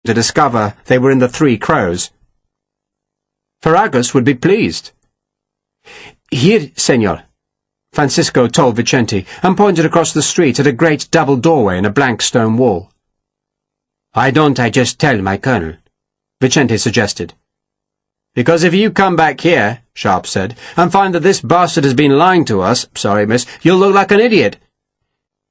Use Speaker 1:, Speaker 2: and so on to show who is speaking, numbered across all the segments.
Speaker 1: to discover they were in the Three Crows. Ferragus would be pleased. "Here, senor," Francisco told Vicente, and pointed across the street at a great double doorway in a blank stone wall. "Why don't I just tell my colonel?" Vicente suggested. "Because if you come back here," Sharpe said, "and find that this bastard has been lying to us, sorry, miss, you'll look like an idiot."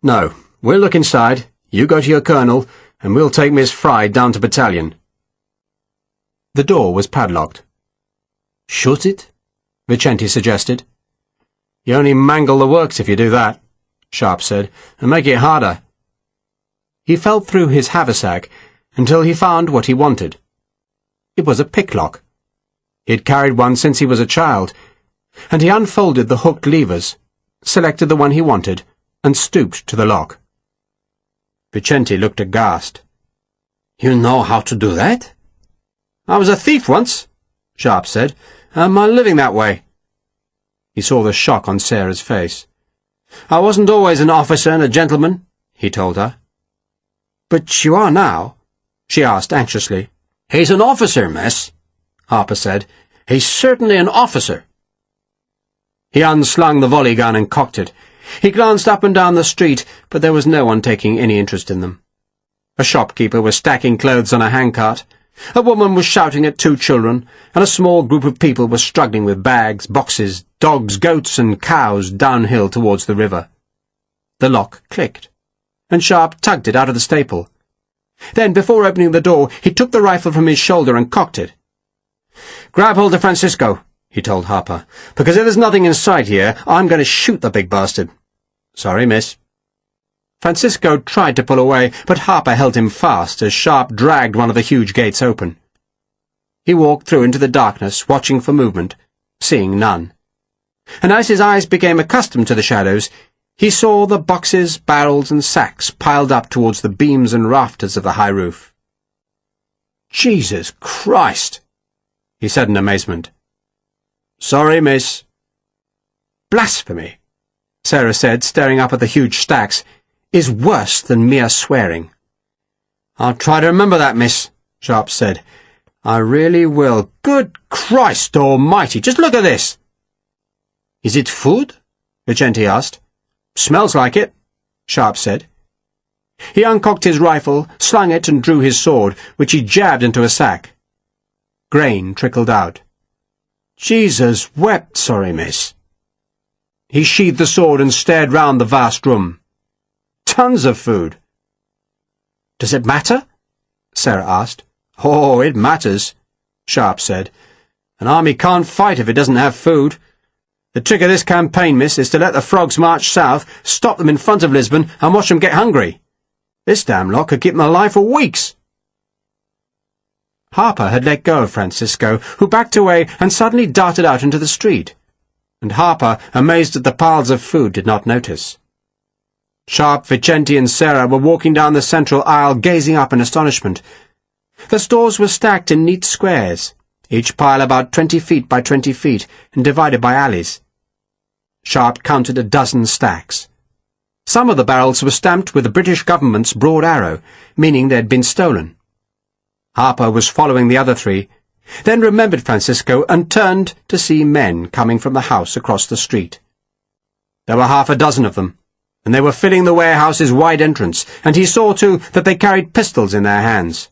Speaker 1: "No, we'll look inside, you go to your colonel, and we'll take Miss Fry down to battalion." The door was padlocked. "Shoot it?" Vicente suggested. "You only mangle the works if you do that," Sharpe said, "and make it harder." He felt through his haversack until he found what he wanted. It was a picklock. He had carried one since he was a child, and he unfolded the hooked levers, selected the one he wanted, and stooped to the lock. Vicente looked aghast. "You know how to do that?" "I was a thief once," Sharpe said, "and I'm living that way." He saw the shock on Sarah's face. "I wasn't always an officer and a gentleman," he told her. "But you are now?" she asked anxiously. "He's an officer, miss," Harper said. "He's certainly an officer." He unslung the volley gun and cocked it. He glanced up and down the street, but there was no one taking any interest in them. A shopkeeper was stacking clothes on a handcart. A woman was shouting at two children, and a small group of people were struggling with bags, boxes, dogs, goats, and cows downhill towards the river. The lock clicked, and Sharpe tugged it out of the staple. Then, before opening the door, he took the rifle from his shoulder and cocked it. "Grab hold of Francisco," he told Harper, "because if there's nothing inside here, I'm going to shoot the big bastard." "Sorry, miss." Francisco tried to pull away, but Harper held him fast as Sharpe dragged one of the huge gates open. He walked through into the darkness, watching for movement, seeing none. And as his eyes became accustomed to the shadows, he saw the boxes, barrels, and sacks piled up towards the beams and rafters of the high roof. "Jesus Christ!" he said in amazement. "Sorry, miss." "Blasphemy," Sarah said, staring up at the huge stacks, "is worse than mere swearing." "I'll try to remember that, miss," Sharpe said. "I really will. Good Christ almighty, just look at this!" "Is it food?" Vicente asked. "Smells like it," Sharpe said. He uncocked his rifle, slung it, and drew his sword, which he jabbed into a sack. Grain trickled out. "Jesus wept, sorry, miss." He sheathed the sword and stared round the vast room. "Tons of food." "Does it matter?" Sarah asked. "Oh, it matters," Sharpe said. "An army can't fight if it doesn't have food. The trick of this campaign, miss, is to let the frogs march south, stop them in front of Lisbon, and watch them get hungry. This damn lot could keep them alive for weeks." Harper had let go of Francisco, who backed away and suddenly darted out into the street, and Harper, amazed at the piles of food, did not notice. Sharpe, Vicente, and Sarah were walking down the central aisle, gazing up in astonishment. The stores were stacked in neat squares, each pile about 20 feet by 20 feet, and divided by alleys. Sharpe counted a dozen stacks. Some of the barrels were stamped with the British government's broad arrow, meaning they had been stolen. Harper was following the other three, then remembered Francisco and turned to see men coming from the house across the street. There were half a dozen of them, and they were filling the warehouse's wide entrance, and he saw, too, that they carried pistols in their hands.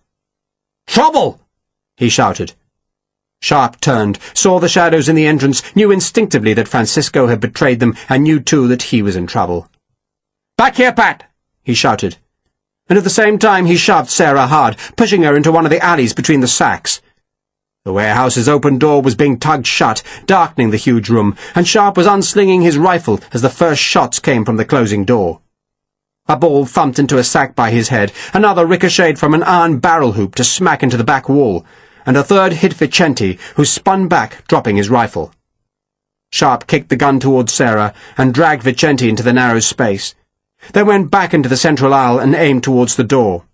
Speaker 1: "Trouble!" he shouted. Sharpe turned, saw the shadows in the entrance, knew instinctively that Francisco had betrayed them, and knew, too, that he was in trouble. "Back here, Pat!" he shouted, and at the same time he shoved Sarah hard, pushing her into one of the alleys between the sacks. The warehouse's open door was being tugged shut, darkening the huge room, and Sharpe was unslinging his rifle as the first shots came from the closing door. A ball thumped into a sack by his head, another ricocheted from an iron barrel hoop to smack into the back wall, and a third hit Vicente, who spun back, dropping his rifle. Sharpe kicked the gun towards Sarah and dragged Vicente into the narrow space, then went back into the central aisle and aimed towards the door.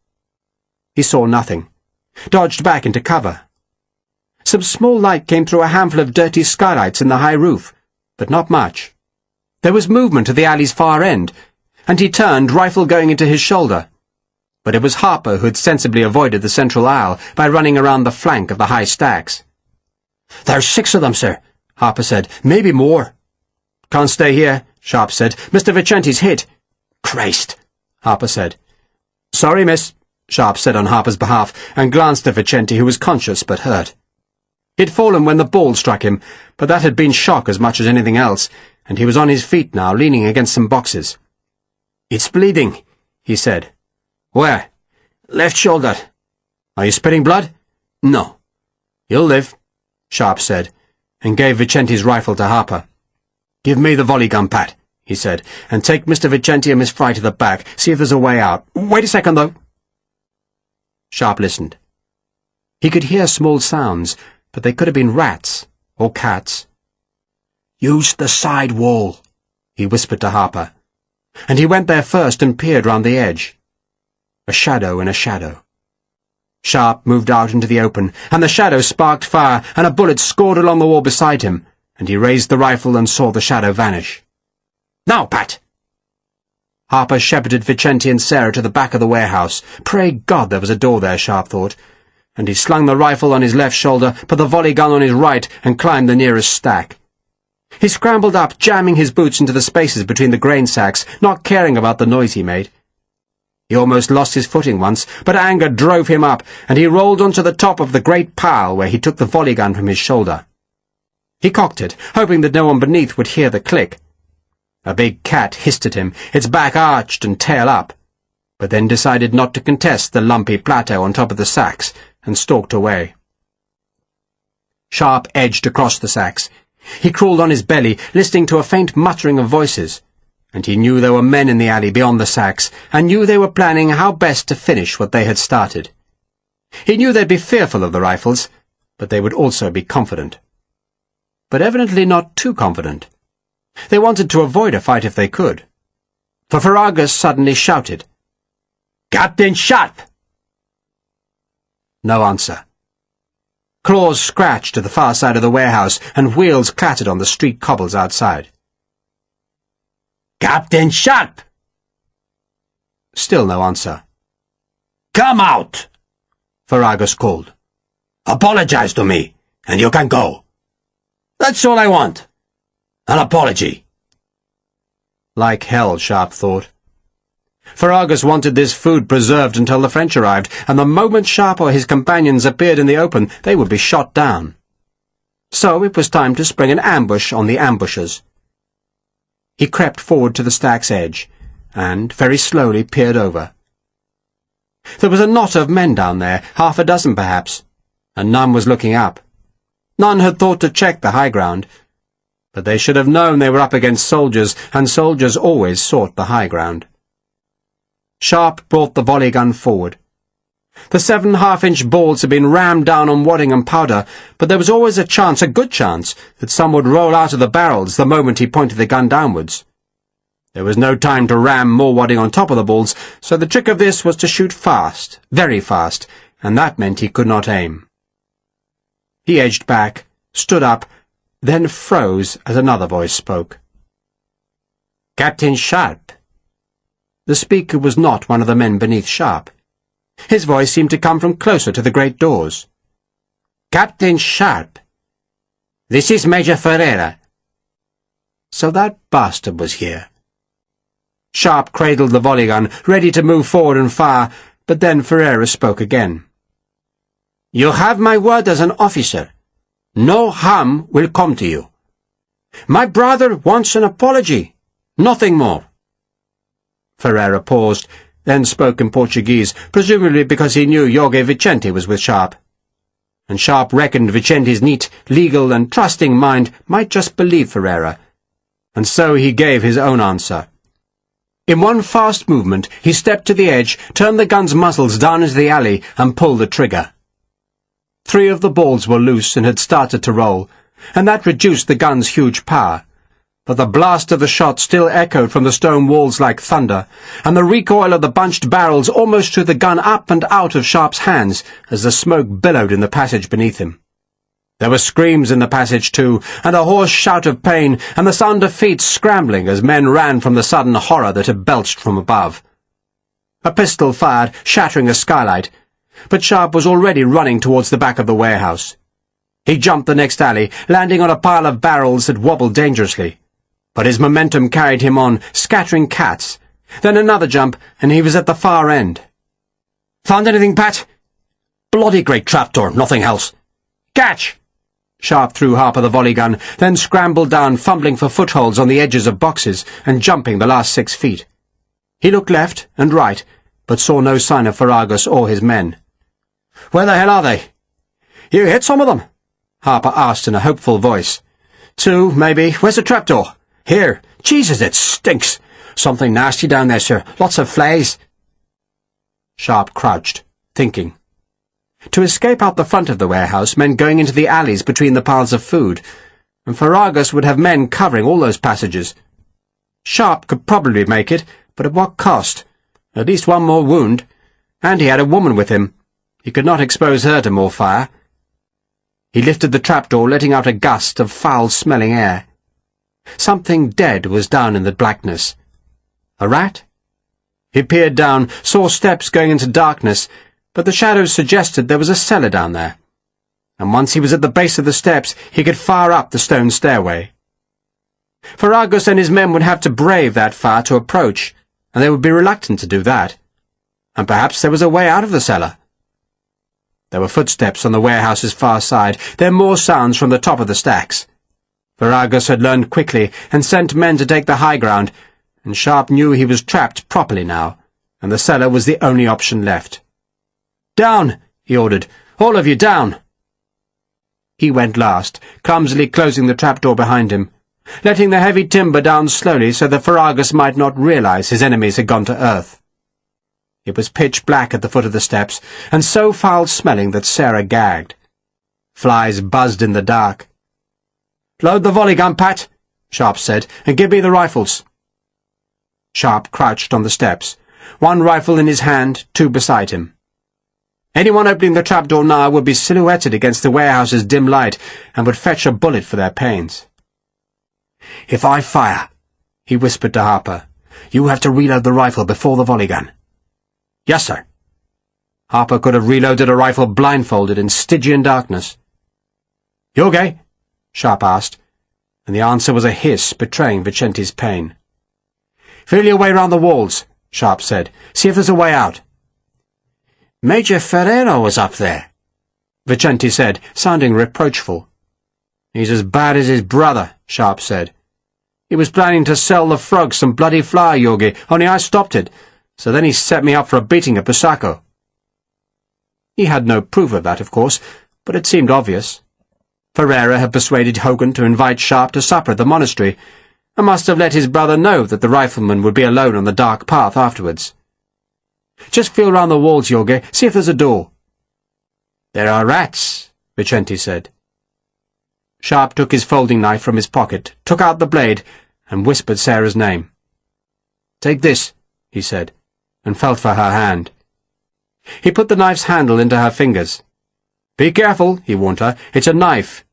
Speaker 1: He saw nothing, dodged back into cover. Some small light came through a handful of dirty skylights in the high roof, but not much. There was movement at the alley's far end, and he turned, rifle going into his shoulder. but it was Harpe who had sensibly avoided the central aisle by running around the flank of the high stacks. "There's 6 of them, sir," Harpe said. "Maybe more." "Can't stay here," Sharpe said. "Mr. Vicenti's hit." "Christ," Harpe said. "Sorry, miss," Sharpe said on Harpe's behalf, and glanced at Vicenti, who was conscious but hurt. He'd fallen when the ball struck him, but that had been shock as much as anything else, and he was on his feet now, leaning against some boxes. "It's bleeding," he said. "Where?" "Left shoulder." "Are you spitting blood?" "No." "You'll live," Sharpe said, and gave Vicenti's rifle to Harpe. "Give me the volley gun, Pat," he said, "and take Mr. Vicenti and Miss Fry to the back. See if there's a way out. Wait a second, though." Sharpe listened. He could hear small sounds, but they could have been rats or cats. "Use the side wall," he whispered to Harpe, and he went there first and peered round the edge. A shadow in a shadow. Sharpe moved out into the open, and the shadow sparked fire, and a bullet scored along the wall beside him, and he raised the rifle and saw the shadow vanish. "Now, Pat!" Harpe shepherded Vicenti and Sarah to the back of the warehouse. Pray God there was a door there, Sharpe thought. And he slung the rifle on his left shoulder, put the volley gun on his right, and climbed the nearest stack. He scrambled up, jamming his boots into the spaces between the grain sacks, not caring about the noise he made. He almost lost his footing once, but anger drove him up, and he rolled onto the top of the great pile where he took the volley gun from his shoulder. He cocked it, hoping that no one beneath would hear the click. A big cat hissed at him, its back arched and tail up, but then decided not to contest the lumpy plateau on top of the sacks, and stalked away. Sharpe edged across the sacks. He crawled on his belly, listening to a faint muttering of voices, and he knew there were men in the alley beyond the sacks, and knew they were planning how best to finish what they had started. He knew they'd be fearful of the rifles, but they would also be confident. But evidently not too confident. They wanted to avoid a fight if they could. For Ferragus suddenly shouted, "Captain Sharpe!" No answer. Claws scratched at the far side of the warehouse, and wheels clattered on the street cobbles outside. "Captain Sharpe!" Still no answer. "Come out!" Ferragus called. "Apologize to me, and you can go. That's all I want. An apology." Like hell, Sharpe thought. Ferragus wanted this food preserved until the French arrived, and the moment Sharpe or his companions appeared in the open, they would be shot down. So it was time to spring an ambush on the ambushers. He crept forward to the stack's edge, and very slowly peered over. There was a knot of men down there, 6 perhaps, and none was looking up. None had thought to check the high ground, but they should have known they were up against soldiers, and soldiers always sought the high ground. Sharpe brought the volley gun forward. The 7 half-inch balls had been rammed down on wadding and powder, but there was always a chance, a good chance, that some would roll out of the barrels the moment he pointed the gun downwards. There was no time to ram more wadding on top of the balls, so the trick of this was to shoot fast, very fast, and that meant he could not aim. He edged back, stood up, then froze as another voice spoke. "Captain Sharpe." The speaker was not one of the men beneath Sharpe. His voice seemed to come from closer to the great doors. "Captain Sharpe. This is Major Ferreira." So that bastard was here. Sharpe cradled the volley gun, ready to move forward and fire, but then Ferreira spoke again. "You have my word as an officer. No harm will come to you. My brother wants an apology, nothing more." Ferreira paused, then spoke in Portuguese, presumably because he knew Jorge Vicenti was with Sharpe. And Sharpe reckoned Vicenti's neat, legal and trusting mind might just believe Ferreira, and so he gave his own answer. In one fast movement he stepped to the edge, turned the gun's muzzles down into the alley, and pulled the trigger. 3 of the balls were loose and had started to roll, and that reduced the gun's huge power. But the blast of the shot still echoed from the stone walls like thunder, and the recoil of the bunched barrels almost threw the gun up and out of Sharpe's hands as the smoke billowed in the passage beneath him. There were screams in the passage too, and a hoarse shout of pain, and the sound of feet scrambling as men ran from the sudden horror that had belched from above. A pistol fired, shattering a skylight, but Sharpe was already running towards the back of the warehouse. He jumped the next alley, landing on a pile of barrels that wobbled dangerously. But his momentum carried him on, scattering cats. Then another jump, and he was at the far end. "Found anything, Pat?" "Bloody great trapdoor, nothing else." "Catch!" Sharpe threw Harper the volley gun, then scrambled down, fumbling for footholds on the edges of boxes and jumping the last 6 feet. He looked left and right, but saw no sign of Ferragus or his men. "Where the hell are they?" "You hit some of them?" Harper asked in a hopeful voice. "2, maybe. Where's the trapdoor?" "Here. Jesus, it stinks. Something nasty down there, sir. Lots of flies." Sharpe crouched, thinking. To escape out the front of the warehouse meant going into the alleys between the piles of food, and Ferragus would have men covering all those passages. Sharpe could probably make it, but at what cost? At least one more wound, and he had a woman with him. He could not expose her to more fire. He lifted the trapdoor, letting out a gust of foul-smelling air. Something dead was down in the blackness. A rat? He peered down, saw steps going into darkness, but the shadows suggested there was a cellar down there. And once he was at the base of the steps, he could fire up the stone stairway. Ferragus and his men would have to brave that fire to approach, and they would be reluctant to do that. And perhaps there was a way out of the cellar. There were footsteps on the warehouse's far side, then more sounds from the top of the stacks. Ferragus had learned quickly and sent men to take the high ground, and Sharpe knew he was trapped properly now, and the cellar was the only option left. "Down!" he ordered. "All of you down!" He went last, clumsily closing the trapdoor behind him, letting the heavy timber down slowly so that Ferragus might not realize his enemies had gone to earth. It was pitch black at the foot of the steps, and so foul-smelling that Sarah gagged. Flies buzzed in the dark. "Load the volley gun, Pat," Sharpe said, "and give me the rifles." Sharpe crouched on the steps, one rifle in his hand, 2 beside him. Anyone opening the trapdoor now would be silhouetted against the warehouse's dim light and would fetch a bullet for their pains. "If I fire," he whispered to Harper, "you have to reload the rifle before the volley gun." "Yes, sir." Harper could have reloaded a rifle blindfolded in Stygian darkness. "You okay?" Sharpe asked, and the answer was a hiss betraying Vicente's pain. "Feel your way round the walls," Sharpe said. "See if there's a way out." "Major Ferrero was up there," Vicente said, sounding reproachful. "He's as bad as his brother," Sharpe said. "He was planning to sell the frog some bloody flour, Yogi, only I stopped it, so then he set me up for a beating at Busaco." He had no proof of that, of course, but it seemed obvious. Ferreira had persuaded Hogan to invite Sharpe to supper at the monastery, and must have let his brother know that the rifleman would be alone on the dark path afterwards. "Just feel round the walls, Yogi. See if there's a door." "There are rats," Vicente said. Sharpe took his folding knife from his pocket, took out the blade, and whispered Sarah's name. "Take this," he said, and felt for her hand. He put the knife's handle into her fingers. "Be careful," he warned her. "It's a knife.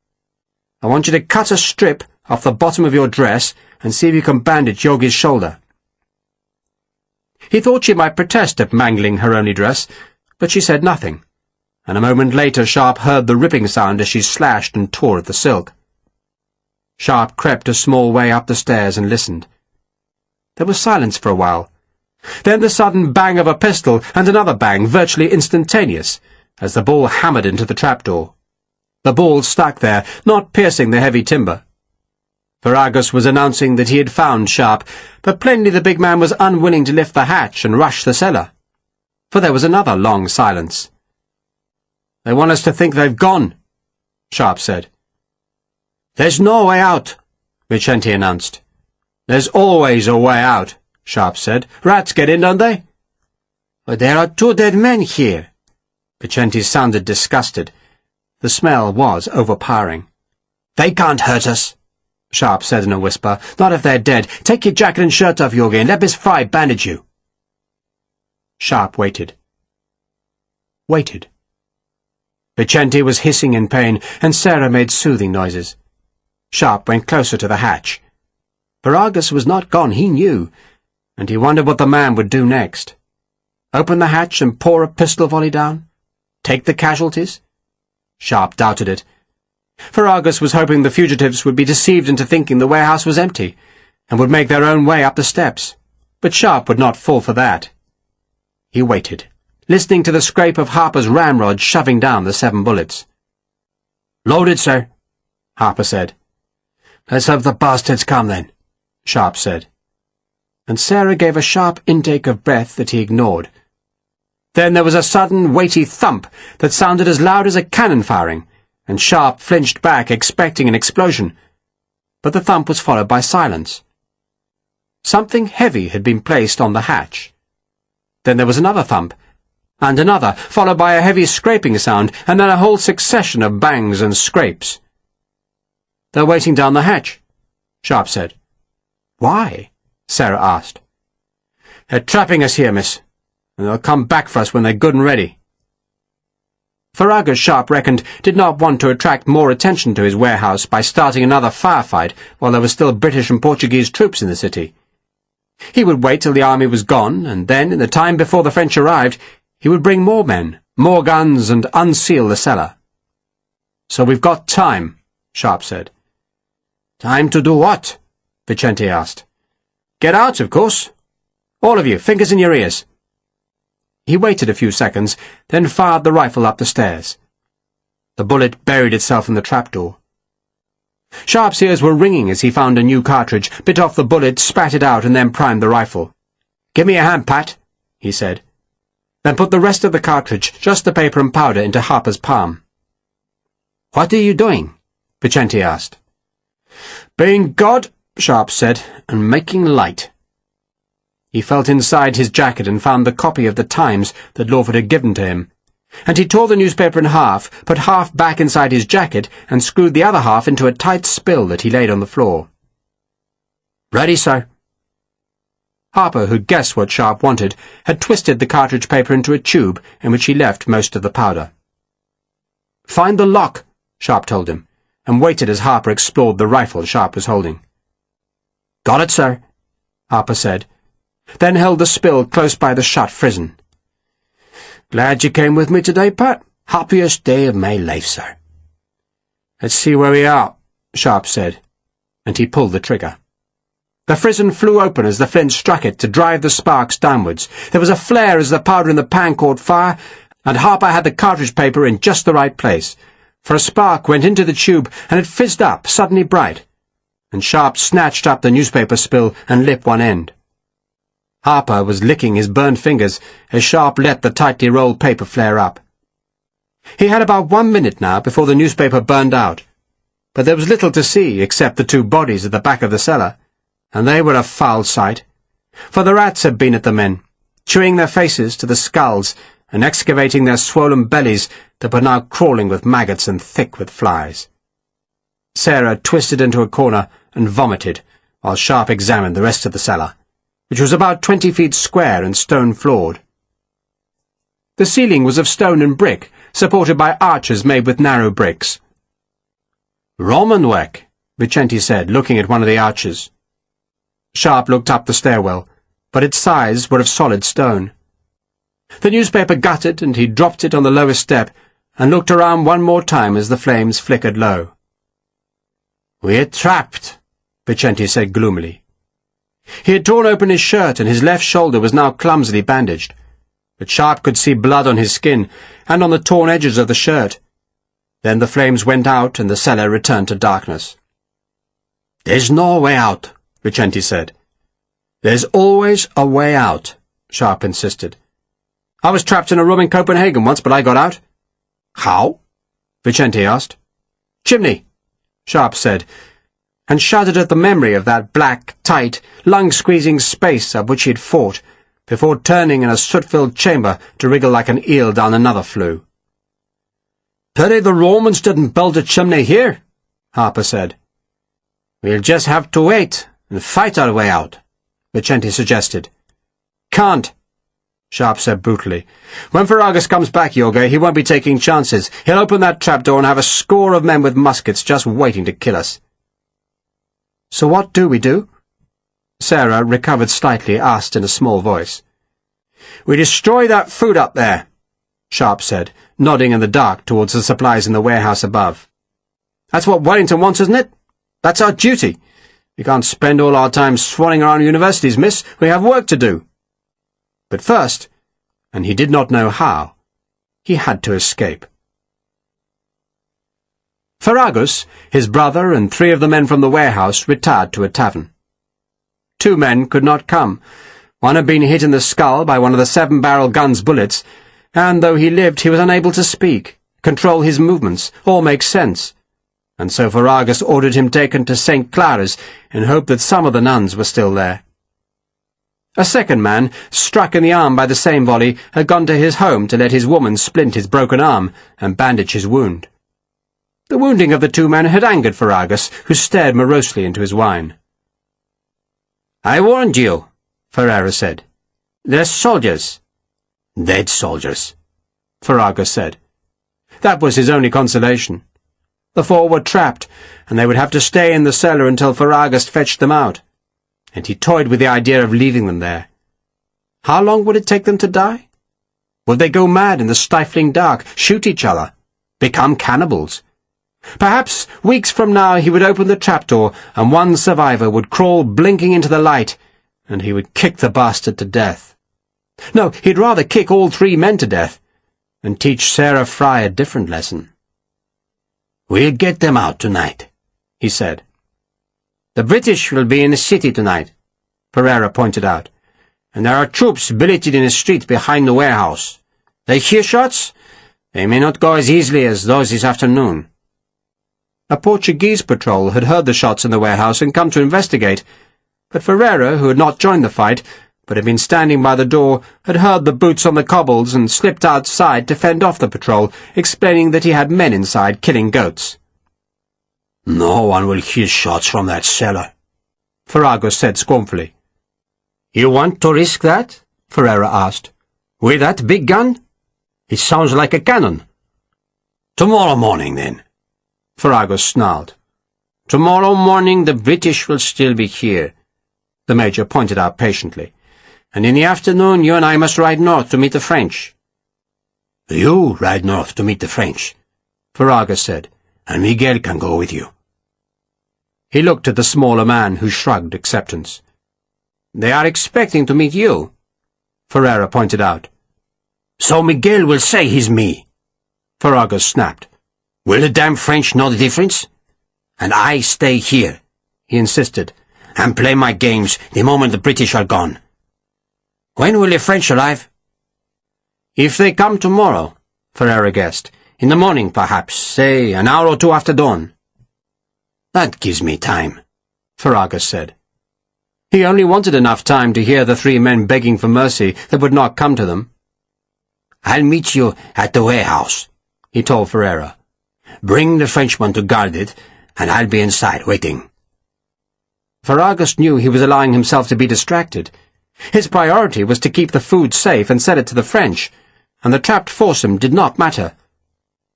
Speaker 1: I want you to cut a strip off the bottom of your dress and see if you can bandage Yogi's shoulder." He thought she might protest at mangling her only dress, but she said nothing, and a moment later Sharpe heard the ripping sound as she slashed and tore at the silk. Sharpe crept a small way up the stairs and listened. There was silence for a while. Then the sudden bang of a pistol, and another bang, virtually instantaneous, as the ball hammered into the trapdoor. The ball stuck there, not piercing the heavy timber. Ferragus was announcing that he had found Sharpe, but plainly the big man was unwilling to lift the hatch and rush the cellar. For there was another long silence. "They want us to think they've gone," Sharpe said. "There's no way out," Vicente announced. "There's always a way out," Sharpe said. "Rats get in, don't they?" "But there are 2 dead men here." Vicente sounded disgusted. The smell was overpowering. "They can't hurt us," Sharpe said in a whisper. "Not if they're dead. Take your jacket and shirt off, Yogi, and let Miss Fry bandage you." Sharpe waited. Waited. Vicente was hissing in pain, and Sarah made soothing noises. Sharpe went closer to the hatch. Ferragus was not gone, he knew, and he wondered what the man would do next. Open the hatch and pour a pistol volley down? Take the casualties? Sharpe doubted it. Ferragus was hoping the fugitives would be deceived into thinking the warehouse was empty, and would make their own way up the steps. But Sharpe would not fall for that. He waited, listening to the scrape of Harper's ramrod shoving down the 7 bullets. "Loaded, sir," Harper said. "Let's hope the bastards come, then," Sharpe said. And Sarah gave a sharp intake of breath that he ignored. Then there was a sudden, weighty thump that sounded as loud as a cannon firing, and Sharpe flinched back, expecting an explosion. But the thump was followed by silence. Something heavy had been placed on the hatch. Then there was another thump, and another, followed by a heavy scraping sound, and then a whole succession of bangs and scrapes. "They're waiting down the hatch," Sharpe said. "Why?" Sarah asked. "They're trapping us here, miss, and they'll come back for us when they're good and ready." Ferragus, Sharpe reckoned, did not want to attract more attention to his warehouse by starting another firefight while there were still British and Portuguese troops in the city. He would wait till the army was gone, and then, in the time before the French arrived, he would bring more men, more guns, and unseal the cellar. "So we've got time," Sharpe said. "Time to do what?" Vicente asked. "Get out, of course. All of you, fingers in your ears." He waited a few seconds, then fired the rifle up the stairs. The bullet buried itself in the trapdoor. Sharpe's ears were ringing as he found a new cartridge, bit off the bullet, spat it out, and then primed the rifle. "Give me a hand, Pat," he said. Then put the rest of the cartridge, just the paper and powder, into Harper's palm. "What are you doing?" Vicente asked. "Being God," Sharpe said, "and making light." He felt inside his jacket and found the copy of the Times that Lawford had given to him, and he tore the newspaper in half, put half back inside his jacket, and screwed the other half into a tight spill that he laid on the floor. "Ready, sir." Harper, who'd guessed what Sharpe wanted, had twisted the cartridge paper into a tube in which he left most of the powder. "Find the lock," Sharpe told him, and waited as Harper explored the rifle Sharpe was holding. "Got it, sir," Harper said, then held the spill close by the shut frizzen. "Glad you came with me today, Pat. Happiest day of my life, sir." "Let's see where we are," Sharpe said, and he pulled the trigger. The frizzen flew open as the flint struck it to drive the sparks downwards. There was a flare as the powder in the pan caught fire, and Harper had the cartridge paper in just the right place, for a spark went into the tube and it fizzed up, suddenly bright, and Sharpe snatched up the newspaper spill and lit one end. Harper was licking his burned fingers as Sharpe let the tightly rolled paper flare up. He had about 1 minute now before the newspaper burned out, but there was little to see except the 2 bodies at the back of the cellar, and they were a foul sight, for the rats had been at the men, chewing their faces to the skulls and excavating their swollen bellies that were now crawling with maggots and thick with flies. Sarah twisted into a corner and vomited, while Sharpe examined the rest of the cellar, which was about 20 feet square and stone-floored. The ceiling was of stone and brick, supported by arches made with narrow bricks. "Roman work," Vicente said, looking at one of the arches. Sharpe looked up the stairwell, but its sides were of solid stone. The newspaper guttered, and he dropped it on the lowest step and looked around one more time as the flames flickered low. "We're trapped," Vicente said gloomily. He had torn open his shirt, and his left shoulder was now clumsily bandaged, but Sharpe could see blood on his skin and on the torn edges of the shirt. Then the flames went out, and the cellar returned to darkness. "There's no way out," Vicente said. "There's always a way out," Sharpe insisted. "I was trapped in a room in Copenhagen once, but I got out." "How?" Vicente asked. "Chimney," Sharpe said, and shuddered at the memory of that black, tight, lung-squeezing space up which he had fought, before turning in a soot-filled chamber to wriggle like an eel down another flue. "Pity the Romans didn't build a chimney here," Harper said. "We'll just have to wait and fight our way out," Vicente suggested. "Can't," Sharpe said brutally. "When Ferragus comes back, Yoga, he won't be taking chances. He'll open that trapdoor and have a score of men with muskets just waiting to kill us." "So what do we do?" Sarah, recovered slightly, asked in a small voice. "We destroy that food up there," Sharpe said, nodding in the dark towards the supplies in the warehouse above. "That's what Wellington wants, isn't it? That's our duty. We can't spend all our time swanning around universities, miss. We have work to do." But first, and he did not know how, he had to escape. Ferragus, his brother, and 3 of the men from the warehouse retired to a tavern. 2 men could not come. One had been hit in the skull by one of the 7-barrel gun's bullets, and though he lived, he was unable to speak, control his movements, or make sense, and so Ferragus ordered him taken to St. Clara's in hope that some of the nuns were still there. A second man, struck in the arm by the same volley, had gone to his home to let his woman splint his broken arm and bandage his wound. The wounding of the 2 men had angered Ferragus, who stared morosely into his wine. "I warned you," Ferragus said. "They're soldiers." "Dead soldiers," Ferragus said. That was his only consolation. The 4 were trapped, and they would have to stay in the cellar until Ferragus fetched them out, and he toyed with the idea of leaving them there. How long would it take them to die? Would they go mad in the stifling dark, shoot each other, become cannibals? Perhaps weeks from now he would open the trapdoor, and one survivor would crawl blinking into the light, and he would kick the bastard to death. No, he'd rather kick all 3 men to death, and teach Sarah Fry a different lesson. "We'll get them out tonight," he said. "The British will be in the city tonight," Pereira pointed out, "and there are troops billeted in the street behind the warehouse. They hear shots? They may not go as easily as those this afternoon." A Portuguese patrol had heard the shots in the warehouse and come to investigate, but Ferreira, who had not joined the fight, but had been standing by the door, had heard the boots on the cobbles and slipped outside to fend off the patrol, explaining that he had men inside killing goats. "No one will hear shots from that cellar," Ferragus said scornfully. "You want to risk that?" Ferreira asked. "With that big gun? It sounds like a cannon." "Tomorrow morning, then," Ferragus snarled. "Tomorrow morning the British will still be here," the Major pointed out patiently. "And in the afternoon you and I must ride north to meet the French." "You ride north to meet the French," Ferragus said, "and Miguel can go with you." He looked at the smaller man, who shrugged acceptance. "They are expecting to meet you," Ferreira pointed out. "So Miguel will say he's me," Ferragus snapped. "Will the damn French know the difference? And I stay here," he insisted, "and play my games the moment the British are gone. When will the French arrive?" "If they come tomorrow," Ferreira guessed. "In the morning, perhaps, say an hour or 2 after dawn." "That gives me time," Ferragus said. He only wanted enough time to hear the 3 men begging for mercy that would not come to them. "I'll meet you at the warehouse," he told Ferreira. "Bring the Frenchman to guard it, and I'll be inside waiting." Ferragus knew he was allowing himself to be distracted. His priority was to keep the food safe and sell it to the French, and the trapped foursome did not matter.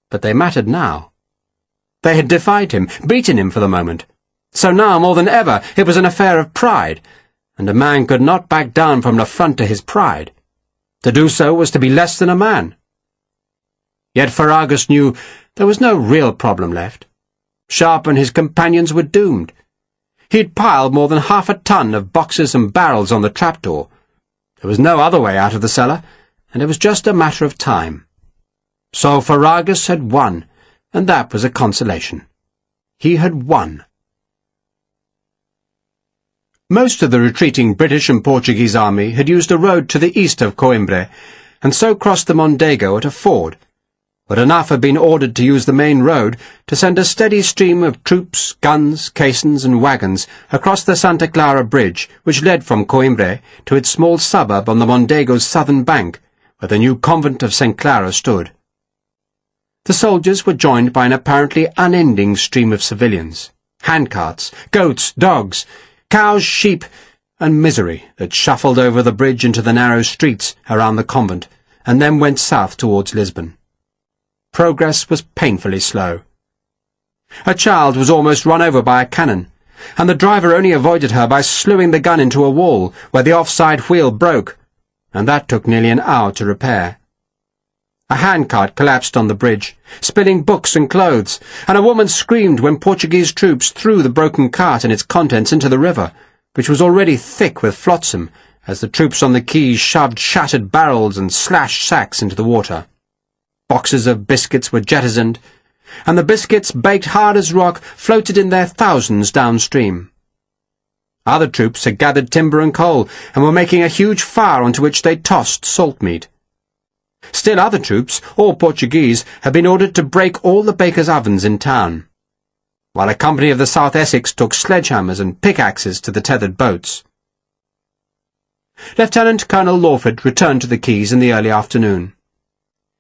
Speaker 1: But they mattered now. They had defied him, beaten him for the moment. So now, more than ever, it was an affair of pride, and a man could not back down from an affront to his pride. To do so was to be less than a man. Yet Ferragus knew there was no real problem left. Sharpe and his companions were doomed. He had piled more than 1/2 a ton of boxes and barrels on the trapdoor. There was no other way out of the cellar, and it was just a matter of time. So Ferragus had won, and that was a consolation. He had won. Most of the retreating British and Portuguese army had used a road to the east of Coimbra, and so crossed the Mondego at a ford, but enough had been ordered to use the main road to send a steady stream of troops, guns, caissons, and wagons across the Santa Clara Bridge, which led from Coimbra to its small suburb on the Mondego's southern bank, where the new convent of St. Clara stood. The soldiers were joined by an apparently unending stream of civilians, handcarts, goats, dogs, cows, sheep, and misery that shuffled over the bridge into the narrow streets around the convent, and then went south towards Lisbon. Progress was painfully slow. A child was almost run over by a cannon, and the driver only avoided her by slewing the gun into a wall, where the offside wheel broke. and that took nearly an hour to repair. A handcart collapsed on the bridge, spilling books and clothes, and a woman screamed when Portuguese troops threw the broken cart and its contents into the river, which was already thick with flotsam, as the troops on the quays shoved shattered barrels and slashed sacks into the water. Boxes of biscuits were jettisoned, and the biscuits, baked hard as rock, floated in their thousands downstream. Other troops had gathered timber and coal, and were making a huge fire onto which they tossed salt meat. Still other troops, all Portuguese, had been ordered to break all the bakers' ovens in town, while a company of the South Essex took sledgehammers and pickaxes to the tethered boats. Lieutenant Colonel Lawford returned to the quays in the early afternoon.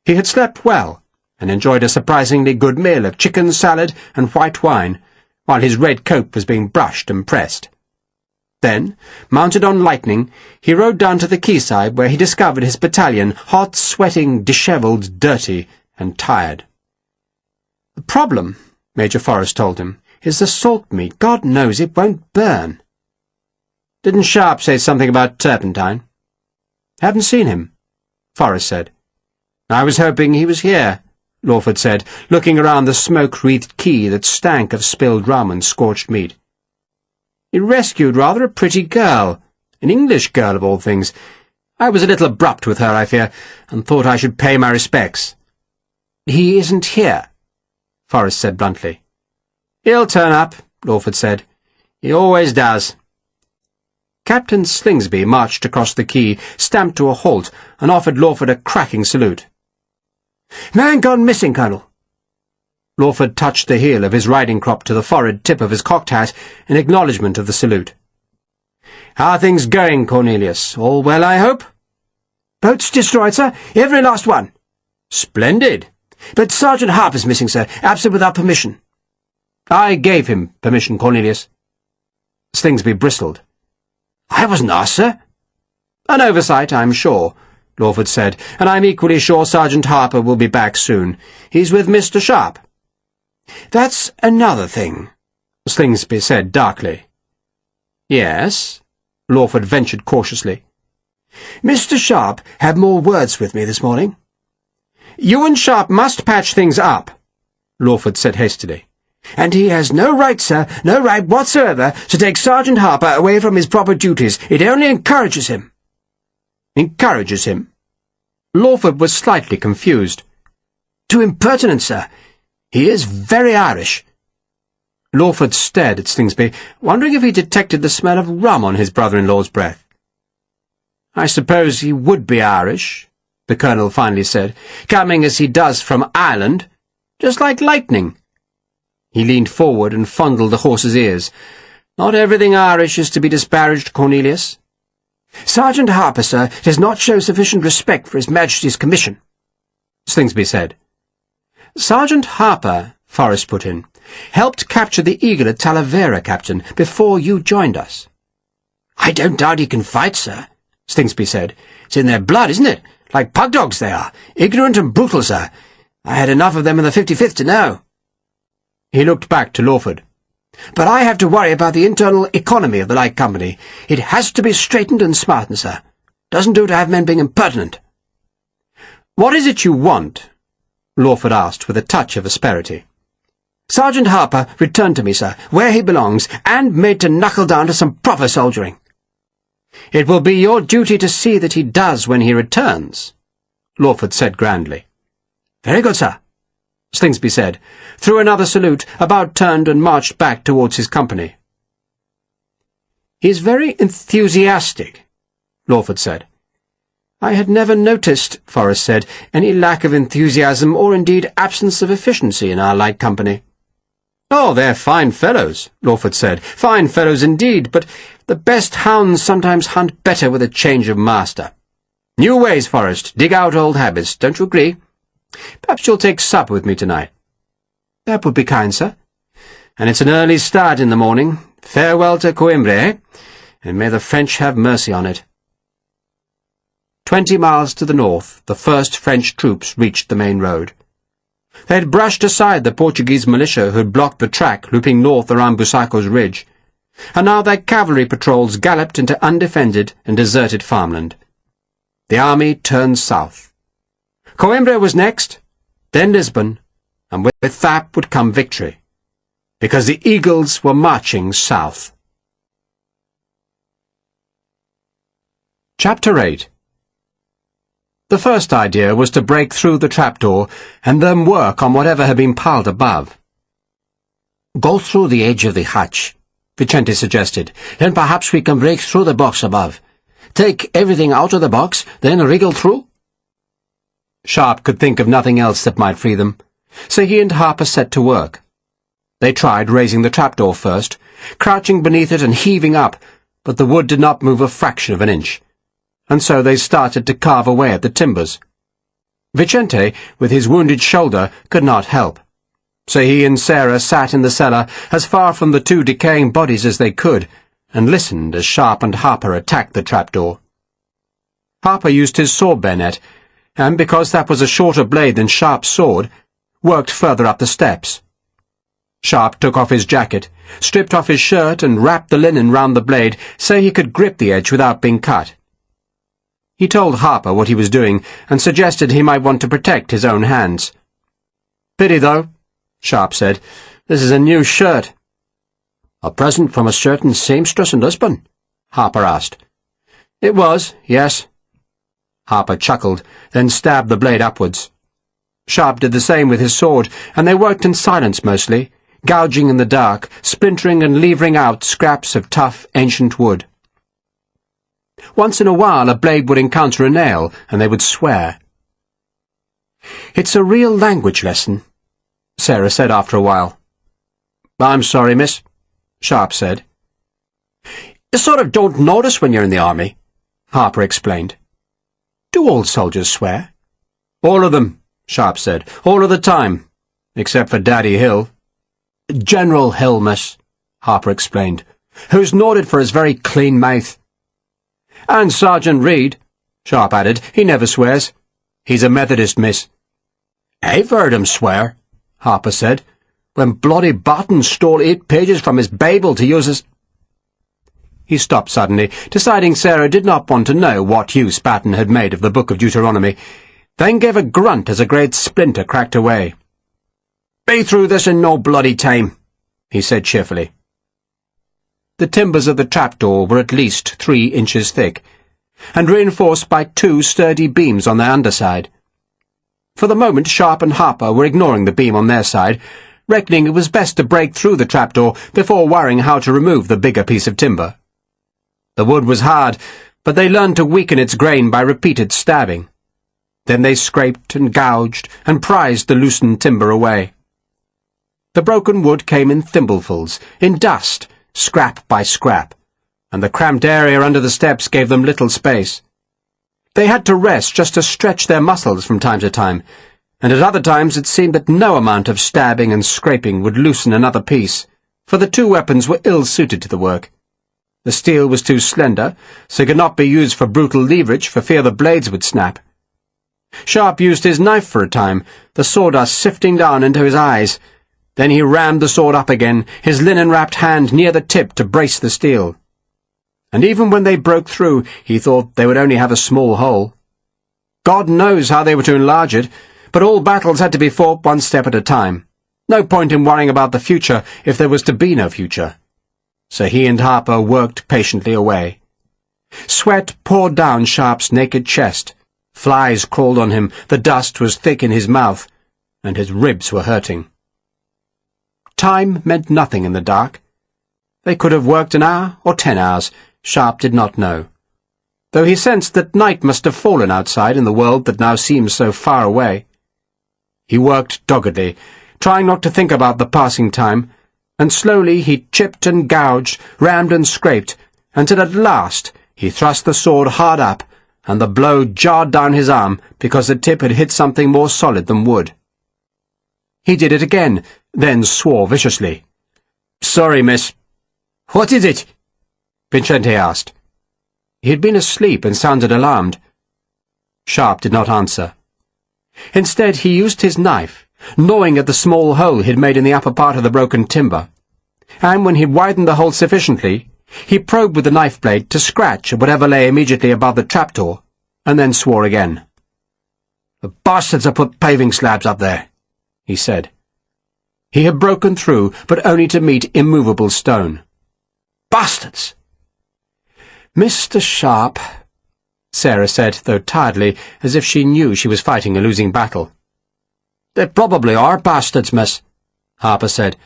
Speaker 1: He had slept well, and enjoyed a surprisingly good meal of chicken salad and white wine, while his red coat was being brushed and pressed. Then, mounted on Lightning, he rode down to the quayside where he discovered his battalion, hot, sweating, dishevelled, dirty, and tired. "The problem," Major Forrest told him, "is the salt meat. God knows it won't burn." "Didn't Sharpe say something about turpentine?" "Haven't seen him," Forrest said. "I was hoping he was here," Lawford said, looking around the smoke-wreathed quay that stank of spilled rum and scorched meat. "He rescued rather a pretty girl, an English girl of all things. I was a little abrupt with her, I fear, and thought I should pay my respects." "He isn't here," Forrest said bluntly. "He'll turn up," Lawford said. "He always does." Captain Slingsby marched across the quay, stamped to a halt, and offered Lawford a cracking salute. "Man gone missing, Colonel." Lawford touched the heel of his riding crop to the forehead tip of his cocked hat in acknowledgment of the salute. "How are things going, Cornelius? All well, I hope?" "Boats destroyed, sir. Every last one." "Splendid.
Speaker 2: But Sergeant Harper's missing, sir. Absent without permission."
Speaker 1: "I gave him permission, Cornelius." Slingsby bristled.
Speaker 2: "I wasn't asked, sir."
Speaker 1: "An oversight, I'm sure," Lawford said, "and I'm equally sure Sergeant Harper will be back soon. He's with Mr. Sharpe."
Speaker 2: "That's another thing,"
Speaker 1: Slingsby said darkly. "Yes?" Lawford ventured cautiously.
Speaker 2: "Mr. Sharpe had more words with me this morning."
Speaker 1: "You and Sharpe must patch things up," Lawford said hastily.
Speaker 2: "And he has no right, sir, no right whatsoever, to take Sergeant Harper away from his proper duties. It only encourages him."
Speaker 1: "Encourages him?" Lawford was slightly confused.
Speaker 2: "To impertinence, sir. He is very Irish."
Speaker 1: Lawford stared at Slingsby, wondering if he detected the smell of rum on his brother-in-law's breath. "I suppose he would be Irish," the Colonel finally said, "coming as he does from Ireland, just like lightning." He leaned forward and fondled the horse's ears. "Not everything Irish is to be disparaged, Cornelius."
Speaker 2: "Sergeant Harper, sir, does not show sufficient respect for His Majesty's commission,"
Speaker 1: Slingsby said. "Sergeant Harper," Forrest put in, "helped capture the Eagle at Talavera, Captain, before you joined us."
Speaker 2: "I don't doubt he can fight, sir," Slingsby said. "It's in their blood, isn't it? Like pug dogs they are. Ignorant and brutal, sir. I had enough of them in the 55th to know."
Speaker 1: He looked back to Lawford.
Speaker 2: "But I have to worry about the internal economy of the Light Company. It has to be straightened and smartened, sir. Doesn't do to have men being impertinent."
Speaker 1: "What is it you want?" Lawford asked with a touch of asperity.
Speaker 2: "Sergeant Harper returned to me, sir, where he belongs, and made to knuckle down to some proper soldiering."
Speaker 1: "It will be your duty to see that he does when he returns," Lawford said grandly.
Speaker 2: "Very good, sir,"
Speaker 1: Slingsby said, threw another salute, about turned and marched back towards his company. "He's very enthusiastic," Lawford said. "I had never noticed," Forrest said, "any lack of enthusiasm or indeed absence of efficiency in our light company." "Oh, they're fine fellows," Lawford said. "Fine fellows indeed, but the best hounds sometimes hunt better with a change of master. New ways, Forrest, dig out old habits, don't you agree? Perhaps you'll take supper with me tonight."
Speaker 2: "That would be kind, sir."
Speaker 1: "And it's an early start in the morning. Farewell to Coimbra, eh? And may the French have mercy on it." 20 miles to the north, the first French troops reached the main road. They had brushed aside the Portuguese militia who had blocked the track looping north around Busaco's ridge, and now their cavalry patrols galloped into undefended and deserted farmland. The army turned south. Coimbra was next, then Lisbon, and with that would come victory, because the eagles were marching south. Chapter 8. The first idea was to break through the trapdoor and then work on whatever had been piled above.
Speaker 2: "Go through the edge of the hatch," Vicente suggested. "Then perhaps we can break through the box above. Take everything out of the box, then wriggle through."
Speaker 1: Sharpe could think of nothing else that might free them, so he and Harper set to work. They tried raising the trapdoor first, crouching beneath it and heaving up, but the wood did not move a fraction of an inch, and so they started to carve away at the timbers. Vicente, with his wounded shoulder, could not help, so he and Sarah sat in the cellar as far from the two decaying bodies as they could, and listened as Sharpe and Harper attacked the trapdoor. Harper used his sword bayonet, and because that was a shorter blade than Sharpe's sword, worked further up the steps. Sharpe took off his jacket, stripped off his shirt, and wrapped the linen round the blade so he could grip the edge without being cut. He told Harper what he was doing, and suggested he might want to protect his own hands. "Pity, though," Sharpe said. "This is a new shirt."
Speaker 2: "A present from a certain seamstress in Lisbon?" Harper asked.
Speaker 1: "It was, yes." Harper chuckled, then stabbed the blade upwards. Sharpe did the same with his sword, and they worked in silence mostly, gouging in the dark, splintering and levering out scraps of tough, ancient wood. Once in a while a blade would encounter a nail, and they would swear. "It's a real language lesson," Sarah said after a while. "I'm sorry, miss," Sharpe said.
Speaker 2: "You sort of don't notice when you're in the army," Harper explained.
Speaker 1: "Do all soldiers swear?" "All of them," Sharpe said. "All of the time. Except for Daddy Hill."
Speaker 2: "General Hill, miss," Harper explained,
Speaker 1: "who's noted for his very clean mouth." "And Sergeant Reed," Sharpe added. "He never swears. He's a Methodist, miss."
Speaker 2: "I've heard him swear," Harper said,
Speaker 1: "when bloody Barton stole 8 pages from his Bible to use as—" He stopped suddenly, deciding Sarah did not want to know what use Barton had made of the Book of Deuteronomy, then gave a grunt as a great splinter cracked away. "Be through this in no bloody time," he said cheerfully. The timbers of the trapdoor were at least 3 inches thick, and reinforced by 2 sturdy beams on their underside. For the moment Sharpe and Harper were ignoring the beam on their side, reckoning it was best to break through the trapdoor before worrying how to remove the bigger piece of timber. The wood was hard, but they learned to weaken its grain by repeated stabbing. Then they scraped and gouged and prized the loosened timber away. The broken wood came in thimblefuls, in dust, scrap by scrap, and the cramped area under the steps gave them little space. They had to rest just to stretch their muscles from time to time, and at other times it seemed that no amount of stabbing and scraping would loosen another piece, for the 2 weapons were ill-suited to the work. The steel was too slender, so it could not be used for brutal leverage for fear the blades would snap. Sharpe used his knife for a time, the sawdust sifting down into his eyes. Then he rammed the sword up again, his linen-wrapped hand near the tip to brace the steel. And even when they broke through, he thought they would only have a small hole. God knows how they were to enlarge it, but all battles had to be fought one step at a time. No point in worrying about the future if there was to be no future. So he and Harper worked patiently away. Sweat poured down Sharpe's naked chest. Flies crawled on him, the dust was thick in his mouth, and his ribs were hurting. Time meant nothing in the dark. They could have worked an hour or 10 hours. Sharpe did not know, though he sensed that night must have fallen outside in the world that now seemed so far away. He worked doggedly, trying not to think about the passing time, and slowly he chipped and gouged, rammed and scraped, until at last he thrust the sword hard up, and the blow jarred down his arm because the tip had hit something more solid than wood. He did it again, then swore viciously. "Sorry, miss."
Speaker 2: "What is it?"
Speaker 1: Vicente asked. He had been asleep and sounded alarmed. Sharpe did not answer. Instead, he used his knife, gnawing at the small hole he'd made in the upper part of the broken timber, and when he'd widened the hole sufficiently, he probed with the knife blade to scratch at whatever lay immediately above the trapdoor, and then swore again.
Speaker 2: "The bastards have put paving slabs up there," he said.
Speaker 1: He had broken through, but only to meet immovable stone.
Speaker 2: "Bastards!"
Speaker 1: "Mr. Sharpe," Sarah said, though tiredly, as if she knew she was fighting a losing battle.
Speaker 2: "They probably are bastards, miss,"
Speaker 1: Harper said,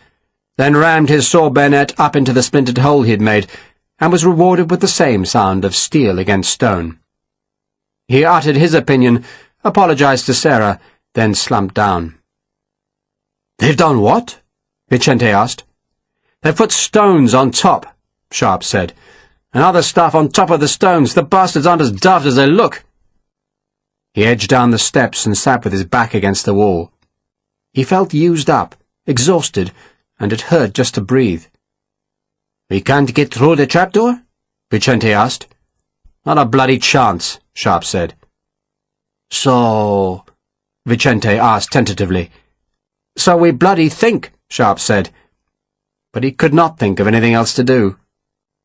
Speaker 1: then rammed his saw bayonet up into the splintered hole he had made, and was rewarded with the same sound of steel against stone. He uttered his opinion, apologized to Sarah, then slumped down.
Speaker 2: "They've done what?"
Speaker 1: Vicente asked.
Speaker 2: "They've put stones on top," Sharpe said, "and other stuff on top of the stones. The bastards aren't as daft as they look."
Speaker 1: He edged down the steps and sat with his back against the wall. He felt used up, exhausted, and it hurt just to breathe.
Speaker 2: "We can't get through the trapdoor?"
Speaker 1: Vicente asked.
Speaker 2: "Not a bloody chance," Sharpe said.
Speaker 1: "So?" Vicente asked tentatively.
Speaker 2: "So we bloody think," Sharpe said.
Speaker 1: But he could not think of anything else to do.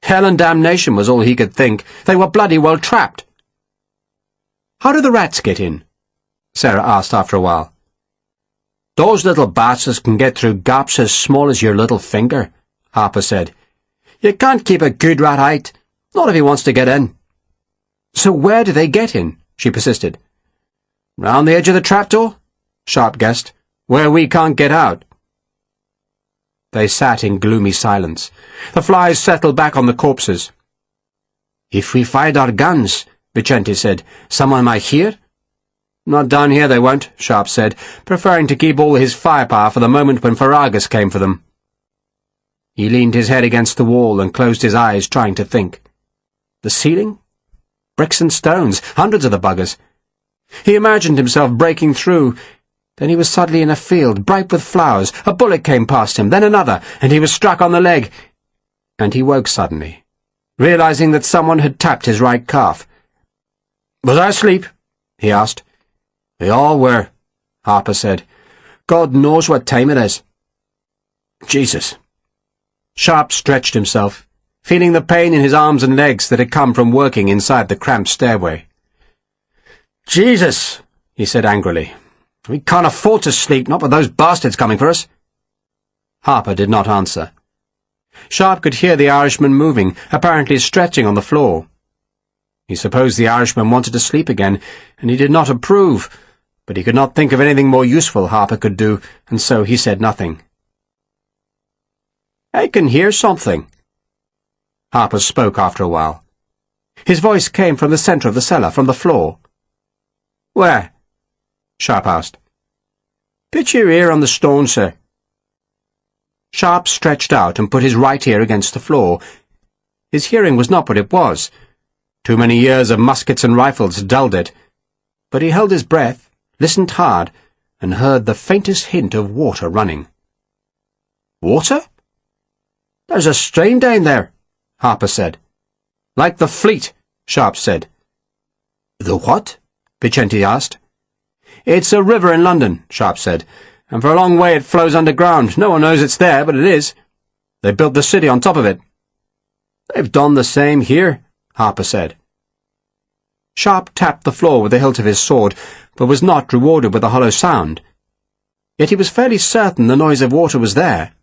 Speaker 2: Hell and damnation was all he could think. They were bloody well trapped.
Speaker 1: "How do the rats get in?" Sarah asked after a while.
Speaker 2: "Those little bastards can get through gaps as small as your little finger," Harper said. "You can't keep a good rat out, not if he wants to get in."
Speaker 1: "So where do they get in?" she persisted.
Speaker 2: "Round the edge of the trapdoor," Sharpe guessed, "where we can't get out."
Speaker 1: They sat in gloomy silence. The flies settled back on the corpses.
Speaker 2: "If we fired our guns," Vicente said, "someone might hear."
Speaker 1: "Not down here they won't," Sharpe said, preferring to keep all his firepower for the moment when Ferragus came for them. He leaned his head against the wall and closed his eyes, trying to think. The ceiling? Bricks and stones, hundreds of the buggers. He imagined himself breaking through. Then he was suddenly in a field, bright with flowers. A bullet came past him, then another, and he was struck on the leg. And he woke suddenly, realizing that someone had tapped his right calf.
Speaker 2: "Was I asleep?" he asked.
Speaker 1: "We all were," Harper said. "God knows what time it is."
Speaker 2: "Jesus."
Speaker 1: Sharpe stretched himself, feeling the pain in his arms and legs that had come from working inside the cramped stairway.
Speaker 2: "Jesus," he said angrily. "We can't afford to sleep, not with those bastards coming for us."
Speaker 1: Harper did not answer. Sharpe could hear the Irishman moving, apparently stretching on the floor. He supposed the Irishman wanted to sleep again, and he did not approve, but he could not think of anything more useful Harper could do, and so he said nothing.
Speaker 2: "I can hear something."
Speaker 1: Harper spoke after a while. His voice came from the centre of the cellar, from the floor.
Speaker 2: "Where?"
Speaker 1: Sharpe asked.
Speaker 2: "Put your ear on the stone, sir."
Speaker 1: Sharpe stretched out and put his right ear against the floor. His hearing was not what it was. Too many years of muskets and rifles dulled it. But he held his breath, listened hard, and heard the faintest hint of water running.
Speaker 2: "Water? There's a stream down there," Harper said.
Speaker 1: "Like the Fleet," Sharpe said.
Speaker 2: "The what?"
Speaker 1: Vicente asked. "It's a river in London," Sharpe said, "and for a long way it flows underground. No one knows it's there, but it is. They built the city on top of it."
Speaker 2: "They've done the same here," Harper said.
Speaker 1: Sharpe tapped the floor with the hilt of his sword, but was not rewarded with a hollow sound. Yet he was fairly certain the noise of water was there.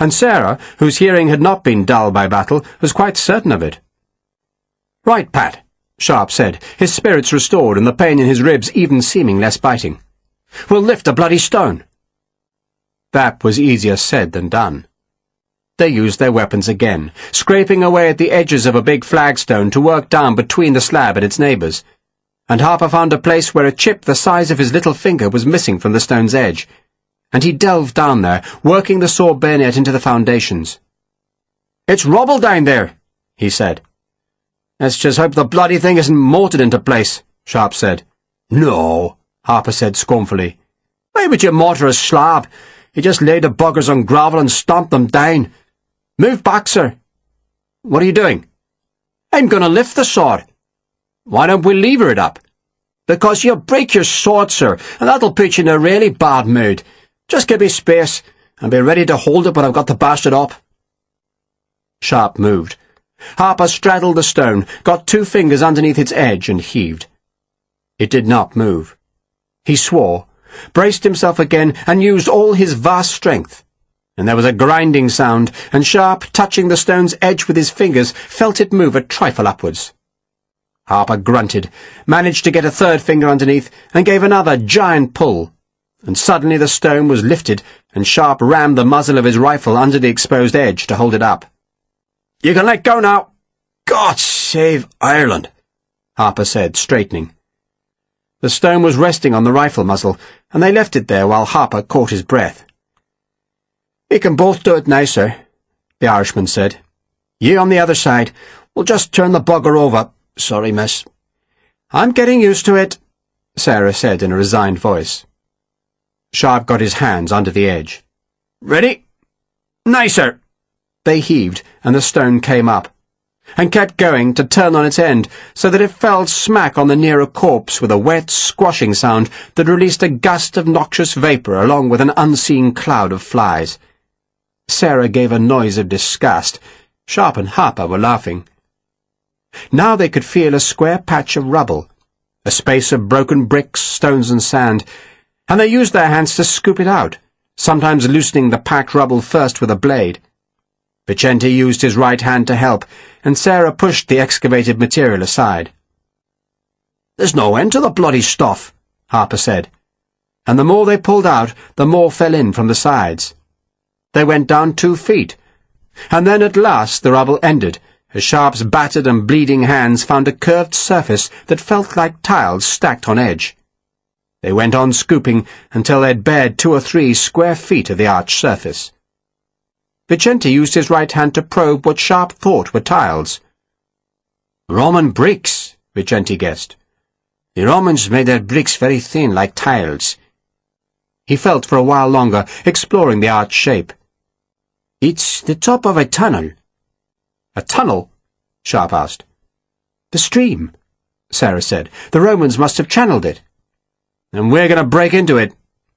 Speaker 1: And Sarah, whose hearing had not been dulled by battle, was quite certain of it. "Right, Pat," Sharpe said, his spirits restored and the pain in his ribs even seeming less biting. "We'll lift a bloody stone." That was easier said than done. They used their weapons again, scraping away at the edges of a big flagstone to work down between the slab and its neighbours, and Harper found a place where a chip the size of his little finger was missing from the stone's edge, and he delved down there, working the saw bayonet into the foundations.
Speaker 2: "It's rubble down there," he said.
Speaker 1: "Let's just hope the bloody thing isn't mortared into place," Sharpe said.
Speaker 2: "No," Harper said scornfully.
Speaker 1: "Why would you mortar a slab? You just laid the buggers on gravel and stomped them down. Move back, sir."
Speaker 2: "What are you doing?"
Speaker 1: "I'm going to lift the sword."
Speaker 2: "Why don't we lever it up?"
Speaker 1: "Because you'll break your sword, sir, and that'll put you in a really bad mood. Just give me space, and be ready to hold it when I've got the bastard up." Sharpe moved. Harper straddled the stone, got 2 fingers underneath its edge, and heaved. It did not move. He swore, braced himself again, and used all his vast strength. And there was a grinding sound, and Sharpe, touching the stone's edge with his fingers, felt it move a trifle upwards. Harper grunted, managed to get a third finger underneath, and gave another giant pull. And suddenly the stone was lifted, and Sharpe rammed the muzzle of his rifle under the exposed edge to hold it up. "You can let go now." "God save Ireland," Harper said, straightening. The stone was resting on the rifle muzzle, and they left it there while Harper caught his breath. "We can both do it now, sir," the Irishman said. "You on the other side. We'll just turn the bugger over. Sorry, miss." "I'm getting used to it," Sarah said in a resigned voice. Sharpe got his hands under the edge. "Ready?" "Nay, sir." They heaved, and the stone came up, and kept going to turn on its end, so that it fell smack on the nearer corpse with a wet, squashing sound that released a gust of noxious vapour along with an unseen cloud of flies. Sarah gave a noise of disgust. Sharpe and Harper were laughing. Now they could feel a square patch of rubble, a space of broken bricks, stones and sand, and they used their hands to scoop it out, sometimes loosening the packed rubble first with a blade. Vicente used his right hand to help, and Sarah pushed the excavated material aside. "There's no end to the bloody stuff," Harper said, and the more they pulled out, the more fell in from the sides. They went down 2 feet, and then at last the rubble ended, as Sharpe's battered and bleeding hands found a curved surface that felt like tiles stacked on edge. They went on scooping until they'd bared 2 or 3 square feet of the arched surface. Vicente used his right hand to probe what Sharpe thought were tiles. "Roman bricks," Vicente guessed. "The Romans made their bricks very thin, like tiles." He felt for a while longer, exploring the arched shape. "It's the top of a tunnel." "A tunnel?" Sharpe asked. "The stream," Sarah said. "The Romans must have channeled it." "And we're going to break into it,"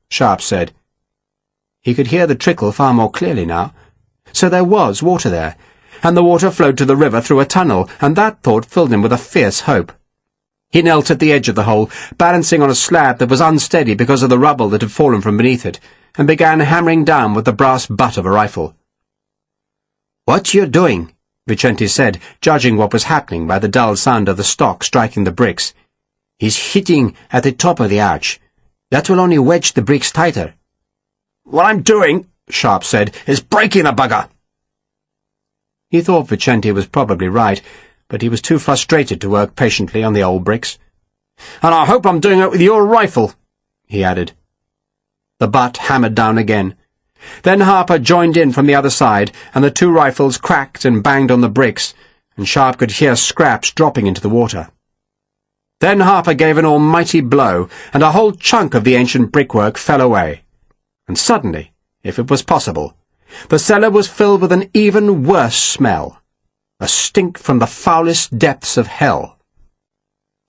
Speaker 1: Sharpe said. He could hear the trickle far more clearly now. So there was water there, and the water flowed to the river through a tunnel, and that thought filled him with a fierce hope. He knelt at the edge of the hole, balancing on a slab that was unsteady because of the rubble that had fallen from beneath it, and began hammering down with the brass butt of a rifle. "What you're doing," Vicente said, judging what was happening by the dull sound of the stock striking the bricks, "is hitting at the top of the arch. That will only wedge the bricks tighter." "What I'm doing," Sharpe said, "is breaking the bugger." He thought Vicente was probably right, but he was too frustrated to work patiently on the old bricks. "And I hope I'm doing it with your rifle," he added. The butt hammered down again. Then Harper joined in from the other side, and the 2 rifles cracked and banged on the bricks, and Sharpe could hear scraps dropping into the water. Then Harper gave an almighty blow, and a whole chunk of the ancient brickwork fell away. And suddenly, if it was possible, the cellar was filled with an even worse smell, a stink from the foulest depths of hell.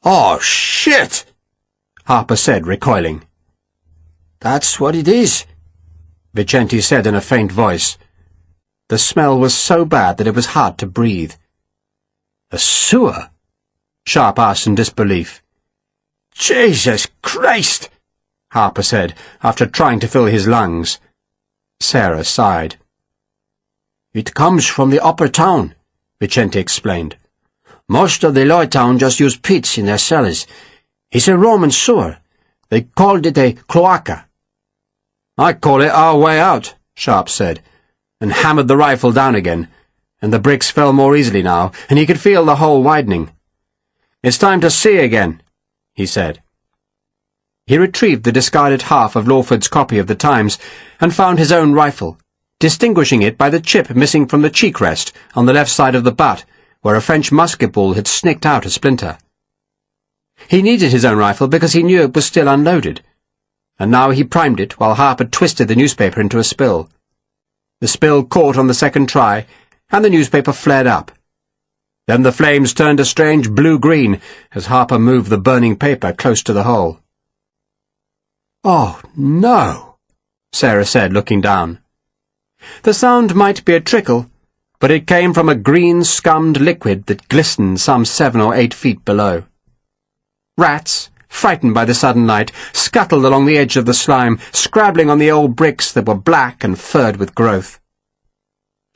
Speaker 1: "Oh, shit!" Harper said, recoiling. "That's what it is," Vicente said in a faint voice. The smell was so bad that it was hard to breathe. "A sewer?" Sharpe asked in disbelief. "Jesus Christ!" Harper said, after trying to fill his lungs. Sarah sighed. "It comes from the upper town," Vicente explained. "Most of the lower town just use pits in their cellars. It's a Roman sewer. They called it a cloaca." "I call it our way out," Sharpe said, and hammered the rifle down again, and the bricks fell more easily now, and he could feel the hole widening. "It's time to see again," he said. He retrieved the discarded half of Lawford's copy of the Times, and found his own rifle, distinguishing it by the chip missing from the cheek rest on the left side of the butt, where a French musket ball had snicked out a splinter. He needed his own rifle because he knew it was still unloaded, and now he primed it while Harper twisted the newspaper into a spill. The spill caught on the second try, and the newspaper flared up. Then the flames turned a strange blue-green as Harper moved the burning paper close to the hole. "Oh, no," Sarah said, looking down. The sound might be a trickle, but it came from a green scummed liquid that glistened some 7 or 8 feet below. Rats, frightened by the sudden light, scuttled along the edge of the slime, scrabbling on the old bricks that were black and furred with growth.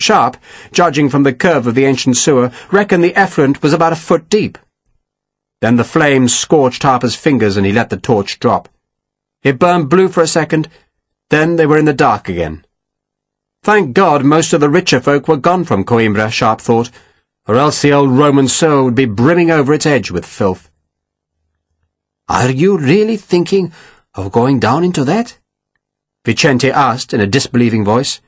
Speaker 1: Sharpe, judging from the curve of the ancient sewer, reckoned the effluent was about a foot deep. Then the flames scorched Harper's fingers and he let the torch drop. It burned blue for a second, then they were in the dark again. Thank God most of the richer folk were gone from Coimbra, Sharpe thought, or else the old Roman sewer would be brimming over its edge with filth.
Speaker 2: "Are you really thinking of going down into that?"
Speaker 1: Vicente asked in a disbelieving voice.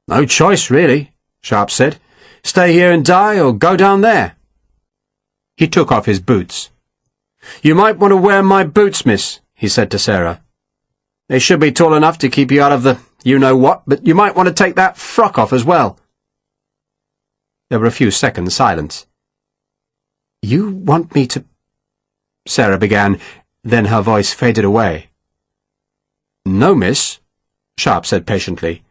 Speaker 1: "No choice, really," Sharpe said. "Stay here and die, or go down there." He took off his boots. "You might want to wear my boots, miss," he said to Sarah. "They should be tall enough to keep you out of the you-know-what, but you might want to take that frock off as well." There were a few seconds' silence.
Speaker 2: "You want me to—"
Speaker 1: Sarah began, then her voice faded away. "No, miss," Sharpe said patiently.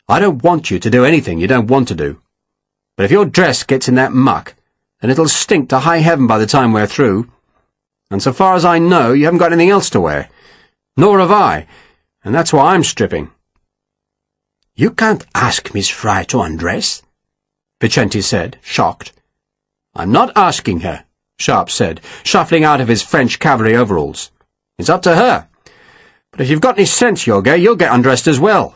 Speaker 1: "I don't want you to do anything you don't want to do. But if your dress gets in that muck, then it'll stink to high heaven by the time we're through. And so far as I know, you haven't got anything else to wear. Nor have I, and that's why I'm stripping."
Speaker 2: "You can't ask Miss Fry to undress,"
Speaker 1: Vicente said, shocked. "I'm not asking her," Sharpe said, shuffling out of his French cavalry overalls. "It's up to her. But if you've got any sense, Jorge, you'll get undressed as well.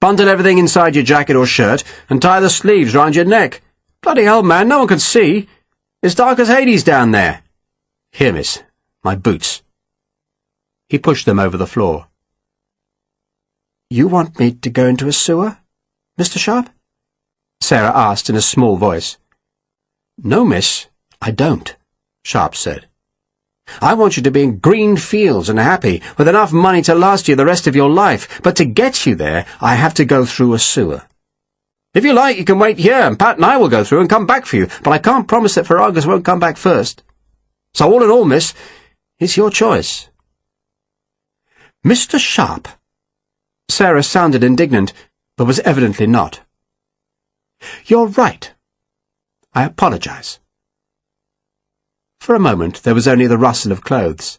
Speaker 1: Bundle everything inside your jacket or shirt and tie the sleeves round your neck. Bloody hell, man, no one can see. It's dark as Hades down there. Here, miss, my boots." He pushed them over the floor.
Speaker 2: "You want me to go into a sewer, Mr. Sharpe?"
Speaker 1: Sarah asked in a small voice.
Speaker 2: "No, miss, I don't," Sharpe said.
Speaker 1: "I want you to be in green fields and happy, with enough money to last you the rest of your life, but to get you there, I have to go through a sewer. If you like, you can wait here, and Pat and I will go through and come back for you, but I can't promise that Ferragus won't come back first. So all in all, miss, it's your choice."
Speaker 2: "Mr. Sharpe!"
Speaker 1: Sarah sounded indignant, but was evidently not.
Speaker 2: "You're right. I apologize."
Speaker 1: For a moment there was only the rustle of clothes.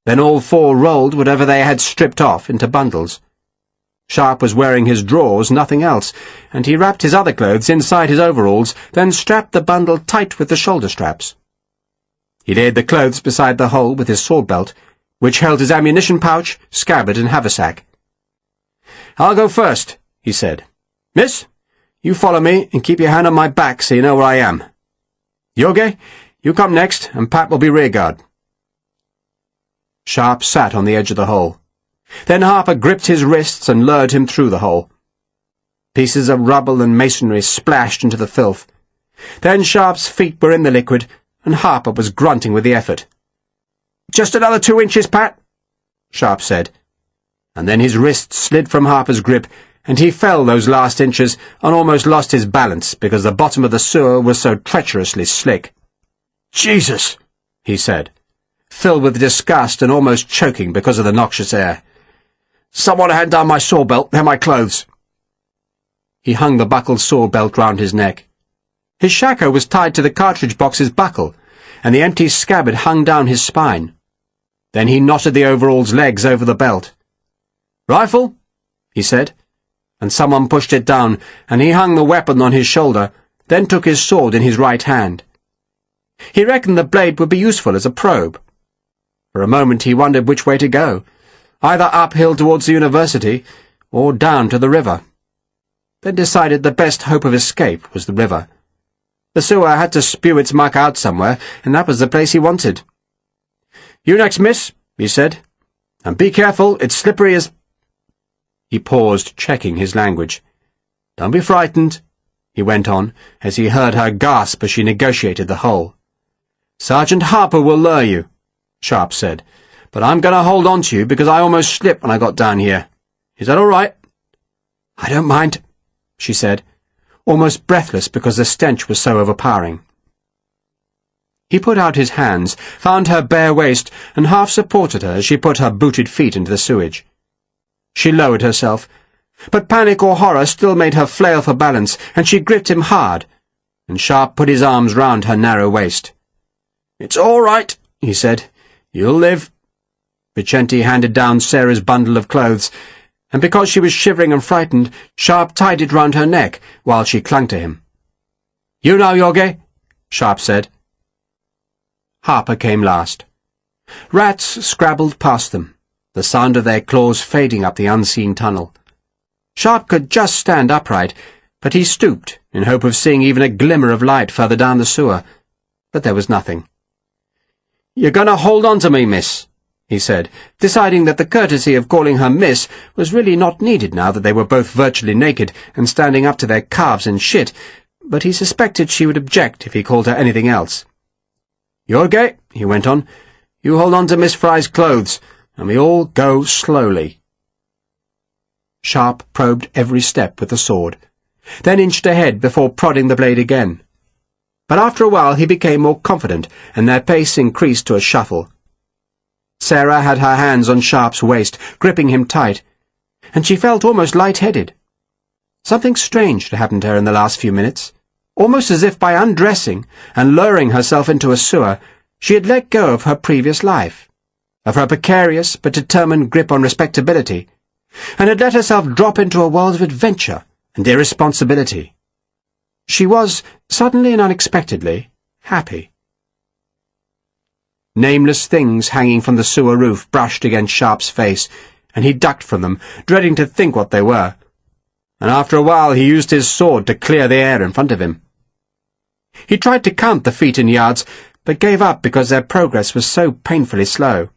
Speaker 1: Then all four rolled whatever they had stripped off into bundles. Sharpe was wearing his drawers, nothing else, and he wrapped his other clothes inside his overalls, then strapped the bundle tight with the shoulder straps. He laid the clothes beside the hole with his sword belt, which held his ammunition pouch, scabbard, and haversack. "I'll go first," he said. "Miss, you follow me and keep your hand on my back so you know where I am. Jorge, you come next, and Pat will be rearguard." Sharpe sat on the edge of the hole. Then Harper gripped his wrists and lured him through the hole. Pieces of rubble and masonry splashed into the filth. Then Sharpe's feet were in the liquid, and Harper was grunting with the effort. "Just another 2 inches, Pat," Sharpe said. And then his wrist slid from Harper's grip, and he fell those last inches and almost lost his balance because the bottom of the sewer was so treacherously slick. "Jesus!" he said, filled with disgust and almost choking because of the noxious air. "Someone hand down my sword belt, they're my clothes." He hung the buckled sword belt round his neck. His shako was tied to the cartridge box's buckle, and the empty scabbard hung down his spine. Then he knotted the overall's legs over the belt. "Rifle?" he said, and someone pushed it down, and he hung the weapon on his shoulder, then took his sword in his right hand. He reckoned the blade would be useful as a probe. For a moment he wondered which way to go, either uphill towards the university, or down to the river. Then decided the best hope of escape was the river. The sewer had to spew its muck out somewhere, and that was the place he wanted. "You next, miss," he said. "And be careful, it's slippery as—" He paused, checking his language. "Don't be frightened," he went on, as he heard her gasp as she negotiated the hole. "Sergeant Harper will lure you," Sharpe said, "but I'm going to hold on to you because I almost slipped when I got down here. Is that all right?" "I don't mind," she said, almost breathless because the stench was so overpowering. He put out his hands, found her bare waist, and half supported her as she put her booted feet into the sewage. She lowered herself, but panic or horror still made her flail for balance, and she gripped him hard, and Sharpe put his arms round her narrow waist. "It's all right," he said. You'll live." Vicente handed down Sarah's bundle of clothes, and because she was shivering and frightened, Sharpe tied it round her neck while she clung to him. "You now, Jorge," Sharpe said. Harper came last. Rats scrabbled past them, the sound of their claws fading up the unseen tunnel. Sharpe could just stand upright, but he stooped in hope of seeing even a glimmer of light further down the sewer. But there was nothing. "You're going to hold on to me, miss," he said, deciding that the courtesy of calling her miss was really not needed now that they were both virtually naked and standing up to their calves in shit, but he suspected she would object if he called her anything else. "Jorge," he went on, "you hold on to Miss Fry's clothes, and we all go slowly." Sharpe probed every step with the sword, then inched ahead before prodding the blade again. But after a while he became more confident, and their pace increased to a shuffle. Sarah had her hands on Sharpe's waist, gripping him tight, and she felt almost light-headed. Something strange had happened to her in the last few minutes, almost as if by undressing and lowering herself into a sewer, she had let go of her previous life, of her precarious but determined grip on respectability, and had let herself drop into a world of adventure and irresponsibility. She was, suddenly and unexpectedly, happy. Nameless things hanging from the sewer roof brushed against Sharpe's face, and he ducked from them, dreading to think what they were. And after a while he used his sword to clear the air in front of him. He tried to count the feet and yards, but gave up because their progress was so painfully slow.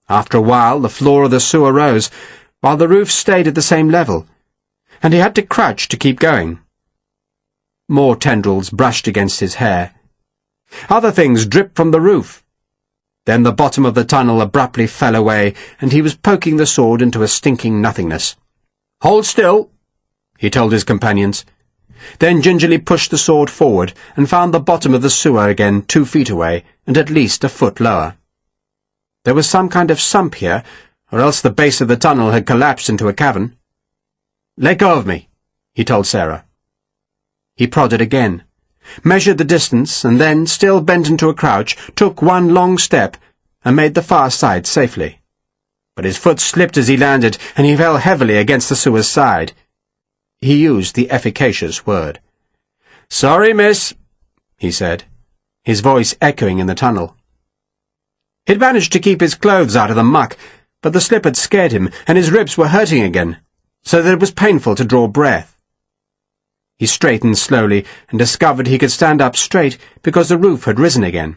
Speaker 1: After a while the floor of the sewer rose, while the roof stayed at the same level, and he had to crouch to keep going. More tendrils brushed against his hair. Other things dripped from the roof. Then the bottom of the tunnel abruptly fell away, and he was poking the sword into a stinking nothingness. "Hold still," he told his companions, then gingerly pushed the sword forward and found the bottom of the sewer again 2 feet away and at least a foot lower. There was some kind of sump here, or else the base of the tunnel had collapsed into a cavern. "Let go of me," he told Sarah. He prodded again, measured the distance, and then, still bent into a crouch, took one long step and made the far side safely. But his foot slipped as he landed, and he fell heavily against the sewer's side. He used the efficacious word. "Sorry, miss," he said, his voice echoing in the tunnel. He'd managed to keep his clothes out of the muck, but the slip had scared him, and his ribs were hurting again, so that it was painful to draw breath. He straightened slowly and discovered he could stand up straight because the roof had risen again.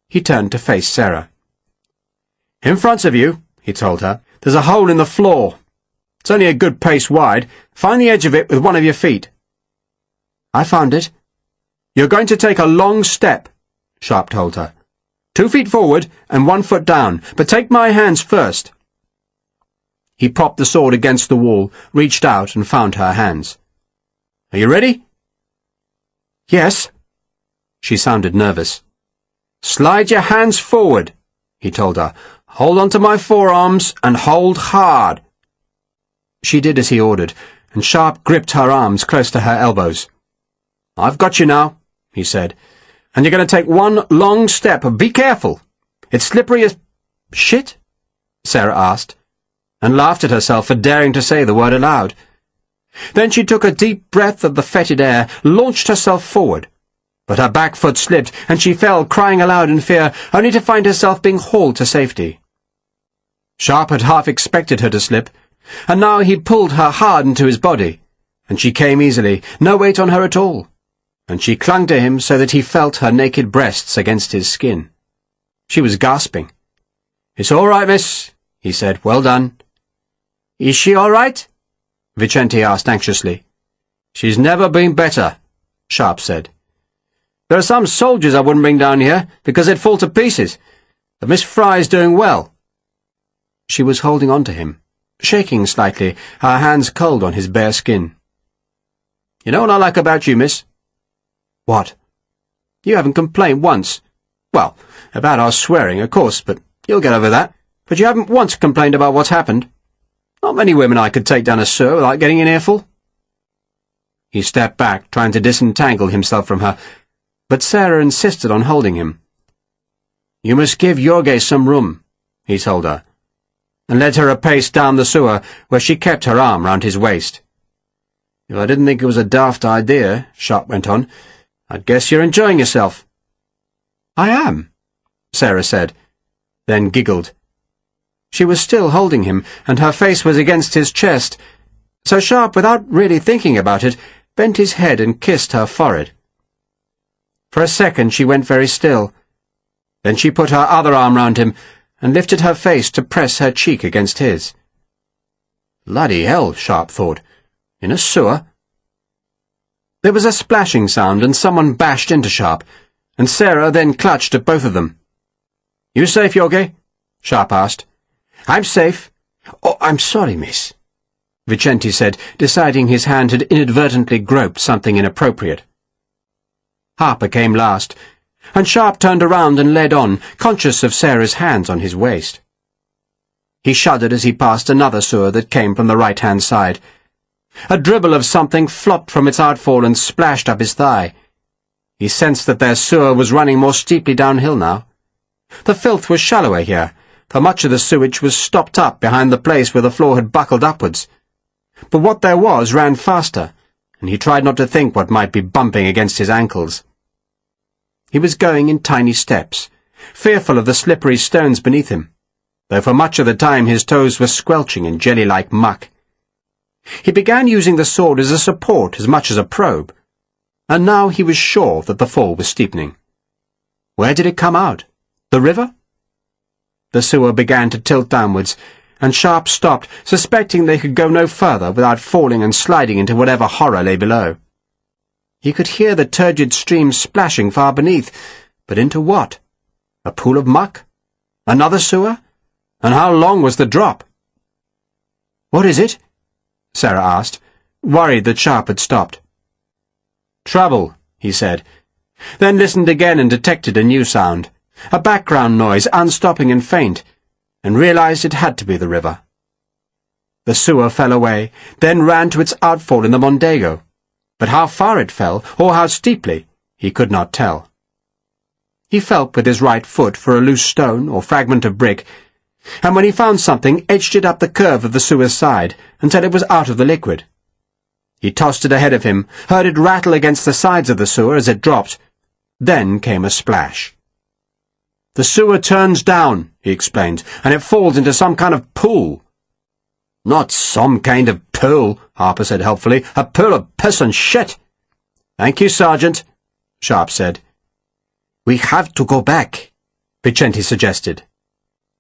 Speaker 1: He turned to face Sarah. "In front of you," he told her, "there's a hole in the floor. It's only a good pace wide. Find the edge of it with one of your feet." "I found it." "You're going to take a long step," Sharpe told her. 2 feet forward and 1 foot down, but take my hands first." He propped the sword against the wall, reached out and found her hands. "Are you ready?" "Yes." She sounded nervous. "Slide your hands forward," he told her. "Hold on to my forearms and hold hard." She did as he ordered, and Sharpe gripped her arms close to her elbows. "I've got you now," he said, "and you're going to take one long step. Be careful. It's slippery as shit?" Sarah asked, and laughed at herself for daring to say the word aloud. Then she took a deep breath of the fetid air, launched herself forward. But her back foot slipped, and she fell, crying aloud in fear, only to find herself being hauled to safety. Sharpe had half expected her to slip, and now he pulled her hard into his body, and she came easily, no weight on her at all, and she clung to him so that he felt her naked breasts against his skin. She was gasping. "It's all right, miss," he said. "Well done." "Is she all right?" Vicente asked anxiously. "She's never been better," Sharpe said. "There are some soldiers I wouldn't bring down here, because they'd fall to pieces, but Miss Fry's doing well." She was holding on to him, shaking slightly, her hands cold on his bare skin. "You know what I like about you, miss?" "What?" "You haven't complained once. Well, about our swearing, of course, but you'll get over that. But you haven't once complained about what's happened. Not many women I could take down a sewer without getting an earful." He stepped back, trying to disentangle himself from her, but Sarah insisted on holding him. "You must give Jorge some room," he told her, and led her a pace down the sewer, where she kept her arm round his waist. "If I didn't think it was a daft idea," Sharpe went on, "I'd guess you're enjoying yourself." "I am," Sarah said, then giggled. She was still holding him, and her face was against his chest, so Sharpe, without really thinking about it, bent his head and kissed her forehead. For a second she went very still. Then she put her other arm round him and lifted her face to press her cheek against his. Bloody hell, Sharpe thought. In a sewer? There was a splashing sound, and someone bashed into Sharpe, and Sarah then clutched at both of them. "You safe, Jorge?" Sharpe asked. "I'm safe." "Oh, I'm sorry, miss," Vicente said, deciding his hand had inadvertently groped something inappropriate. Harper came last, and Sharpe turned around and led on, conscious of Sarah's hands on his waist. He shuddered as he passed another sewer that came from the right-hand side. A dribble of something flopped from its outfall and splashed up his thigh. He sensed that their sewer was running more steeply downhill now. The filth was shallower here, for much of the sewage was stopped up behind the place where the floor had buckled upwards. But what there was ran faster, and he tried not to think what might be bumping against his ankles. He was going in tiny steps, fearful of the slippery stones beneath him, though for much of the time his toes were squelching in jelly-like muck. He began using the sword as a support as much as a probe, and now he was sure that the fall was steepening. Where did it come out? The river? The sewer began to tilt downwards, and Sharpe stopped, suspecting they could go no further without falling and sliding into whatever horror lay below. He could hear the turgid stream splashing far beneath, but into what? A pool of muck? Another sewer? And how long was the drop? "What is it?" Sarah asked, worried that Sharpe had stopped. "Trouble," he said, then listened again and detected a new sound, a background noise, unstopping and faint, and realized it had to be the river. The sewer fell away, then ran to its outfall in the Mondego, but how far it fell, or how steeply, he could not tell. He felt with his right foot for a loose stone or fragment of brick, and when he found something, edged it up the curve of the sewer's side until it was out of the liquid. He tossed it ahead of him, heard it rattle against the sides of the sewer as it dropped. Then came a splash. "The sewer turns down," he explained, "and it falls into some kind of pool." "Not some kind of pool," Harper said helpfully. "A pool of piss and shit." "Thank you, Sergeant," Sharpe said. "We have to go back," Vicente suggested.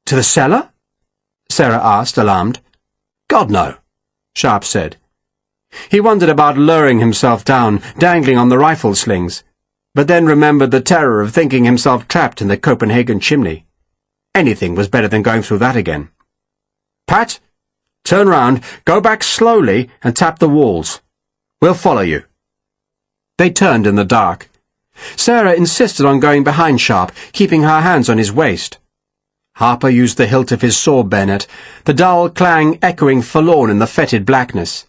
Speaker 1: "To the cellar?" Sarah asked, alarmed. "God, no," Sharpe said. He wondered about lowering himself down, dangling on the rifle slings, but then remembered the terror of thinking himself trapped in the Copenhagen chimney. Anything was better than going through that again. "Pat, turn round, go back slowly, and tap the walls. We'll follow you." They turned in the dark. Sarah insisted on going behind Sharpe, keeping her hands on his waist. Harper used the hilt of his sword bayonet, the dull clang echoing forlorn in the fetid blackness.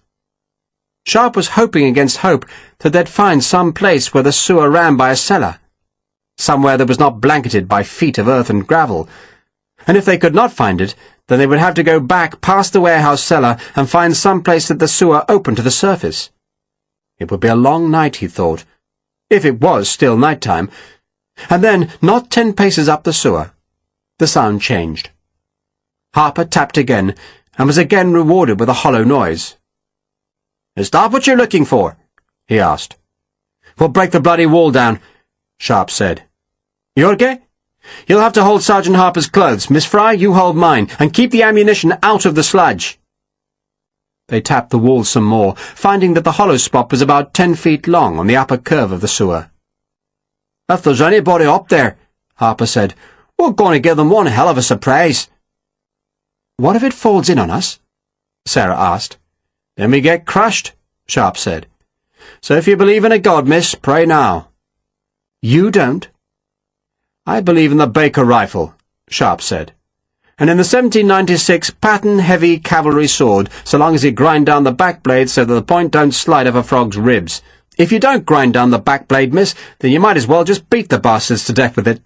Speaker 1: Sharpe was hoping against hope that they'd find some place where the sewer ran by a cellar, somewhere that was not blanketed by feet of earth and gravel, and if they could not find it, then they would have to go back past the warehouse cellar and find some place that the sewer opened to the surface. It would be a long night, he thought, if it was still night-time, and then, not 10 paces up the sewer, the sound changed. Harper tapped again, and was again rewarded with a hollow noise. "Is that what you're looking for?" he asked. "We'll break the bloody wall down," Sharpe said. "Jorge, you'll have to hold Sergeant Harper's clothes. Miss Fry, you hold mine, and keep the ammunition out of the sludge." They tapped the wall some more, finding that the hollow spot was about 10 feet long on the upper curve of the sewer. "If there's anybody up there," Harper said, "we're going to give them one hell of a surprise." "What if it falls in on us?" Sarah asked. "Then we get crushed," Sharpe said. "So if you believe in a God, miss, pray now." "You don't?" "I believe in the Baker rifle," Sharpe said, "and in the 1796 Patton heavy cavalry sword, so long as you grind down the back blade so that the point don't slide off a frog's ribs. If you don't grind down the back blade, miss, then you might as well just beat the bastards to death with it."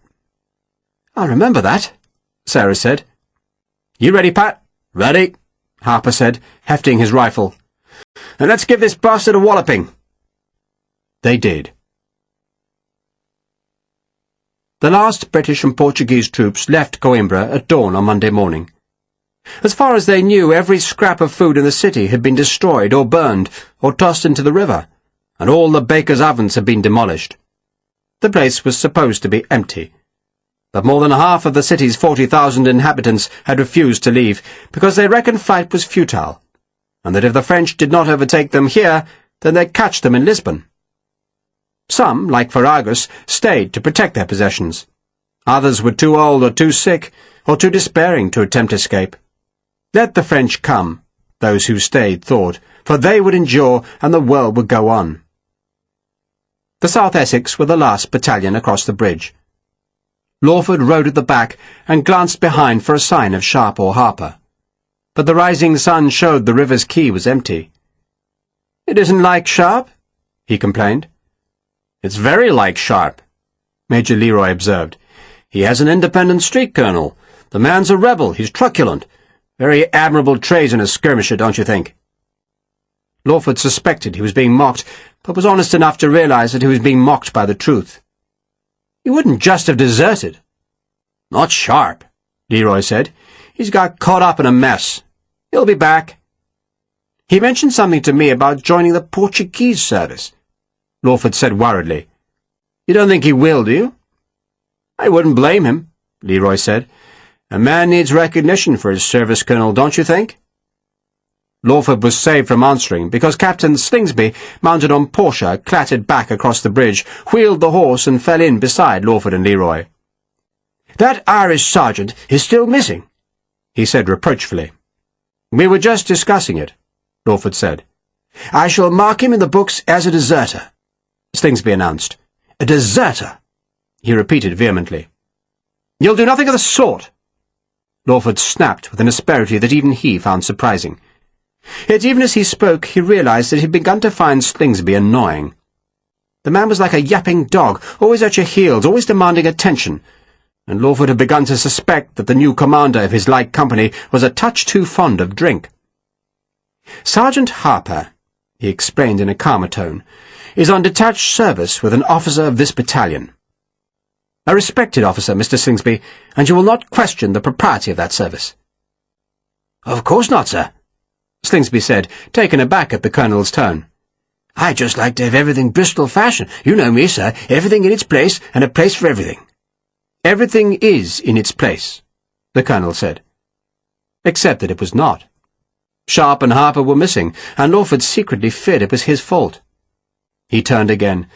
Speaker 1: "I'll remember that," Sarah said. "You ready, Pat?" "Ready," Harper said, hefting his rifle. "And let's give this bastard a walloping." They did. The last British and Portuguese troops left Coimbra at dawn on Monday morning. As far as they knew, every scrap of food in the city had been destroyed or burned or tossed into the river, and all the bakers' ovens had been demolished. The place was supposed to be empty, but more than half of the city's 40,000 inhabitants had refused to leave because they reckoned flight was futile, and that if the French did not overtake them here, then they'd catch them in Lisbon. Some, like Ferragus, stayed to protect their possessions. Others were too old or too sick or too despairing to attempt escape. Let the French come, those who stayed thought, for they would endure and the world would go on. The South Essex were the last battalion across the bridge. Lawford rode at the back and glanced behind for a sign of Sharpe or Harper. But the rising sun showed the river's quay was empty. "It isn't like Sharpe," he complained. "It's very like Sharpe," Major Leroy observed. "He has an independent street colonel. The man's a rebel. He's truculent. Very admirable trait in a skirmisher, don't you think?" Lawford suspected he was being mocked, but was honest enough to realize that he was being mocked by the truth. "He wouldn't just have deserted." "Not Sharpe," Leroy said. "He's got caught up in a mess. He'll be back." "He mentioned something to me about joining the Portuguese service," Lawford said worriedly. "You don't think he will, do you?" "I wouldn't blame him," Leroy said. "A man needs recognition for his service, Colonel, don't you think?" Lawford was saved from answering because Captain Slingsby, mounted on Portia, clattered back across the bridge, wheeled the horse and fell in beside Lawford and Leroy. "That Irish sergeant is still missing," he said reproachfully. "We were just discussing it," Lawford said. "I shall mark him in the books as a deserter," Slingsby announced. "A deserter," he repeated vehemently. "You'll do nothing of the sort," Lawford snapped with an asperity that even he found surprising. Yet even as he spoke, he realized that he had begun to find Slingsby annoying. The man was like a yapping dog, always at your heels, always demanding attention, and Lawford had begun to suspect that the new commander of his light company was a touch too fond of drink. "Sergeant Harper," he explained in a calmer tone, "is on detached service with an officer of this battalion. A respected officer, Mr. Slingsby, and you will not question the propriety of that service." "Of course not, sir," Slingsby said, taken aback at the colonel's tone. "I'd just like to have everything Bristol fashion. You know me, sir. Everything in its place, and a place for everything." "Everything is in its place," the colonel said. Except that it was not. Sharpe and Harper were missing, and Lawford secretly feared it was his fault. He turned again,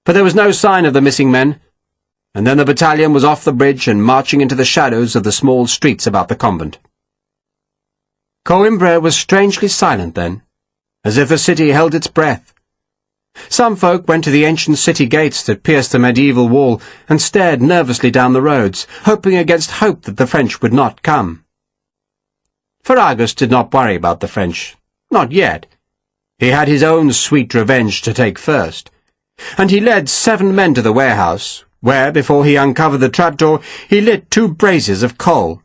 Speaker 1: but there was no sign of the missing men, and then the battalion was off the bridge and marching into the shadows of the small streets about the convent. Coimbra was strangely silent then, as if the city held its breath. Some folk went to the ancient city gates that pierced the medieval wall and stared nervously down the roads, hoping against hope that the French would not come. Ferragus did not worry about the French, not yet. He had his own sweet revenge to take first, and he led 7 men to the warehouse, where, before he uncovered the trapdoor, he lit 2 braziers of coal.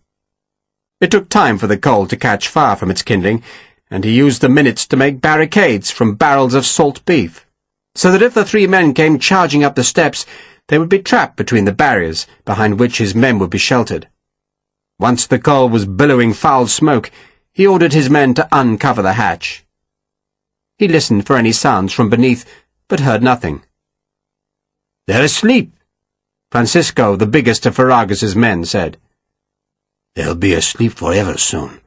Speaker 1: It took time for the coal to catch fire from its kindling, and he used the minutes to make barricades from barrels of salt beef, so that if the 3 men came charging up the steps, they would be trapped between the barriers, behind which his men would be sheltered. Once the coal was billowing foul smoke, he ordered his men to uncover the hatch. He listened for any sounds from beneath, but heard nothing. "They're asleep," Francisco, the biggest of Ferragus's men, said. "They'll be asleep forever soon,"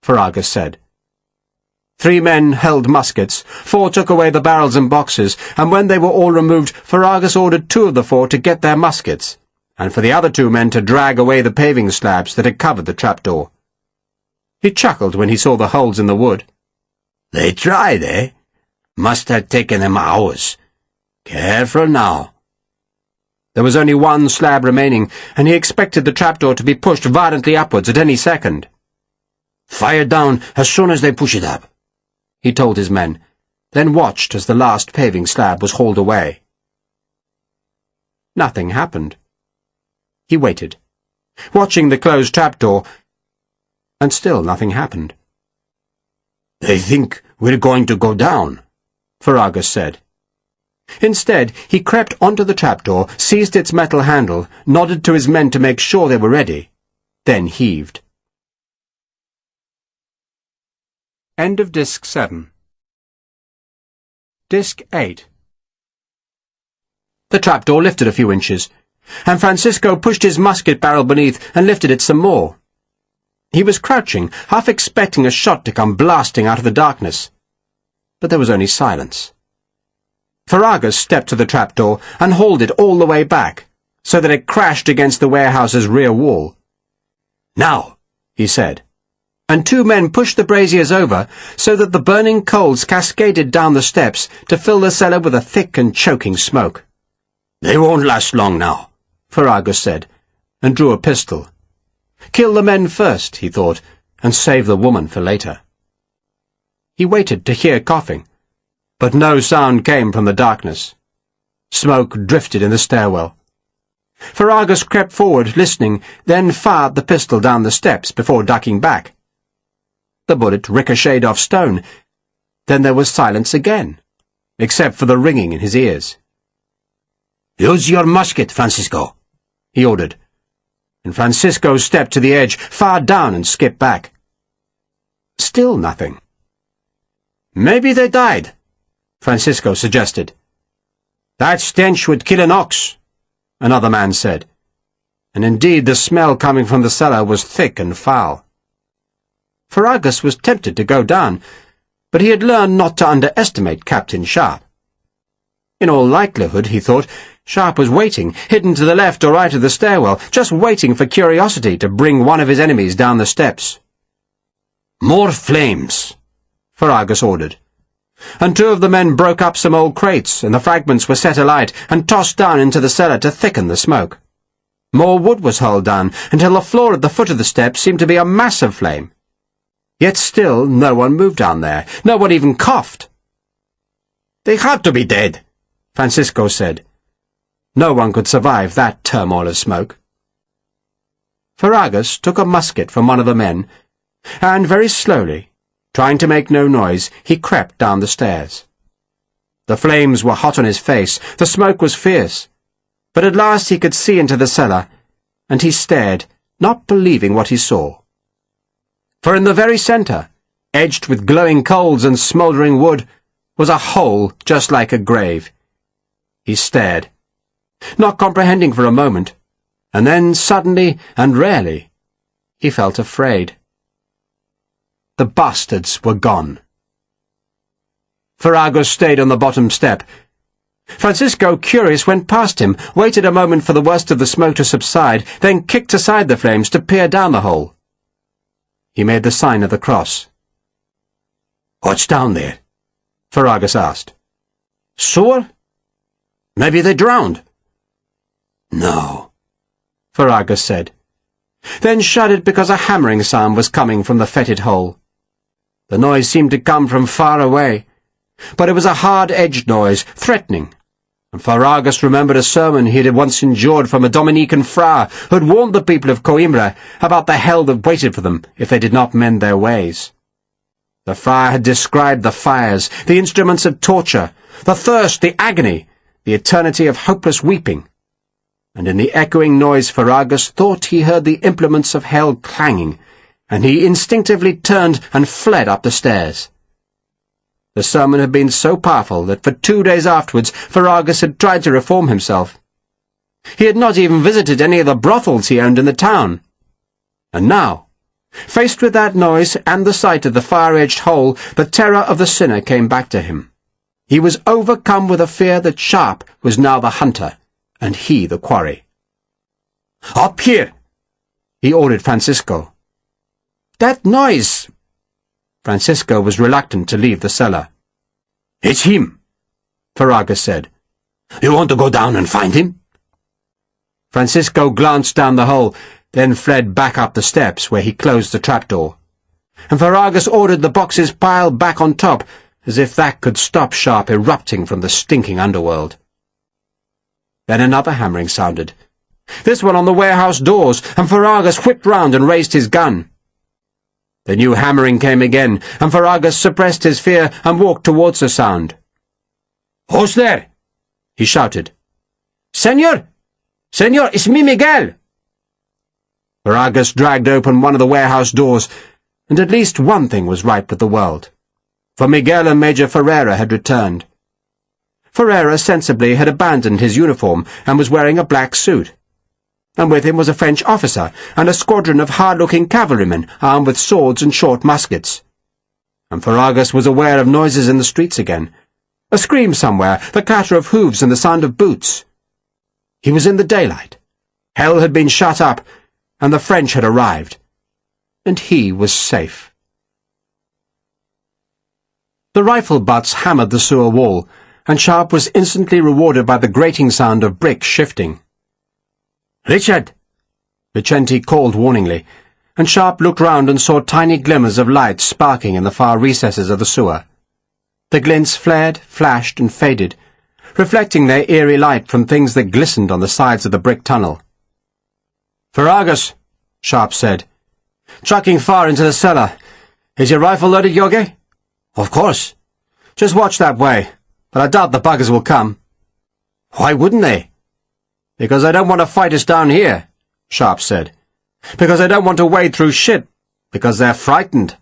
Speaker 1: Ferragus said. 3 men held muskets, 4 took away the barrels and boxes, and when they were all removed, Ferragus ordered 2 of the 4 to get their muskets, and for the other 2 men to drag away the paving slabs that had covered the trapdoor. He chuckled when he saw the holes in the wood. "They tried, eh? Must have taken them hours. Careful now." There was only 1 slab remaining, and he expected the trapdoor to be pushed violently upwards at any second. "Fire down as soon as they push it up," he told his men, then watched as the last paving slab was hauled away. Nothing happened. He waited. watching the closed trapdoor, and still nothing happened.
Speaker 2: "They think we're going to go down,"
Speaker 1: Ferragus said. Instead, he crept onto the trapdoor, seized its metal handle, nodded to his men to make sure they were ready, then heaved. End of Disc 7. Disc 8. The trapdoor lifted a few inches, and Francisco pushed his musket barrel beneath and lifted it some more. He was crouching, half expecting a shot to come blasting out of the darkness. But there was only silence. Ferragus stepped to the trapdoor and hauled it all the way back, so that it crashed against the warehouse's rear wall.
Speaker 2: "Now,"
Speaker 1: he said, and two men pushed the braziers over so that the burning coals cascaded down the steps to fill the cellar with a thick and choking smoke.
Speaker 2: "They won't last long now,"
Speaker 1: Ferragus said, and drew a pistol. Kill the men first, he thought, and save the woman for later. He waited to hear coughing, but no sound came from the darkness. Smoke drifted in the stairwell. Ferragus crept forward, listening, then fired the pistol down the steps before ducking back. The bullet ricocheted off stone. Then there was silence again, except for the ringing in his ears.
Speaker 2: "Use your musket, Francisco,"
Speaker 1: he ordered, and Francisco stepped to the edge, fired down and skipped back. Still nothing.
Speaker 2: "Maybe they died,"
Speaker 1: Francisco suggested.
Speaker 2: "That stench would kill an ox,"
Speaker 1: another man said, and indeed the smell coming from the cellar was thick and foul. Ferragus was tempted to go down, but he had learned not to underestimate Captain Sharpe. In all likelihood, he thought, Sharpe was waiting, hidden to the left or right of the stairwell, just waiting for curiosity to bring one of his enemies down the steps.
Speaker 2: "More flames,"
Speaker 1: Ferragus ordered, and two of the men broke up some old crates, and the fragments were set alight and tossed down into the cellar to thicken the smoke. More wood was hauled down, until the floor at the foot of the steps seemed to be a mass of flame. Yet still no one moved down there. No one even coughed.
Speaker 2: "They had to be dead,"
Speaker 1: Francisco said. No one could survive that turmoil of smoke. Ferragus took a musket from one of the men, and very slowly, trying to make no noise, he crept down the stairs. The flames were hot on his face, the smoke was fierce, but at last he could see into the cellar, and he stared, not believing what he saw. For in the very centre, edged with glowing coals and smouldering wood, was a hole just like a grave. He stared, not comprehending for a moment, and then suddenly and rarely he felt afraid. The bastards were gone. Ferragus stayed on the bottom step. Francisco, curious, went past him, waited a moment for the worst of the smoke to subside, then kicked aside the flames to peer down the hole. He made the sign of the cross.
Speaker 2: "What's down there?"
Speaker 1: Ferragus asked.
Speaker 2: "Sewer? Maybe they drowned."
Speaker 1: "No," Ferragus said, then shuddered because a hammering sound was coming from the fetid hole. The noise seemed to come from far away, but it was a hard-edged noise, threatening, and Ferragus remembered a sermon he had once endured from a Dominican friar who had warned the people of Coimbra about the hell that waited for them if they did not mend their ways. The friar had described the fires, the instruments of torture, the thirst, the agony, the eternity of hopeless weeping, and in the echoing noise Ferragus thought he heard the implements of hell clanging, and he instinctively turned and fled up the stairs. The sermon had been so powerful that for 2 days afterwards Ferragus had tried to reform himself. He had not even visited any of the brothels he owned in the town. And now, faced with that noise and the sight of the fire-edged hole, the terror of the sinner came back to him. He was overcome with a fear that Sharpe was now the hunter, and he the quarry.
Speaker 2: "Up here!"
Speaker 1: he ordered Francisco.
Speaker 2: "That noise!"
Speaker 1: Francisco was reluctant to leave the cellar.
Speaker 2: "It's him,"
Speaker 1: Ferragus said.
Speaker 2: "You want to go down and find him?"
Speaker 1: Francisco glanced down the hole, then fled back up the steps where he closed the trapdoor, and Ferragus ordered the boxes piled back on top, as if that could stop Sharpe erupting from the stinking underworld. Then another hammering sounded, This one on the warehouse doors, and Ferragus whipped round and raised his gun. The new hammering came again, and Ferragus suppressed his fear and walked towards the sound. "Who's there?" he shouted. "Senor! Senor, it's me, Miguel!" Ferragus dragged open one of the warehouse doors, and at least one thing was right with the world. For Miguel and Major Ferreira had returned. Ferreira sensibly had abandoned his uniform and was wearing a black suit. And with him was a French officer and a squadron of hard-looking cavalrymen armed with swords and short muskets. And Ferragus was aware of noises in the streets again. A scream somewhere, the clatter of hooves and the sound of boots. He was in the daylight. Hell had been shut up, and the French had arrived. And he was safe. The rifle butts hammered the sewer wall, and Sharpe was instantly rewarded by the grating sound of bricks shifting. "Richard!" Vicente called warningly, and Sharpe looked round and saw tiny glimmers of light sparking in the far recesses of the sewer. The glints flared, flashed, and faded, reflecting their eerie light from things that glistened on the sides of the brick tunnel. "Ferragus," Sharpe said, "trucking far into the cellar. Is your rifle loaded, Yogi?" "Of course. Just watch that way, but I doubt the buggers will come." "Why wouldn't they?" "Because they don't want to fight us down here," Sharpe said. "Because they don't want to wade through shit. Because they're frightened."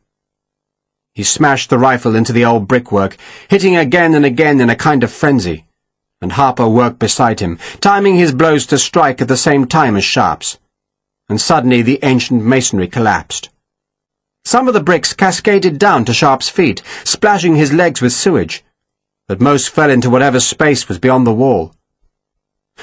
Speaker 1: He smashed the rifle into the old brickwork, hitting again and again in a kind of frenzy, and Harper worked beside him, timing his blows to strike at the same time as Sharpe's. And suddenly the ancient masonry collapsed. Some of the bricks cascaded down to Sharpe's feet, splashing his legs with sewage, but most fell into whatever space was beyond the wall.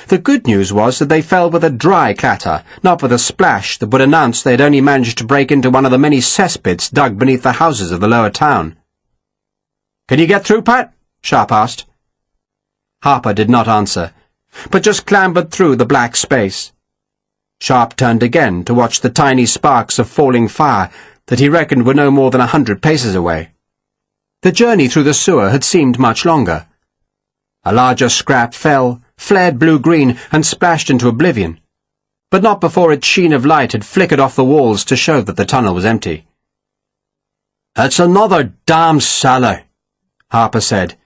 Speaker 1: The good news was that they fell with a dry clatter, not with a splash that would announce they had only managed to break into one of the many cesspits dug beneath the houses of the lower town. "Can you get through, Pat?" Sharpe asked. Harper did not answer, but just clambered through the black space. Sharpe turned again to watch the tiny sparks of falling fire that he reckoned were no more than 100 paces away. The journey through the sewer had seemed much longer. A larger scrap fell, flared blue-green, and splashed into oblivion, but not before its sheen of light had flickered off the walls to show that the tunnel was empty. "That's another damn cellar," Harper said,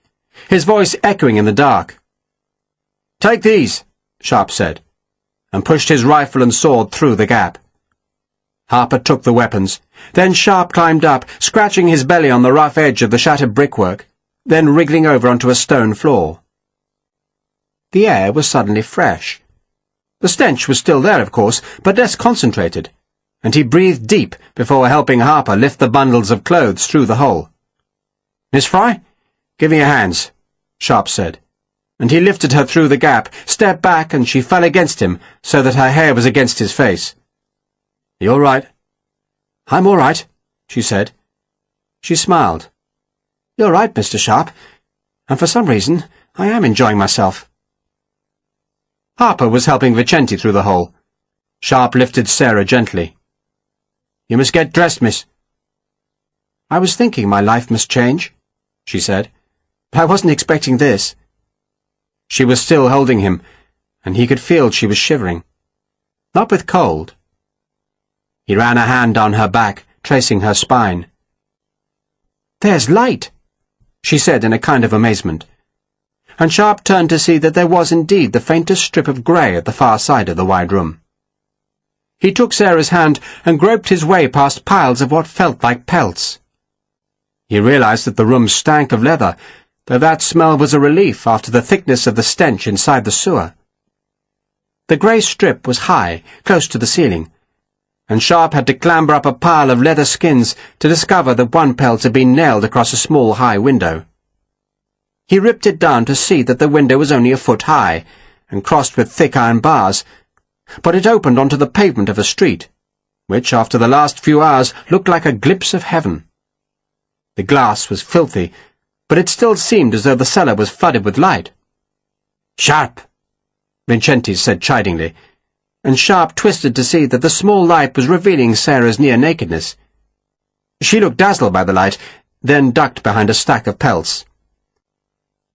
Speaker 1: his voice echoing in the dark. "Take these," Sharpe said, and pushed his rifle and sword through the gap. Harper took the weapons. Then Sharpe climbed up, scratching his belly on the rough edge of the shattered brickwork, then wriggling over onto a stone floor. The air was suddenly fresh. The stench was still there, of course, but less concentrated, and he breathed deep before helping Harper lift the bundles of clothes through the hole. "Miss Fry, give me your hands," Sharpe said, and he lifted her through the gap, stepped back, and she fell against him so that her hair was against his face. "You all right?" "I'm all right," she said. She smiled. "You're right, Mr. Sharpe, and for some reason I am enjoying myself." Harper was helping Vicente through the hole. Sharpe lifted Sarah gently. "You must get dressed, miss." "I was thinking my life must change," she said, "but I wasn't expecting this." She was still holding him, and he could feel she was shivering. Not with cold. He ran a hand down her back, tracing her spine. "There's light," she said in a kind of amazement, and Sharpe turned to see that there was indeed the faintest strip of grey at the far side of the wide room. He took Sarah's hand and groped his way past piles of what felt like pelts. He realized that the room stank of leather, though that smell was a relief after the thickness of the stench inside the sewer. The grey strip was high, close to the ceiling, and Sharpe had to clamber up a pile of leather skins to discover that one pelt had been nailed across a small high window. He ripped it down to see that the window was only a foot high, and crossed with thick iron bars, but it opened onto the pavement of a street, which, after the last few hours, looked like a glimpse of heaven. The glass was filthy, but it still seemed as though the cellar was flooded with light. "Sharpe!" Vincenti said chidingly, and Sharpe twisted to see that the small light was revealing Sarah's near-nakedness. She looked dazzled by the light, then ducked behind a stack of pelts.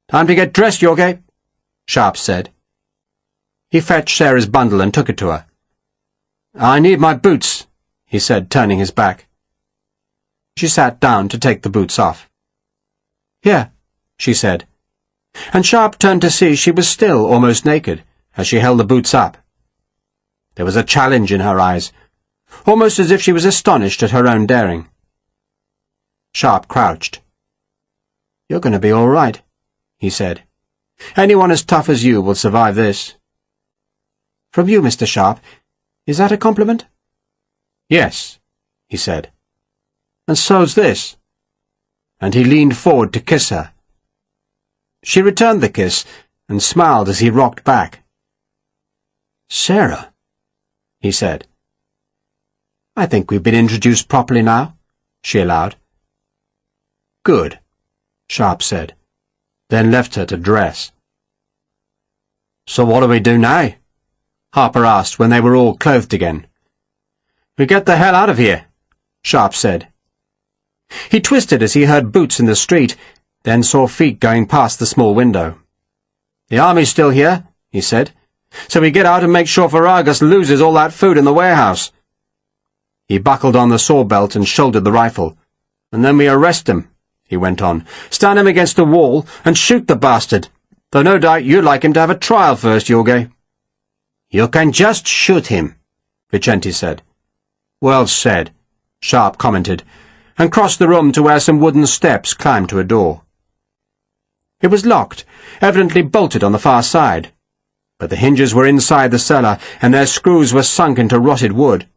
Speaker 1: "Time to get dressed, Jorge," Sharpe said. He fetched Sarah's bundle and took it to her. "I need my boots," he said, turning his back. She sat down to take the boots off. "Here," she said, and Sharpe turned to see she was still almost naked as she held the boots up. There was a challenge in her eyes, almost as if she was astonished at her own daring. Sharpe crouched. "You're going to be all right," he said. "Anyone as tough as you will survive this." "From you, Mr. Sharpe. Is that a compliment?" "Yes," he said. "And so's this." And he leaned forward to kiss her. She returned the kiss and smiled as he rocked back. "Sarah," he said. "I think we've been introduced properly now," she allowed. "Good," Sharpe said, then left her to dress. "So what do we do now?" Harper asked when they were all clothed again. "We get the hell out of here," Sharpe said. He twisted as he heard boots in the street, then saw feet going past the small window. "The army's still here," he said, "so we get out and make sure Varagus loses all that food in the warehouse." He buckled on the saw belt and shouldered the rifle. "And then we arrest him," he went on, "stand him against the wall and shoot the bastard, though no doubt you'd like him to have a trial first, Jorge." "You can just shoot him," Vicente said. "Well said," Sharpe commented, and crossed the room to where some wooden steps climbed to a door. It was locked, evidently bolted on the far side, but the hinges were inside the cellar, and their screws were sunk into rotted wood.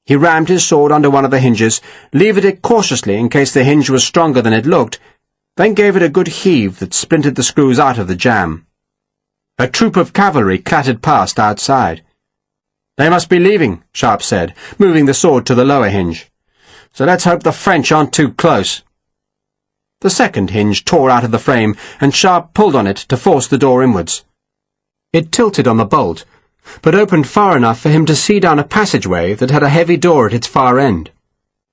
Speaker 1: He rammed his sword under one of the hinges, levered it cautiously in case the hinge was stronger than it looked, then gave it a good heave that splintered the screws out of the jamb. A troop of cavalry clattered past outside. "They must be leaving," Sharpe said, moving the sword to the lower hinge. "So let's hope the French aren't too close." The second hinge tore out of the frame, and Sharpe pulled on it to force the door inwards. It tilted on the bolt, but opened far enough for him to see down a passageway that had a heavy door at its far end.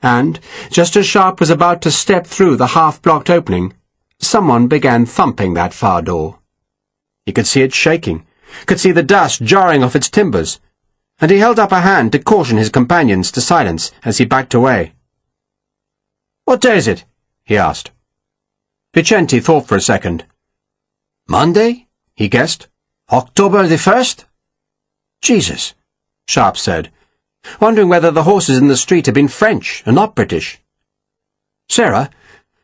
Speaker 1: And, just as Sharpe was about to step through the half-blocked opening, someone began thumping that far door. He could see it shaking, could see the dust jarring off its timbers, and he held up a hand to caution his companions to silence as he backed away. "What day is it?" he asked. Vicente thought for a second. "Monday?" he guessed. "October the 1st? "Jesus," Sharpe said, wondering whether the horses in the street had been French and not British. "Sarah,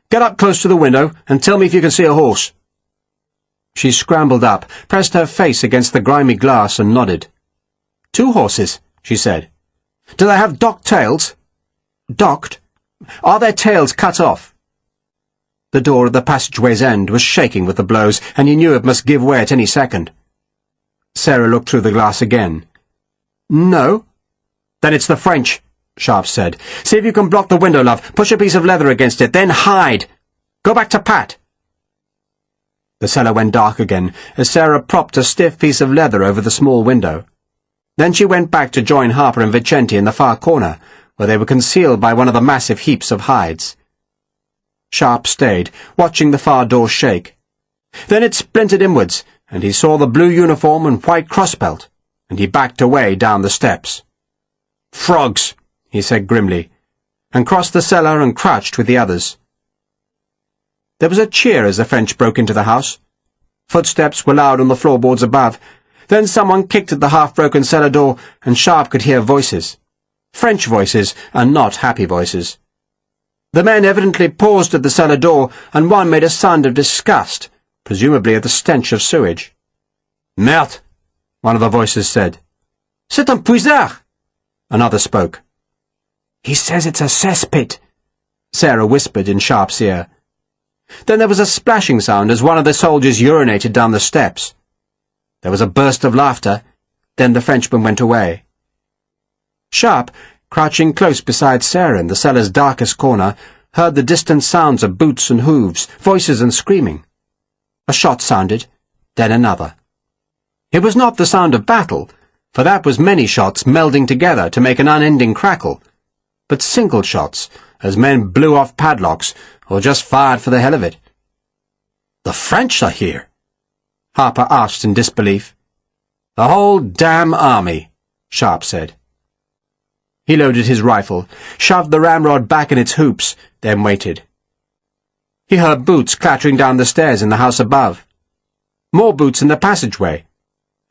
Speaker 1: get up close to the window and tell me if you can see a horse." She scrambled up, pressed her face against the grimy glass and nodded. "2 horses," she said. "Do they have docked tails?" "Docked? Are their tails cut off?" The door at the passageway's end was shaking with the blows, and he knew it must give way at any second. Sarah looked through the glass again. "No." "Then it's the French," Sharpe said. "See if you can block the window, love. Push a piece of leather against it, then hide. Go back to Pat." The cellar went dark again as Sarah propped a stiff piece of leather over the small window. Then she went back to join Harper and Vicente in the far corner, where they were concealed by one of the massive heaps of hides. Sharpe stayed, watching the far door shake. Then it splintered inwards, and he saw the blue uniform and white crossbelt, and he backed away down the steps. "Frogs," he said grimly, and crossed the cellar and crouched with the others. There was a cheer as the French broke into the house. Footsteps were loud on the floorboards above. Then someone kicked at the half-broken cellar door, and Sharpe could hear voices. French voices, and not happy voices. The men evidently paused at the cellar door, and one made a sound of disgust, presumably at the stench of sewage. "Merde," one of the voices said. "C'est un puisard," another spoke. "He says it's a cesspit," Sarah whispered in Sharpe's ear. Then there was a splashing sound as one of the soldiers urinated down the steps. There was a burst of laughter, then the Frenchman went away. Sharpe, crouching close beside Sarah in the cellar's darkest corner, heard the distant sounds of boots and hooves, voices and screaming. A shot sounded, then another. It was not the sound of battle, for that was many shots melding together to make an unending crackle, but single shots, as men blew off padlocks, or just fired for the hell of it. "The French are here?" Harper asked in disbelief. "The whole damn army," Sharpe said. He loaded his rifle, shoved the ramrod back in its hoops, then waited. He heard boots clattering down the stairs in the house above. More boots in the passageway,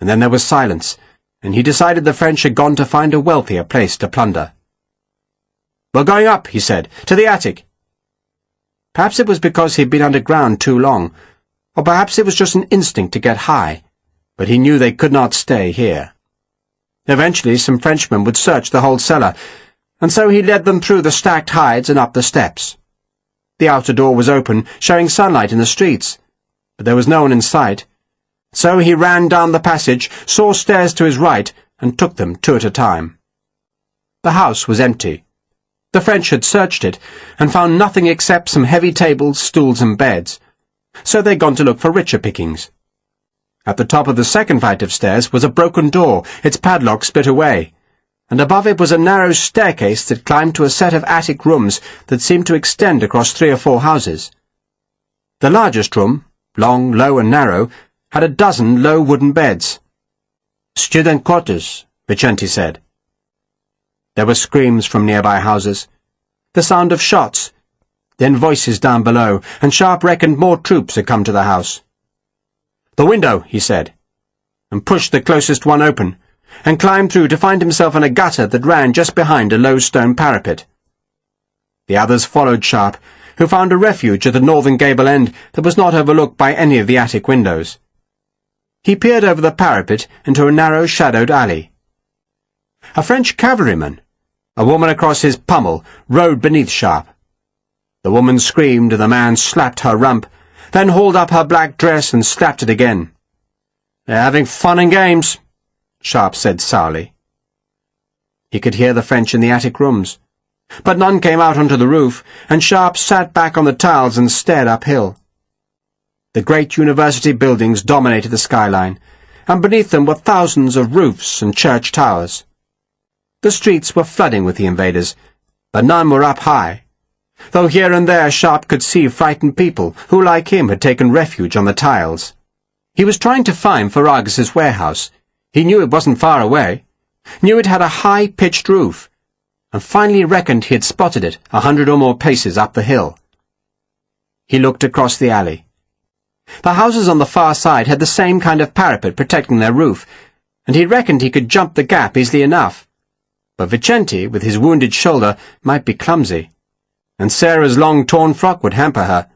Speaker 1: and then there was silence, and he decided the French had gone to find a wealthier place to plunder. "We're going up," he said, "to the attic." Perhaps it was because he'd been underground too long, or perhaps it was just an instinct to get high, but he knew they could not stay here. Eventually some Frenchmen would search the whole cellar, and so he led them through the stacked hides and up the steps. The outer door was open, showing sunlight in the streets, but there was no one in sight. So he ran down the passage, saw stairs to his right, and took them 2 at a time. The house was empty. The French had searched it, and found nothing except some heavy tables, stools, and beds. So they'd gone to look for richer pickings. At the top of the second flight of stairs was a broken door, its padlock split away, and above it was a narrow staircase that climbed to a set of attic rooms that seemed to extend across 3 or 4 houses. The largest room, long, low, and narrow, had a dozen low wooden beds. "Student quarters," Vicente said. There were screams from nearby houses, the sound of shots, then voices down below, and Sharpe reckoned more troops had come to the house. "The window," he said, and pushed the closest one open, and climbed through to find himself in a gutter that ran just behind a low stone parapet. The others followed Sharpe, who found a refuge at the northern gable end that was not overlooked by any of the attic windows. He peered over the parapet into a narrow, shadowed alley. A French cavalryman, a woman across his pommel, rode beneath Sharpe. The woman screamed and the man slapped her rump, then hauled up her black dress and slapped it again. "They're having fun and games," Sharpe said sourly. He could hear the French in the attic rooms, but none came out onto the roof, and Sharpe sat back on the tiles and stared uphill. The great university buildings dominated the skyline, and beneath them were thousands of roofs and church towers. The streets were flooding with the invaders, but none were up high, though here and there Sharpe could see frightened people who, like him, had taken refuge on the tiles. He was trying to find Ferragus's warehouse. He knew it wasn't far away, knew it had a high-pitched roof, and finally reckoned he had spotted it 100 or more paces up the hill. He looked across the alley. The houses on the far side had the same kind of parapet protecting their roof, and he reckoned he could jump the gap easily enough. But Vicente, with his wounded shoulder, might be clumsy, and Sarah's long torn frock would hamper her.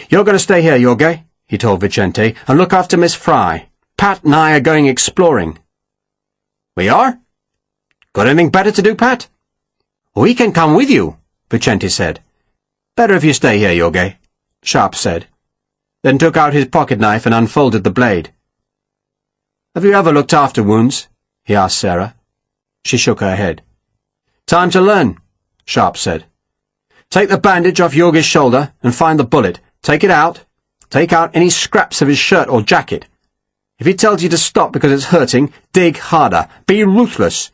Speaker 1: "You're going to stay here, Jorge," he told Vicente, "and look after Miss Fry. Pat and I are going exploring." "We are? Got anything better to do, Pat?" "We can come with you," Vicente said. "Better if you stay here, Jorge," Sharpe said, then took out his pocket-knife and unfolded the blade. "Have you ever looked after wounds?" he asked Sarah. She shook her head. "Time to learn," Sharpe said. "Take the bandage off Jorge's shoulder and find the bullet. Take it out. Take out any scraps of his shirt or jacket. If he tells you to stop because it's hurting, dig harder. Be ruthless.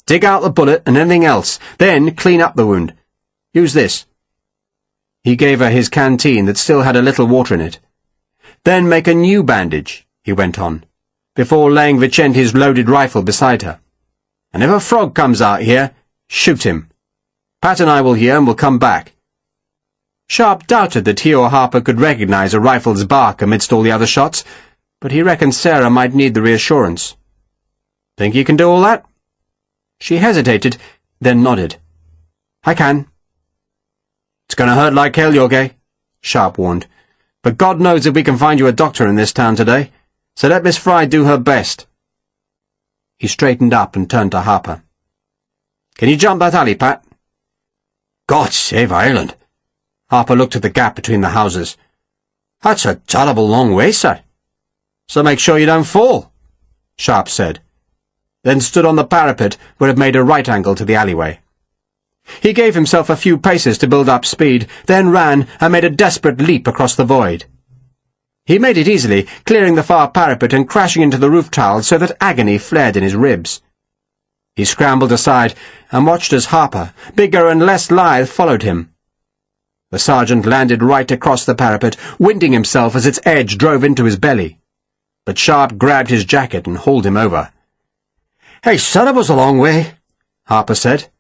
Speaker 1: Dig out the bullet and anything else. Then clean up the wound. Use this." He gave her his canteen that still had a little water in it. "Then make a new bandage," he went on, before laying Vicente's loaded rifle beside her. "And if a frog comes out here, shoot him. Pat and I will hear and will come back." Sharpe doubted that he or Harper could recognize a rifle's bark amidst all the other shots, but he reckoned Sarah might need the reassurance. "Think you can do all that?" She hesitated, then nodded. "I can." "It's going to hurt like hell, Jorge," Sharpe warned, "but God knows if we can find you a doctor in this town today, so let Miss Fry do her best." He straightened up and turned to Harper. "Can you jump that alley, Pat?" "God save Ireland!" Harper looked at the gap between the houses. "That's a terrible long way, sir." "So make sure you don't fall," Sharpe said, then stood on the parapet where it made a right angle to the alleyway. He gave himself a few paces to build up speed, then ran and made a desperate leap across the void. He made it easily, clearing the far parapet and crashing into the roof tiles so that agony flared in his ribs. He scrambled aside and watched as Harper, bigger and less lithe, followed him. The sergeant landed right across the parapet, winding himself as its edge drove into his belly. but Sharpe grabbed his jacket and hauled him over.
Speaker 2: "Hey, son, it was a long way,"
Speaker 1: Harper said.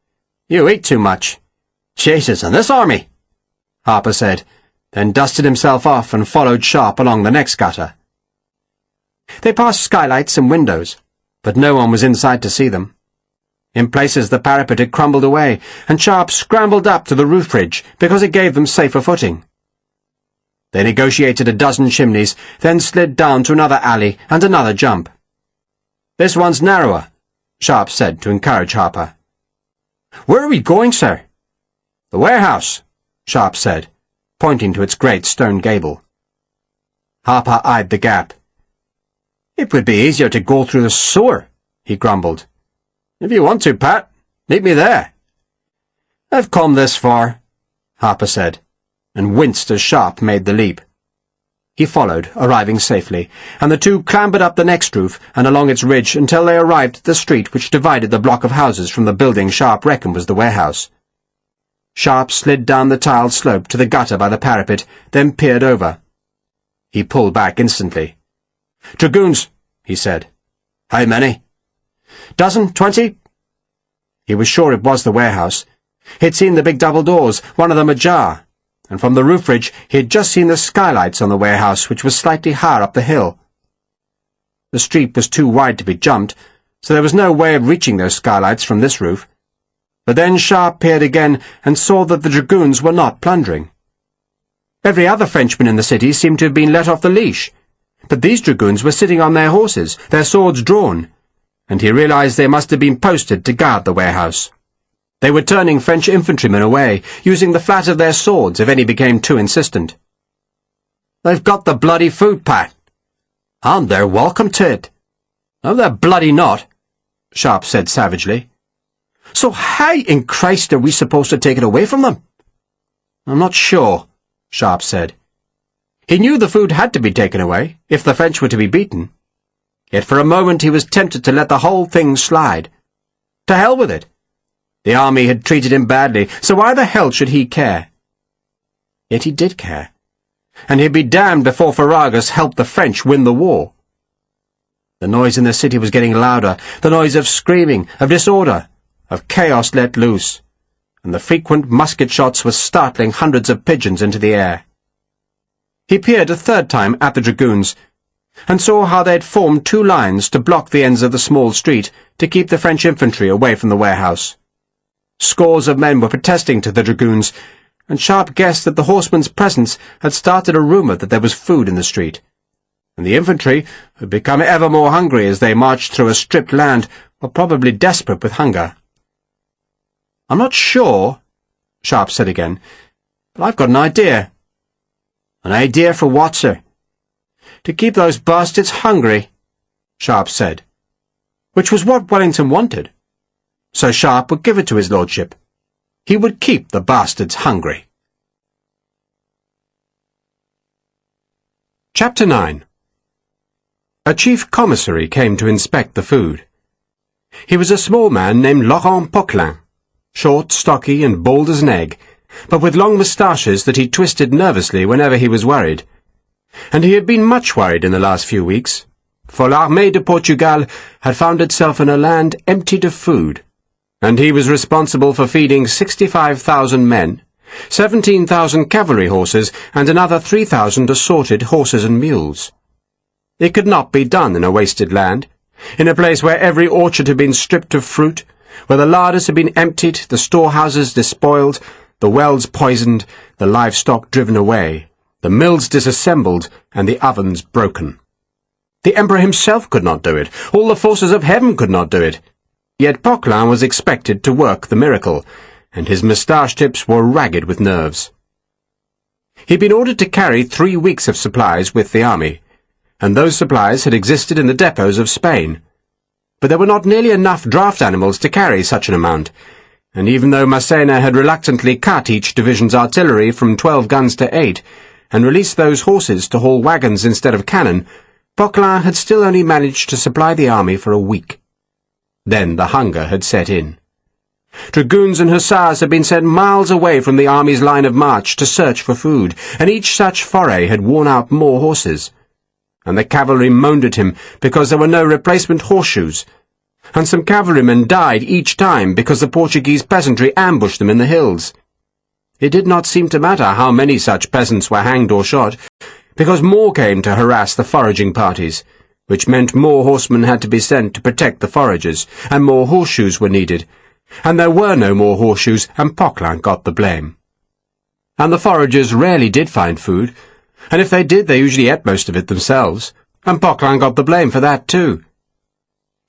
Speaker 1: "You eat too much."
Speaker 2: "Jesus, and this army,"
Speaker 1: Harper said, then dusted himself off and followed Sharpe along the next gutter. They passed skylights and windows, but no one was inside to see them. In places the parapet had crumbled away, and Sharpe scrambled up to the roof ridge because it gave them safer footing. They negotiated a dozen chimneys, then slid down to another alley and another jump. "This one's narrower," Sharpe said to encourage Harper.
Speaker 2: "Where are we going, sir?"
Speaker 1: "The warehouse," Sharpe said, pointing to its great stone gable. Harper eyed the gap.
Speaker 2: "It would be easier to go through the sewer," he grumbled.
Speaker 1: "If you want to, Pat, meet me there."
Speaker 2: "I've come this far,"
Speaker 1: Harper said, and winced as Sharpe made the leap. He followed, arriving safely, and the two clambered up the next roof and along its ridge until they arrived at the street which divided the block of houses from the building Sharpe reckoned was the warehouse. Sharpe slid down the tiled slope to the gutter by the parapet, then peered over. He pulled back instantly.
Speaker 2: "Dragoons," he said.
Speaker 1: "How many?"
Speaker 2: "Dozen, 20.
Speaker 1: He was sure it was the warehouse. He'd seen the big double doors, one of them ajar, and from the roof ridge he had just seen the skylights on the warehouse, which was slightly higher up the hill. The street was too wide to be jumped, so there was no way of reaching those skylights from this roof. But then Sharpe peered again and saw that the dragoons were not plundering. Every other Frenchman in the city seemed to have been let off the leash, but these dragoons were sitting on their horses, their swords drawn, and he realized they must have been posted to guard the warehouse. They were turning French infantrymen away, using the flat of their swords if any became too insistent.
Speaker 2: "They've got the bloody food, Pat."
Speaker 1: "And they're welcome to it."
Speaker 2: "No, they're bloody not,"
Speaker 1: Sharpe said savagely.
Speaker 2: "So how in Christ are we supposed to take it away from them?"
Speaker 1: "I'm not sure," Sharpe said. He knew the food had to be taken away, if the French were to be beaten. Yet for a moment he was tempted to let the whole thing slide. To hell with it. The army had treated him badly, so why the hell should he care? Yet he did care, and he'd be damned before Ferragus helped the French win the war. The noise in the city was getting louder, the noise of screaming, of disorder, of chaos let loose, and the frequent musket shots were startling hundreds of pigeons into the air. He peered a third time at the dragoons, and saw how they had formed two lines to block the ends of the small street to keep the French infantry away from the warehouse. Scores of men were protesting to the dragoons, and Sharpe guessed that the horsemen's presence had started a rumour that there was food in the street, and the infantry, who had become ever more hungry as they marched through a stripped land, were probably desperate with hunger. "I'm not sure," Sharpe said again, "but I've got an idea."
Speaker 2: "An idea for what, sir?"
Speaker 1: "To keep those bastards hungry," Sharpe said, which was what Wellington wanted. So Sharpe would give it to his lordship. He would keep the bastards hungry. Chapter 9. A chief commissary came to inspect the food. He was a small man named Laurent Poquelin, short, stocky, and bald as an egg, but with long moustaches that he twisted nervously whenever he was worried. And he had been much worried in the last few weeks, for l'Armée de Portugal had found itself in a land emptied of food, and he was responsible for feeding 65,000 men, 17,000 cavalry horses, and another 3,000 assorted horses and mules. It could not be done in a wasted land, in a place where every orchard had been stripped of fruit, where the larders had been emptied, the storehouses despoiled, the wells poisoned, the livestock driven away, the mills disassembled, and the ovens broken. The Emperor himself could not do it. All the forces of heaven could not do it. Yet Poquelin was expected to work the miracle, and his moustache tips were ragged with nerves. He'd been ordered to carry 3 weeks of supplies with the army, and those supplies had existed in the depots of Spain. But there were not nearly enough draft animals to carry such an amount, and even though Massena had reluctantly cut each division's artillery from 12 guns to 8, and released those horses to haul wagons instead of cannon, Poquelin had still only managed to supply the army for a week. Then the hunger had set in. Dragoons and hussars had been sent miles away from the army's line of march to search for food, and each such foray had worn out more horses. and the cavalry moaned at him because there were no replacement horseshoes, and some cavalrymen died each time because the Portuguese peasantry ambushed them in the hills. It did not seem to matter how many such peasants were hanged or shot, because more came to harass the foraging parties, which meant more horsemen had to be sent to protect the foragers, and more horseshoes were needed, and there were no more horseshoes, and Poquelin got the blame. And the foragers rarely did find food, and if they did, they usually ate most of it themselves, and Poquelin got the blame for that too.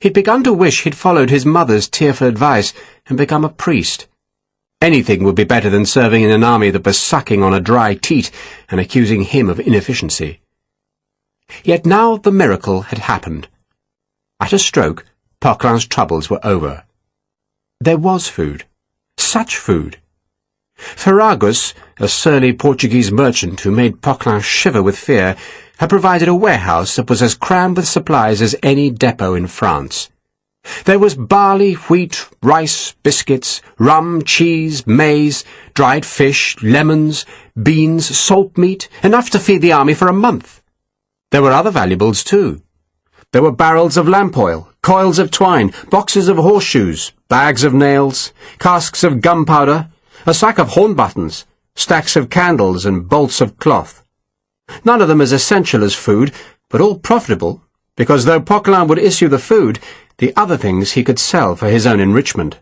Speaker 1: He'd begun to wish he'd followed his mother's tearful advice and become a priest. Anything would be better than serving in an army that was sucking on a dry teat and accusing him of inefficiency. Yet now the miracle had happened. At a stroke, Poquelin's troubles were over. There was food. Such food. Ferragus, a surly Portuguese merchant who made Poquelin shiver with fear, had provided a warehouse that was as crammed with supplies as any depot in France. There was barley, wheat, rice, biscuits, rum, cheese, maize, dried fish, lemons, beans, salt meat, enough to feed the army for a month. There were other valuables too. There were barrels of lamp oil, coils of twine, boxes of horseshoes, bags of nails, casks of gunpowder, a sack of horn buttons, stacks of candles and bolts of cloth. None of them as essential as food, but all profitable, because though Poquelin would issue the food, the other things he could sell for his own enrichment.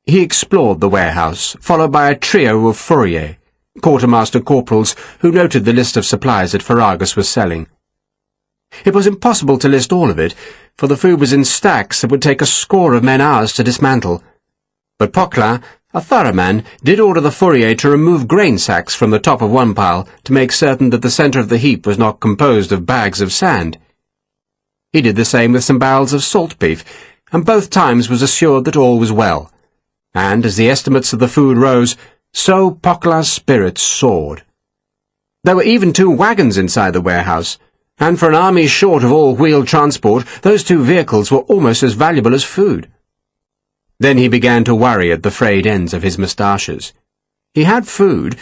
Speaker 1: He explored the warehouse, followed by a trio of fourriers, quartermaster corporals, who noted the list of supplies that Ferragus was selling. It was impossible to list all of it, for the food was in stacks that would take a score of men hours to dismantle. But Poquelin, a thorough man, did order the fourrier to remove grain sacks from the top of one pile to make certain that the centre of the heap was not composed of bags of sand. He did the same with some barrels of salt beef, and both times was assured that all was well. And as the estimates of the food rose, so Poquelin's spirits soared. There were even 2 wagons inside the warehouse, and for an army short of all-wheel transport, those 2 vehicles were almost as valuable as food. Then he began to worry at the frayed ends of his moustaches. He had food,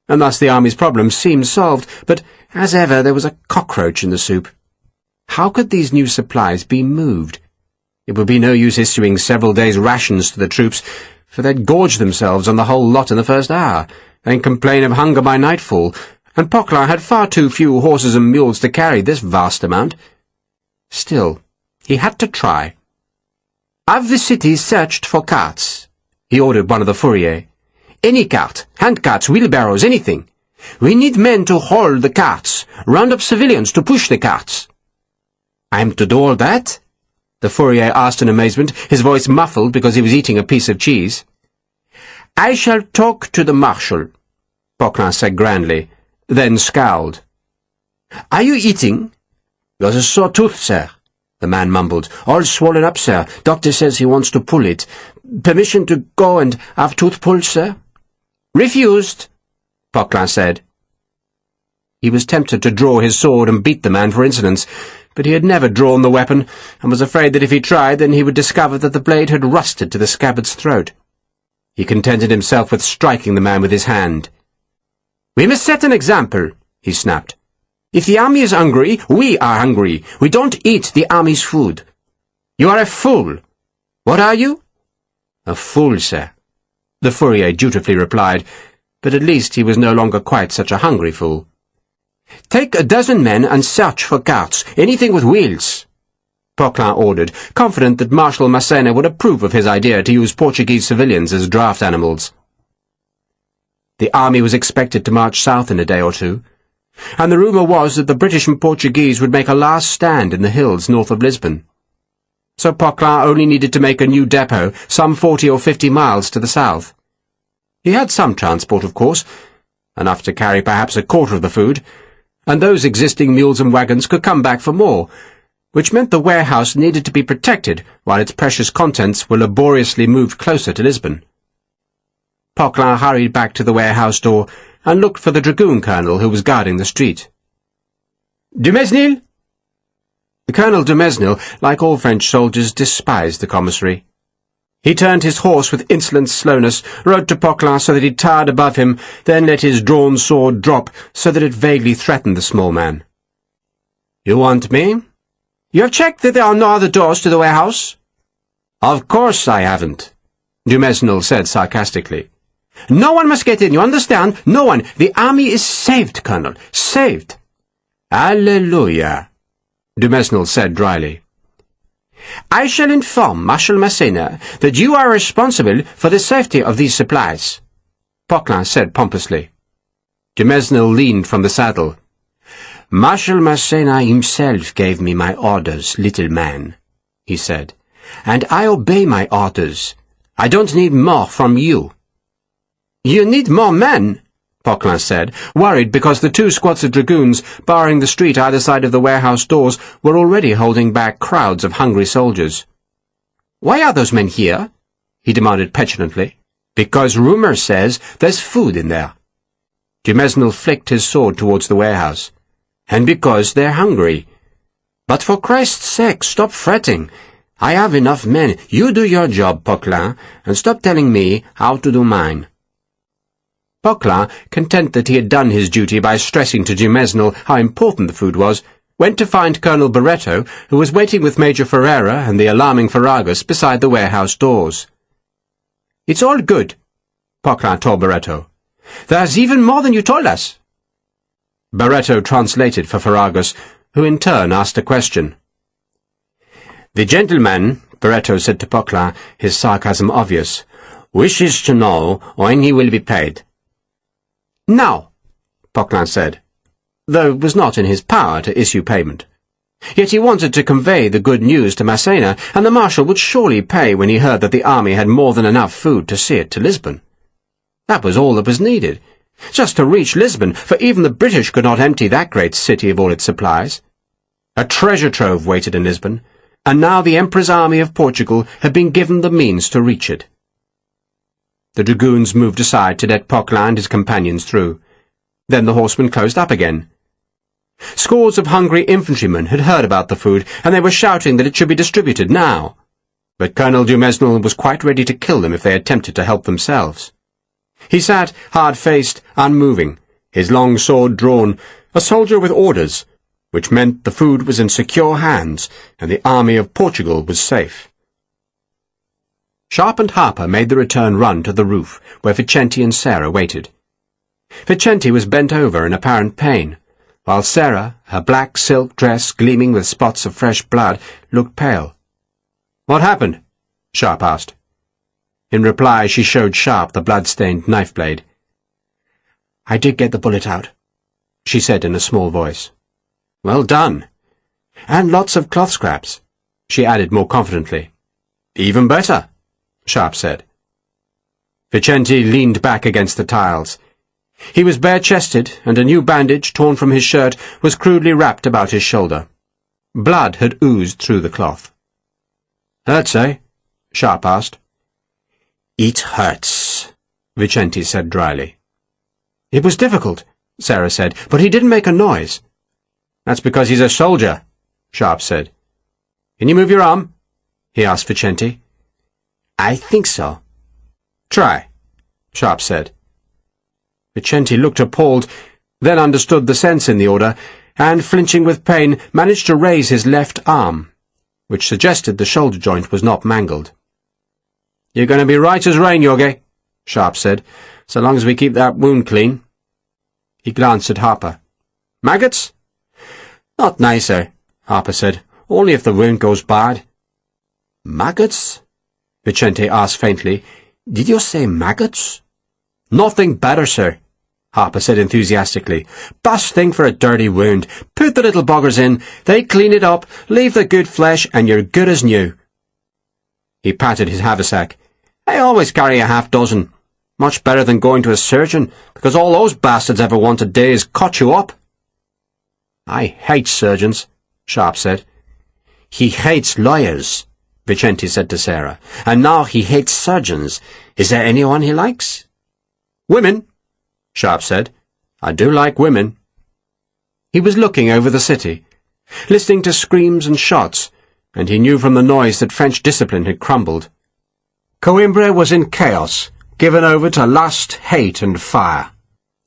Speaker 1: and thus the army's problems seemed solved, but as ever there was a cockroach in the soup. How could these new supplies be moved? It would be no use issuing several days' rations to the troops, for they'd gorge themselves on the whole lot in the first hour, and complain of hunger by nightfall, and Poquelin had far too few horses and mules to carry this vast amount. Still, he had to try. "Have the city searched for carts?" he ordered one of the fourriers. "Any cart, handcarts, wheelbarrows, anything. We need men to haul the carts, round up civilians to push the carts." "I'm to do all that?" the fourrier asked in amazement, his voice muffled because he was eating a piece of cheese. "I shall talk to the marshal," Poquelin said grandly, then scowled. "Are you eating?" "Got a sore tooth, sir," the man mumbled. "All swollen up, sir. Doctor says he wants to pull it. Permission to go and have tooth pulled, sir?" "Refused," Poquelin said. He was tempted to draw his sword and beat the man for insolence, but he had never drawn the weapon, and was afraid that if he tried, then he would discover that the blade had rusted to the scabbard's throat. He contented himself with striking the man with his hand. "We must set an example," he snapped. "If the army is hungry, we are hungry. We don't eat the army's food." "You are a fool." "What are you?" "A fool, sir," the fourrier dutifully replied, but at least he was no longer quite such a hungry fool. "Take a dozen men and search for carts, anything with wheels," Poquelin ordered, confident that Marshal Massena would approve of his idea to use Portuguese civilians as draft animals. The army was expected to march south in a day or 2, and the rumour was that the British and Portuguese would make a last stand in the hills north of Lisbon. So Poquelin only needed to make a new depot some 40 or 50 miles to the south. He had some transport, of course, enough to carry perhaps a quarter of the food, and those existing mules and wagons could come back for more, which meant the warehouse needed to be protected while its precious contents were laboriously moved closer to Lisbon. Poquelin hurried back to the warehouse door and looked for the dragoon colonel who was guarding the street. "Dumesnil?" Colonel Dumesnil, like all French soldiers, despised the commissary. He turned his horse with insolent slowness, rode to Poquelin so that he towered above him, then let his drawn sword drop so that it vaguely threatened the small man. You want me?
Speaker 2: You have checked that there are no other doors to the warehouse?
Speaker 1: Of course I haven't, Dumesnil said sarcastically.
Speaker 2: No one must get in, you understand? No one. The army is saved, Colonel. Saved.
Speaker 1: Alleluia, Dumesnil said dryly.
Speaker 2: I shall inform Marshal Massena that you are responsible for the safety of these supplies,
Speaker 1: Poquelin said pompously. Dumesnil leaned from the saddle.
Speaker 2: Marshal Massena himself gave me my orders, little man, he said, and I obey my orders. I don't need more from you. You need more men,
Speaker 1: Poquelin said, worried because the 2 squads of dragoons barring the street either side of the warehouse doors were already holding back crowds of hungry soldiers.
Speaker 2: Why are those men here? He demanded petulantly.
Speaker 1: Because rumour says there's food in there. Dumesnil flicked his sword towards the warehouse. And because they're hungry.
Speaker 2: But for Christ's sake, stop fretting. I have enough men. You do your job, Poquelin, and stop telling me how to do mine.
Speaker 1: Poquelin, content that he had done his duty by stressing to Dumesnil how important the food was, went to find Colonel Barreto, who was waiting with Major Ferreira and the alarming Ferragus beside the warehouse doors.
Speaker 2: It's all good, Poquelin told Barreto. There's even more than you told us.
Speaker 1: Barreto translated for Ferragus, who in turn asked a question.
Speaker 2: The gentleman, Barreto said to Poquelin, his sarcasm obvious, wishes to know when he will be paid.
Speaker 1: Now, Poquelin said, though it was not in his power to issue payment. Yet he wanted to convey the good news to Massena, and the Marshal would surely pay when he heard that the army had more than enough food to see it to Lisbon. That was all that was needed, just to reach Lisbon, for even the British could not empty that great city of all its supplies. A treasure trove waited in Lisbon, and now the Emperor's army of Portugal had been given the means to reach it. The dragoons moved aside to let Poquelin and his companions through. Then the horsemen closed up again. Scores of hungry infantrymen had heard about the food, and they were shouting that it should be distributed now. But Colonel Dumesnil was quite ready to kill them if they attempted to help themselves. He sat, hard-faced, unmoving, his long sword drawn, a soldier with orders, which meant the food was in secure hands, and the army of Portugal was safe. Sharpe and Harper made the return run to the roof, where Vicente and Sarah waited. Vicente was bent over in apparent pain, while Sarah, her black silk dress gleaming with spots of fresh blood, looked pale. "What happened?" Sharpe asked. In reply, she showed Sharpe the blood-stained knife-blade.
Speaker 2: "I did get the bullet out," she said in a small voice.
Speaker 1: "Well done.
Speaker 2: And lots of cloth scraps," she added more confidently.
Speaker 1: "Even better," Sharpe said. Vicente leaned back against the tiles. He was bare-chested, and a new bandage, torn from his shirt, was crudely wrapped about his shoulder. Blood had oozed through the cloth. "Hurts, eh?" Sharpe asked.
Speaker 2: "It hurts," Vicente said dryly.
Speaker 1: "It was difficult," Sarah said, "but he didn't make a noise." "That's because he's a soldier," Sharpe said. "Can you move your arm?" he asked Vicente.
Speaker 2: "I think so."
Speaker 1: "Try," Sharpe said. Vicente looked appalled, then understood the sense in the order, and, flinching with pain, managed to raise his left arm, which suggested the shoulder joint was not mangled. "You're going to be right as rain, Jorge," Sharpe said, "so long as we keep that wound clean." He glanced at Harper. "Maggots?"
Speaker 2: "Not nicer," Harper said. "Only if the wound goes bad." "Maggots?" Vicente asked faintly. "Did you say maggots?"
Speaker 1: "Nothing better, sir," Harper said enthusiastically. "Best thing for a dirty wound. Put the little buggers in, they clean it up, leave the good flesh, and you're good as new." He patted his haversack. "I always carry a half-dozen. Much better than going to a surgeon, because all those bastards ever want to do is cut you up." "I hate surgeons," Sharpe said.
Speaker 2: "He hates lawyers," Vicente said to Sarah. "And now he hates surgeons. Is there anyone he likes?"
Speaker 1: "Women," Sharpe said. "I do like women." He was looking over the city, listening to screams and shots, and he knew from the noise that French discipline had crumbled. Coimbra was in chaos, given over to lust, hate, and fire.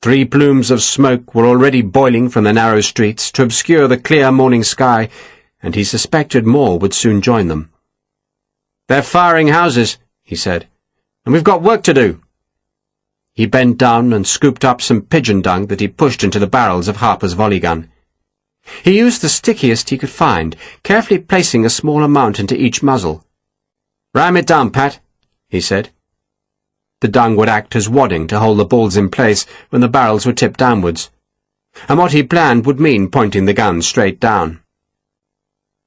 Speaker 1: 3 plumes of smoke were already boiling from the narrow streets to obscure the clear morning sky, and he suspected more would soon join them. "They're firing houses," he said, "and we've got work to do." He bent down and scooped up some pigeon dung that he pushed into the barrels of Harper's volley gun. He used the stickiest he could find, carefully placing a small amount into each muzzle. "Ram it down, Pat," he said. The dung would act as wadding to hold the balls in place when the barrels were tipped downwards, and what he planned would mean pointing the gun straight down.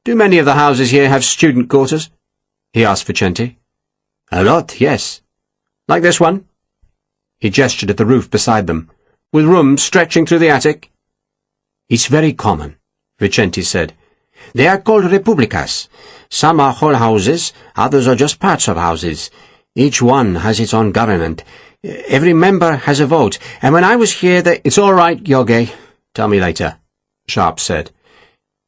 Speaker 1: "Do many of the houses here have student quarters?" he asked Vicente. "A lot, yes." "Like this one?" He gestured at the roof beside them. "With rooms stretching through the attic?" "It's very common," Vicente said. "They are called republicas. Some are whole houses, others are just parts of houses. Each one has its own government. Every member has a vote, and when I was here "It's all right, Yogi. Tell me later," Sharpe said.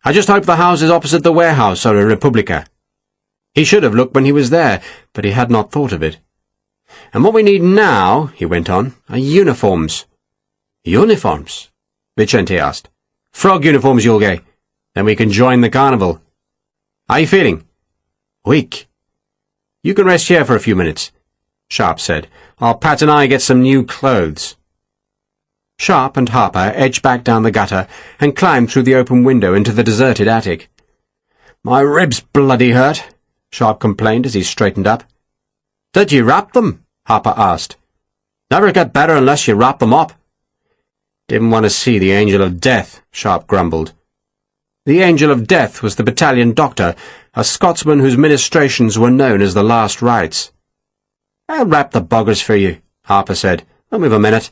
Speaker 1: "I just hope the houses opposite the warehouse are a republica." He should have looked when he was there, but he had not thought of it. "And what we need now," he went on, "are uniforms." "Uniforms?" Vicente asked. "Frog uniforms, Yogi. Then we can join the carnival. How are you feeling?" "Weak." "You can rest here for a few minutes," Sharpe said, "while Pat and I get some new clothes." Sharpe and Harper edged back down the gutter and climbed through the open window into the deserted attic. "My ribs bloody hurt," Sharpe complained as he straightened up. "Did you wrap them?" Harper asked. "Never get better unless you wrap them up." "Didn't want to see the Angel of Death," Sharpe grumbled. The Angel of Death was the battalion doctor, a Scotsman whose ministrations were known as the last rites. "I'll wrap the buggers for you," Harper said. "I'll move a minute."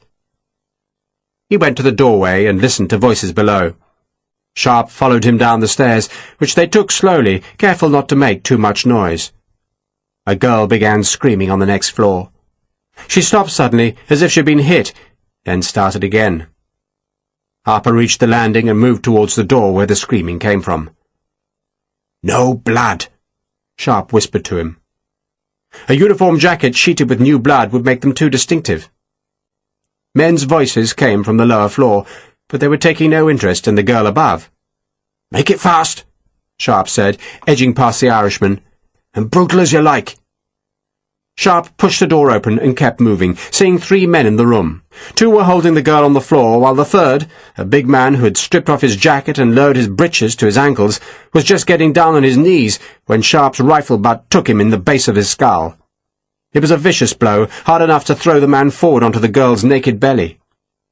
Speaker 1: He went to the doorway and listened to voices below. Sharpe followed him down the stairs, which they took slowly, careful not to make too much noise. A girl began screaming on the next floor. She stopped suddenly, as if she'd been hit, then started again. Harper reached the landing and moved towards the door where the screaming came from. "No blood," Sharpe whispered to him. A uniform jacket sheeted with new blood would make them too distinctive. Men's voices came from the lower floor, but they were taking no interest in the girl above. "Make it fast," Sharpe said, edging past the Irishman, "and brutal as you like." Sharpe pushed the door open and kept moving, seeing 3 men in the room. 2 were holding the girl on the floor, while the third, a big man who had stripped off his jacket and lowered his breeches to his ankles, was just getting down on his knees when Sharpe's rifle butt took him in the base of his skull. It was a vicious blow, hard enough to throw the man forward onto the girl's naked belly.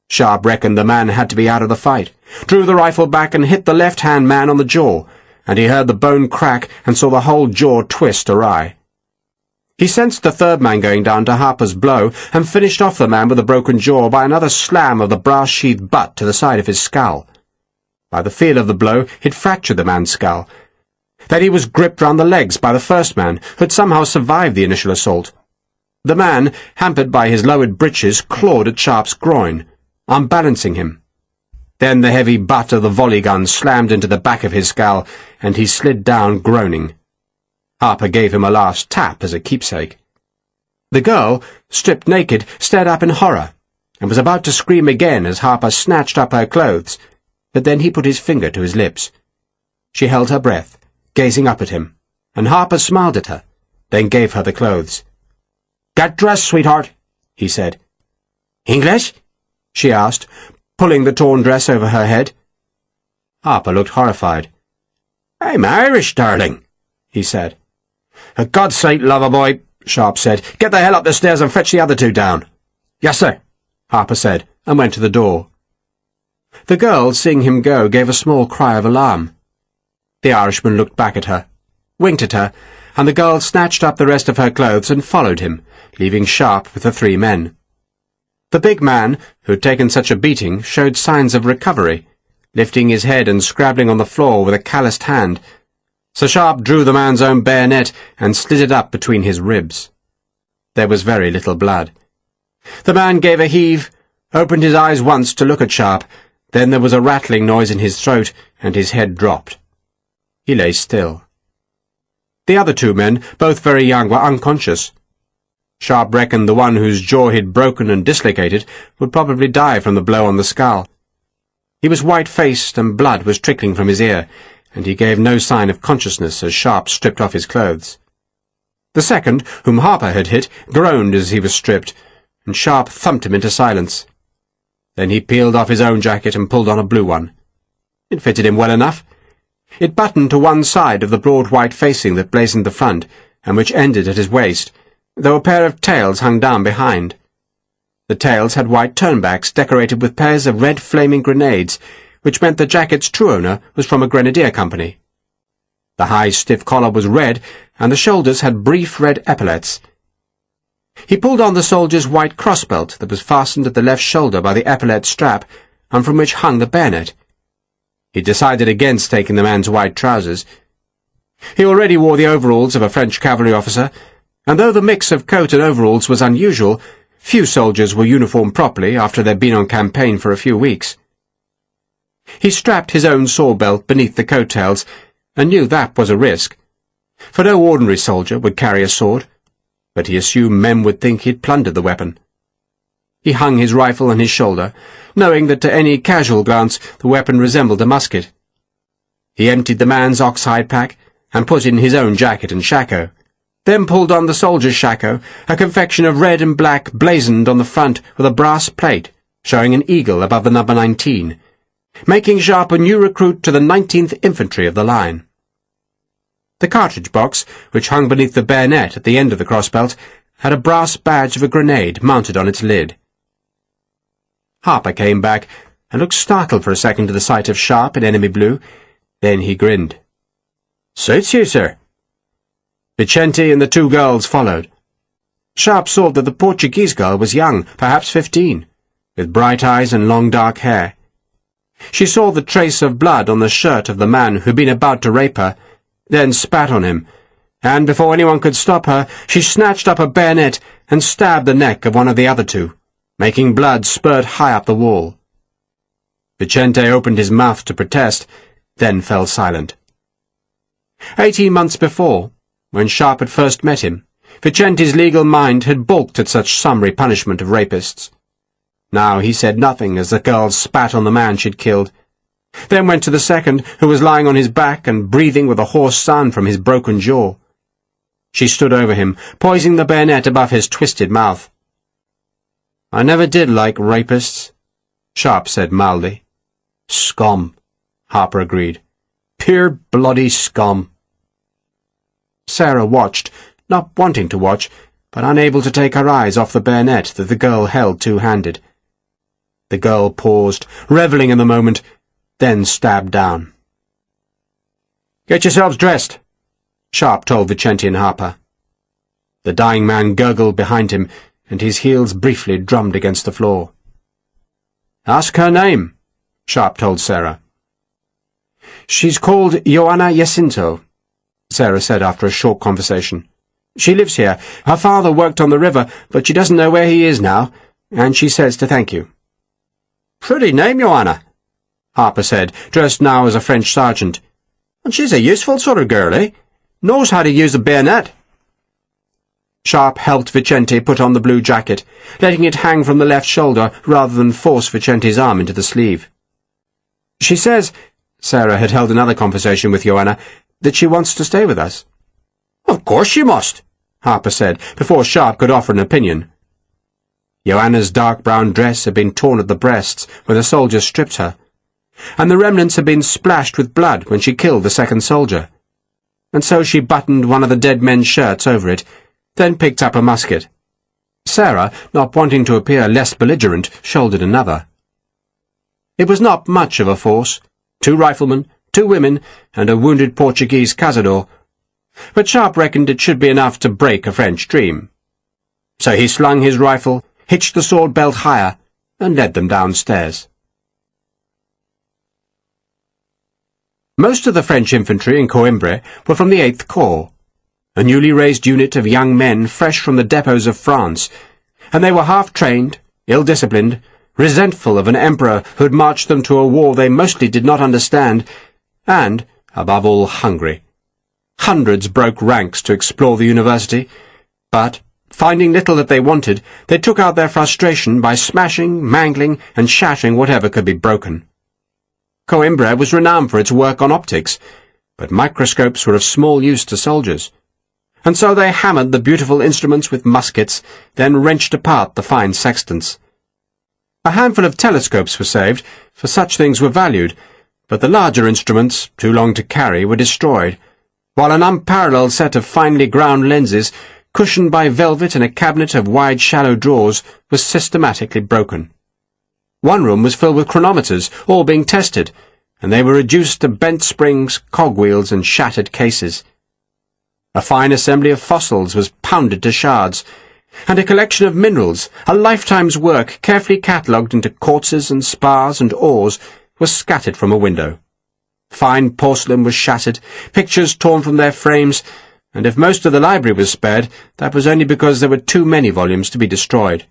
Speaker 1: Sharpe reckoned the man had to be out of the fight, drew the rifle back and hit the left-hand man on the jaw, and he heard the bone crack and saw the whole jaw twist awry. He sensed the third man going down to Harper's blow and finished off the man with a broken jaw by another slam of the brass-sheathed butt to the side of his skull. By the feel of the blow, he'd fractured the man's skull. Then he was gripped round the legs by the first man, who had somehow survived the initial assault. The man, hampered by his lowered breeches, clawed at Sharpe's groin, unbalancing him. Then the heavy butt of the volley gun slammed into the back of his skull, and he slid down groaning. Harper gave him a last tap as a keepsake. The girl, stripped naked, stared up in horror, and was about to scream again as Harper snatched up her clothes, but then he put his finger to his lips. She held her breath, gazing up at him, and Harper smiled at her, then gave her the clothes. "Get dressed, sweetheart," he said. "English?" she asked, pulling the torn dress over her head. Harper looked horrified. "I'm Irish, darling," he said. "For God's sake, lover boy," Sharpe said, "get the hell up the stairs and fetch the other 2 down." "Yes, sir," Harper said, and went to the door. The girl, seeing him go, gave a small cry of alarm. The Irishman looked back at her, winked at her, and the girl snatched up the rest of her clothes and followed him, leaving Sharpe with the 3 men. The big man, who had taken such a beating, showed signs of recovery, lifting his head and scrabbling on the floor with a calloused hand. So Sharpe drew the man's own bayonet and slid it up between his ribs. There was very little blood. The man gave a heave, opened his eyes once to look at Sharpe, then there was a rattling noise in his throat, and his head dropped. He lay still. The other 2 men, both very young, were unconscious. Sharpe reckoned the one whose jaw he'd broken and dislocated would probably die from the blow on the skull. He was white-faced and blood was trickling from his ear, and he gave no sign of consciousness as Sharpe stripped off his clothes. The second, whom Harper had hit, groaned as he was stripped, and Sharpe thumped him into silence. Then he peeled off his own jacket and pulled on a blue one. It fitted him well enough. It buttoned to one side of the broad white facing that blazoned the front, and which ended at his waist, though a pair of tails hung down behind. The tails had white turnbacks decorated with pairs of red flaming grenades, which meant the jacket's true owner was from a grenadier company. The high stiff collar was red, and the shoulders had brief red epaulets. He pulled on the soldier's white crossbelt that was fastened at the left shoulder by the epaulet strap, and from which hung the bayonet. He decided against taking the man's white trousers. He already wore the overalls of a French cavalry officer, and though the mix of coat and overalls was unusual, few soldiers were uniformed properly after they'd been on campaign for a few weeks. He strapped his own sword belt beneath the coat-tails, and knew that was a risk, for no ordinary soldier would carry a sword, but he assumed men would think he'd plundered the weapon. He hung his rifle on his shoulder, knowing that to any casual glance the weapon resembled a musket. He emptied the man's ox-hide pack, and put in his own jacket and shako, then pulled on the soldier's shako, a confection of red and black blazoned on the front with a brass plate, showing an eagle above the number 19, making Sharpe a new recruit to the 19th Infantry of the line. The cartridge box, which hung beneath the bayonet at the end of the crossbelt, had a brass badge of a grenade mounted on its lid. Harper came back and looked startled for a second to the sight of Sharpe in enemy blue. Then he grinned. "Suits you, sir." Vicente and the two girls followed. Sharpe saw that the Portuguese girl was young, perhaps 15, with bright eyes and long dark hair. She saw the trace of blood on the shirt of the man who'd been about to rape her, then spat on him, and before anyone could stop her, she snatched up a bayonet and stabbed the neck of one of the other two, making blood spurt high up the wall. Vicente opened his mouth to protest, then fell silent. 18 months before, when Sharpe had first met him, Vicente's legal mind had balked at such summary punishment of rapists. Now he said nothing as the girl spat on the man she'd killed, then went to the second, who was lying on his back and breathing with a hoarse sound from his broken jaw. She stood over him, poising the bayonet above his twisted mouth. "I never did like rapists," Sharpe said mildly. "Scum," Harper agreed. "Pure bloody scum." Sarah watched, not wanting to watch, but unable to take her eyes off the bayonet that the girl held two-handed. The girl paused, revelling in the moment, then stabbed down. "Get yourselves dressed," Sharpe told Vicente and Harper. The dying man gurgled behind him, and his heels briefly drummed against the floor. "Ask her name," Sharpe told Sarah. "She's called Joanna Jacinto," Sarah said after a short conversation. "She lives here. Her father worked on the river, but she doesn't know where he is now, and she says to thank you." "Pretty name, Joanna," Harper said, dressed now as a French sergeant. "And she's a useful sort of girl, eh? Knows how to use a bayonet." Sharpe helped Vicente put on the blue jacket, letting it hang from the left shoulder rather than force Vicente's arm into the sleeve. "She says," Sarah had held another conversation with Joanna, "that she wants to stay with us." "Of course she must," Harper said, before Sharpe could offer an opinion. Joanna's dark brown dress had been torn at the breasts when the soldier stripped her, and the remnants had been splashed with blood when she killed the second soldier, and so she buttoned one of the dead men's shirts over it, then picked up a musket. Sarah, not wanting to appear less belligerent, shouldered another. It was not much of a force, 2 riflemen, 2 women, and a wounded Portuguese cazador, but Sharpe reckoned it should be enough to break a French dream. So he slung his rifle, hitched the sword belt higher, and led them downstairs. Most of the French infantry in Coimbra were from the 8th Corps, a newly raised unit of young men fresh from the depots of France, and they were half-trained, ill-disciplined, resentful of an emperor who had marched them to a war they mostly did not understand, and, above all, hungry. Hundreds broke ranks to explore the university, but Finding little that they wanted, they took out their frustration by smashing, mangling, and shattering whatever could be broken. Coimbra was renowned for its work on optics, but microscopes were of small use to soldiers, and so they hammered the beautiful instruments with muskets, then wrenched apart the fine sextants. A handful of telescopes were saved, for such things were valued, but the larger instruments, too long to carry, were destroyed, while an unparalleled set of finely ground lenses, cushioned by velvet in a cabinet of wide shallow drawers, was systematically broken. One room was filled with chronometers, all being tested, and they were reduced to bent springs, cogwheels, and shattered cases. A fine assembly of fossils was pounded to shards, and a collection of minerals, a lifetime's work carefully catalogued into quartzes and spars and ores, was scattered from a window. Fine porcelain was shattered, pictures torn from their frames, and if most of the library was spared, that was only because there were too many volumes to be destroyed.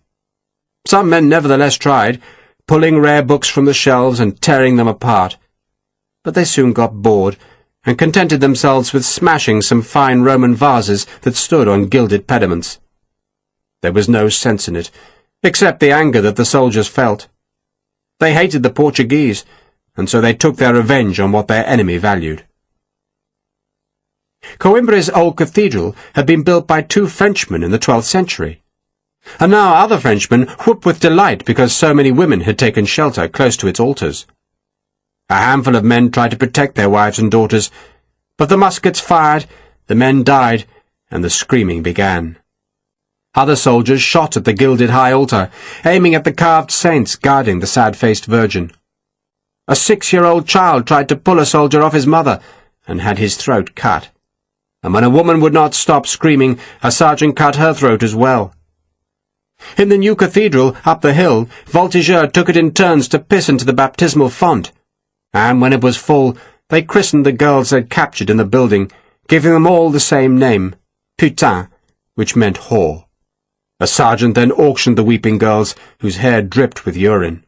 Speaker 1: Some men nevertheless tried, pulling rare books from the shelves and tearing them apart, but they soon got bored, and contented themselves with smashing some fine Roman vases that stood on gilded pediments. There was no sense in it, except the anger that the soldiers felt. They hated the Portuguese, and so they took their revenge on what their enemy valued. Coimbra's old cathedral had been built by 2 Frenchmen in the 12th century, and now other Frenchmen whooped with delight because so many women had taken shelter close to its altars. A handful of men tried to protect their wives and daughters, but the muskets fired, the men died, and the screaming began. Other soldiers shot at the gilded high altar, aiming at the carved saints guarding the sad-faced Virgin. A 6-year-old child tried to pull a soldier off his mother, and had his throat cut. And when a woman would not stop screaming, a sergeant cut her throat as well. In the new cathedral, up the hill, voltigeurs took it in turns to piss into the baptismal font, and when it was full, they christened the girls they had captured in the building, giving them all the same name, putain, which meant whore. A sergeant then auctioned the weeping girls, whose hair dripped with urine.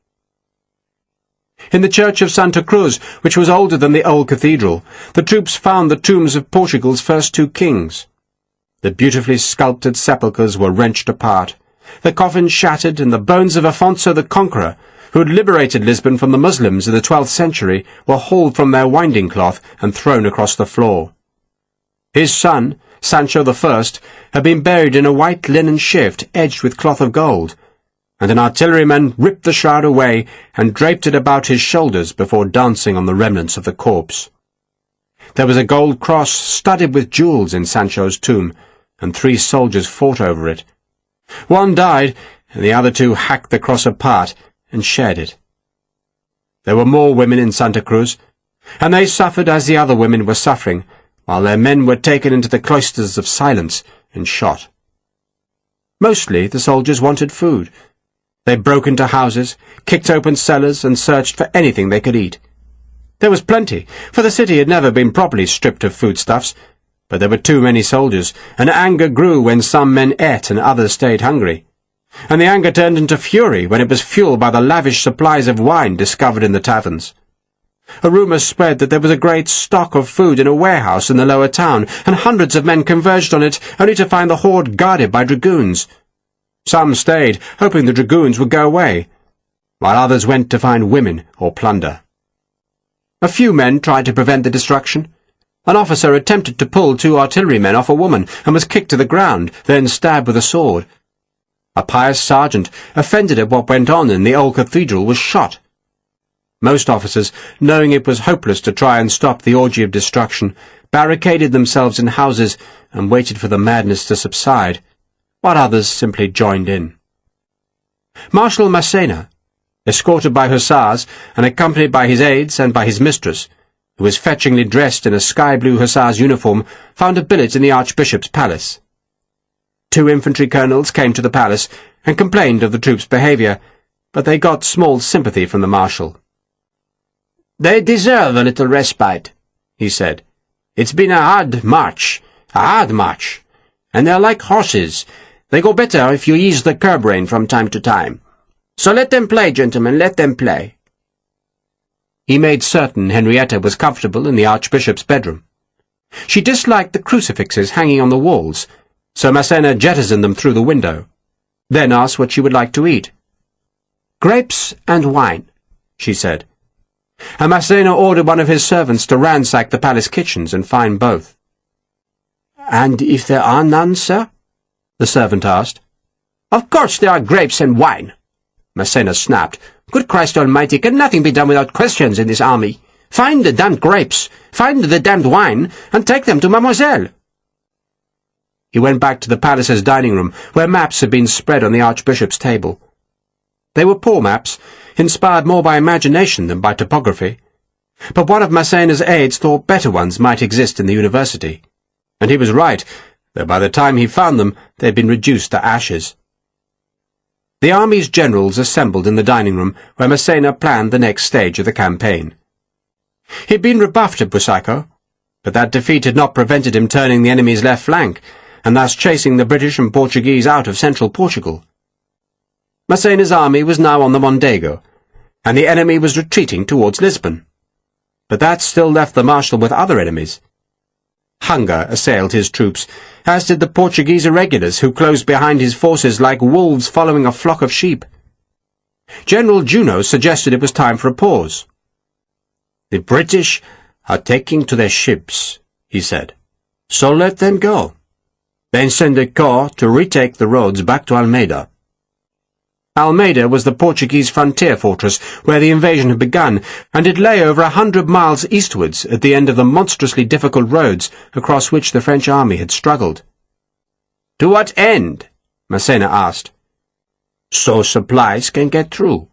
Speaker 1: In the church of Santa Cruz, which was older than the old cathedral, the troops found the tombs of Portugal's first 2 kings. The beautifully sculptured sepulchres were wrenched apart, the coffins shattered, and the bones of Afonso the Conqueror, who had liberated Lisbon from the Muslims in the 12th century, were hauled from their winding cloth and thrown across the floor. His son, Sancho I, had been buried in a white linen shift edged with cloth of gold, and an artilleryman ripped the shroud away and draped it about his shoulders before dancing on the remnants of the corpse. There was a gold cross studded with jewels in Sancho's tomb, and 3 soldiers fought over it. One died, and the other 2 hacked the cross apart and shared it. There were more women in Santa Cruz, and they suffered as the other women were suffering, while their men were taken into the cloisters of silence and shot. Mostly the soldiers wanted food. They broke into houses, kicked open cellars, and searched for anything they could eat. There was plenty, for the city had never been properly stripped of foodstuffs, but there were too many soldiers, and anger grew when some men ate and others stayed hungry. And the anger turned into fury when it was fueled by the lavish supplies of wine discovered in the taverns. A rumour spread that there was a great stock of food in a warehouse in the lower town, and hundreds of men converged on it, only to find the hoard guarded by dragoons. Some stayed, hoping the dragoons would go away, while others went to find women or plunder. A few men tried to prevent the destruction. An officer attempted to pull 2 artillerymen off a woman, and was kicked to the ground, then stabbed with a sword. A pious sergeant, offended at what went on in the old cathedral, was shot. Most officers, knowing it was hopeless to try and stop the orgy of destruction, barricaded themselves in houses and waited for the madness to subside, while others simply joined in. Marshal Massena, escorted by hussars and accompanied by his aides and by his mistress, who was fetchingly dressed in a sky-blue hussar's uniform, found a billet in the Archbishop's palace. 2 infantry colonels came to the palace and complained of the troops' behaviour, but they got small sympathy from the marshal. "They deserve a little respite," he said. "It's been a hard march, and they're like horses. They go better if you ease the curb rein from time to time. So let them play, gentlemen, let them play." He made certain Henrietta was comfortable in the Archbishop's bedroom. She disliked the crucifixes hanging on the walls, so Massena jettisoned them through the window, then asked what she would like to eat. "Grapes and wine," she said, and Massena ordered one of his servants to ransack the palace kitchens and find both.
Speaker 2: "And if there are none, sir?" the servant asked.
Speaker 1: "Of course there are grapes and wine," Massena snapped. "Good Christ almighty, can nothing be done without questions in this army? Find the damned grapes, find the damned wine, and take them to Mademoiselle." He went back to the palace's dining room, where maps had been spread on the archbishop's table. They were poor maps, inspired more by imagination than by topography. But one of Massena's aides thought better ones might exist in the university. And he was right, though by the time he found them, they had been reduced to ashes. The army's generals assembled in the dining room, where Massena planned the next stage of the campaign. He'd been rebuffed at Busaco, but that defeat had not prevented him turning the enemy's left flank, and thus chasing the British and Portuguese out of central Portugal. Massena's army was now on the Mondego, and the enemy was retreating towards Lisbon. But that still left the Marshal with other enemies. Hunger assailed his troops, as did the Portuguese irregulars, who closed behind his forces like wolves following a flock of sheep. General Junot suggested it was time for a pause. "The British are taking to their ships," he said, "so let them go. Then send a corps to retake the roads back to Almeida." Almeida was the Portuguese frontier fortress where the invasion had begun, and it lay over 100 miles eastwards at the end of the monstrously difficult roads across which the French army had struggled. "To what end?" Massena asked. "So supplies can get through,"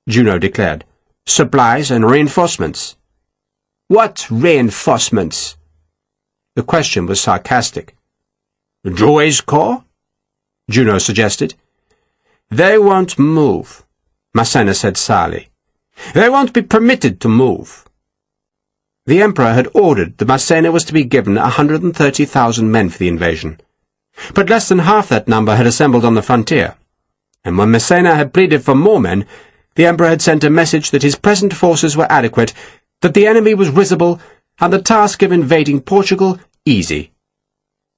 Speaker 1: Junot declared. "Supplies and reinforcements." "What reinforcements?" The question was sarcastic. "Drouet's corps?" Junot suggested. "They won't move," Massena said sourly. "They won't be permitted to move." The Emperor had ordered that Massena was to be given 130,000 men for the invasion, but less than half that number had assembled on the frontier, and when Massena had pleaded for more men, the Emperor had sent a message that his present forces were adequate, that the enemy was risible, and the task of invading Portugal easy.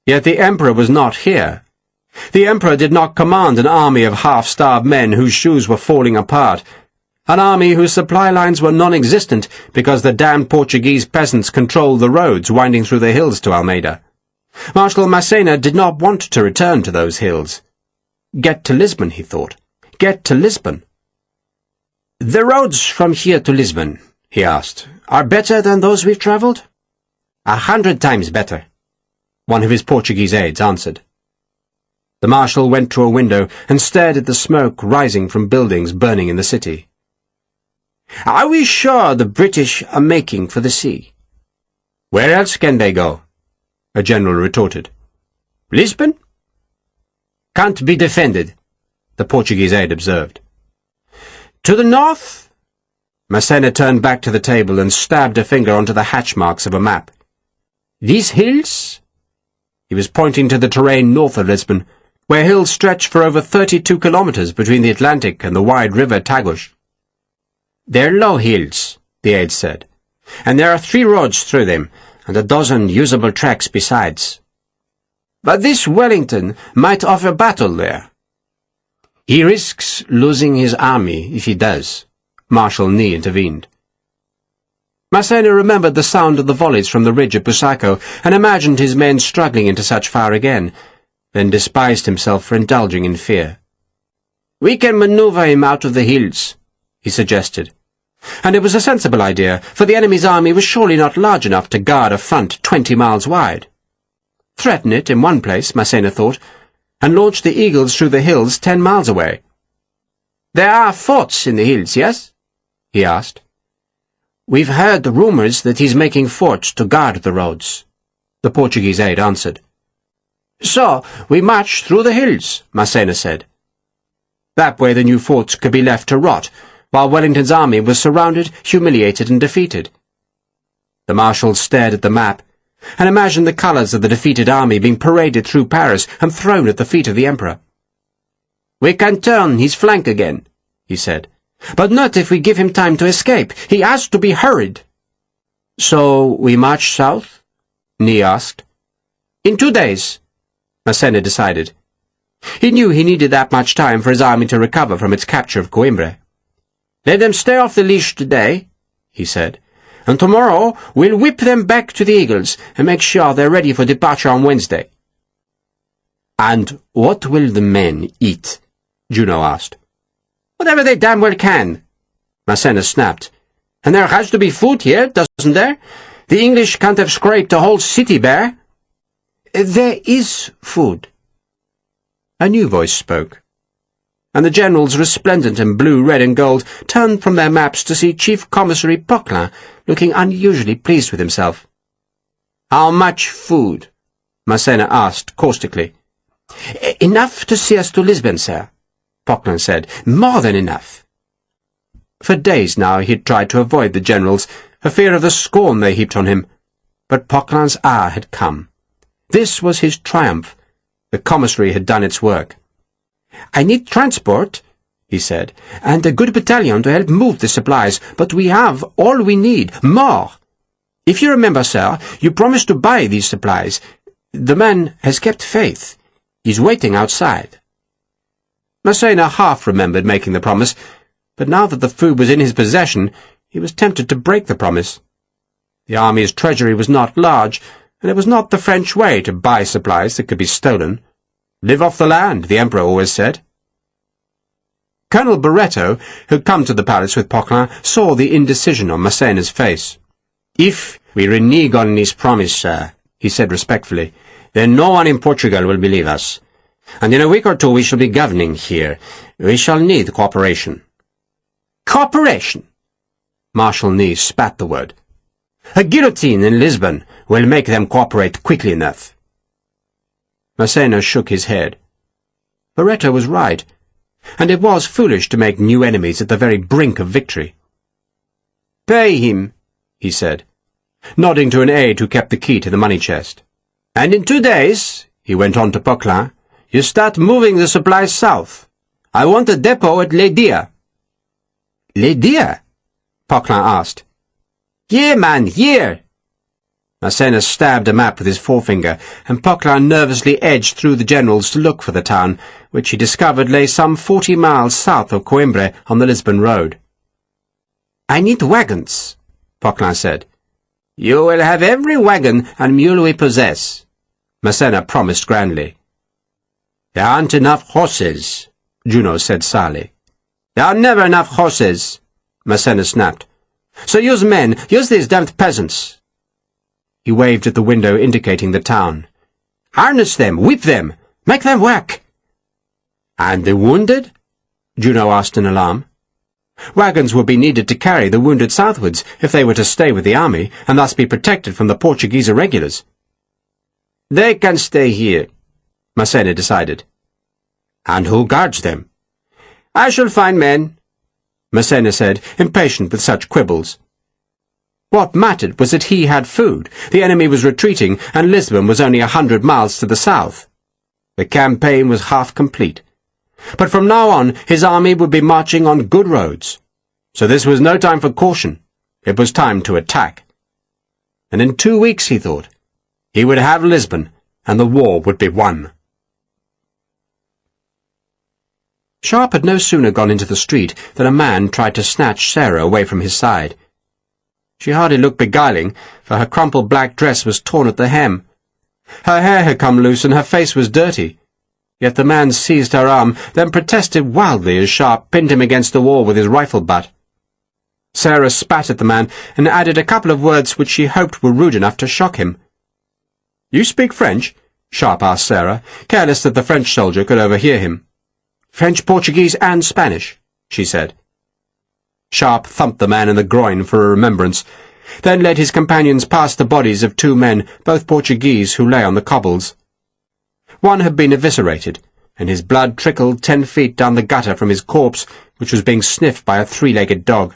Speaker 1: Yet the Emperor was not here. The Emperor did not command an army of half-starved men whose shoes were falling apart, an army whose supply lines were non-existent because the damned Portuguese peasants controlled the roads winding through the hills to Almeida. Marshal Massena did not want to return to those hills. Get to Lisbon, he thought. Get to Lisbon. "The roads from here to Lisbon," he asked, "are better than those we've travelled?" 100 times better," one of his Portuguese aides answered. The Marshal went to a window and stared at the smoke rising from buildings burning in the city. "Are we sure the British are making for the sea?" "Where else can they go?" a general retorted. "Lisbon?" "Can't be defended," the Portuguese aide observed. "To the north?" Massena turned back to the table and stabbed a finger onto the hatch marks of a map. "These hills?" He was pointing to the terrain north of Lisbon, where hills stretched for over 32 kilometres between the Atlantic and the wide river Tagus. "They're low hills," the aide said, "and there are 3 roads through them, and a dozen usable tracks besides." "But this Wellington might offer battle there." "He risks losing his army if he does," Marshal Ney intervened. Massena remembered the sound of the volleys from the ridge at Busaco and imagined his men struggling into such fire again, then despised himself for indulging in fear. "We can maneuver him out of the hills," he suggested. And it was a sensible idea, for the enemy's army was surely not large enough to guard a front 20 miles wide. Threaten it in one place, Massena thought, and launch the eagles through the hills 10 miles away. "There are forts in the hills, yes?" he asked. "We've heard rumours that he's making forts to guard the roads," the Portuguese aide answered. "So we march through the hills," Massena said. That way the new forts could be left to rot, while Wellington's army was surrounded, humiliated, and defeated. The Marshal stared at the map, and imagined the colours of the defeated army being paraded through Paris and thrown at the feet of the Emperor. "We can turn his flank again," he said, "but not if we give him time to escape. He has to be hurried." "So we march south?" Ney asked. "In 2 days. Massena decided. He knew he needed that much time for his army to recover from its capture of Coimbra. "Let them stay off the leash today," he said, "and tomorrow we'll whip them back to the Eagles and make sure they're ready for departure on Wednesday." "And what will the men eat?" Juno asked. "Whatever they damn well can," Massena snapped. "And there has to be food here, doesn't there? The English can't have scraped a whole city bare." "There is food." A new voice spoke, and the generals, resplendent in blue, red, and gold, turned from their maps to see Chief Commissary Poquelin looking unusually pleased with himself. "How much food?" Massena asked caustically. "Enough to see us to Lisbon, sir," Poquelin said. "More than enough." For days now he had tried to avoid the generals, for fear of the scorn they heaped on him. But Poquelin's hour had come. This was his triumph. The commissary had done its work. "I need transport," he said, "and a good battalion to help move the supplies, but we have all we need, more. If you remember, sir, you promised to buy these supplies. The man has kept faith. He's waiting outside." Massena half remembered making the promise, but now that the food was in his possession, he was tempted to break the promise. The army's treasury was not large, and it was not the French way to buy supplies that could be stolen. Live off the land, the Emperor always said. Colonel Barretto, who had come to the palace with Poquelin, saw the indecision on Massena's face. "If we renege on this promise, sir," he said respectfully, "then no one in Portugal will believe us. And in a week or two we shall be governing here. We shall need cooperation." "Cooperation?" Marshal Ney spat the word. "A guillotine in Lisbon will make them cooperate quickly enough." Massena shook his head. Barretto was right, and it was foolish to make new enemies at the very brink of victory. "Pay him," he said, nodding to an aide who kept the key to the money chest. "And in 2 days," he went on to Poquelin, "you start moving the supplies south. I want a depot at Les Dias." "Les Dias?" Poquelin asked. "Here, man, here!" Massena stabbed a map with his forefinger, and Poquelin nervously edged through the generals to look for the town, which he discovered lay some 40 miles south of Coimbra on the Lisbon road. "I need wagons," Poquelin said. "You will have every wagon and mule we possess," Massena promised grandly. "There aren't enough horses," Juno said sourly. "There are never enough horses," Massena snapped. "So use men, use these damned peasants." He waved at the window indicating the town. "Harness them, whip them, make them work." "And the wounded?" Juno asked in alarm. Wagons would be needed to carry the wounded southwards if they were to stay with the army, and thus be protected from the Portuguese irregulars. "They can stay here," Massena decided. "And who guards them?" "I shall find men," Massena said, impatient with such quibbles. What mattered was that he had food, the enemy was retreating, and Lisbon was only 100 miles to the south. The campaign was half complete. But from now on his army would be marching on good roads. So this was no time for caution. It was time to attack. And in 2 weeks, he thought, he would have Lisbon, and the war would be won. Sharpe had no sooner gone into the street than a man tried to snatch Sarah away from his side. She hardly looked beguiling, for her crumpled black dress was torn at the hem. Her hair had come loose and her face was dirty. Yet the man seized her arm, then protested wildly as Sharpe pinned him against the wall with his rifle butt. Sarah spat at the man and added a couple of words which she hoped were rude enough to shock him. "You speak French?" Sharpe asked Sarah, careless that the French soldier could overhear him. "French, Portuguese, and Spanish," she said. Sharpe thumped the man in the groin for a remembrance, then led his companions past the bodies of 2 men, both Portuguese, who lay on the cobbles. One had been eviscerated, and his blood trickled 10 feet down the gutter from his corpse, which was being sniffed by a 3-legged dog.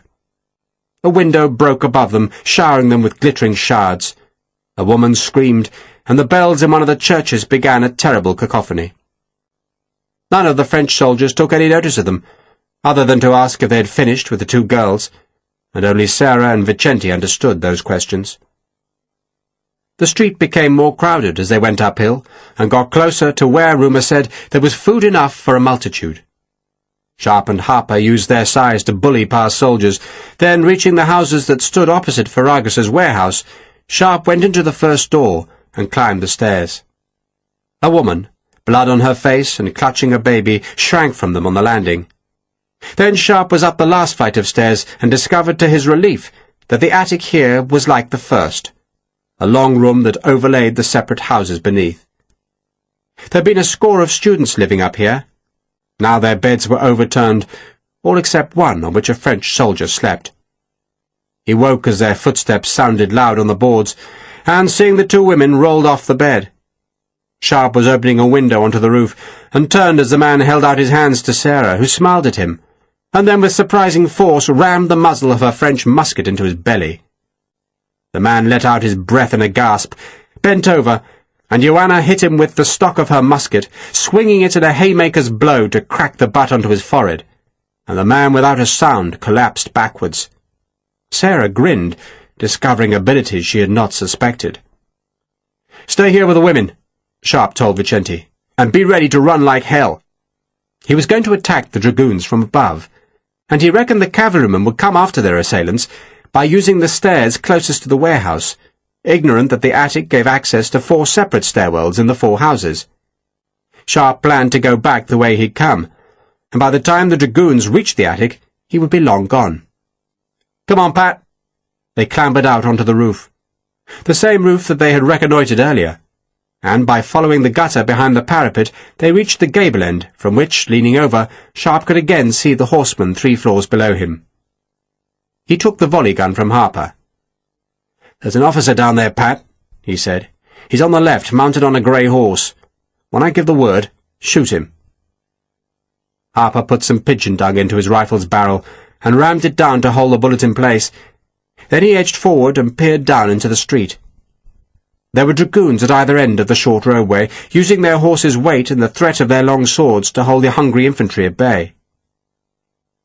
Speaker 1: A window broke above them, showering them with glittering shards. A woman screamed, and the bells in one of the churches began a terrible cacophony. None of the French soldiers took any notice of them, other than to ask if they had finished with the 2 girls, and only Sarah and Vicente understood those questions. The street became more crowded as they went uphill, and got closer to where, rumour said, there was food enough for a multitude. Sharpe and Harper used their size to bully past soldiers. Then, reaching the houses that stood opposite Ferragus's warehouse, Sharpe went into the first door and climbed the stairs. A woman, blood on her face and clutching a baby, shrank from them on the landing. Then Sharpe was up the last flight of stairs and discovered to his relief that the attic here was like the first, a long room that overlaid the separate houses beneath. There had been a score of students living up here. Now their beds were overturned, all except one on which a French soldier slept. He woke as their footsteps sounded loud on the boards, and seeing the two women, rolled off the bed. Sharpe was opening a window onto the roof, and turned as the man held out his hands to Sarah, who smiled at him, and then with surprising force rammed the muzzle of her French musket into his belly. The man let out his breath in a gasp, bent over, and Joanna hit him with the stock of her musket, swinging it in a haymaker's blow to crack the butt onto his forehead, and the man without a sound collapsed backwards. Sarah grinned, discovering abilities she had not suspected. "Stay here with the women," Sharpe told Vicente, "and be ready to run like hell." He was going to attack the dragoons from above, and he reckoned the cavalrymen would come after their assailants by using the stairs closest to the warehouse, ignorant that the attic gave access to 4 separate stairwells in the 4 houses. Sharpe planned to go back the way he'd come, and by the time the dragoons reached the attic, he would be long gone. "Come on, Pat." They clambered out onto the roof, the same roof that they had reconnoitred earlier, and by following the gutter behind the parapet, they reached the gable end, from which, leaning over, Sharpe could again see the horseman 3 floors below him. He took the volley gun from Harper. "There's an officer down there, Pat," he said. "He's on the left, mounted on a grey horse. When I give the word, shoot him." Harper put some pigeon dung into his rifle's barrel and rammed it down to hold the bullet in place. Then he edged forward and peered down into the street. There were dragoons at either end of the short roadway, using their horses' weight and the threat of their long swords to hold the hungry infantry at bay.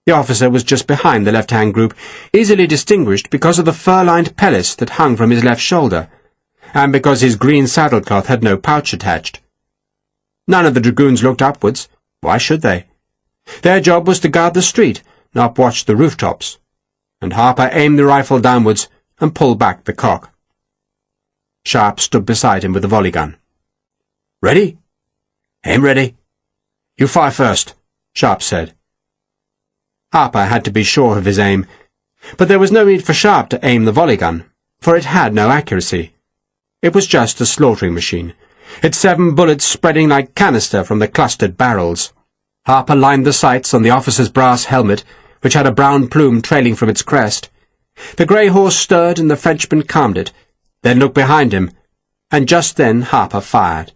Speaker 1: The officer was just behind the left-hand group, easily distinguished because of the fur-lined pelisse that hung from his left shoulder, and because his green saddlecloth had no pouch attached. None of the dragoons looked upwards. Why should they? Their job was to guard the street, not watch the rooftops, and Harper aimed the rifle downwards and pulled back the cock. Sharpe stood beside him with the volley gun. "Ready?" "Aim ready." "You fire first," Sharpe said. Harper had to be sure of his aim, but there was no need for Sharpe to aim the volley gun, for it had no accuracy. It was just a slaughtering machine, its 7 bullets spreading like canister from the clustered barrels. Harper lined the sights on the officer's brass helmet, which had a brown plume trailing from its crest. The grey horse stirred and the Frenchman calmed it, then looked behind him, and just then Harper fired.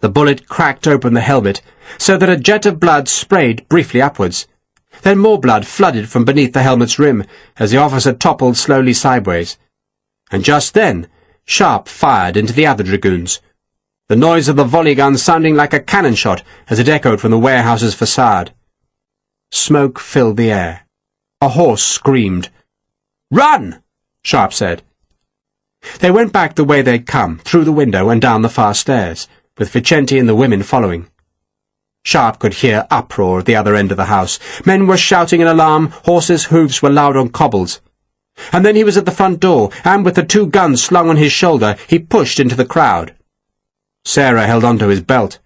Speaker 1: The bullet cracked open the helmet, so that a jet of blood sprayed briefly upwards. Then more blood flooded from beneath the helmet's rim, as the officer toppled slowly sideways. And just then Sharpe fired into the other dragoons, the noise of the volley gun sounding like a cannon shot as it echoed from the warehouse's facade. Smoke filled the air. A horse screamed. "Run!" Sharpe said. They went back the way they'd come, through the window and down the far stairs, with Vicente and the women following. Sharpe could hear uproar at the other end of the house. Men were shouting in alarm, horses' hoofs were loud on cobbles. And then he was at the front door, and with the 2 guns slung on his shoulder, he pushed into the crowd. Sarah held onto his belt.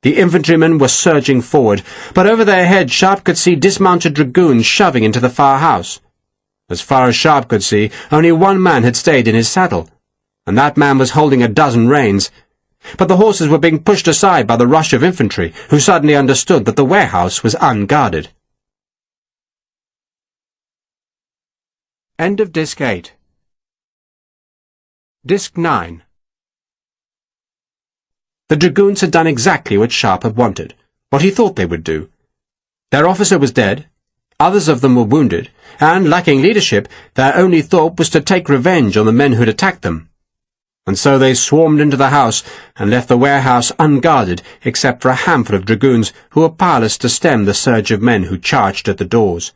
Speaker 1: The infantrymen were surging forward, but over their heads Sharpe could see dismounted dragoons shoving into the far house. As far as Sharpe could see, only one man had stayed in his saddle, and that man was holding a dozen reins. But the horses were being pushed aside by the rush of infantry, who suddenly understood that the warehouse was unguarded. End of Disc 8. Disc 9. The dragoons had done exactly what Sharpe had wanted, what he thought they would do. Their officer was dead, others of them were wounded, and, lacking leadership, their only thought was to take revenge on the men who'd attacked them. And so they swarmed into the house and left the warehouse unguarded except for a handful of dragoons who were powerless to stem the surge of men who charged at the doors.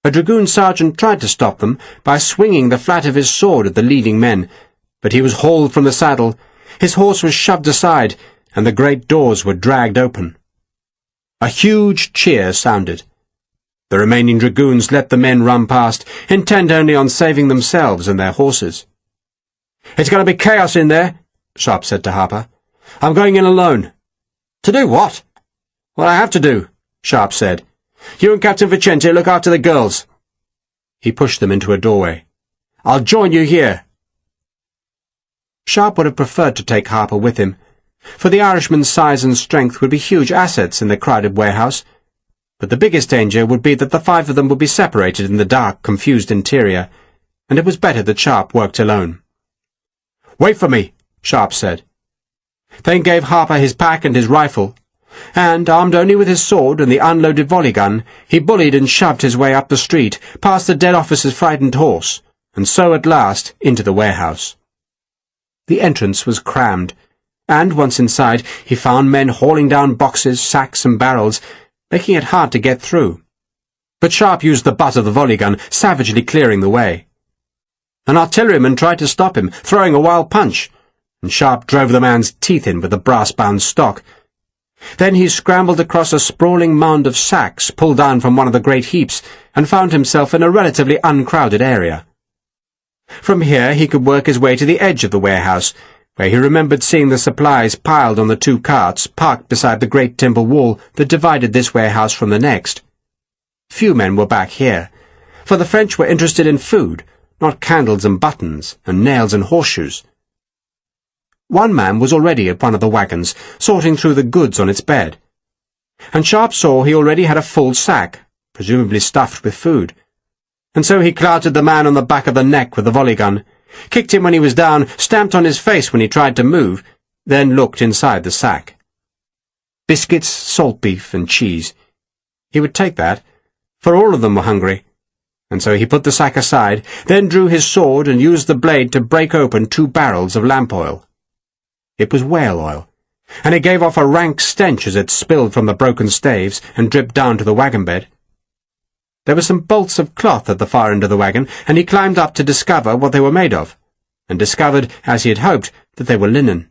Speaker 1: A dragoon sergeant tried to stop them by swinging the flat of his sword at the leading men, but he was hauled from the saddle, his horse was shoved aside, and the great doors were dragged open. A huge cheer sounded. The remaining dragoons let the men run past, intent only on saving themselves and their horses. "It's going to be chaos in there," Sharpe said to Harper. "I'm going in alone." "To do what?" "What I have to do," Sharpe said. "You and Captain Vicente look after the girls." He pushed them into a doorway. "I'll join you here." Sharpe would have preferred to take Harper with him, for the Irishman's size and strength would be huge assets in the crowded warehouse, but the biggest danger would be that the five of them would be separated in the dark, confused interior, and it was better that Sharpe worked alone. "Wait for me," Sharpe said. Then gave Harper his pack and his rifle, and, armed only with his sword and the unloaded volley gun, he bullied and shoved his way up the street, past the dead officer's frightened horse, and so at last into the warehouse. The entrance was crammed, and once inside he found men hauling down boxes, sacks, and barrels, making it hard to get through. But Sharpe used the butt of the volley gun, savagely clearing the way. An artilleryman tried to stop him, throwing a wild punch, and Sharpe drove the man's teeth in with the brass-bound stock. Then he scrambled across a sprawling mound of sacks pulled down from one of the great heaps, and found himself in a relatively uncrowded area. From here he could work his way to the edge of the warehouse, where he remembered seeing the supplies piled on the two carts parked beside the great timber wall that divided this warehouse from the next. Few men were back here, for the French were interested in food, not candles and buttons, and nails and horseshoes. One man was already at one of the wagons, sorting through the goods on its bed, and Sharpe saw he already had a full sack, presumably stuffed with food, and so he clouted the man on the back of the neck with the volley gun, kicked him when he was down, stamped on his face when he tried to move, then looked inside the sack. Biscuits, salt beef, and cheese. He would take that, for all of them were hungry, and so he put the sack aside, then drew his sword and used the blade to break open 2 barrels of lamp oil. It was whale oil, and it gave off a rank stench as it spilled from the broken staves and dripped down to the wagon bed. There were some bolts of cloth at the far end of the wagon, and he climbed up to discover what they were made of, and discovered, as he had hoped, that they were linen.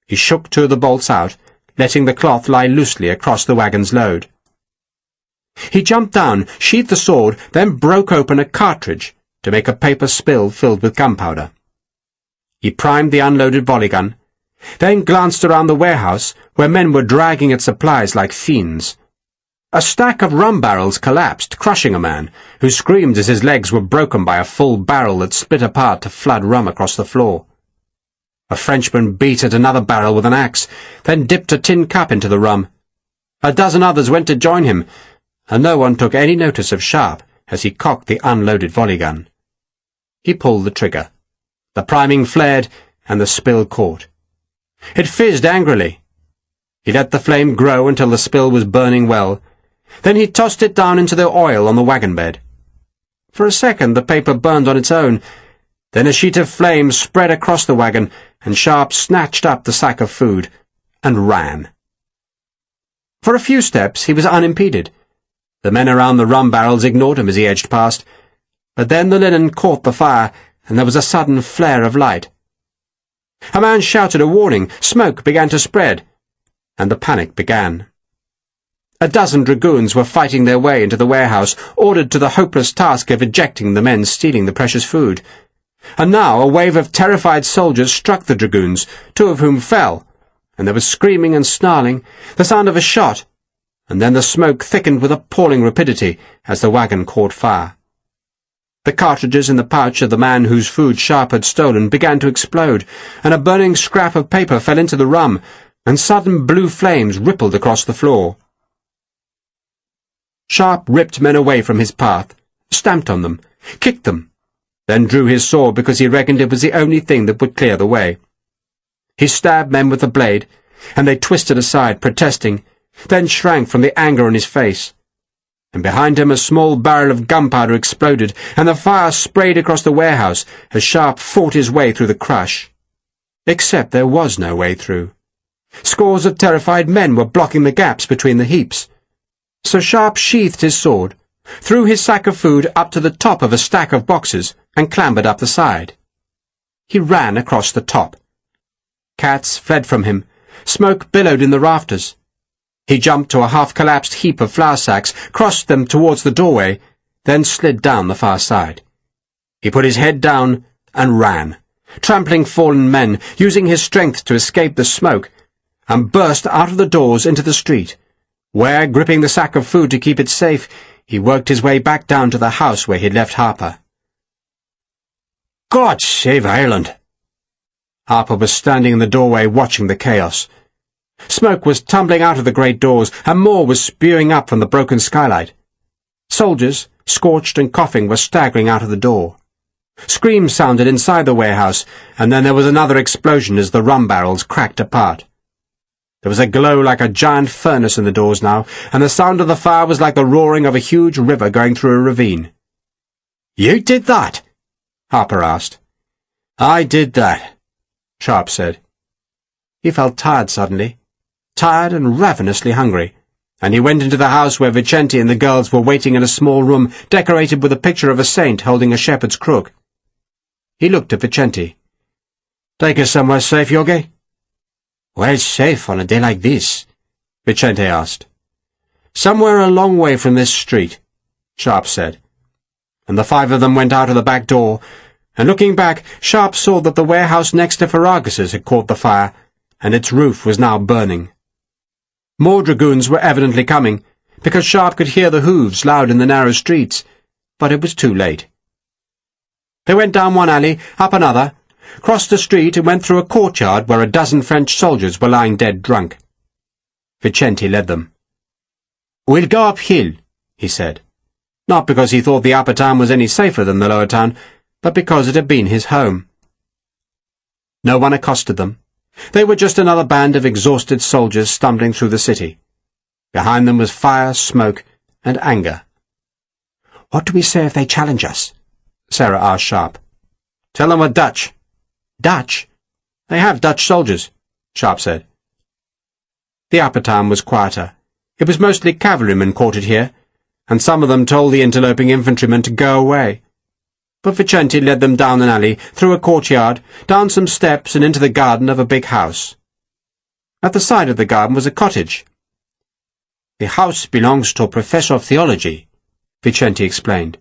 Speaker 1: He shook 2 of the bolts out, letting the cloth lie loosely across the wagon's load. He jumped down, sheathed the sword, then broke open a cartridge to make a paper spill filled with gunpowder. He primed the unloaded volley gun, then glanced around the warehouse, where men were dragging at supplies like fiends. A stack of rum barrels collapsed, crushing a man, who screamed as his legs were broken by a full barrel that split apart to flood rum across the floor. A Frenchman beat at another barrel with an axe, then dipped a tin cup into the rum. A dozen others went to join him, and no one took any notice of Sharpe as he cocked the unloaded volley gun. He pulled the trigger. The priming flared, and the spill caught. It fizzed angrily. He let the flame grow until the spill was burning well. Then he tossed it down into the oil on the wagon bed. For a second the paper burned on its own. Then a sheet of flame spread across the wagon, and Sharpe snatched up the sack of food and ran. For a few steps he was unimpeded. The men around the rum barrels ignored him as he edged past, but then the linen caught the fire, and there was a sudden flare of light. A man shouted a warning, smoke began to spread, and the panic began. A dozen dragoons were fighting their way into the warehouse, ordered to the hopeless task of ejecting the men stealing the precious food. And now a wave of terrified soldiers struck the dragoons, 2 of whom fell, and there was screaming and snarling, the sound of a shot, and then the smoke thickened with appalling rapidity as the wagon caught fire. The cartridges in the pouch of the man whose food Sharpe had stolen began to explode, and a burning scrap of paper fell into the rum, and sudden blue flames rippled across the floor. Sharpe ripped men away from his path, stamped on them, kicked them, then drew his sword because he reckoned it was the only thing that would clear the way. He stabbed men with the blade, and they twisted aside, protesting, then shrank from the anger on his face. And behind him a small barrel of gunpowder exploded, and the fire sprayed across the warehouse as Sharpe fought his way through the crush. Except there was no way through. Scores of terrified men were blocking the gaps between the heaps. So Sharpe sheathed his sword, threw his sack of food up to the top of a stack of boxes, and clambered up the side. He ran across the top. Cats fled from him. Smoke billowed in the rafters. He jumped to a half-collapsed heap of flour sacks, crossed them towards the doorway, then slid down the far side. He put his head down and ran, trampling fallen men, using his strength to escape the smoke, and burst out of the doors into the street, where, gripping the sack of food to keep it safe, he worked his way back down to the house where he'd left Harper. God save Ireland! Harper was standing in the doorway watching the chaos. Smoke was tumbling out of the great doors, and more was spewing up from the broken skylight. Soldiers, scorched and coughing, were staggering out of the door. Screams sounded inside the warehouse, and then there was another explosion as the rum barrels cracked apart. There was a glow like a giant furnace in the doors now, and the sound of the fire was like the roaring of a huge river going through a ravine. "You did that?" Harper asked. "I did that," Sharpe said. He felt tired suddenly, tired and ravenously hungry, and he went into the house where Vicente and the girls were waiting in a small room decorated with a picture of a saint holding a shepherd's crook. He looked at Vicente. "Take us somewhere safe, Yogi?" "Where's safe on a day like this?" Vicente asked. "Somewhere a long way from this street," Sharpe said. And the five of them went out of the back door, and looking back, Sharpe saw that the warehouse next to Ferragus's had caught the fire, and its roof was now burning. More dragoons were evidently coming, because Sharpe could hear the hooves loud in the narrow streets, but it was too late. They went down one alley, up another, crossed the street and went through a courtyard where a dozen French soldiers were lying dead drunk. Vicente led them. "We'll go uphill," he said, not because he thought the upper town was any safer than the lower town, but because it had been his home. No one accosted them. They were just another band of exhausted soldiers stumbling through the city. Behind them was fire, smoke, and anger. "What do we say if they challenge us?" Sarah asked Sharpe. "Tell them we're Dutch." "Dutch? They have Dutch soldiers," Sharpe said. The upper town was quieter. It was mostly cavalrymen quartered here, and some of them told the interloping infantrymen to go away. But Vicente led them down an alley, through a courtyard, down some steps and into the garden of a big house. At the side of the garden was a cottage. "The house belongs to a professor of theology," Vicente explained,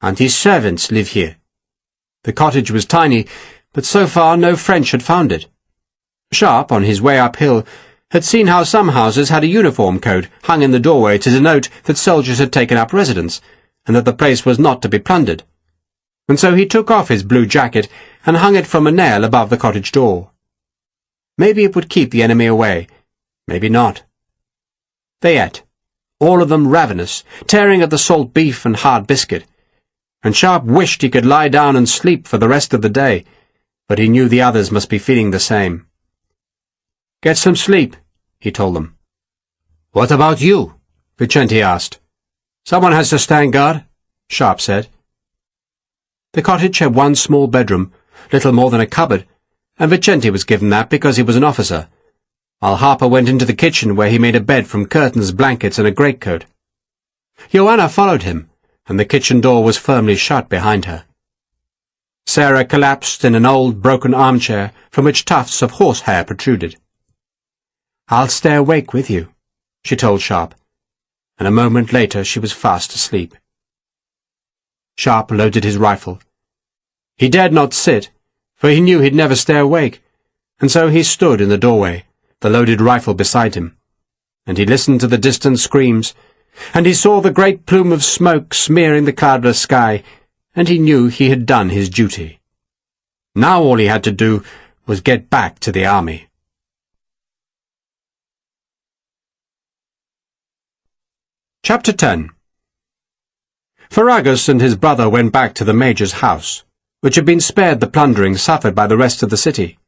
Speaker 1: "and his servants live here." The cottage was tiny, but so far no French had found it. Sharpe, on his way uphill, had seen how some houses had a uniform code hung in the doorway to denote that soldiers had taken up residence, and that the place was not to be plundered. And so he took off his blue jacket and hung it from a nail above the cottage door. Maybe it would keep the enemy away, maybe not. They ate, all of them ravenous, tearing at the salt beef and hard biscuit, and Sharpe wished he could lie down and sleep for the rest of the day, but he knew the others must be feeling the same. "Get some sleep," he told them. "What about you?" Vicente asked. "Someone has to stand guard," Sharpe said. The cottage had one small bedroom, little more than a cupboard, and Vicente was given that because he was an officer, while Harper went into the kitchen where he made a bed from curtains, blankets, and a greatcoat. Joanna followed him, and the kitchen door was firmly shut behind her. Sarah collapsed in an old, broken armchair from which tufts of horsehair protruded. "I'll stay awake with you," she told Sharpe, and a moment later she was fast asleep. Sharpe loaded his rifle. He dared not sit, for he knew he'd never stay awake, and so he stood in the doorway, the loaded rifle beside him, and he listened to the distant screams, and he saw the great plume of smoke smearing the cloudless sky, and he knew he had done his duty. Now all he had to do was get back to the army. Chapter 10. Ferragus and his brother went back to the Major's house, which had been spared the plundering suffered by the rest of the city.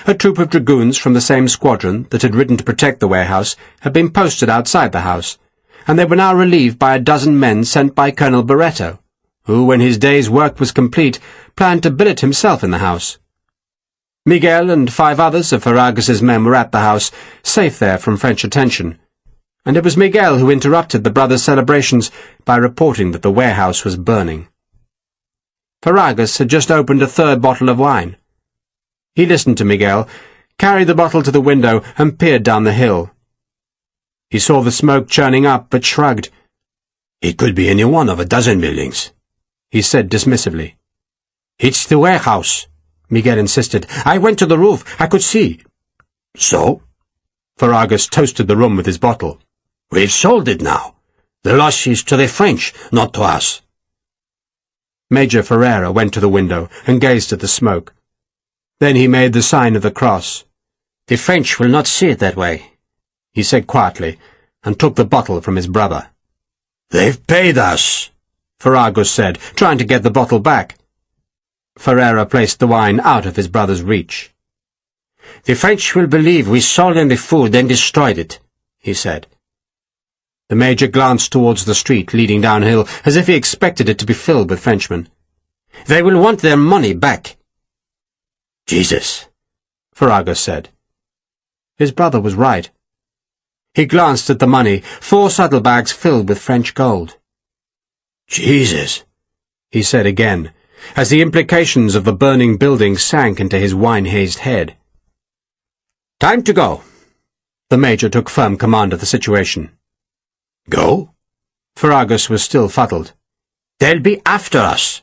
Speaker 1: A troop of dragoons from the same squadron that had ridden to protect the warehouse had been posted outside the house, and they were now relieved by a dozen men sent by Colonel Barretto, who, when his day's work was complete, planned to billet himself in the house. Miguel and 5 others of Ferragus's men were at the house, safe there from French attention, and it was Miguel who interrupted the brothers' celebrations by reporting that the warehouse was burning. Ferragus had just opened a third bottle of wine. He listened to Miguel, carried the bottle to the window, and peered down the hill. He saw the smoke churning up, but shrugged.
Speaker 2: "It could be any one of a dozen buildings,"
Speaker 1: he said dismissively.
Speaker 2: "It's the warehouse,"
Speaker 1: Miguel insisted. "I went to the roof. I could see."
Speaker 2: "So?"
Speaker 1: Ferragus toasted the room with his bottle.
Speaker 2: "We've sold it now. The loss is to the French, not to us."
Speaker 1: Major Ferreira went to the window and gazed at the smoke. Then he made the sign of the cross.
Speaker 2: "The French will not see it that way,"
Speaker 1: he said quietly, and took the bottle from his brother.
Speaker 2: "They've paid us,"
Speaker 1: Ferragus said, trying to get the bottle back. Ferreira placed the wine out of his brother's reach.
Speaker 2: "The French will believe we sold them the food and destroyed it," he said.
Speaker 1: The Major glanced towards the street leading downhill, as if he expected it to be filled with Frenchmen.
Speaker 2: "They will want their money back."
Speaker 1: "Jesus," Ferragus said. His brother was right. He glanced at the money, 4 saddlebags filled with French gold.
Speaker 2: "Jesus,"
Speaker 1: he said again, as the implications of the burning building sank into his wine-hazed head. "Time to go." The Major took firm command of the situation.
Speaker 2: "Go?"
Speaker 1: Ferragus was still fuddled.
Speaker 2: "They'll be after us,"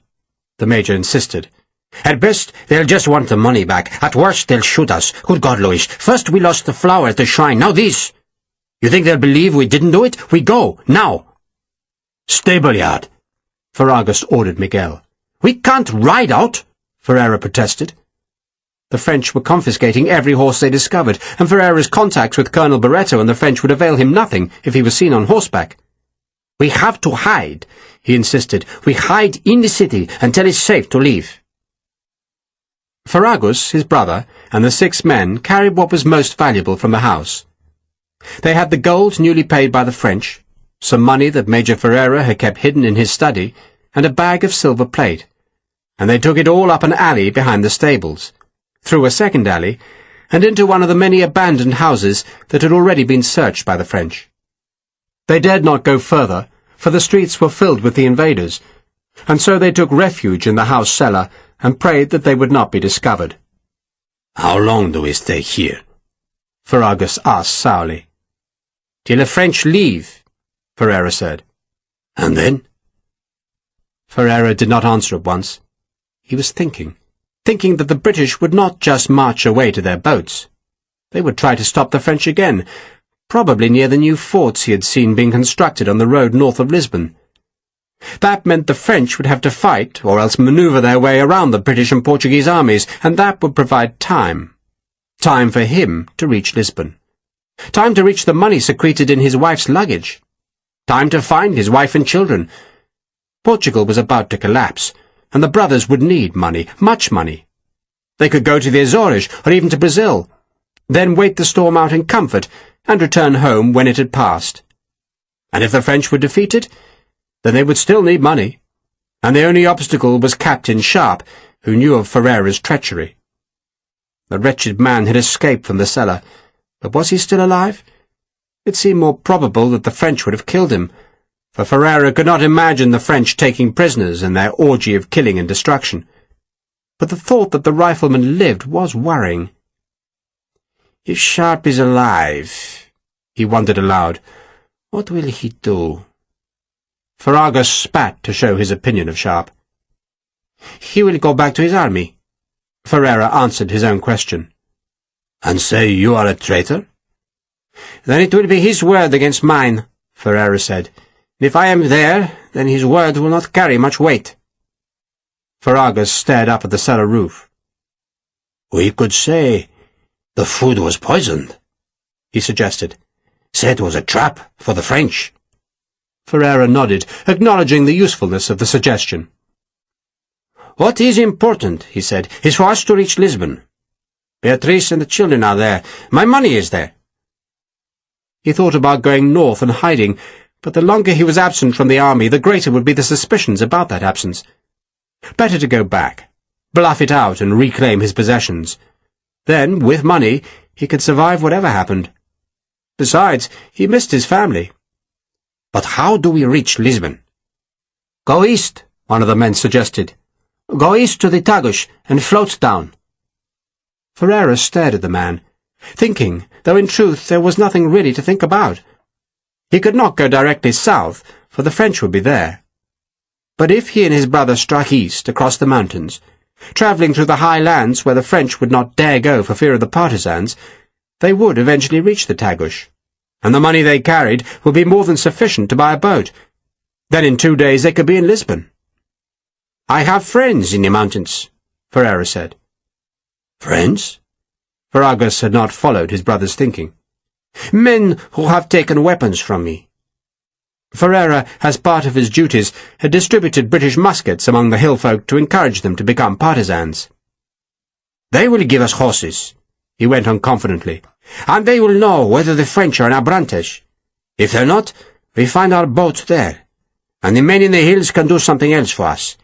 Speaker 1: the Major insisted.
Speaker 2: "At best, they'll just want the money back. At worst, they'll shoot us. Good God, Louis, first we lost the flower at the shrine, now this. You think they'll believe we didn't do it? We go, now."
Speaker 1: "Stable yard," Ferragus ordered Miguel.
Speaker 2: "We can't ride out,"
Speaker 1: Ferreira protested. The French were confiscating every horse they discovered, and Ferreira's contacts with Colonel Barreto and the French would avail him nothing if he was seen on horseback.
Speaker 2: "We have to hide," he insisted. "We hide in the city until it's safe to leave."
Speaker 1: Ferragus, his brother, and the 6 men carried what was most valuable from the house. They had the gold newly paid by the French, some money that Major Ferreira had kept hidden in his study, and a bag of silver plate, and they took it all up an alley behind the stables, through a second alley, and into one of the many abandoned houses that had already been searched by the French. They dared not go further, for the streets were filled with the invaders, and so they took refuge in the house cellar and prayed that they would not be discovered.
Speaker 2: "How long do we stay here?"
Speaker 1: Ferragus asked sourly.
Speaker 2: "Till the French leave,"
Speaker 1: Ferreira said.
Speaker 2: "And then?"
Speaker 1: Ferreira did not answer at once. He was thinking that the British would not just march away to their boats. They would try to stop the French again, probably near the new forts he had seen being constructed on the road north of Lisbon. That meant the French would have to fight, or else maneuver their way around the British and Portuguese armies, and that would provide time. Time for him to reach Lisbon. Time to reach the money secreted in his wife's luggage. Time to find his wife and children. Portugal was about to collapse, and the brothers would need money, much money. They could go to the Azores, or even to Brazil, then wait the storm out in comfort, and return home when it had passed. And if the French were defeated, then they would still need money, and the only obstacle was Captain Sharpe, who knew of Ferreira's treachery. The wretched man had escaped from the cellar, but was he still alive? It seemed more probable that the French would have killed him, for Ferreira could not imagine the French taking prisoners in their orgy of killing and destruction. But the thought that the rifleman lived was worrying.
Speaker 2: "If Sharpe is alive," he wondered aloud, "what will he do?"
Speaker 1: Ferragus spat to show his opinion of Sharpe.
Speaker 2: "He will go back to his army,"
Speaker 1: Ferreira answered his own question.
Speaker 2: "And say you are a traitor?"
Speaker 1: "Then it will be his word against mine," Ferreira said. "If I am there, then his word will not carry much weight." Ferragus stared up at the cellar roof.
Speaker 2: "We could say the food was poisoned," he suggested. "Say it was a trap for the French."
Speaker 1: Ferreira nodded, acknowledging the usefulness of the suggestion.
Speaker 2: "What is important," he said, "is for us to reach Lisbon. Beatrice and the children are there. My money is there."
Speaker 1: He thought about going north and hiding, but the longer he was absent from the army, the greater would be the suspicions about that absence. Better to go back, bluff it out, and reclaim his possessions. Then, with money, he could survive whatever happened. Besides, he missed his family.
Speaker 2: "But how do we reach Lisbon?"
Speaker 1: "Go east," one of the men suggested. Go east to the Tagus and float down."
Speaker 2: Ferreira stared at the man, thinking, though in truth there was nothing really to think about. He could not go directly south, for the French would be there. But if he and his brother struck east across the mountains, travelling through the high lands where the French would not dare go for fear of the partisans, they would eventually reach the Tagus, and the money they carried would be more than sufficient to buy a boat. Then in 2 days they could be in Lisbon. "I have friends in the mountains," Ferreira said. "Friends?" Ferragus had not followed his brother's thinking. "Men who have taken weapons from me." Ferreira, as part of his duties, had distributed British muskets among the hill folk to encourage them to become partisans. "They will give us horses," he went on confidently, "and they will know whether the French are in Abrantes. If they're not, we find our boat there, and the men in the hills can do something else for us.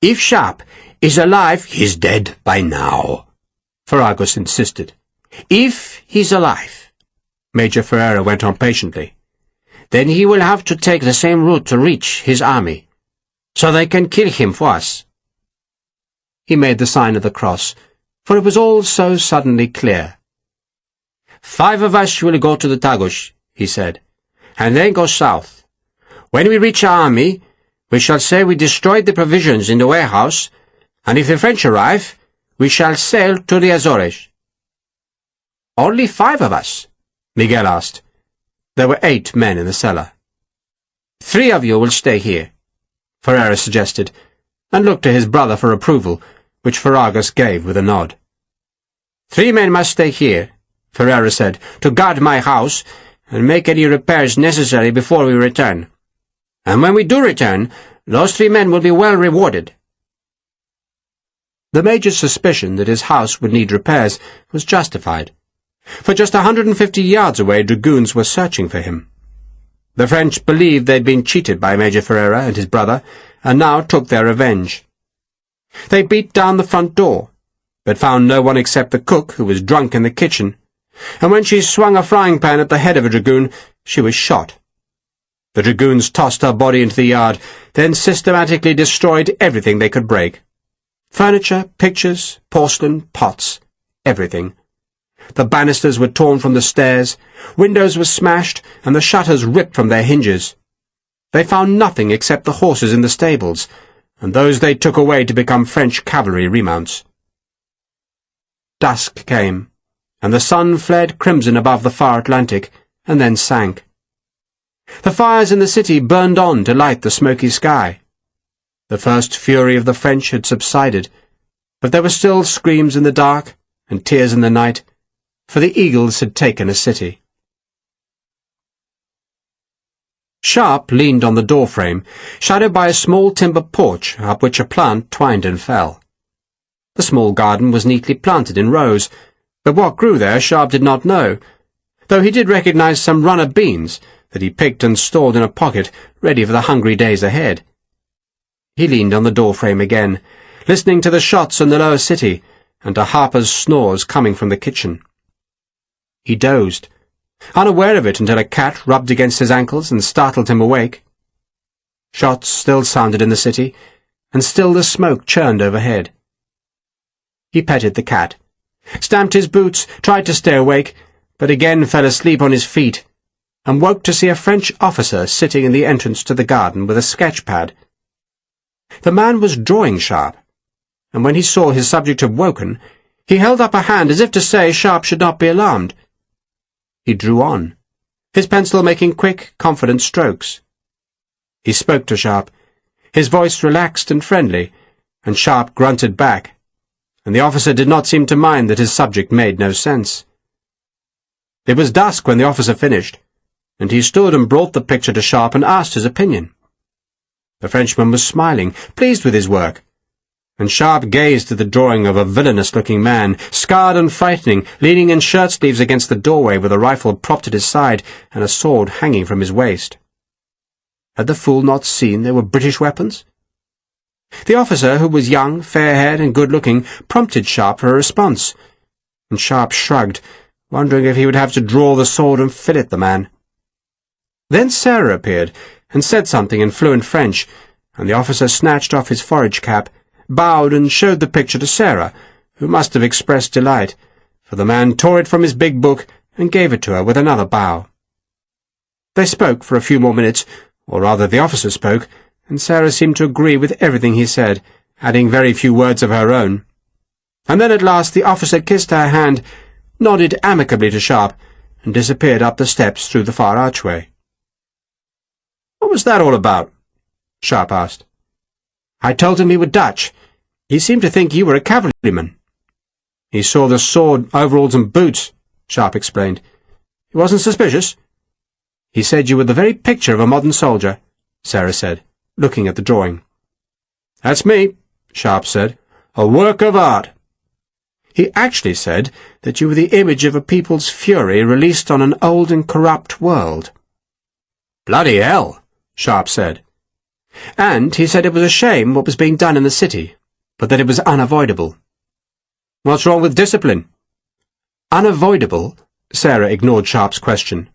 Speaker 2: If Sharpe is alive—" "He's dead by now," Ferragus insisted. "If he's alive," Major Ferreira went on patiently, "then he will have to take the same route to reach his army, so they can kill him for us." He made the sign of the cross, for it was all so suddenly clear. "5 of us will go to the Tagus," he said, "and then go south. When we reach our army, we shall say we destroyed the provisions in the warehouse, and if the French arrive, we shall sail to the Azores." "Only 5 of us?" Miguel asked. There were 8 men in the cellar. "3 of you will stay here," Ferreira suggested, and looked to his brother for approval, which Ferragus gave with a nod. "3 men must stay here," Ferreira said, "to guard my house and make any repairs necessary before we return. And when we do return, those 3 men will be well rewarded." The Major's suspicion that his house would need repairs was justified. For just 150 yards away dragoons were searching for him. The French believed they'd been cheated by Major Ferreira and his brother, and now took their revenge. They beat down the front door, but found no one except the cook, who was drunk in the kitchen, and when she swung a frying pan at the head of a dragoon, she was shot. The dragoons tossed her body into the yard, then systematically destroyed everything they could break. Furniture, pictures, porcelain, pots, everything. The banisters were torn from the stairs, windows were smashed, and the shutters ripped from their hinges. They found nothing except the horses in the stables, and those they took away to become French cavalry remounts. Dusk came, and the sun flared crimson above the far Atlantic, and then sank. The fires in the city burned on to light the smoky sky. The first fury of the French had subsided, but there were still screams in the dark and tears in the night, for the eagles had taken a city. Sharpe leaned on the doorframe, shadowed by a small timber porch up which a plant twined and fell. The small garden was neatly planted in rows, but what grew there Sharpe did not know, though he did recognize some runner beans that he picked and stored in a pocket, ready for the hungry days ahead. He leaned on the doorframe again, listening to the shots in the lower city, and to Harper's snores coming from the kitchen. He dozed, unaware of it until a cat rubbed against his ankles and startled him awake. Shots still sounded in the city, and still the smoke churned overhead. He petted the cat, stamped his boots, tried to stay awake, but again fell asleep on his feet, and woke to see a French officer sitting in the entrance to the garden with a sketch-pad. The man was drawing Sharpe, and when he saw his subject had woken, he held up a hand as if to say Sharpe should not be alarmed. He drew on, his pencil making quick, confident strokes. He spoke to Sharpe, his voice relaxed and friendly, and Sharpe grunted back, and the officer did not seem to mind that his subject made no sense. It was dusk when the officer finished, and he stood and brought the picture to Sharpe and asked his opinion. The Frenchman was smiling, pleased with his work, and Sharpe gazed at the drawing of a villainous-looking man, scarred and frightening, leaning in shirt-sleeves against the doorway with a rifle propped at his side and a sword hanging from his waist. Had the fool not seen they were British weapons? The officer, who was young, fair-haired, and good-looking, prompted Sharpe for a response, and Sharpe shrugged, wondering if he would have to draw the sword and fillet the man. Then Sarah appeared, and said something in fluent French, and the officer snatched off his forage cap
Speaker 1: bowed and showed the picture to Sarah, who must have expressed delight, for the man tore it from his big book and gave it to her with another bow. They spoke for a few more minutes, or rather the officer spoke, and Sarah seemed to agree with everything he said, adding very few words of her own. And then at last the officer kissed her hand, nodded amicably to Sharpe, and disappeared up the steps through the far archway. "What was that all about?" Sharpe asked. "I told him we were Dutch. He seemed to think you were a cavalryman." "He saw the sword, overalls and boots," Sharpe explained. "He wasn't suspicious?" "He said you were the very picture of a modern soldier," Sarah said, looking at the drawing. "That's me," Sharpe said. "A work of art." "He actually said that you were the image of a people's fury released on an old and corrupt world." "Bloody hell," Sharpe said. "And he said it was a shame what was being done in the city, but that it was unavoidable." "What's wrong with discipline?" "Unavoidable," Sarah ignored Sharpe's question,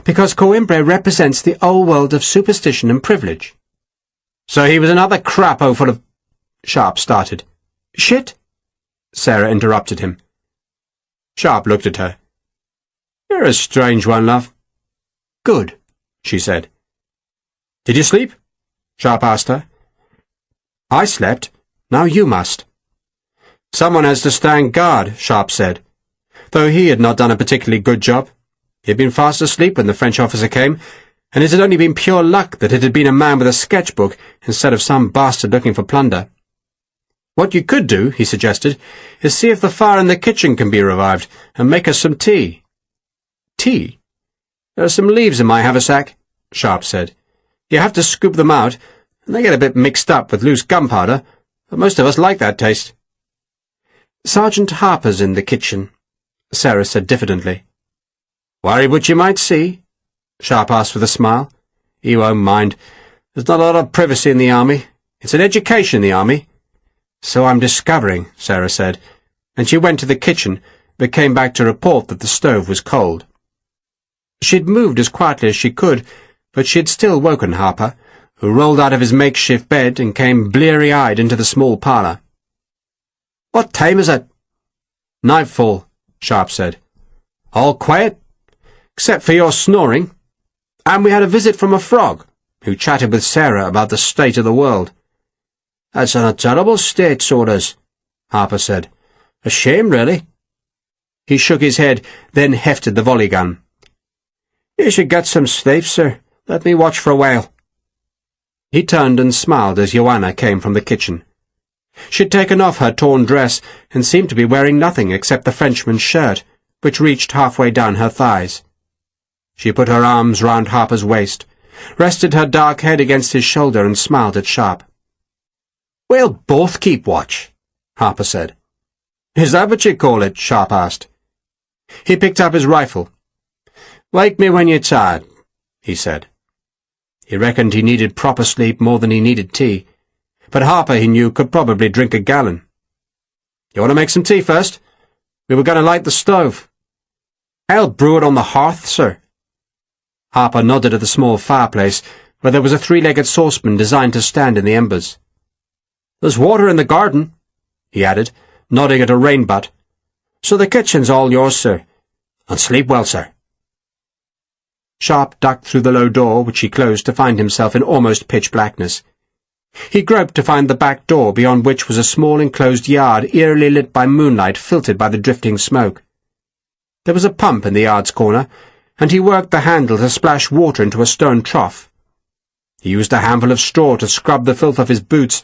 Speaker 1: "because Coimbra represents the old world of superstition and privilege." "So he was another crapo full of—" Sharpe started. "Shit?" Sarah interrupted him. Sharpe looked at her. "You're a strange one, love." "Good," she said. "Did you sleep?" Sharpe asked her. "I slept. Now you must." "Someone has to stand guard," Sharpe said, though he had not done a particularly good job. He had been fast asleep when the French officer came, and it had only been pure luck that it had been a man with a sketchbook instead of some bastard looking for plunder. "What you could do," he suggested, "is see if the fire in the kitchen can be revived, and make us some tea." "Tea?" "There are some leaves in my haversack," Sharpe said. "You have to scoop them out, and they get a bit mixed up with loose gunpowder, but most of us like that taste." "Sergeant Harper's in the kitchen," Sarah said diffidently. "Worried what you might see?" Sharpe asked with a smile. "He won't mind. There's not a lot of privacy in the army. It's an education in the army." "So I'm discovering," Sarah said, and she went to the kitchen, but came back to report that the stove was cold. She'd moved as quietly as she could, but she had still woken Harper, who rolled out of his makeshift bed and came bleary-eyed into the small parlour. "What time is it?" "Nightfall," Sharpe said. "All quiet? Except for your snoring. And we had a visit from a frog, who chatted with Sarah about the state of the world." "That's in a terrible state, Sodas," Harper said. "A shame, really." He shook his head, then hefted the volley gun. "You should get some sleep, sir. Let me watch for a while." He turned and smiled as Joanna came from the kitchen. She'd taken off her torn dress and seemed to be wearing nothing except the Frenchman's shirt, which reached halfway down her thighs. She put her arms round Harper's waist, rested her dark head against his shoulder and smiled at Sharpe. "We'll both keep watch," Harper said. "Is that what you call it?" Sharpe asked. He picked up his rifle. "Wake me when you're tired," he said. He reckoned he needed proper sleep more than he needed tea, but Harper, he knew, could probably drink a gallon. "You want to make some tea first? We were going to light the stove." "I'll brew it on the hearth, sir." Harper nodded at the small fireplace, where there was a three-legged saucepan designed to stand in the embers. "There's water in the garden," he added, nodding at a rain butt. "So the kitchen's all yours, sir. And sleep well, sir." Sharpe ducked through the low door, which he closed to find himself in almost pitch blackness. He groped to find the back door, beyond which was a small enclosed yard eerily lit by moonlight filtered by the drifting smoke. There was a pump in the yard's corner, and he worked the handle to splash water into a stone trough. He used a handful of straw to scrub the filth off his boots,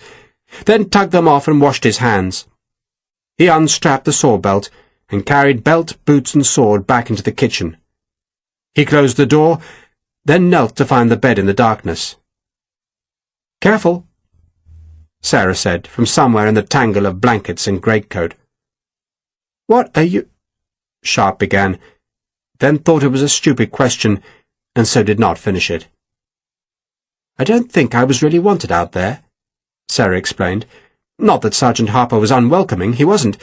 Speaker 1: then tugged them off and washed his hands. He unstrapped the sword belt and carried belt, boots and sword back into the kitchen. He closed the door, then knelt to find the bed in the darkness. "Careful," Sarah said from somewhere in the tangle of blankets and greatcoat. "What are you—" Sharpe began, then thought it was a stupid question, and so did not finish it. "I don't think I was really wanted out there," Sarah explained. "Not that Sergeant Harper was unwelcoming, he wasn't,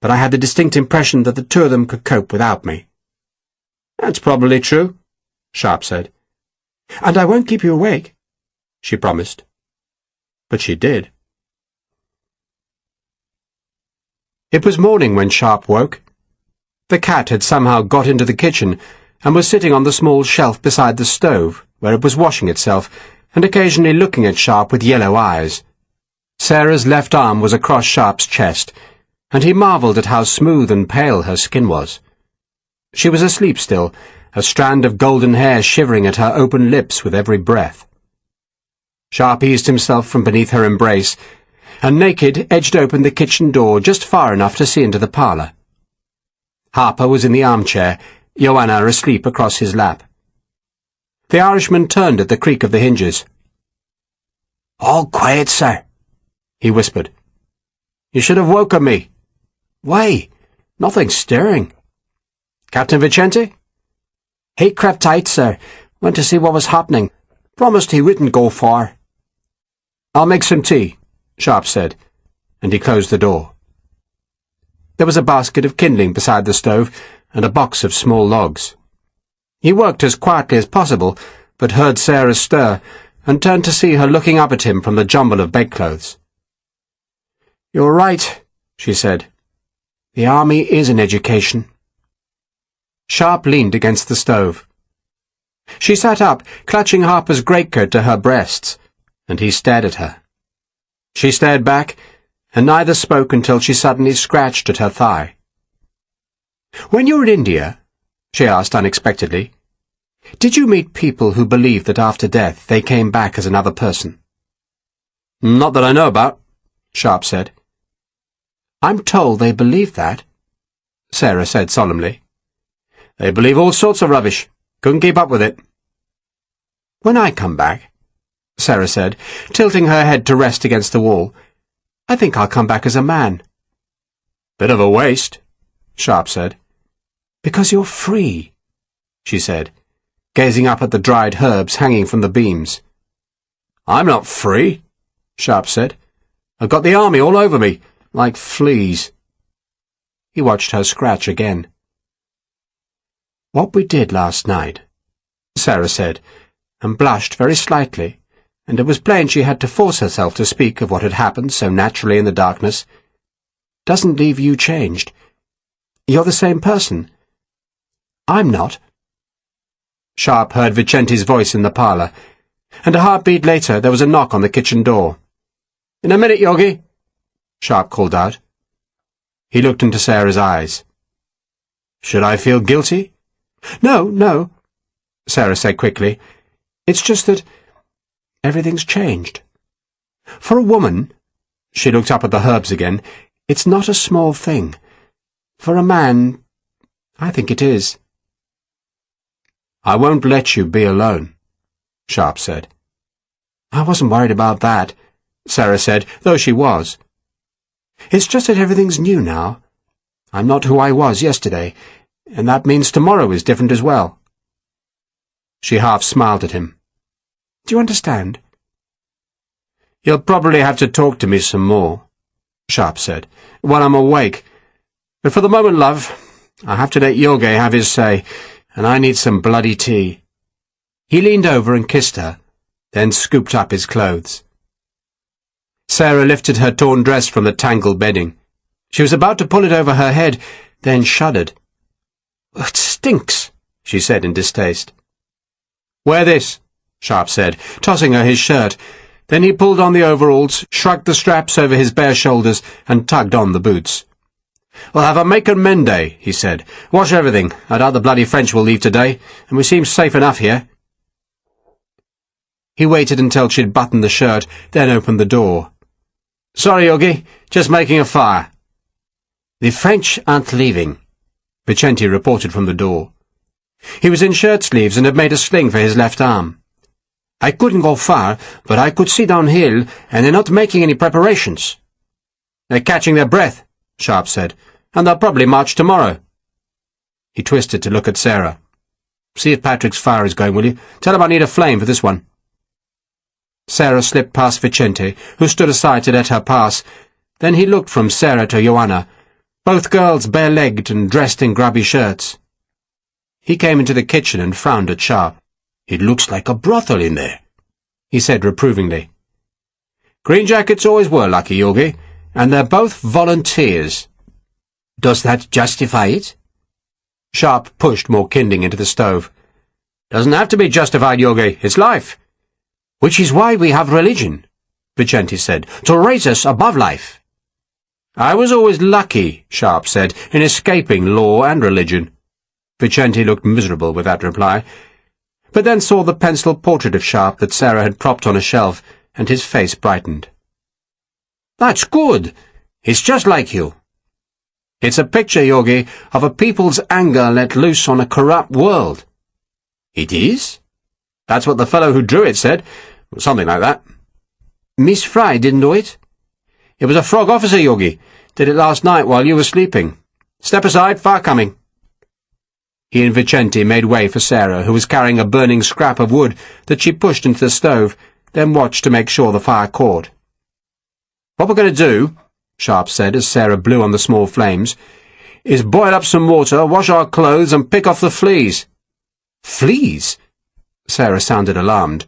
Speaker 1: but I had the distinct impression that the two of them could cope without me." "That's probably true," Sharpe said. "And I won't keep you awake," she promised. But she did. It was morning when Sharpe woke. The cat had somehow got into the kitchen and was sitting on the small shelf beside the stove, where it was washing itself, and occasionally looking at Sharpe with yellow eyes. Sarah's left arm was across Sharpe's chest, and he marvelled at how smooth and pale her skin was. She was asleep still, a strand of golden hair shivering at her open lips with every breath. Sharpe eased himself from beneath her embrace, and naked edged open the kitchen door just far enough to see into the parlour. Harper was in the armchair, Joanna asleep across his lap. The Irishman turned at the creak of the hinges. "All quiet, sir," he whispered. "You should have woken me." "Why? Nothing stirring." "Captain Vicente?" "He crept out, sir. Went to see what was happening. Promised he wouldn't go far." "I'll make some tea," Sharpe said, and he closed the door. There was a basket of kindling beside the stove and a box of small logs. He worked as quietly as possible, but heard Sarah stir, and turned to see her looking up at him from the jumble of bedclothes. "You're right," she said. "The army is an education." Sharpe leaned against the stove. She sat up, clutching Harper's greatcoat to her breasts, and he stared at her. She stared back, and neither spoke until she suddenly scratched at her thigh. "When you were in India," she asked unexpectedly, "did you meet people who believed that after death they came back as another person?" "Not that I know about," Sharpe said. "I'm told they believe that," Sarah said solemnly. "They believe all sorts of rubbish. Couldn't keep up with it." "When I come back," Sarah said, tilting her head to rest against the wall, "I think I'll come back as a man." "Bit of a waste," Sharpe said. "Because you're free," she said, gazing up at the dried herbs hanging from the beams. "I'm not free," Sharpe said. "I've got the army all over me, like fleas." He watched her scratch again. "What we did last night," Sarah said, and blushed very slightly, and it was plain she had to force herself to speak of what had happened so naturally in the darkness, "doesn't leave you changed. You're the same person. I'm not." Sharpe heard Vicente's voice in the parlour, and a heartbeat later there was a knock on the kitchen door. "In a minute, Yogi," Sharpe called out. He looked into Sarah's eyes. "Should I feel guilty?" No, Sarah said quickly. "It's just that everything's changed. For a woman," she looked up at the herbs again, "it's not a small thing. For a man, I think it is." "I won't let you be alone," Sharpe said. "I wasn't worried about that," Sarah said, though she was. "It's just that everything's new now. I'm not who I was yesterday, and that means tomorrow is different as well." She half smiled at him. "Do you understand?" "You'll probably have to talk to me some more," Sharpe said, "when I'm awake. But for the moment, love, I have to let Yogi have his say, and I need some bloody tea." He leaned over and kissed her, then scooped up his clothes. Sarah lifted her torn dress from the tangled bedding. She was about to pull it over her head, then shuddered. "It stinks," she said in distaste. "Wear this," Sharpe said, tossing her his shirt. Then he pulled on the overalls, shrugged the straps over his bare shoulders, and tugged on the boots. "We'll have a make and mend day," he said. "Wash everything. I doubt the bloody French will leave today, and we seem safe enough here." He waited until she'd buttoned the shirt, then opened the door. "Sorry, Yogi, just making a fire." "The French aren't leaving," Vicente reported from the door. He was in shirt-sleeves and had made a sling for his left arm. "I couldn't go far, but I could see downhill, and they're not making any preparations." "They're catching their breath," Sharpe said, "and they'll probably march tomorrow." He twisted to look at Sarah. "See if Patrick's fire is going, will you? Tell him I need a flame for this one." Sarah slipped past Vicente, who stood aside to let her pass. Then he looked from Sarah to Joanna, both girls bare-legged and dressed in grubby shirts. He came into the kitchen and frowned at Sharpe. "It looks like a brothel in there," he said reprovingly. "Green jackets always were lucky, Yogi, and they're both volunteers."
Speaker 2: Does that justify it?
Speaker 1: Sharpe pushed more kindling into the stove. Doesn't have to be justified, Yogi. It's life.
Speaker 2: Which is why we have religion, Vicente said, to raise us above life.
Speaker 1: I was always lucky, Sharpe said, in escaping law and religion. Vicente looked miserable with that reply, but then saw the pencil portrait of Sharpe that Sarah had propped on a shelf, and his face brightened.
Speaker 2: That's good. It's just like you.
Speaker 1: It's a picture, Yogi, of a people's anger let loose on a corrupt world.
Speaker 2: It is?
Speaker 1: That's what the fellow who drew it said. Something like that.
Speaker 2: Miss Fry didn't do it?
Speaker 1: It was a frog officer, Yogi. Did it last night while you were sleeping. Step aside, fire coming. He and Vicente made way for Sarah, who was carrying a burning scrap of wood that she pushed into the stove, then watched to make sure the fire caught. What we're going to do, Sharpe said as Sarah blew on the small flames, is boil up some water, wash our clothes, and pick off the fleas.
Speaker 2: Fleas?
Speaker 1: Sarah sounded alarmed.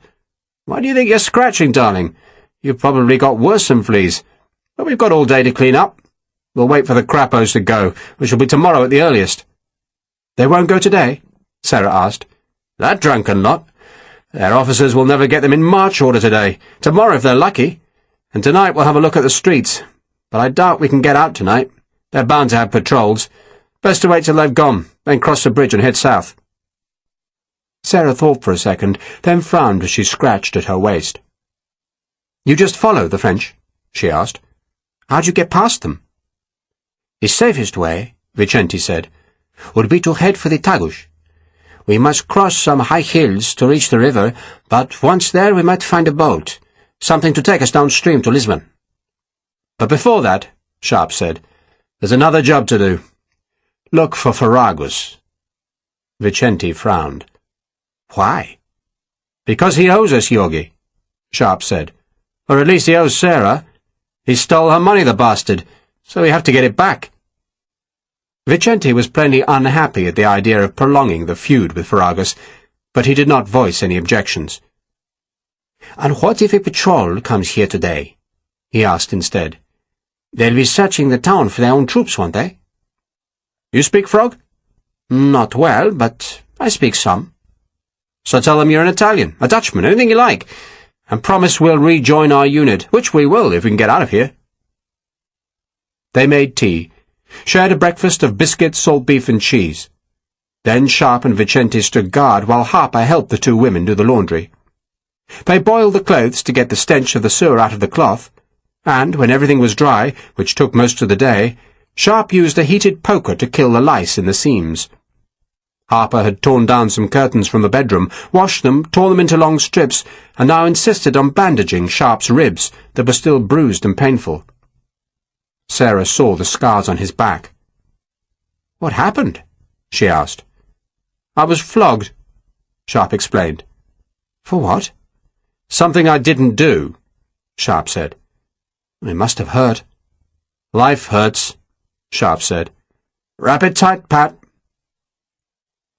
Speaker 1: Why do you think you're scratching, darling? You've probably got worse than fleas. But we've got all day to clean up. We'll wait for the crappos to go, which will be tomorrow at the earliest. They won't go today? Sarah asked. That drunken lot. Their officers will never get them in march order today. Tomorrow if they're lucky. And tonight we'll have a look at the streets. But I doubt we can get out tonight. They're bound to have patrols. Best to wait till they've gone, then cross the bridge and head south. Sarah thought for a second, then frowned as she scratched at her waist. You just follow the French? She asked. How'd you get past them?
Speaker 2: The safest way, Vicente said, would be to head for the Tagus. We must cross some high hills to reach the river, but once there we might find a boat, something to take us downstream to Lisbon.
Speaker 1: But before that, Sharpe said, there's another job to do. Look for Ferragus. Vicente frowned.
Speaker 2: Why?
Speaker 1: Because he owes us, Yogi, Sharpe said. Or at least he owes Sarah. He stole her money, the bastard, so we have to get it back. Vicente was plainly unhappy at the idea of prolonging the feud with Ferragus, but he did not voice any objections.
Speaker 2: And what if a patrol comes here today? He asked instead. They'll be searching the town for their own troops, won't they?
Speaker 1: You speak frog?
Speaker 2: Not well, but I speak some.
Speaker 1: So tell them you're an Italian, a Dutchman, anything you like, and promise we'll rejoin our unit, which we will if we can get out of here. They made tea, shared a breakfast of biscuits, salt beef and cheese. Then Sharpe and Vicente stood guard while Sharpe helped the two women do the laundry. They boiled the clothes to get the stench of the sewer out of the cloth, and, when everything was dry, which took most of the day, Sharpe used a heated poker to kill the lice in the seams. Harper had torn down some curtains from the bedroom, washed them, torn them into long strips, and now insisted on bandaging Sharpe's ribs that were still bruised and painful. Sarah saw the scars on his back. "What happened?" she asked. "I was flogged," Sharpe explained. "For what?" "Something I didn't do," Sharpe said. "It must have hurt." "Life hurts," Sharpe said. "Wrap it tight, Pat."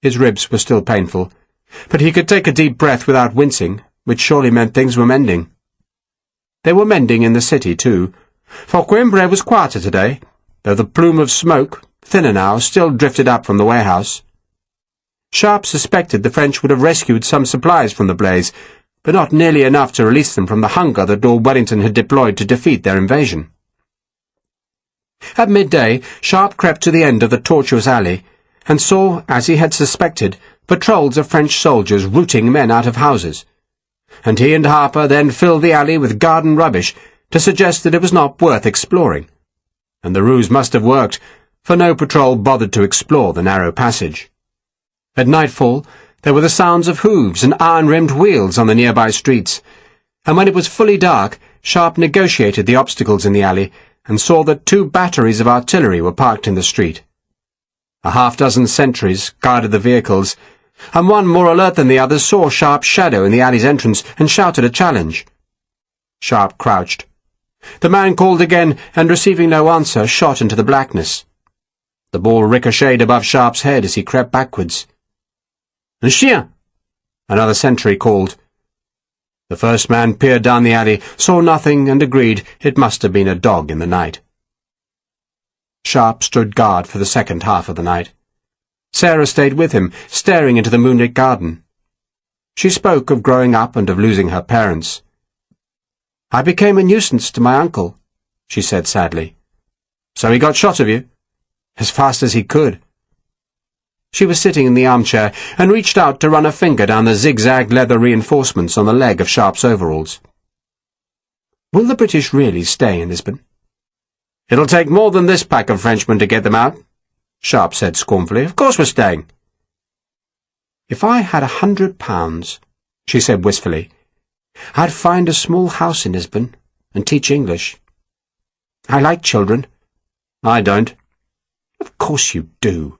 Speaker 1: His ribs were still painful, but he could take a deep breath without wincing, which surely meant things were mending. They were mending in the city, too, for Coimbra was quieter today, though the plume of smoke, thinner now, still drifted up from the warehouse. Sharpe suspected the French would have rescued some supplies from the blaze, but not nearly enough to release them from the hunger that Lord Wellington had deployed to defeat their invasion. At midday, Sharpe crept to the end of the tortuous alley, and saw, as he had suspected, patrols of French soldiers rooting men out of houses, and he and Harper then filled the alley with garden rubbish to suggest that it was not worth exploring. And the ruse must have worked, for no patrol bothered to explore the narrow passage. At nightfall, there were the sounds of hooves and iron-rimmed wheels on the nearby streets, and when it was fully dark, Sharpe negotiated the obstacles in the alley and saw that 2 batteries of artillery were parked in the street. A half-dozen sentries guarded the vehicles, and one more alert than the others saw Sharpe's shadow in the alley's entrance and shouted a challenge. Sharpe crouched. The man called again, and receiving no answer, shot into the blackness. The ball ricocheted above Sharpe's head as he crept backwards. "Un chien!" another sentry called. The first man peered down the alley, saw nothing, and agreed it must have been a dog in the night. Sharpe stood guard for the second half of the night. Sarah stayed with him, staring into the moonlit garden. She spoke of growing up and of losing her parents. "I became a nuisance to my uncle," she said sadly. "So he got shot of you?" "As fast as he could." She was sitting in the armchair and reached out to run a finger down the zigzag leather reinforcements on the leg of Sharpe's overalls. "Will the British really stay in Lisbon?" "It'll take more than this pack of Frenchmen to get them out," Sharpe said scornfully. "Of course we're staying." "If I had £100, she said wistfully, "I'd find a small house in Lisbon and teach English. I like children." "I don't." "Of course you do."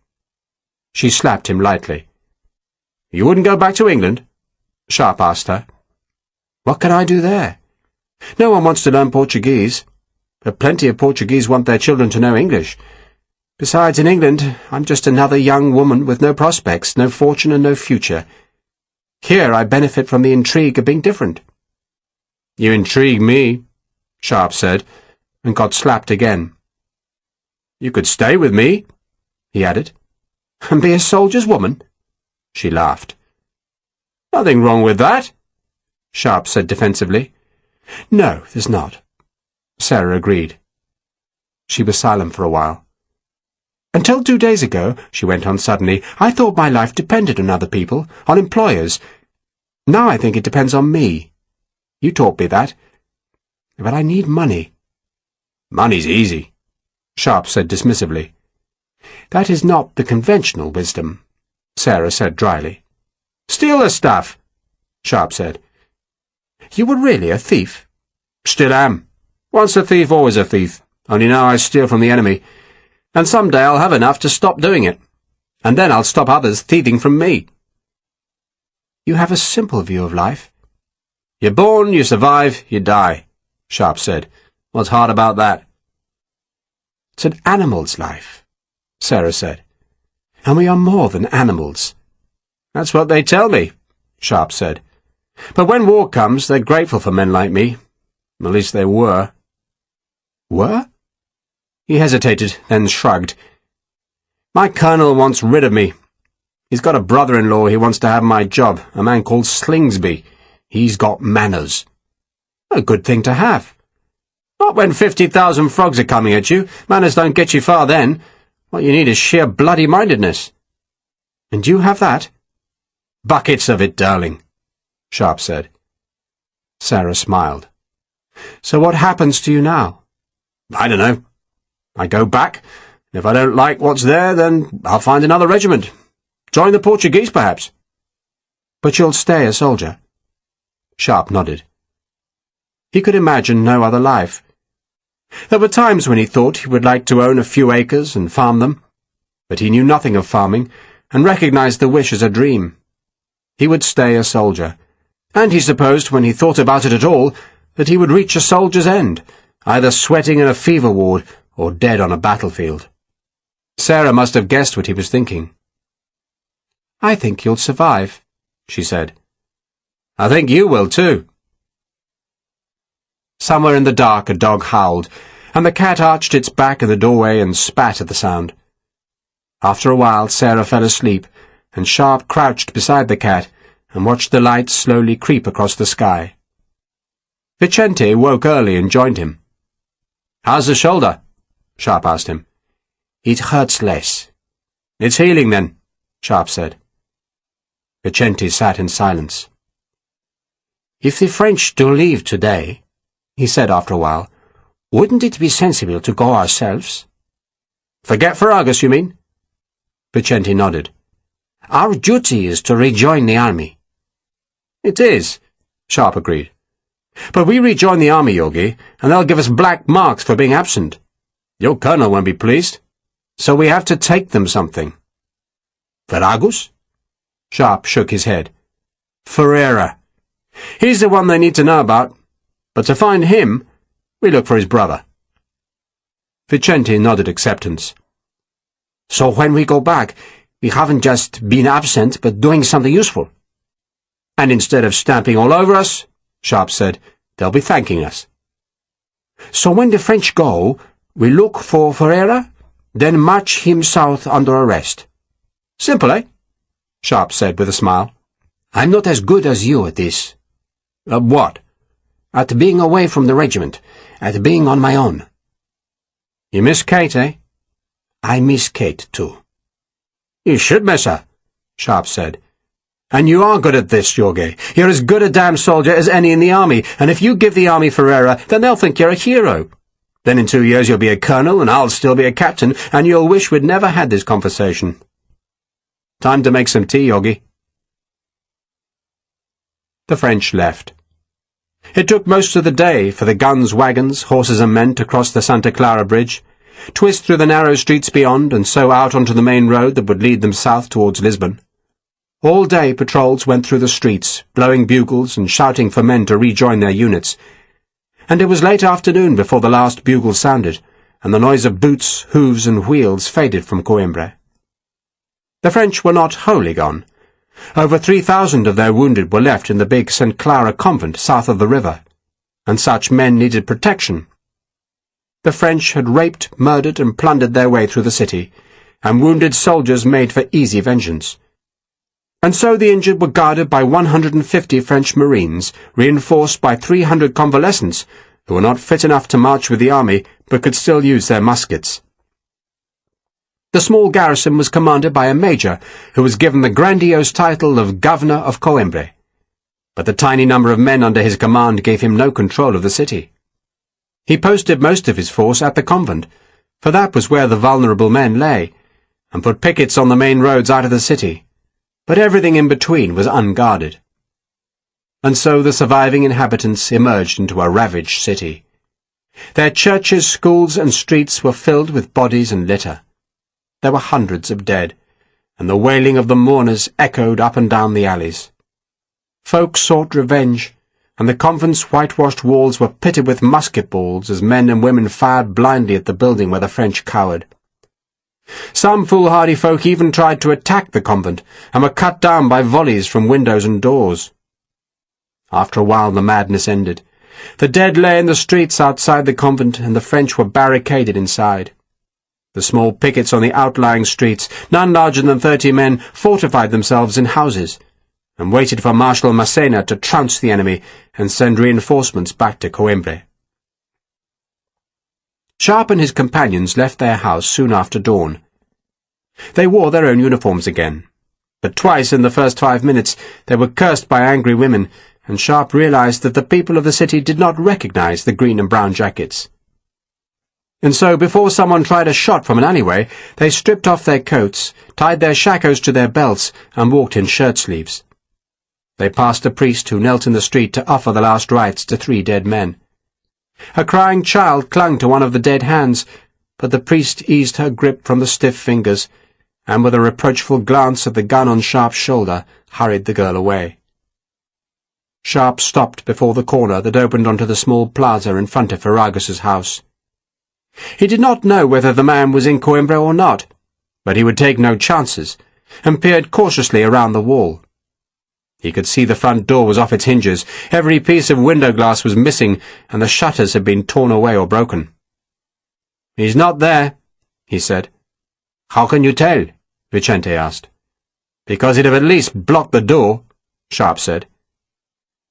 Speaker 1: She slapped him lightly. "You wouldn't go back to England?" Sharpe asked her. "What can I do there? No one wants to learn Portuguese, but plenty of Portuguese want their children to know English. Besides, in England, I'm just another young woman with no prospects, no fortune and no future. Here I benefit from the intrigue of being different." "You intrigue me," Sharpe said, and got slapped again. "You could stay with me," he added. "And be a soldier's woman?" She laughed. "Nothing wrong with that," Sharpe said defensively. "No, there's not," Sarah agreed. She was silent for a while. "Until 2 days ago," she went on suddenly, "I thought my life depended on other people, on employers. Now I think it depends on me. You taught me that. But I need money." "Money's easy," Sharpe said dismissively. "That is not the conventional wisdom," Sarah said dryly. "Steal the stuff," Sharpe said. "You were really a thief?" "Still am. Once a thief, always a thief. Only now I steal from the enemy. And some day I'll have enough to stop doing it. And then I'll stop others thieving from me." "You have a simple view of life." "You're born, you survive, you die," Sharpe said. "What's hard about that?" "It's an animal's life," Sarah said. "And we are more than animals." "That's what they tell me," Sharpe said. "But when war comes, they're grateful for men like me. At least they were." "Were?" He hesitated, then shrugged. "My colonel wants rid of me. He's got a brother-in-law he wants to have my job, a man called Slingsby. He's got manners." "A good thing to have." "Not when 50,000 frogs are coming at you. Manners don't get you far then. What you need is sheer bloody-mindedness." "And you have that?" "Buckets of it, darling," Sharpe said. Sarah smiled. "So what happens to you now?" "I don't know. I go back, and if I don't like what's there, then I'll find another regiment. Join the Portuguese, perhaps." "But you'll stay a soldier?" Sharpe nodded. He could imagine no other life. There were times when he thought he would like to own a few acres and farm them, but he knew nothing of farming, and recognized the wish as a dream. He would stay a soldier, and he supposed, when he thought about it at all, that he would reach a soldier's end, either sweating in a fever ward or dead on a battlefield. Sarah must have guessed what he was thinking. "I think you'll survive," she said. "I think you will, too." Somewhere in the dark a dog howled, and the cat arched its back in the doorway and spat at the sound. After a while Sarah fell asleep, and Sharpe crouched beside the cat and watched the light slowly creep across the sky. Vicente woke early and joined him. "How's the shoulder?" Sharpe asked him. "It hurts less." "It's healing, then," Sharpe said. Vicente sat in silence. "If the French do leave today," he said after a while, "wouldn't it be sensible to go ourselves?" "Forget Farragus, you mean?" Vicente nodded. "Our duty is to rejoin the army." "It is," Sharpe agreed. "But we rejoin the army, Yogi, and they'll give us black marks for being absent. Your colonel won't be pleased. So we have to take them something." "Farragus?" Sharpe shook his head. "Ferreira. He's the one they need to know about. But to find him, we look for his brother." Vicente nodded acceptance. "So when we go back, we haven't just been absent, but doing something useful." "And instead of stamping all over us," Sharpe said, "they'll be thanking us." "So when the French go, we look for Ferreira?"
Speaker 2: then march him south under arrest.
Speaker 1: Simple, eh? Sharpe said with a smile.
Speaker 2: I'm not as good as you at this.
Speaker 1: At what?
Speaker 2: At being away from the regiment, at being on my own.
Speaker 1: You miss Kate, eh?
Speaker 2: I miss Kate, too.
Speaker 1: You should miss her, Sharpe said. And you are good at this, Jorge. You're as good a damn soldier as any in the army, and if you give the army Ferreira, then they'll think you're a hero. Then in 2 years you'll be a colonel, and I'll still be a captain, and you'll wish we'd never had this conversation. Time to make some tea, Jorge. The French left. It took most of the day for the guns, wagons, horses and men to cross the Santa Clara Bridge, twist through the narrow streets beyond, and so out onto the main road that would lead them south towards Lisbon. All day patrols went through the streets, blowing bugles and shouting for men to rejoin their units. And it was late afternoon before the last bugle sounded, and the noise of boots, hooves and wheels faded from Coimbra. The French were not wholly gone. Over 3,000 of their wounded were left in the big St. Clara convent south of the river, and such men needed protection. The French had raped, murdered and plundered their way through the city, and wounded soldiers made for easy vengeance. And so the injured were guarded by 150 French Marines, reinforced by 300 convalescents, who were not fit enough to march with the army, but could still use their muskets. The small garrison was commanded by a major, who was given the grandiose title of Governor of Coimbra. But the tiny number of men under his command gave him no control of the city. He posted most of his force at the convent, for that was where the vulnerable men lay, and put pickets on the main roads out of the city. But everything in between was unguarded. And so the surviving inhabitants emerged into a ravaged city. Their churches, schools and streets were filled with bodies and litter. There were hundreds of dead, and the wailing of the mourners echoed up and down the alleys. Folk sought revenge, and the convent's whitewashed walls were pitted with musket balls as men and women fired blindly at the building where the French cowered. Some foolhardy folk even tried to attack the convent, and were cut down by volleys from windows and doors. After a while the madness ended. The dead lay in the streets outside the convent, and the French were barricaded inside. The small pickets on the outlying streets, none larger than 30 men, fortified themselves in houses, and waited for Marshal Massena to trounce the enemy and send reinforcements back to Coimbra. Sharpe and his companions left their house soon after dawn. They wore their own uniforms again, but twice in the first 5 minutes they were cursed by angry women, and Sharpe realized that the people of the city did not recognize the green and brown jackets. And so, before someone tried a shot from an alleyway, they stripped off their coats, tied their shakos to their belts, and walked in shirt-sleeves. They passed a priest who knelt in the street to offer the last rites to 3 dead men. A crying child clung to one of the dead hands, but the priest eased her grip from the stiff fingers, and with a reproachful glance at the gun on Sharpe's shoulder, hurried the girl away. Sharpe stopped before the corner that opened onto the small plaza in front of Ferragus's house. He did not know whether the man was in Coimbra or not, but he would take no chances, and peered cautiously around the wall. He could see the front door was off its hinges, every piece of window glass was missing, and the shutters had been torn away or broken. "He's not there," he said. "How can you tell?" Vicente asked. "Because he'd have at least blocked the door," Sharpe said.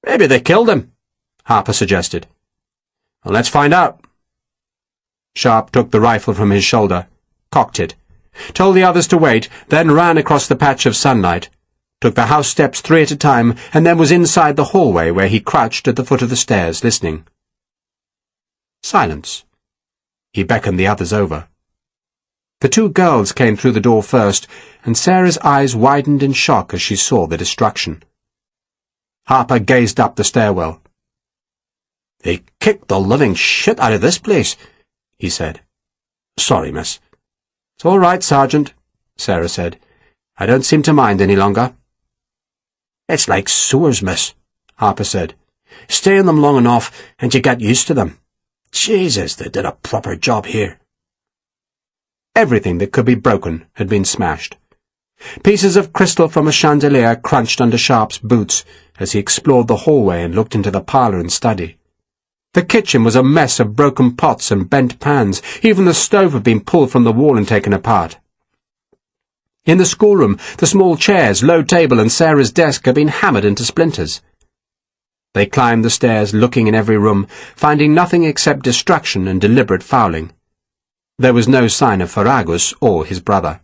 Speaker 1: "Maybe they killed him," Harper suggested. "Well, let's find out." Sharpe took the rifle from his shoulder, cocked it, told the others to wait, then ran across the patch of sunlight, took the house steps 3 at a time, and then was inside the hallway where he crouched at the foot of the stairs, listening. Silence. He beckoned the others over. The 2 girls came through the door first, and Sarah's eyes widened in shock as she saw the destruction. Harper gazed up the stairwell. "They kicked the living shit out of this place," he said. "Sorry, miss." "It's all right, Sergeant," Sarah said. "I don't seem to mind any longer." "It's like sewers, miss," Harper said. "Stay in them long enough, and you get used to them. Jesus, they did a proper job here." Everything that could be broken had been smashed. Pieces of crystal from a chandelier crunched under Sharpe's boots as he explored the hallway and looked into the parlour and study. The kitchen was a mess of broken pots and bent pans. Even the stove had been pulled from the wall and taken apart. In the schoolroom, the small chairs, low table, and Sarah's desk had been hammered into splinters. They climbed the stairs, looking in every room, finding nothing except destruction and deliberate fouling. There was no sign of Ferragus or his brother.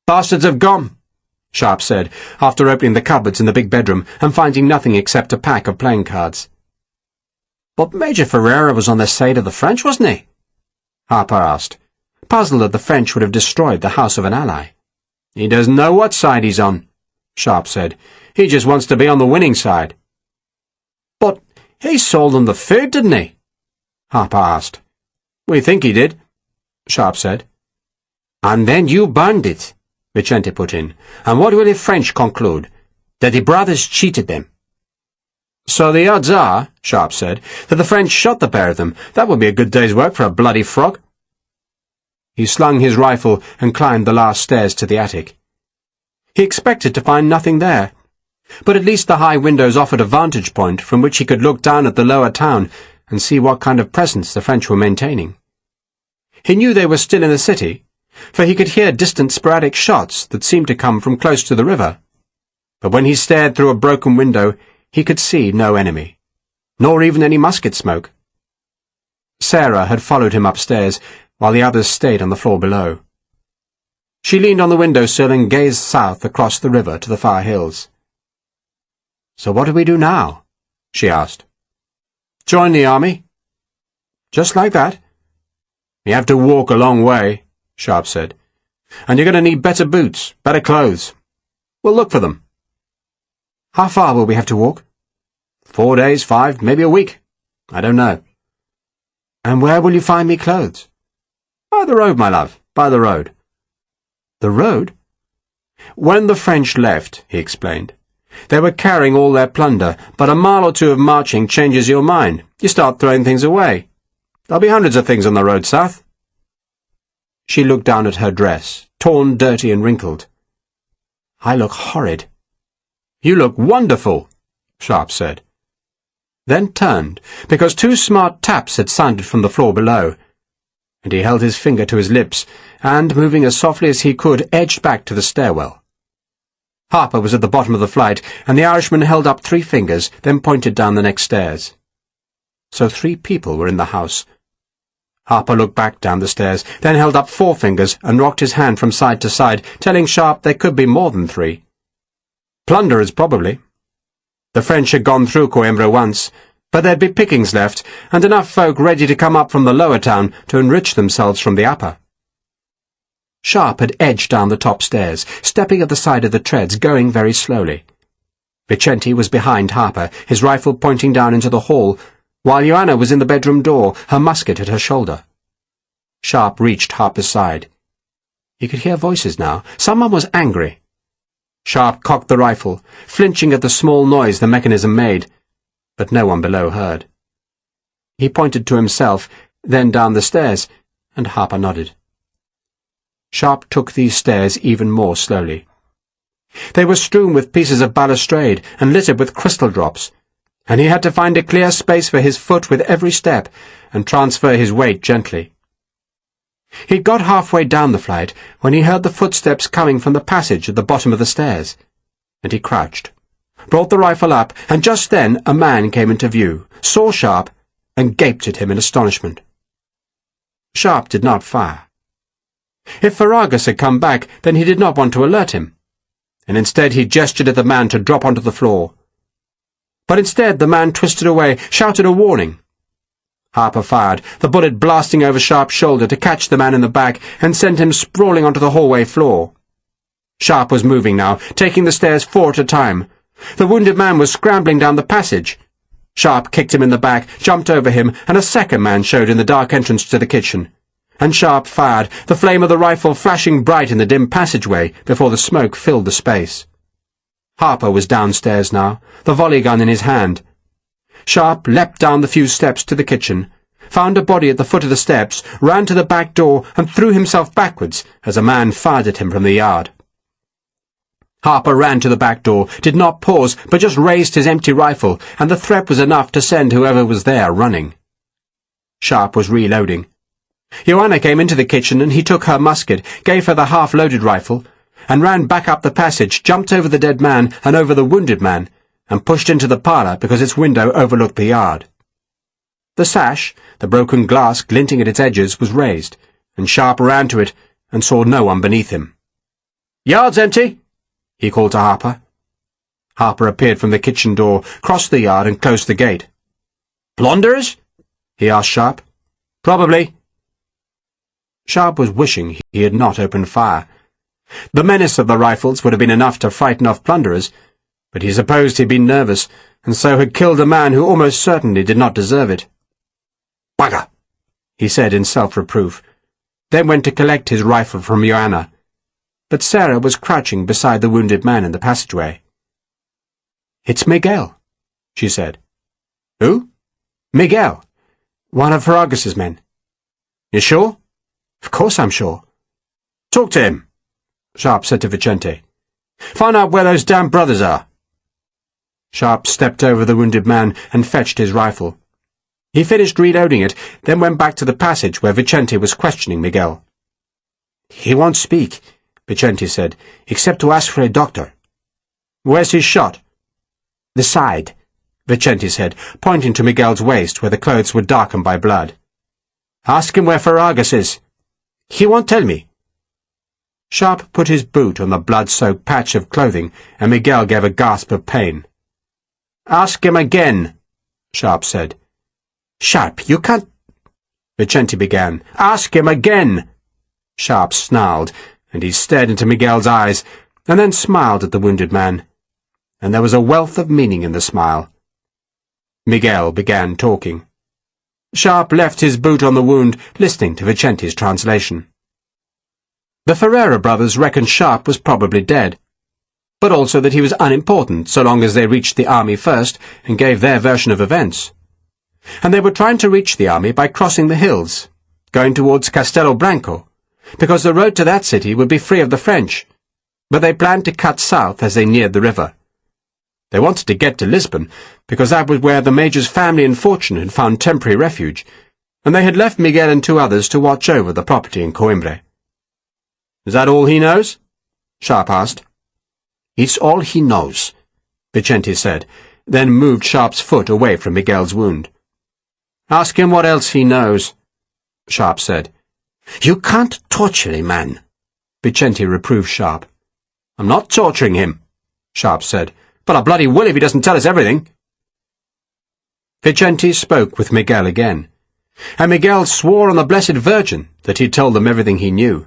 Speaker 1: "Bastards have gone," Sharpe said, after opening the cupboards in the big bedroom and finding nothing except a pack of playing cards. "But Major Ferreira was on the side of the French, wasn't he?" Harper asked, puzzled that the French would have destroyed the house of an ally. "He doesn't know what side he's on," Sharpe said. "He just wants to be on the winning side." "But he sold them the food, didn't he?" Harper asked. "We think he did," Sharpe said. "And then you burned it," Vicente put in. "And what will the French conclude? That the brothers cheated them." "So the odds are," Sharpe said, "that the French shot the pair of them. That would be a good day's work for a bloody frog." He slung his rifle and climbed the last stairs to the attic. He expected to find nothing there, but at least the high windows offered a vantage point from which he could look down at the lower town and see what kind of presence the French were maintaining. He knew they were still in the city, for he could hear distant sporadic shots that seemed to come from close to the river. But when he stared through a broken window, he could see no enemy, nor even any musket smoke. Sarah had followed him upstairs, while the others stayed on the floor below. She leaned on the window-sill and gazed south across the river to the far hills. "So what do we do now?" she asked. "Join the army." "Just like that?" "You have to walk a long way," Sharpe said. "And you're going to need better boots, better clothes. We'll look for them." "How far will we have to walk?" 4 days, 5, maybe a week. I don't know." "And where will you find me clothes?" "By the road, my love, by the road." "The road?" "When the French left," he explained, "they were carrying all their plunder, but a mile or two of marching changes your mind. You start throwing things away. There'll be hundreds of things on the road south." She looked down at her dress, torn, dirty, and wrinkled. "I look horrid." "You look wonderful," Sharpe said. Then turned, because 2 smart taps had sounded from the floor below, and he held his finger to his lips, and, moving as softly as he could, edged back to the stairwell. Harper was at the bottom of the flight, and the Irishman held up 3 fingers, then pointed down the next stairs. So 3 people were in the house. Harper looked back down the stairs, then held up 4 fingers and rocked his hand from side to side, telling Sharpe there could be more than 3. Plunderers, probably. The French had gone through Coimbra once, but there'd be pickings left, and enough folk ready to come up from the lower town to enrich themselves from the upper. Sharpe had edged down the top stairs, stepping at the side of the treads, going very slowly. Vicente was behind Harper, his rifle pointing down into the hall, while Joanna was in the bedroom door, her musket at her shoulder. Sharpe reached Harper's side. He could hear voices now. Someone was angry. Sharpe cocked the rifle, flinching at the small noise the mechanism made, but no one below heard. He pointed to himself, then down the stairs, and Harper nodded. Sharpe took these stairs even more slowly. They were strewn with pieces of balustrade and littered with crystal drops, and he had to find a clear space for his foot with every step and transfer his weight gently. He'd got halfway down the flight when he heard the footsteps coming from the passage at the bottom of the stairs, and he crouched, brought the rifle up, and just then a man came into view, saw Sharpe, and gaped at him in astonishment. Sharpe did not fire. If Ferragus had come back, then he did not want to alert him, and instead he gestured at the man to drop onto the floor. But instead the man twisted away, shouted a warning. Harper fired, the bullet blasting over Sharpe's shoulder to catch the man in the back and send him sprawling onto the hallway floor. Sharpe was moving now, taking the stairs 4 at a time. The wounded man was scrambling down the passage. Sharpe kicked him in the back, jumped over him, and a second man showed in the dark entrance to the kitchen. And Sharpe fired, the flame of the rifle flashing bright in the dim passageway before the smoke filled the space. Harper was downstairs now, the volley gun in his hand. Sharpe leapt down the few steps to the kitchen, found a body at the foot of the steps, ran to the back door, and threw himself backwards as a man fired at him from the yard. Harper ran to the back door, did not pause, but just raised his empty rifle, and the threat was enough to send whoever was there running. Sharpe was reloading. Joanna came into the kitchen, and he took her musket, gave her the half-loaded rifle, and ran back up the passage, jumped over the dead man and over the wounded man, and pushed into the parlour because its window overlooked the yard. The sash, the broken glass glinting at its edges, was raised, and Sharpe ran to it and saw no one beneath him. "Yard's empty," he called to Harper. Harper appeared from the kitchen door, crossed the yard and closed the gate. "Plunderers?" he asked Sharpe. "Probably." Sharpe was wishing he had not opened fire. The menace of the rifles would have been enough to frighten off plunderers, but he supposed he'd been nervous, and so had killed a man who almost certainly did not deserve it. "Bugger!" he said in self-reproof, then went to collect his rifle from Joanna. But Sarah was crouching beside the wounded man in the passageway. "It's Miguel," she said. "Who?" "Miguel. One of Ferragus's men." "You sure?" "Of course I'm sure." "Talk to him," Sharpe said to Vicente. "Find out where those damn brothers are." Sharpe stepped over the wounded man and fetched his rifle. He finished reloading it, then went back to the passage where Vicente was questioning Miguel. "He won't speak," Vicente said, "except to ask for a doctor." "Where's his shot?" "The side," Vicente said, pointing to Miguel's waist where the clothes were darkened by blood. "Ask him where Ferragus is." "He won't tell me." Sharpe put his boot on the blood-soaked patch of clothing, and Miguel gave a gasp of pain. "Ask him again," Sharpe said. "Sharpe, you can't—" Vicente began. "Ask him again!" Sharpe snarled, and he stared into Miguel's eyes, and then smiled at the wounded man. And there was a wealth of meaning in the smile. Miguel began talking. Sharpe left his boot on the wound, listening to Vicente's translation. The Ferreira brothers reckoned Sharpe was probably dead, but also that he was unimportant so long as they reached the army first and gave their version of events. And they were trying to reach the army by crossing the hills, going towards Castelo Branco, because the road to that city would be free of the French, but they planned to cut south as they neared the river. They wanted to get to Lisbon, because that was where the Major's family and fortune had found temporary refuge, and they had left Miguel and 2 others to watch over the property in Coimbra. "Is that all he knows?" Sharpe asked. "It's all he knows," Vicente said, then moved Sharpe's foot away from Miguel's wound. "Ask him what else he knows," Sharpe said. "You can't torture a man," Vicente reproved Sharpe. "I'm not torturing him," Sharpe said, "but I bloody will if he doesn't tell us everything." Vicente spoke with Miguel again, and Miguel swore on the Blessed Virgin that he'd told them everything he knew.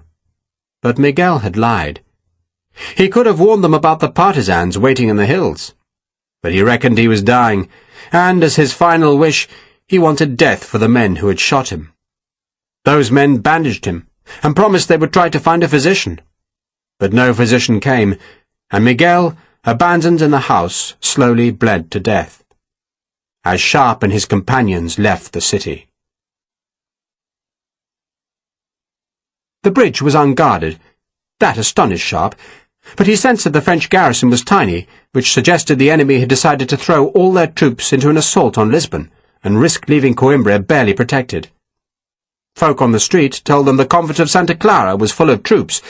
Speaker 1: But Miguel had lied. He could have warned them about the partisans waiting in the hills, but he reckoned he was dying, and as his final wish, he wanted death for the men who had shot him. Those men bandaged him, and promised they would try to find a physician. But no physician came, and Miguel, abandoned in the house, slowly bled to death, as Sharpe and his companions left the city. The bridge was unguarded. That astonished Sharpe, but he sensed that the French garrison was tiny, which suggested the enemy had decided to throw all their troops into an assault on Lisbon, and risk leaving Coimbra barely protected. Folk on the street told them the convent of Santa Clara was full of troops,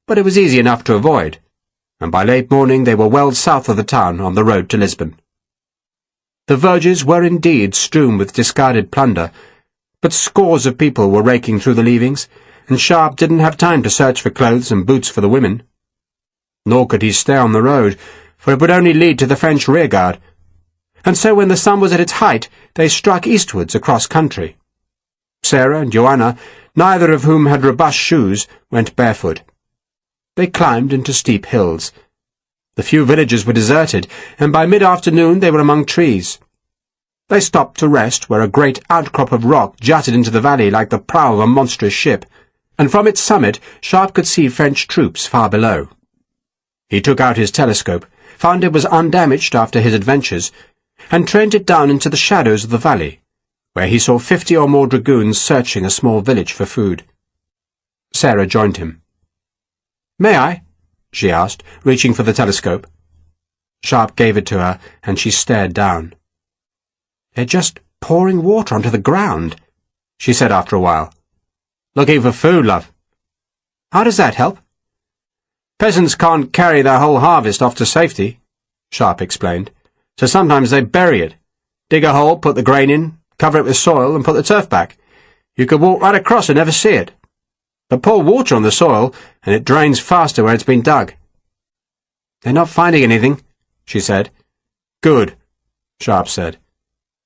Speaker 1: but it was easy enough to avoid, and by late morning they were well south of the town on the road to Lisbon. The verges were indeed strewn with discarded plunder, but scores of people were raking through the leavings, and Sharpe didn't have time to search for clothes and boots for the women. Nor could he stay on the road, for it would only lead to the French rearguard, and so when the sun was at its height, they struck eastwards across country. Sarah and Joanna, neither of whom had robust shoes, went barefoot. They climbed into steep hills. The few villages were deserted, and by mid-afternoon they were among trees. They stopped to rest where a great outcrop of rock jutted into the valley like the prow of a monstrous ship, and from its summit Sharpe could see French troops far below. He took out his telescope, found it was undamaged after his adventures, and trained it down into the shadows of the valley, where he saw 50 or more dragoons searching a small village for food. Sarah joined him. "May I?" she asked, reaching for the telescope. Sharpe gave it to her, and she stared down. "They're just pouring water onto the ground," she said after a while. "Looking for food, love." "How does that help?" "Peasants can't carry their whole harvest off to safety," Sharpe explained, "so sometimes they bury it. Dig a hole, put the grain in, cover it with soil, and put the turf back. You could walk right across and never see it. But pour water on the soil, and it drains faster where it's been dug." "They're not finding anything," she said. "Good," Sharpe said,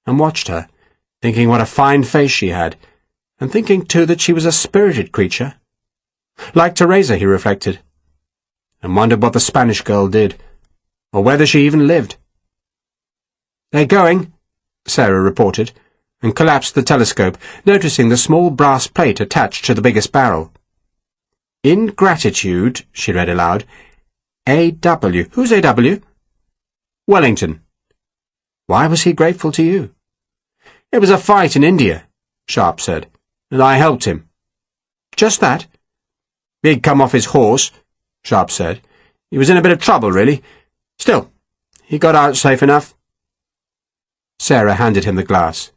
Speaker 1: and watched her, thinking what a fine face she had, and thinking, too, that she was a spirited creature. Like Teresa, he reflected, and wondered what the Spanish girl did, or whether she even lived. "They're going," Sarah reported, and collapsed the telescope, noticing the small brass plate attached to the biggest barrel. "In gratitude," she read aloud, "A.W. Who's A.W.? "Wellington." "Why was he grateful to you?" "It was a fight in India," Sharpe said, "and I helped him." "Just that?" "He'd come off his horse," Sharpe said. "He was in a bit of trouble, really. Still, he got out safe enough." Sarah handed him the glass.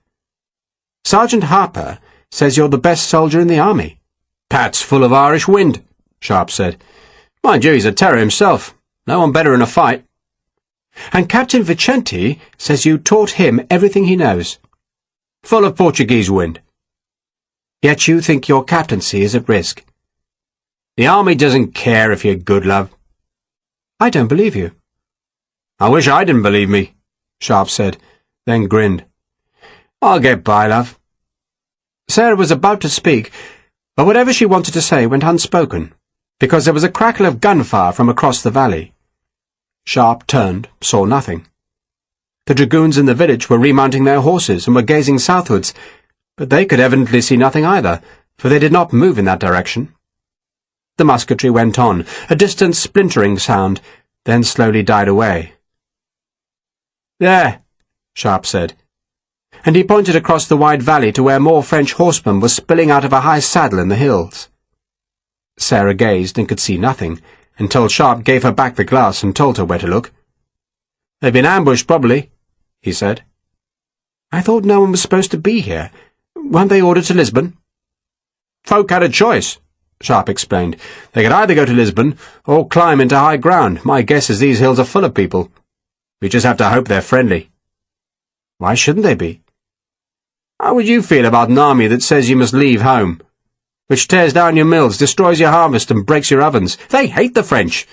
Speaker 1: "Sergeant Harper says you're the best soldier in the army." "Pat's full of Irish wind," Sharpe said. "Mind you, he's a terror himself. No one better in a fight." "And Captain Vicente says you taught him everything he knows." "Full of Portuguese wind." "Yet you think your captaincy is at risk." "The army doesn't care if you're good, love." "I don't believe you." "I wish I didn't believe me," Sharpe said, then grinned. "I'll get by, love." Sarah was about to speak, but whatever she wanted to say went unspoken, because there was a crackle of gunfire from across the valley. Sharpe turned, saw nothing. The dragoons in the village were remounting their horses and were gazing southwards, but they could evidently see nothing either, for they did not move in that direction. The musketry went on, a distant splintering sound, then slowly died away. "There," Sharpe said, and he pointed across the wide valley to where more French horsemen were spilling out of a high saddle in the hills. Sarah gazed and could see nothing, until Sharpe gave her back the glass and told her where to look. "They've been ambushed, probably," he said. "I thought no one was supposed to be here. Weren't they ordered to Lisbon?" "Folk had a choice," Sharpe explained. "They could either go to Lisbon or climb into high ground. My guess is these hills are full of people. We just have to hope they're friendly." "Why shouldn't they be?" "How would you feel about an army that says you must leave home? Which tears down your mills, destroys your harvest, and breaks your ovens? They hate the French,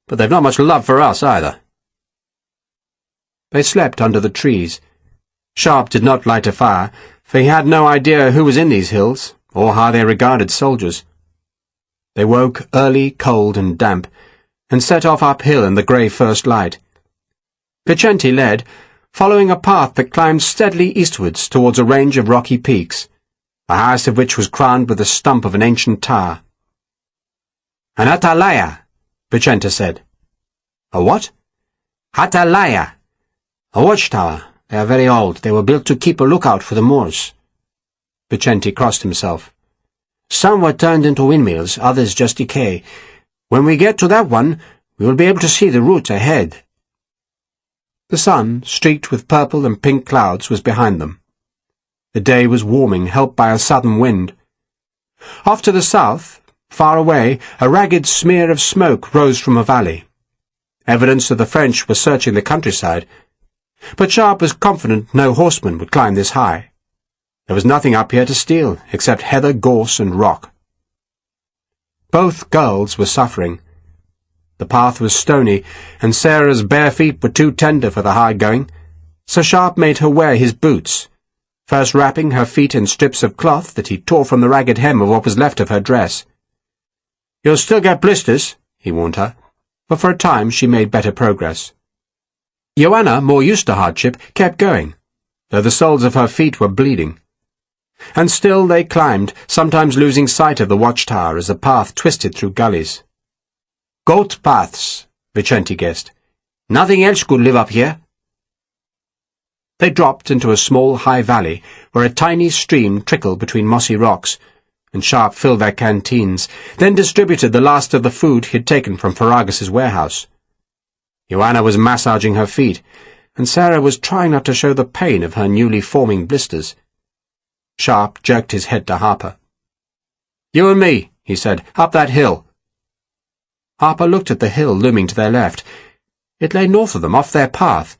Speaker 1: but they've not much love for us either." They slept under the trees. Sharpe did not light a fire, for he had no idea who was in these hills, or how they regarded soldiers. They woke early, cold, and damp, and set off uphill in the grey first light. Vicente led, following a path that climbed steadily eastwards towards a range of rocky peaks, the highest of which was crowned with the stump of an ancient tower. "An atalaya," Vicente said. "A what?" "Atalaya. A watchtower. They are very old. They were built to keep a lookout for the Moors." Vicente crossed himself. "Some were turned into windmills, others just decay. When we get to that one, we will be able to see the route ahead." The sun, streaked with purple and pink clouds, was behind them. The day was warming, helped by a southern wind. Off to the south, far away, a ragged smear of smoke rose from a valley. Evidence that the French were searching the countryside. But Sharpe was confident no horseman would climb this high. There was nothing up here to steal, except heather, gorse, and rock. Both girls were suffering. The path was stony, and Sarah's bare feet were too tender for the high going, so Sharpe made her wear his boots, first wrapping her feet in strips of cloth that he tore from the ragged hem of what was left of her dress. "You'll still get blisters," he warned her, but for a time she made better progress. Joanna, more used to hardship, kept going, though the soles of her feet were bleeding. And still they climbed, sometimes losing sight of the watchtower as the path twisted through gullies. "Goat paths," Vicente guessed. "Nothing else could live up here." They dropped into a small high valley where a tiny stream trickled between mossy rocks, and Sharpe filled their canteens, then distributed the last of the food he had taken from Ferragus's warehouse. Joanna was massaging her feet, and Sarah was trying not to show the pain of her newly forming blisters. Sharpe jerked his head to Harper. "You and me," he said, "up that hill." Harper looked at the hill looming to their left. It lay north of them, off their path,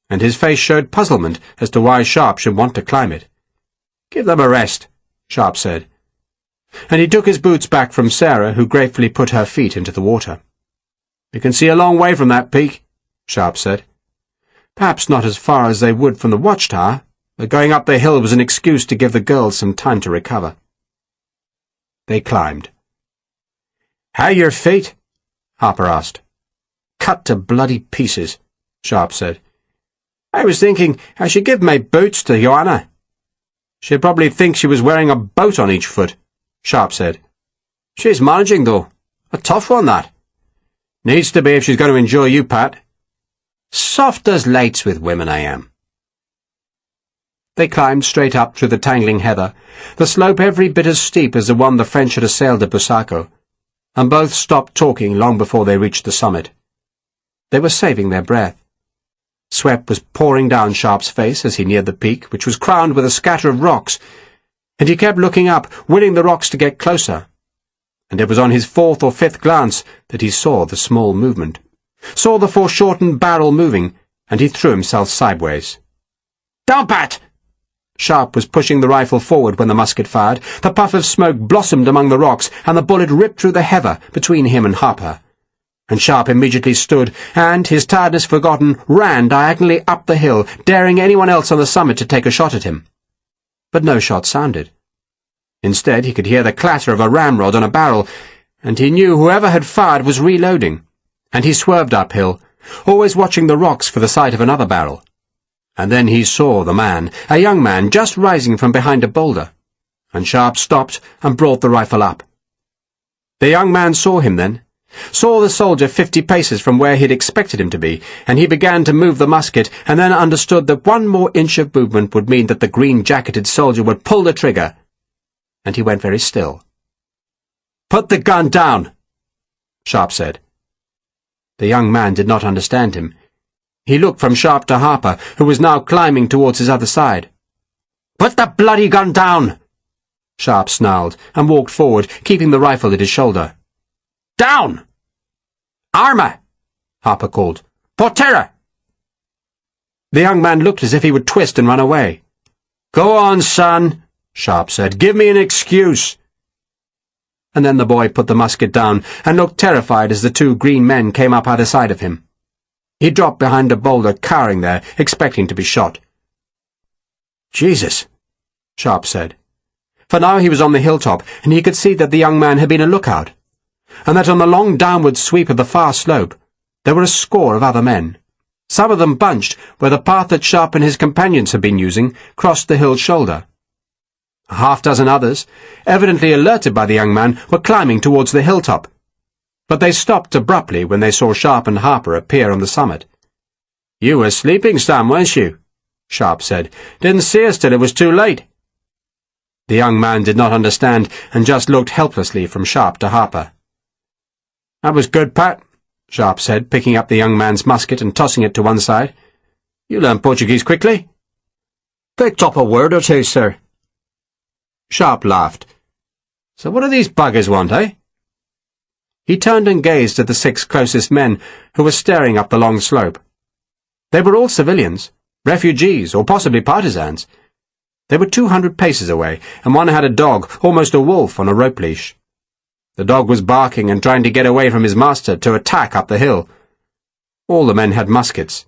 Speaker 1: and his face showed puzzlement as to why Sharpe should want to climb it. "Give them a rest," Sharpe said, and he took his boots back from Sarah, who gratefully put her feet into the water. "You can see a long way from that peak," Sharpe said. Perhaps not as far as they would from the watchtower, but going up the hill was an excuse to give the girls some time to recover. They climbed. "How are your feet?" Harper asked. "Cut to bloody pieces," Sharpe said. "I was thinking I should give my boots to Joanna." "She'd probably think she was wearing a boat on each foot," Sharpe said. "She's managing, though. A tough one, that. Needs to be if she's going to enjoy you, Pat. Soft as lights with women, I am." They climbed straight up through the tangling heather, the slope every bit as steep as the one the French had assailed at Busaco, and both stopped talking long before they reached the summit. They were saving their breath. Sweat was pouring down Sharpe's face as he neared the peak, which was crowned with a scatter of rocks, and he kept looking up, willing the rocks to get closer. And it was on his fourth or fifth glance that he saw the small movement, saw the foreshortened barrel moving, and he threw himself sideways. "Down, Pat!" Sharpe was pushing the rifle forward when the musket fired. The puff of smoke blossomed among the rocks, and the bullet ripped through the heather between him and Harper. And Sharpe immediately stood, and, his tiredness forgotten, ran diagonally up the hill, daring anyone else on the summit to take a shot at him. But no shot sounded. Instead, he could hear the clatter of a ramrod on a barrel, and he knew whoever had fired was reloading, and he swerved uphill, always watching the rocks for the sight of another barrel. And then he saw the man, a young man, just rising from behind a boulder, and Sharpe stopped and brought the rifle up. The young man saw him then, saw the soldier 50 paces from where he'd expected him to be, and he began to move the musket, and then understood that one more inch of movement would mean that the green-jacketed soldier would pull the trigger, and he went very still. "Put the gun down," Sharpe said. The young man did not understand him. He looked from Sharpe to Harper, who was now climbing towards his other side. "Put the bloody gun down!" Sharpe snarled, and walked forward, keeping the rifle at his shoulder. "Down! Arma!" Harper called. "Por terra!" The young man looked as if he would twist and run away. "Go on, son," Sharpe said. "Give me an excuse." And then the boy put the musket down, and looked terrified as the two green men came up either side of him. He dropped behind a boulder, cowering there, expecting to be shot. "Jesus," Sharpe said. For now he was on the hilltop, and he could see that the young man had been a lookout, and that on the long downward sweep of the far slope there were a score of other men, some of them bunched where the path that Sharpe and his companions had been using crossed the hill's shoulder. A half-dozen others, evidently alerted by the young man, were climbing towards the hilltop, but they stopped abruptly when they saw Sharpe and Harper appear on the summit. "You were sleeping, Sam, weren't you?" Sharpe said. "Didn't see us till it was too late." The young man did not understand, and just looked helplessly from Sharpe to Harper. "That was good, Pat," Sharpe said, picking up the young man's musket and tossing it to one side. "You learned Portuguese quickly." "Picked up a word or two, sir." Sharpe laughed. "So what do these buggers want, eh?" He turned and gazed at the 6 closest men, who were staring up the long slope. They were all civilians, refugees, or possibly partisans. They were 200 paces away, and one had a dog, almost a wolf, on a rope leash. The dog was barking and trying to get away from his master to attack up the hill. All the men had muskets.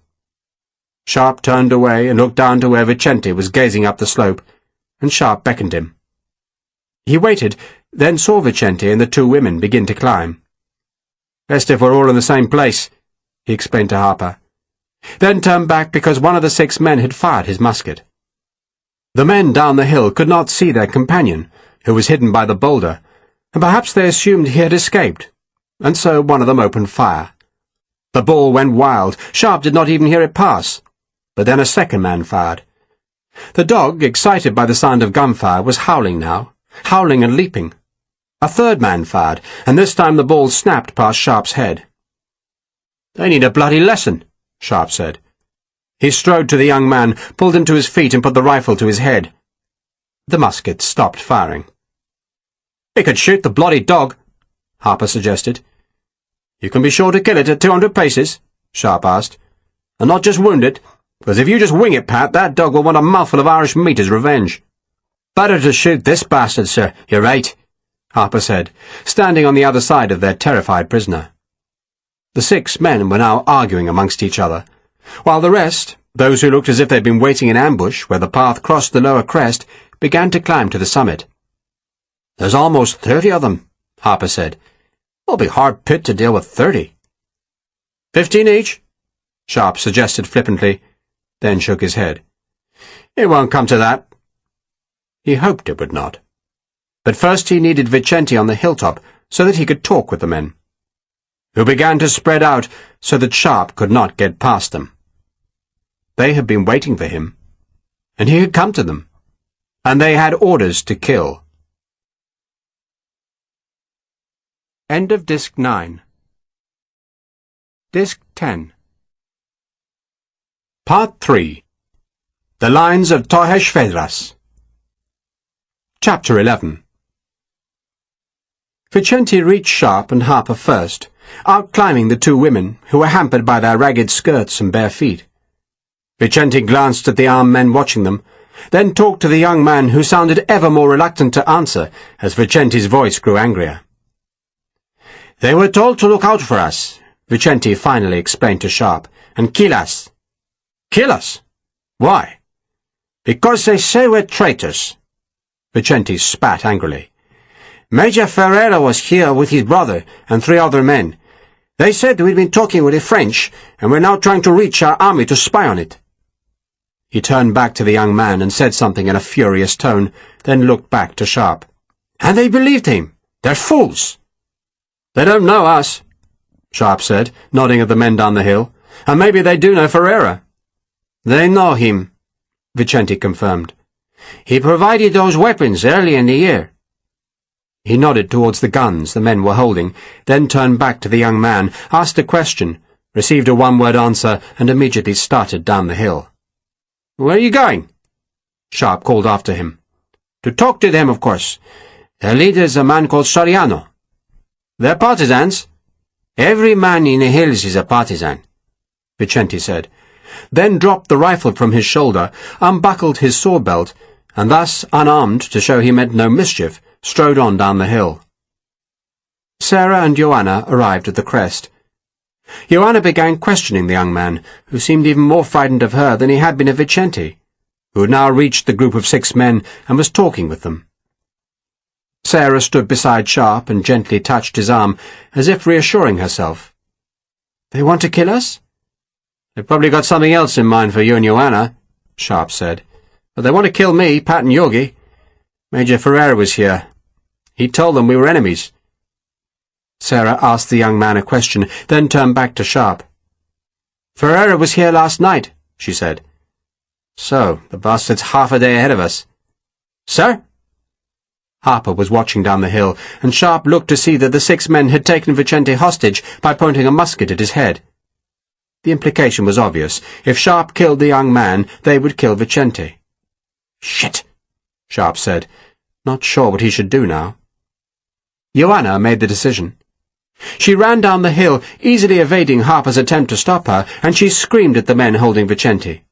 Speaker 1: Sharpe turned away and looked down to where Vicente was gazing up the slope, and Sharpe beckoned him. He waited, then saw Vicente and the 2 women begin to climb. "Best if we're all in the same place," he explained to Harper, then turned back because one of the 6 men had fired his musket. The men down the hill could not see their companion, who was hidden by the boulder, and perhaps they assumed he had escaped, and so one of them opened fire. The ball went wild. Sharpe did not even hear it pass, but then a second man fired. The dog, excited by the sound of gunfire, was howling now, howling and leaping. A third man fired, and this time the ball snapped past Sharpe's head. "They need a bloody lesson," Sharpe said. He strode to the young man, pulled him to his feet and put the rifle to his head. The musket stopped firing. "We could shoot the bloody dog," Harper suggested. "You can be sure to kill it at 200 paces?" Sharpe asked. "And not just wound it, because if you just wing it, Pat, that dog will want a mouthful of Irish meat as revenge." "Better to shoot this bastard, sir. You're right," Harper said, standing on the other side of their terrified prisoner. The 6 men were now arguing amongst each other, while the rest, those who looked as if they'd been waiting in ambush where the path crossed the lower crest, began to climb to the summit. "There's almost 30 of them," Harper said. "It'll be hard pit to deal with 30. 15 each?" Sharpe suggested flippantly, then shook his head. "It won't come to that." He hoped it would not. But first he needed Vicente on the hilltop so that he could talk with the men, who began to spread out so that Sharpe could not get past them. They had been waiting for him, and he had come to them, and they had orders to kill. End of Disc 9. Disc 10. Part 3. The Lines of Torres Vedras. Chapter 11. Vicente reached Sharpe and Harper first, out-climbing the 2 women, who were hampered by their ragged skirts and bare feet. Vicente glanced at the armed men watching them, then talked to the young man who sounded ever more reluctant to answer as Vicente's voice grew angrier. "They were told to look out for us," Vicente finally explained to Sharpe, "and kill us." "Kill us? Why?" "Because they say we're traitors." Vicente spat angrily. "Major Ferreira was here with his brother and 3 other men. They said we'd been talking with the French, and we're now trying to reach our army to spy on it." He turned back to the young man and said something in a furious tone, then looked back to Sharpe. "And they believed him. They're fools." "They don't know us," Sharpe said, nodding at the men down the hill. "And maybe they do know Ferreira." "They know him," Vicente confirmed. "He provided those weapons early in the year." He nodded towards the guns the men were holding, then turned back to the young man, asked a question, received a one-word answer, and immediately started down the hill. "Where are you going?" Sharpe called after him. "To talk to them, of course. Their leader is a man called Soriano." "They're partisans?" "Every man in the hills is a partisan," Vicente said, then dropped the rifle from his shoulder, unbuckled his sword belt, and thus, unarmed to show he meant no mischief, strode on down the hill. Sarah and Joanna arrived at the crest. Joanna began questioning the young man, who seemed even more frightened of her than he had been of Vicente, who had now reached the group of 6 men and was talking with them. Sarah stood beside Sharpe and gently touched his arm, as if reassuring herself. "They want to kill us?" "They've probably got something else in mind for you and Joanna," Sharpe said. "But they want to kill me, Pat and Yogi. Major Ferreira was here. He told them we were enemies." Sarah asked the young man a question, then turned back to Sharpe. "Ferreira was here last night," she said. "So, the bastard's half a day ahead of us." "Sir?" Harper was watching down the hill, and Sharpe looked to see that the 6 men had taken Vicente hostage by pointing a musket at his head. The implication was obvious. If Sharpe killed the young man, they would kill Vicente. "Shit," Sharpe said, not sure what he should do now. Joanna made the decision. She ran down the hill, easily evading Harper's attempt to stop her, and she screamed at the men holding Vicente.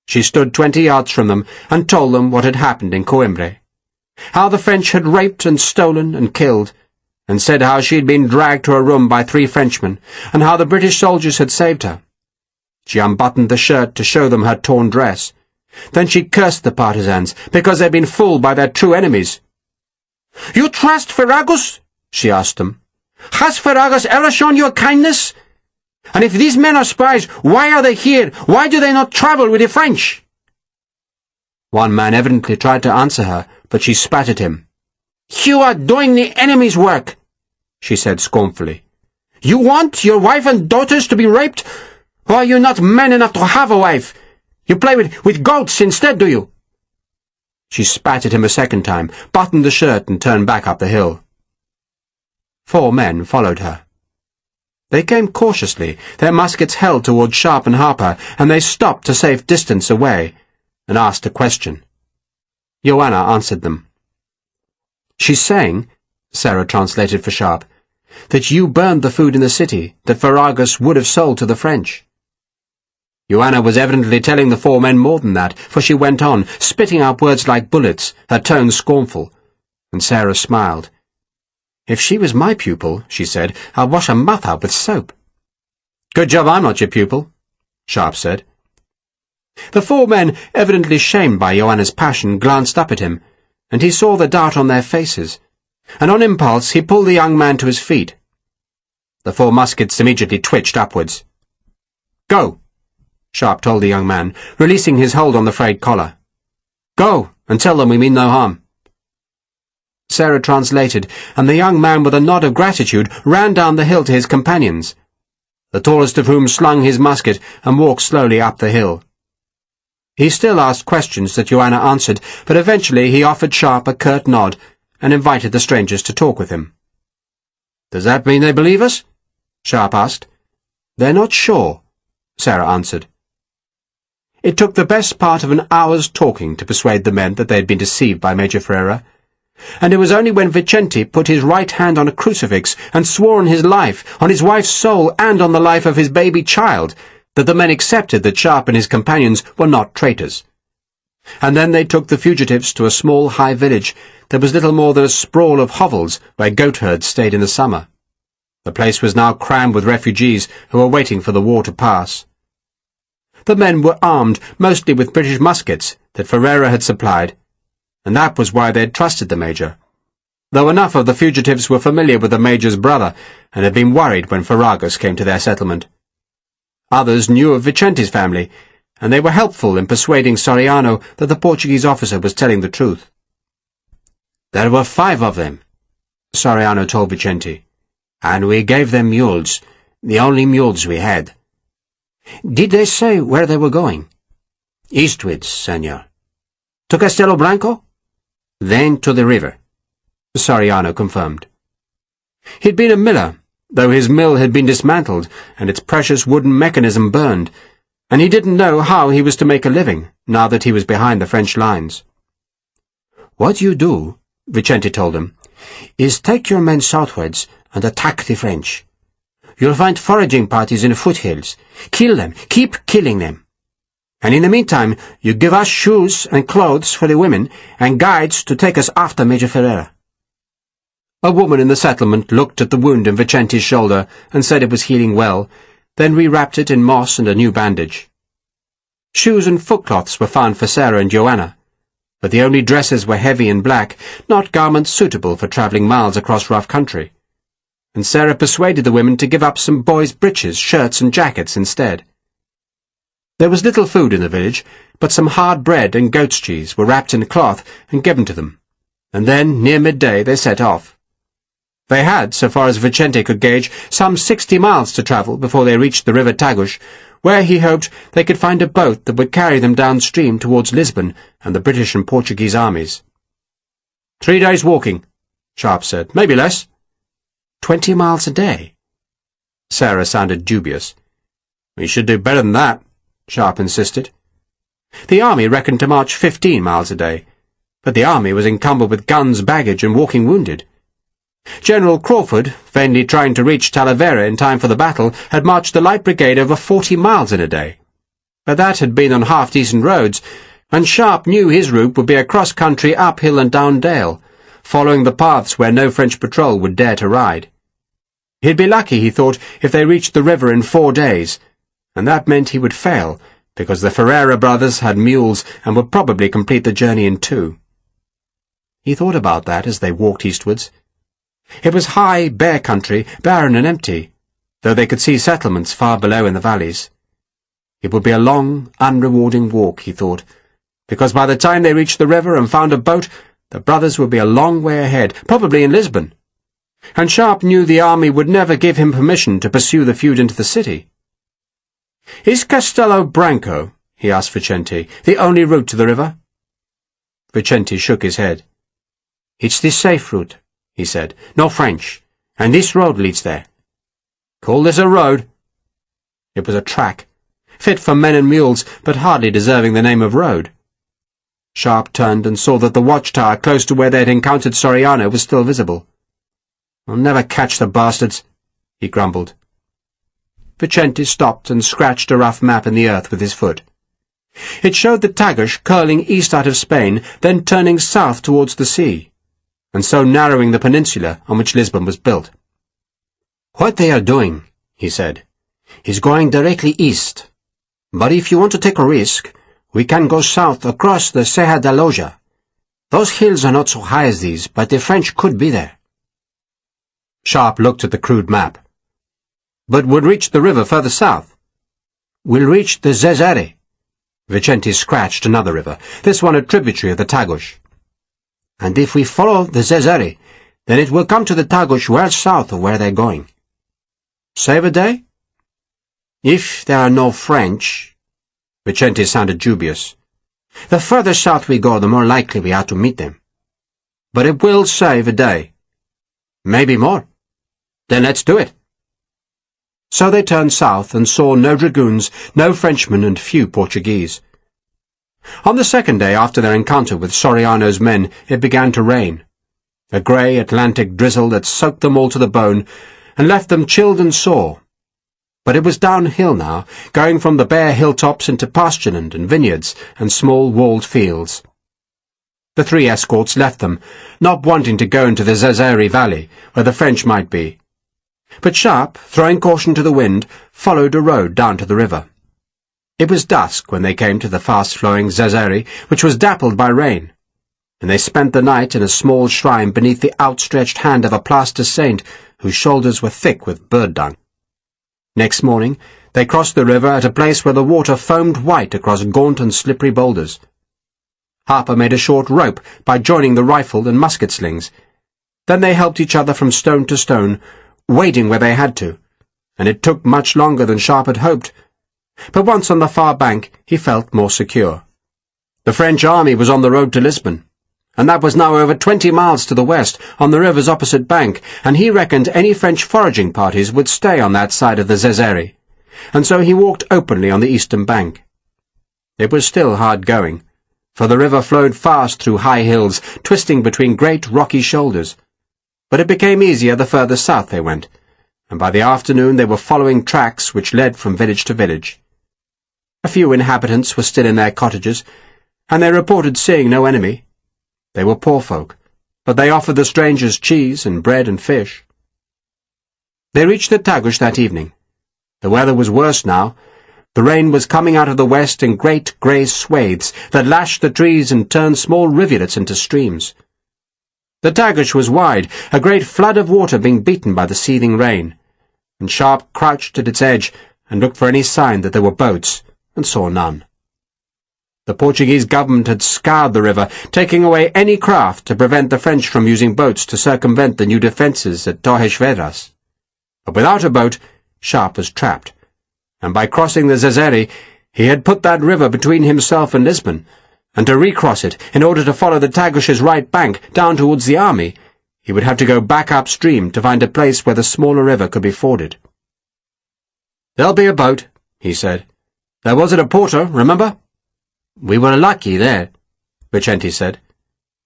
Speaker 1: She stood 20 yards from them and told them what had happened in Coimbra, how the French had raped and stolen and killed, and said how she had been dragged to her room by 3 Frenchmen, and how the British soldiers had saved her. She unbuttoned the shirt to show them her torn dress. Then she cursed the partisans, because they'd been fooled by their true enemies. "You trust Ferragus?" she asked them. "Has Ferragus ever shown you a kindness? And if these men are spies, why are they here? Why do they not travel with the French?" One man evidently tried to answer her, but she spat at him. "You are doing the enemy's work," she said scornfully. "You want your wife and daughters to be raped? Or are you not man enough to have a wife? You play with goats instead, do you?" She spat at him a second time, buttoned the shirt and turned back up the hill. 4 men followed her. They came cautiously, their muskets held towards Sharpe and Harper, and they stopped a safe distance away and asked a question. Joanna answered them. "She's saying," Sarah translated for Sharpe, "that you burned the food in the city that Ferragus would have sold to the French." Joanna was evidently telling the 4 men more than that, for she went on, spitting out words like bullets, her tone scornful, and Sarah smiled. "If she was my pupil," she said, "I'll wash her mouth out with soap." "Good job I'm not your pupil," Sharpe said. The 4 men, evidently shamed by Joanna's passion, glanced up at him, and he saw the doubt on their faces, and on impulse he pulled the young man to his feet. The 4 muskets immediately twitched upwards. "Go," Sharpe told the young man, releasing his hold on the frayed collar. "Go, and tell them we mean no harm." Sarah translated, and the young man, with a nod of gratitude, ran down the hill to his companions, the tallest of whom slung his musket and walked slowly up the hill. He still asked questions that Joanna answered, but eventually he offered Sharpe a curt nod and invited the strangers to talk with him. "Does that mean they believe us?" Sharpe asked. "They're not sure," Sarah answered. It took the best part of an hour's talking to persuade the men that they had been deceived by Major Ferreira, and it was only when Vicente put his right hand on a crucifix and swore on his life, on his wife's soul, and on the life of his baby child, that the men accepted that Sharpe and his companions were not traitors. And then they took the fugitives to a small high village that was little more than a sprawl of hovels where goatherds stayed in the summer. The place was now crammed with refugees who were waiting for the war to pass. The men were armed mostly with British muskets that Ferreira had supplied, and that was why they had trusted the Major, though enough of the fugitives were familiar with the Major's brother and had been worried when Ferragus came to their settlement. Others knew of Vicente's family, and they were helpful in persuading Soriano that the Portuguese officer was telling the truth. "There were 5 of them," Soriano told Vicente, "and we gave them mules, the only mules we had." "Did they say where they were going?" "Eastwards, senor." "To Castelo Branco?" "Then to the river," Soriano confirmed. He'd been a miller, though his mill had been dismantled and its precious wooden mechanism burned, and he didn't know how he was to make a living now that he was behind the French lines. "What you do," Vicente told him, "is take your men southwards and attack the French. You'll find foraging parties in the foothills. Kill them, keep killing them. And in the meantime, you give us shoes and clothes for the women, and guides to take us after Major Ferreira." A woman in the settlement looked at the wound in Vicente's shoulder and said it was healing well, then rewrapped it in moss and a new bandage. Shoes and footcloths were found for Sarah and Joanna, but the only dresses were heavy and black, not garments suitable for travelling miles across rough country, and Sarah persuaded the women to give up some boys' breeches, shirts and jackets instead. There was little food in the village, but some hard bread and goat's cheese were wrapped in cloth and given to them, and then, near midday, they set off. They had, so far as Vicente could gauge, some 60 miles to travel before they reached the river Tagus, where he hoped they could find a boat that would carry them downstream towards Lisbon and the British and Portuguese armies. 3 days walking, Sharpe said. Maybe less. 20 miles a day? Sarah sounded dubious. We should do better than that, Sharpe insisted. The army reckoned to march 15 miles a day, but the army was encumbered with guns, baggage, and walking wounded. General Crawford, vainly trying to reach Talavera in time for the battle, had marched the light brigade over 40 miles in a day. But that had been on half-decent roads, and Sharpe knew his route would be across country, uphill and down dale, following the paths where no French patrol would dare to ride. He'd be lucky, he thought, if they reached the river in 4 days, and that meant he would fail, because the Ferreira brothers had mules and would probably complete the journey in 2. He thought about that as they walked eastwards. It was high, bare country, barren and empty, though they could see settlements far below in the valleys. It would be a long, unrewarding walk, he thought, because by the time they reached the river and found a boat, the brothers would be a long way ahead, probably in Lisbon. And Sharpe knew the army would never give him permission to pursue the feud into the city. "Is Castelo Branco," he asked Vicente, "the only route to the river?" Vicente shook his head. "It's the safe route," he said. "No French, and this road leads there." "Call this a road?" It was a track, fit for men and mules, but hardly deserving the name of road. Sharpe turned and saw that the watchtower close to where they had encountered Soriano was still visible. "I'll never catch the bastards," he grumbled. Vicente stopped and scratched a rough map in the earth with his foot. It showed the Tagus curling east out of Spain, then turning south towards the sea, and so narrowing the peninsula on which Lisbon was built. "What they are doing," he said, "is going directly east. But if you want to take a risk, we can go south across the Serra da Loja. Those hills are not so high as these, but the French could be there." Sharpe looked at the crude map. "But we'll reach the river further south." "We'll reach the Zezere." Vicente scratched another river, this one a tributary of the Tagus. "And if we follow the Zezere, then it will come to the Tagus well south of where they're going." "Save a day?" "If there are no French." Vicente sounded dubious. "The further south we go, the more likely we are to meet them." "But it will save a day." "Maybe more." "Then let's do it." So they turned south and saw no dragoons, no Frenchmen, and few Portuguese. On the second day after their encounter with Soriano's men, it began to rain. A grey Atlantic drizzle that soaked them all to the bone and left them chilled and sore. But it was downhill now, going from the bare hilltops into pastureland and vineyards and small walled fields. The three escorts left them, not wanting to go into the Zezere Valley, where the French might be. But Sharpe, throwing caution to the wind, followed a road down to the river. It was dusk when they came to the fast-flowing Zezere, which was dappled by rain, and they spent the night in a small shrine beneath the outstretched hand of a plaster saint whose shoulders were thick with bird dung. Next morning they crossed the river at a place where the water foamed white across gaunt and slippery boulders. Harper made a short rope by joining the rifle and musket slings. Then they helped each other from stone to stone, wading where they had to, and it took much longer than Sharpe had hoped. But once on the far bank, he felt more secure. The French army was on the road to Lisbon, and that was now over 20 miles to the west, on the river's opposite bank, and he reckoned any French foraging parties would stay on that side of the Zezere, and so he walked openly on the eastern bank. It was still hard going, for the river flowed fast through high hills, twisting between great rocky shoulders. But it became easier the further south they went, and by the afternoon they were following tracks which led from village to village. A few inhabitants were still in their cottages, and they reported seeing no enemy. They were poor folk, but they offered the strangers cheese and bread and fish. They reached the Tagus that evening. The weather was worse now. The rain was coming out of the west in great grey swathes that lashed the trees and turned small rivulets into streams. The Tagus was wide, a great flood of water being beaten by the seething rain, and Sharpe crouched at its edge and looked for any sign that there were boats, and saw none. The Portuguese government had scoured the river, taking away any craft to prevent the French from using boats to circumvent the new defences at Torres Vedras. But without a boat, Sharpe was trapped, and by crossing the Zezere, he had put that river between himself and Lisbon, and to recross it, in order to follow the Tagus's right bank down towards the army, he would have to go back upstream to find a place where the smaller river could be forded. "There'll be a boat," he said. "There was at Oporto, remember?" "We were lucky there," Vicente said.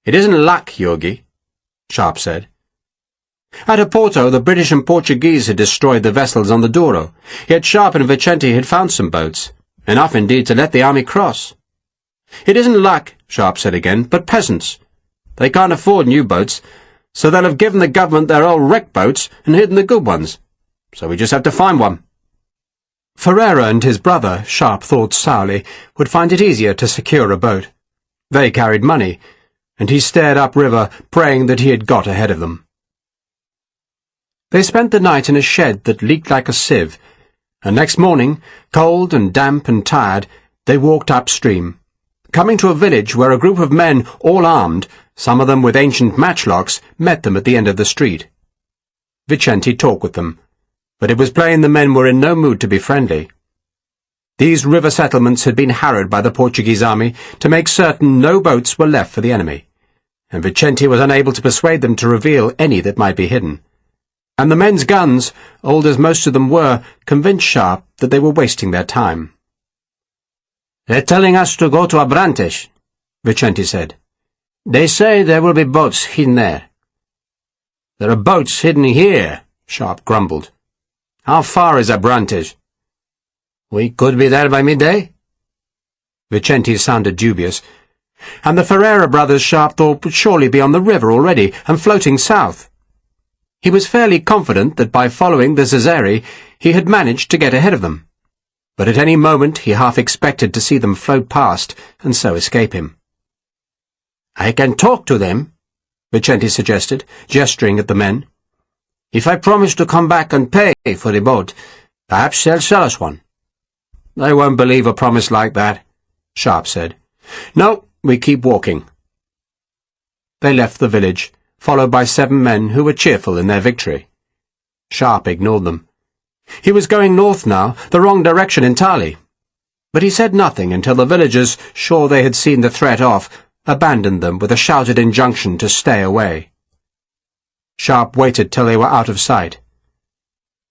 Speaker 1: "It isn't luck, Yogi," Sharpe said. At Oporto, the British and Portuguese had destroyed the vessels on the Douro, yet Sharpe and Vicente had found some boats, enough indeed to let the army cross. "It isn't luck," Sharpe said again, "but peasants. They can't afford new boats, so they'll have given the government their old wreck boats and hidden the good ones. So we just have to find one." Ferreira and his brother, Sharpe thought sourly, would find it easier to secure a boat. They carried money, and he stared upriver, praying that he had got ahead of them. They spent the night in a shed that leaked like a sieve, and next morning, cold and damp and tired, they walked upstream, coming to a village where a group of men, all armed, some of them with ancient matchlocks, met them at the end of the street. Vicente talked with them, but it was plain the men were in no mood to be friendly. These river settlements had been harrowed by the Portuguese army to make certain no boats were left for the enemy, and Vicente was unable to persuade them to reveal any that might be hidden. And the men's guns, old as most of them were, convinced Sharpe that they were wasting their time. "They're telling us to go to Abrantes," Vicente said. "They say there will be boats hidden there." "There are boats hidden here," Sharpe grumbled. "How far is Abrantes?" "We could be there by midday." Vicente sounded dubious, and the Ferreira brothers, Sharpe thought, would surely be on the river already and floating south. He was fairly confident that by following the Zezere he had managed to get ahead of them, but at any moment he half expected to see them float past and so escape him. "I can talk to them," Vicente suggested, gesturing at the men. "If I promise to come back and pay for the boat, perhaps they'll sell us one." "They won't believe a promise like that," Sharpe said. "No, we keep walking." They left the village, followed by 7 men who were cheerful in their victory. Sharpe ignored them. He was going north now, the wrong direction entirely. But he said nothing until the villagers, sure they had seen the threat off, abandoned them with a shouted injunction to stay away. Sharpe waited till they were out of sight.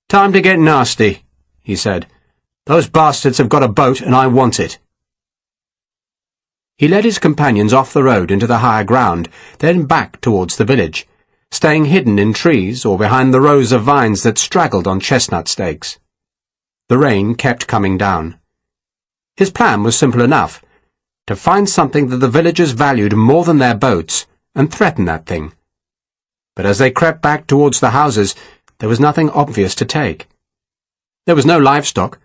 Speaker 1: "Time to get nasty," he said. "Those bastards have got a boat, and I want it." He led his companions off the road into the higher ground, then back towards the village, staying hidden in trees or behind the rows of vines that straggled on chestnut stakes. The rain kept coming down. His plan was simple enough: to find something that the villagers valued more than their boats, and threaten that thing. But as they crept back towards the houses, there was nothing obvious to take. There was no livestock,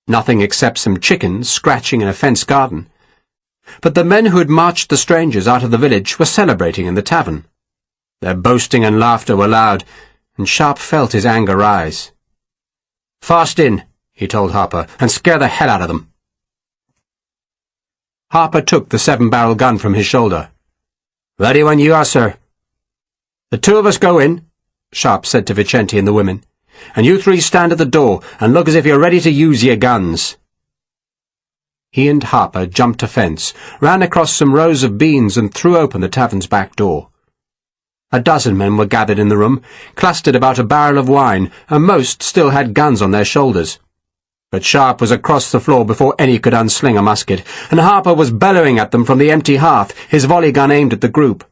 Speaker 1: nothing except some chickens scratching in a fenced garden. But the men who had marched the strangers out of the village were celebrating in the tavern. Their boasting and laughter were loud, and Sharpe felt his anger rise. "Fast in," he told Harper, "and scare the hell out of them." Harper took the 7-barrel gun from his shoulder. "Ready when you are, sir." "The 2 of us go in," Sharpe said to Vicente and the women, "and you 3 stand at the door and look as if you're ready to use your guns." He and Harper jumped a fence, ran across some rows of beans and threw open the tavern's back door. A dozen men were gathered in the room, clustered about a barrel of wine, and most still had guns on their shoulders. But Sharpe was across the floor before any could unsling a musket, and Harper was bellowing at them from the empty hearth, his volley gun aimed at the group.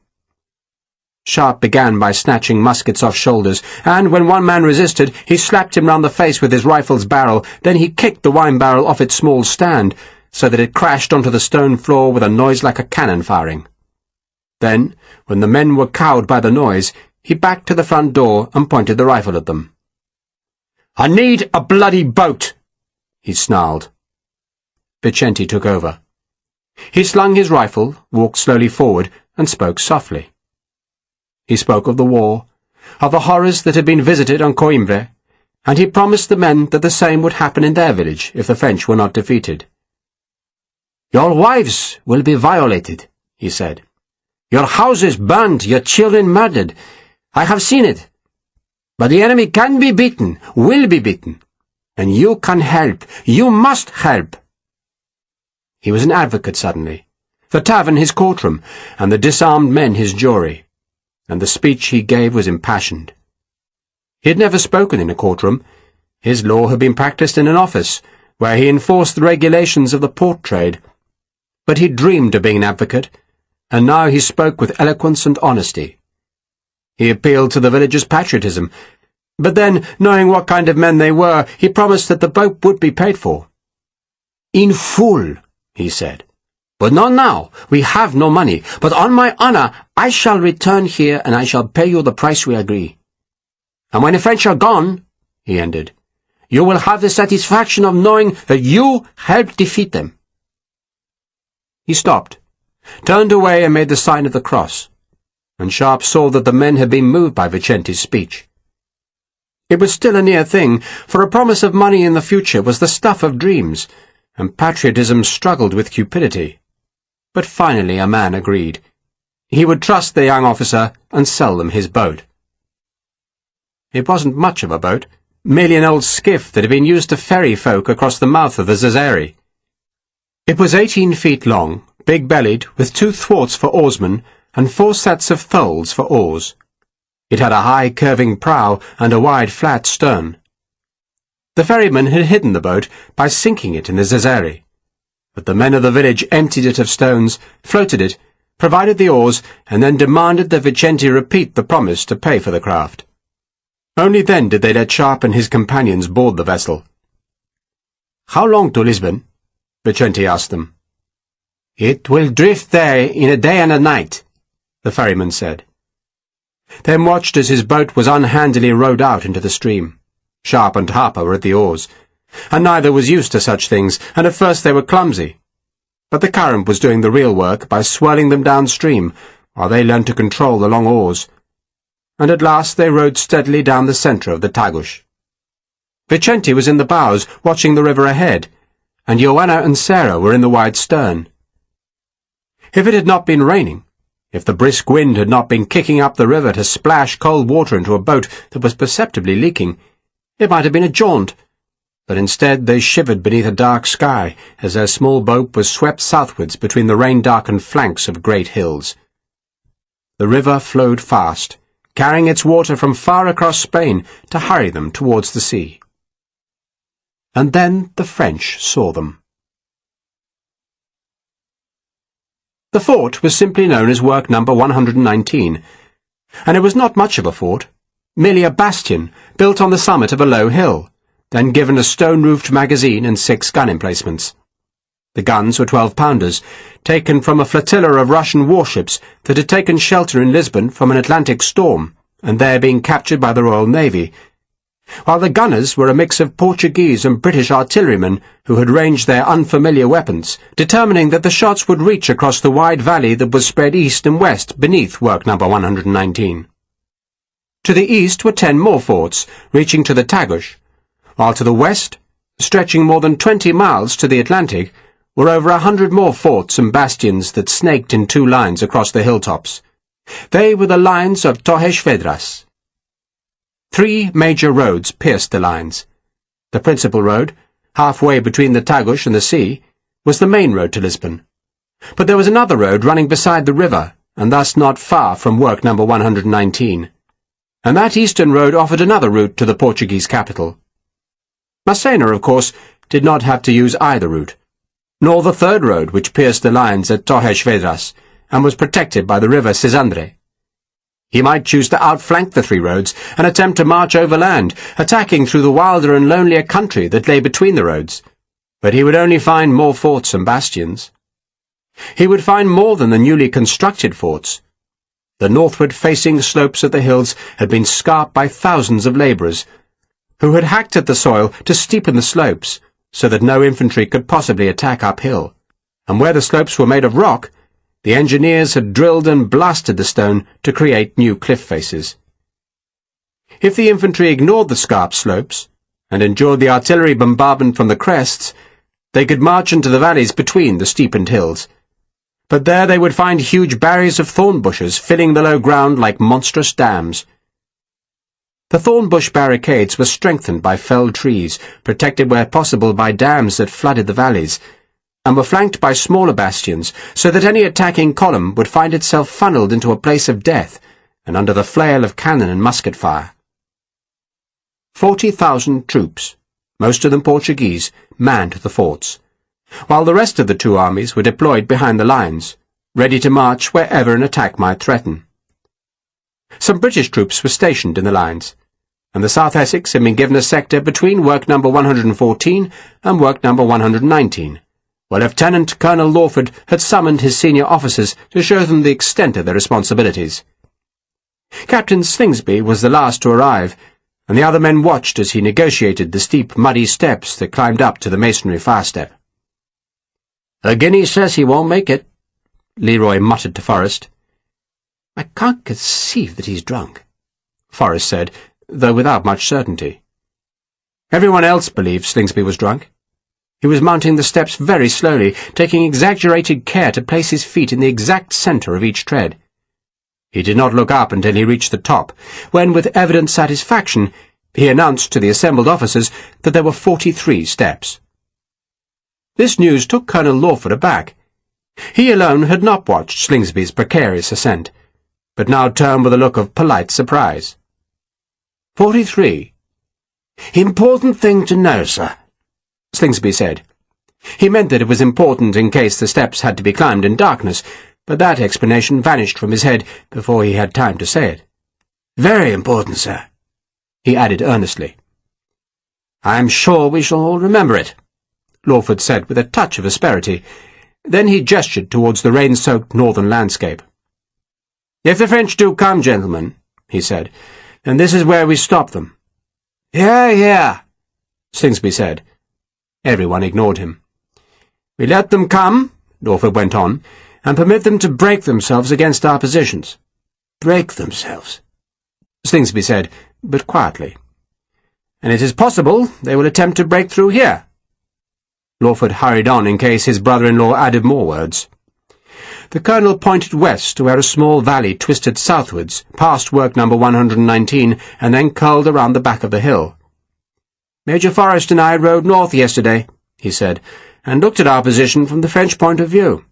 Speaker 1: Sharpe began by snatching muskets off shoulders, and when one man resisted, he slapped him round the face with his rifle's barrel. Then he kicked the wine barrel off its small stand, so that it crashed onto the stone floor with a noise like a cannon firing. Then, when the men were cowed by the noise, he backed to the front door and pointed the rifle at them. "I need a bloody boat," he snarled. Vicente took over. He slung his rifle, walked slowly forward, and spoke softly. He spoke of the war, of the horrors that had been visited on Coimbra, and he promised the men that the same would happen in their village if the French were not defeated. "Your wives will be violated," he said. "Your houses burned, your children murdered. I have seen it. But the enemy can be beaten, will be beaten. And you can help. You must help." He was an advocate suddenly, the tavern his courtroom, and the disarmed men his jury, and the speech he gave was impassioned. He had never spoken in a courtroom. His law had been practiced in an office, where he enforced the regulations of the port trade. But he dreamed of being an advocate, and now he spoke with eloquence and honesty. He appealed to the villagers' patriotism, but then, knowing what kind of men they were, he promised that the boat would be paid for. "In full," he said. "But not now. We have no money. But on my honor, I shall return here, and I shall pay you the price we agree. And when the French are gone," he ended, "you will have the satisfaction of knowing that you helped defeat them." He stopped, turned away and made the sign of the cross, and Sharpe saw that the men had been moved by Vicente's speech. It was still a near thing, for a promise of money in the future was the stuff of dreams, and patriotism struggled with cupidity. But finally a man agreed. He would trust the young officer and sell them his boat. It wasn't much of a boat, merely an old skiff that had been used to ferry folk across the mouth of the Zazeri. It was 18 feet long, big-bellied, with 2 thwarts for oarsmen and 4 sets of tholes for oars. It had a high curving prow and a wide flat stern. The ferryman had hidden the boat by sinking it in the Zazeri, but the men of the village emptied it of stones, floated it, provided the oars, and then demanded that Vicente repeat the promise to pay for the craft. Only then did they let Sharpe and his companions board the vessel. "How long to Lisbon?" Vicente asked them. "It will drift there in a day and a night," the ferryman said. Then watched as his boat was unhandily rowed out into the stream. Sharpe and Harper were at the oars, and neither was used to such things, and at first they were clumsy. But the current was doing the real work by swirling them downstream, while they learned to control the long oars. And at last they rowed steadily down the centre of the Tagus. Vicente was in the bows, watching the river ahead, and Joanna and Sarah were in the wide stern. If it had not been raining, if the brisk wind had not been kicking up the river to splash cold water into a boat that was perceptibly leaking, it might have been a jaunt, but instead they shivered beneath a dark sky as their small boat was swept southwards between the rain-darkened flanks of great hills. The river flowed fast, carrying its water from far across Spain to hurry them towards the sea. And then the French saw them. The fort was simply known as Work Number 119, and it was not much of a fort, merely a bastion built on the summit of a low hill, then given a stone-roofed magazine and 6 gun emplacements. The guns were 12-pounders, taken from a flotilla of Russian warships that had taken shelter in Lisbon from an Atlantic storm, and there being captured by the Royal Navy, while the gunners were a mix of Portuguese and British artillerymen who had ranged their unfamiliar weapons, determining that the shots would reach across the wide valley that was spread east and west beneath Work Number 119. To the east were 10 more forts, reaching to the Tagus, while to the west, stretching more than 20 miles to the Atlantic, were over 100 more forts and bastions that snaked in 2 lines across the hilltops. They were the lines of Torres Vedras. 3 major roads pierced the lines. The principal road, halfway between the Tagus and the sea, was the main road to Lisbon. But there was another road running beside the river, and thus not far from Work Number 119. And that eastern road offered another route to the Portuguese capital. Massena, of course, did not have to use either route, nor the third road which pierced the lines at Torres Vedras, and was protected by the river Sisandre. He might choose to outflank the 3 roads and attempt to march overland, attacking through the wilder and lonelier country that lay between the roads, but he would only find more forts and bastions. He would find more than the newly constructed forts. The northward-facing slopes of the hills had been scarped by thousands of labourers, who had hacked at the soil to steepen the slopes, so that no infantry could possibly attack uphill, and where the slopes were made of rock, the engineers had drilled and blasted the stone to create new cliff faces. If the infantry ignored the scarp slopes, and endured the artillery bombardment from the crests, they could march into the valleys between the steepened hills. But there they would find huge barriers of thorn bushes filling the low ground like monstrous dams. The thorn bush barricades were strengthened by felled trees, protected where possible by dams that flooded the valleys, and were flanked by smaller bastions, so that any attacking column would find itself funneled into a place of death, and under the flail of cannon and musket fire. 40,000 troops, most of them Portuguese, manned the forts, while the rest of the 2 armies were deployed behind the lines, ready to march wherever an attack might threaten. Some British troops were stationed in the lines, and the South Essex had been given a sector between Work Number 114 and Work Number 119, where Lieutenant Colonel Lawford had summoned his senior officers to show them the extent of their responsibilities. Captain Slingsby was the last to arrive, and the other men watched as he negotiated the steep, muddy steps that climbed up to the masonry fire-step. "A guinea says he won't make it," Leroy muttered to Forrest. "I can't conceive that he's drunk," Forrest said, though without much certainty. Everyone else believed Slingsby was drunk. He was mounting the steps very slowly, taking exaggerated care to place his feet in the exact centre of each tread. He did not look up until he reached the top, when, with evident satisfaction, He announced to the assembled officers that there were 43 steps. This news took Colonel Lawford aback. He alone had not watched Slingsby's precarious ascent, but now turned with a look of polite surprise. 43. "Important thing to know, sir," Slingsby said. He meant that it was important in case the steps had to be climbed in darkness, but that explanation vanished from his head before he had time to say it. "Very important, sir," he added earnestly. "I'm sure we shall all remember it," Lawford said with a touch of asperity. Then he gestured towards the rain-soaked northern landscape. "If the French do come, gentlemen," he said, "then this is where we stop them." "Hear, hear," Slingsby said. Everyone ignored him. "We let them come," Lawford went on, "and permit them to break themselves against our positions." "Break themselves," Slingsby said, but quietly. "And it is possible they will attempt to break through here." Lawford hurried on in case his brother-in-law added more words. The Colonel pointed west to where a small valley twisted southwards, past work number 119, and then curled around the back of the hill. "Major Forrest and I rode north yesterday," he said, "and looked at our position from the French point of view."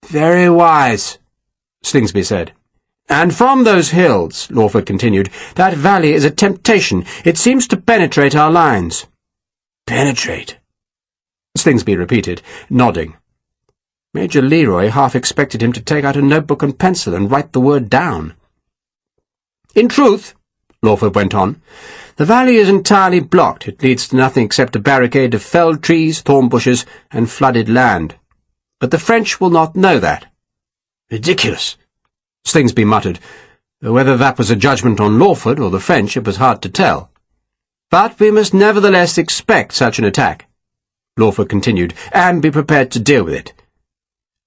Speaker 1: "Very wise," Slingsby said. "And from those hills," Lawford continued, "that valley is a temptation. It seems to penetrate our lines." "Penetrate?" Slingsby repeated, nodding. Major Leroy half expected him to take out a notebook and pencil and write the word down. "In truth," Lawford went on, "the valley is entirely blocked. It leads to nothing except a barricade of felled trees, thorn bushes, and flooded land. But the French will not know that." "Ridiculous," Slingsby muttered, though whether that was a judgment on Lawford or the French it was hard to tell. "But we must nevertheless expect such an attack," Lawford continued, "and be prepared to deal with it."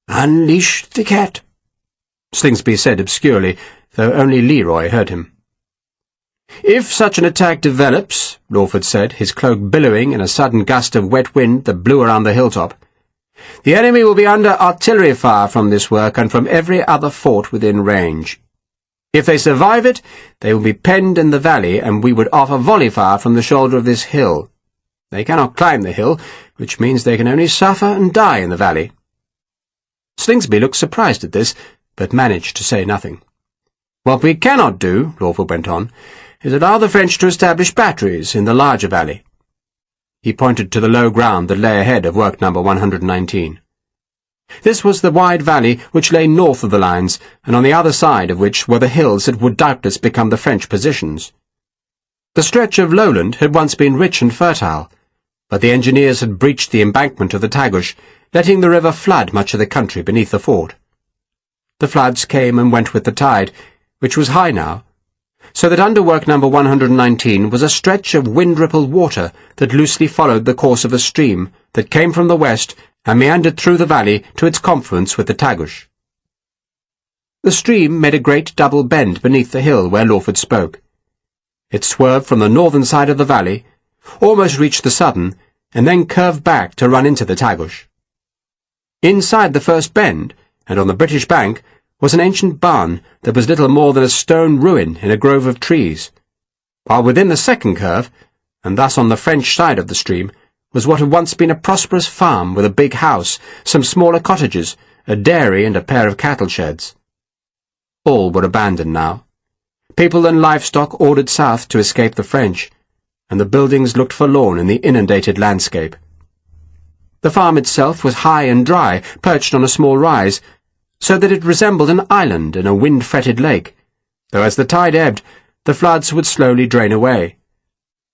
Speaker 1: "Unleash the cat," Slingsby said obscurely, though only Leroy heard him. "If such an attack develops," Lawford said, his cloak billowing in a sudden gust of wet wind that blew around the hilltop, "the enemy will be under artillery fire from this work and from every other fort within range. If they survive it, they will be penned in the valley, and we would offer volley fire from the shoulder of this hill. They cannot climb the hill, which means they can only suffer and die in the valley." Slingsby looked surprised at this, but managed to say nothing. "What we cannot do," Lawford went on, "is allow the French to establish batteries in the larger valley." He pointed to the low ground that lay ahead of work number 119. This was the wide valley which lay north of the lines, and on the other side of which were the hills that would doubtless become the French positions. The stretch of lowland had once been rich and fertile, but the engineers had breached the embankment of the Tagus, letting the river flood much of the country beneath the fort. The floods came and went with the tide, which was high now, so that under work number 119 was a stretch of wind-rippled water that loosely followed the course of a stream that came from the west and meandered through the valley to its confluence with the Tagus. The stream made a great double bend beneath the hill where Lawford spoke. It swerved from the northern side of the valley, almost reached the southern, and then curved back to run into the Tagus. Inside the first bend, and on the British bank, was an ancient barn that was little more than a stone ruin in a grove of trees, while within the second curve, and thus on the French side of the stream, was what had once been a prosperous farm with a big house, some smaller cottages, a dairy and a pair of cattle sheds. All were abandoned now. People and livestock ordered south to escape the French, and the buildings looked forlorn in the inundated landscape. The farm itself was high and dry, perched on a small rise, so that it resembled an island in a wind-fretted lake, though as the tide ebbed, the floods would slowly drain away.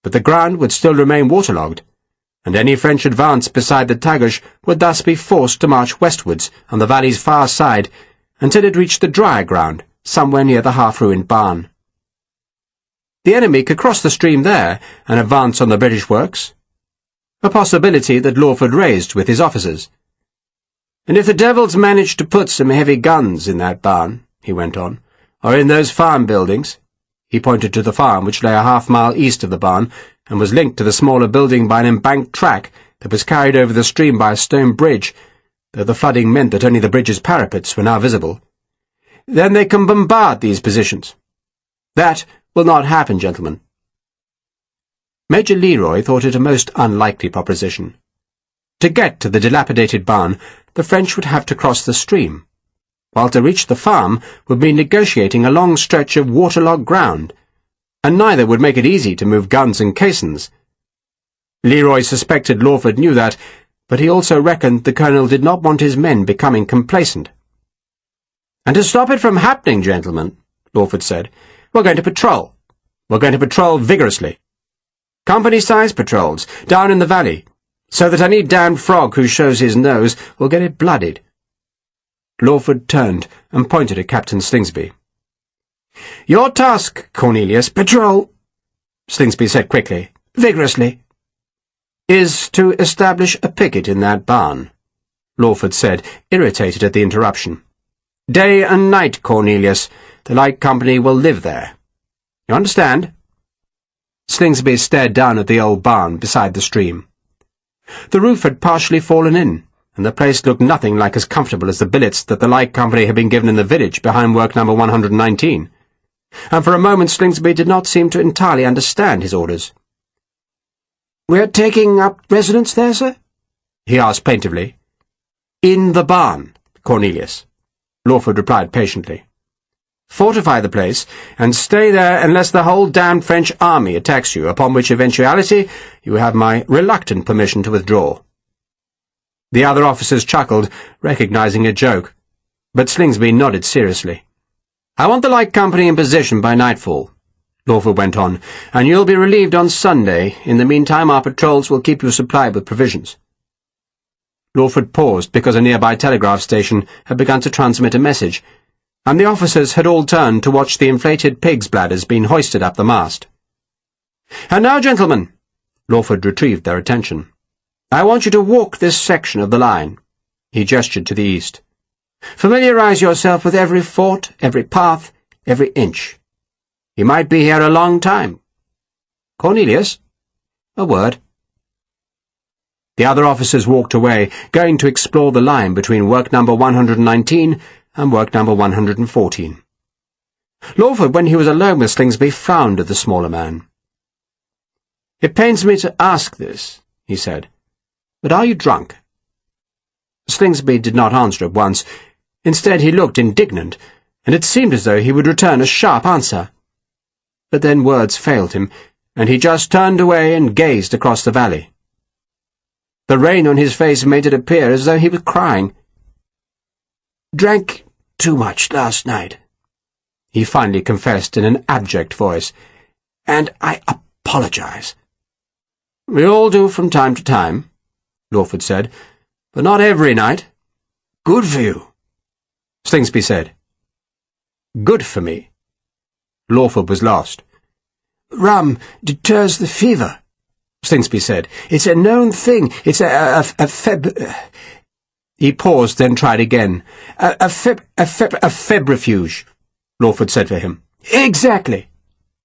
Speaker 1: But the ground would still remain waterlogged, and any French advance beside the Tagus would thus be forced to march westwards on the valley's far side until it reached the drier ground, somewhere near the half-ruined barn. The enemy could cross the stream there and advance on the British works, a possibility that Lawford raised with his officers. "And if the devils managed to put some heavy guns in that barn," he went on, "or in those farm buildings," he pointed to the farm which lay a half-mile east of the barn and was linked to the smaller building by an embanked track that was carried over the stream by a stone bridge, though the flooding meant that only the bridge's parapets were now visible, "then they can bombard these positions. That will not happen, gentlemen." Major Leroy thought it a most unlikely proposition. To get to the dilapidated barn, the French would have to cross the stream, while to reach the farm would be negotiating a long stretch of waterlogged ground, and neither would make it easy to move guns and caissons. Leroy suspected Lawford knew that, but he also reckoned the Colonel did not want his men becoming complacent. "And to stop it from happening, gentlemen," Lawford said, "we're going to patrol. We're going to patrol vigorously. Company-sized patrols, down in the valley, so that any damned frog who shows his nose will get it blooded." Lawford turned and pointed at Captain Slingsby. "Your task, Cornelius, patrol," Slingsby said quickly, "vigorously." "Is to establish a picket in that barn," Lawford said, irritated at the interruption. "Day and night, Cornelius. The Light Company will live there. You understand?" Slingsby stared down at the old barn beside the stream. The roof had partially fallen in, and the place looked nothing like as comfortable as the billets that the Light Company had been given in the village behind work number 119, and for a moment Slingsby did not seem to entirely understand his orders. "We're taking up residence there, sir?" he asked plaintively. "In the barn, Cornelius," Lawford replied patiently. "Fortify the place, and stay there unless the whole damned French army attacks you, upon which eventuality you have my reluctant permission to withdraw." The other officers chuckled, recognizing a joke, but Slingsby nodded seriously. "I want the Light Company in position by nightfall," Lawford went on, "and you'll be relieved on Sunday. In the meantime our patrols will keep you supplied with provisions." Lawford paused because a nearby telegraph station had begun to transmit a message, and the officers had all turned to watch the inflated pig's bladders being hoisted up the mast. "And now, gentlemen," Lawford retrieved their attention, "I want you to walk this section of the line." He gestured to the east. "Familiarize yourself with every fort, every path, every inch. You might be here a long time. Cornelius, a word." The other officers walked away, going to explore the line between work number 119 and work number 114. Lawford, when he was alone with Slingsby, frowned at the smaller man. "It pains me to ask this," he said, "but are you drunk?" Slingsby did not answer at once. Instead he looked indignant, and it seemed as though he would return a sharp answer. But then words failed him, and he just turned away and gazed across the valley. The rain on his face made it appear as though he was crying. "Drank too much last night," he finally confessed in an abject voice, "and I apologize." "We all do from time to time," Lawford said, "but not every night." "Good for you," Slingsby said. "Good for me." Lawford was lost. "Rum deters the fever," Slingsby said. "It's a known thing. It's a He paused, then tried again. A febrifuge, Lawford said for him. "Exactly,"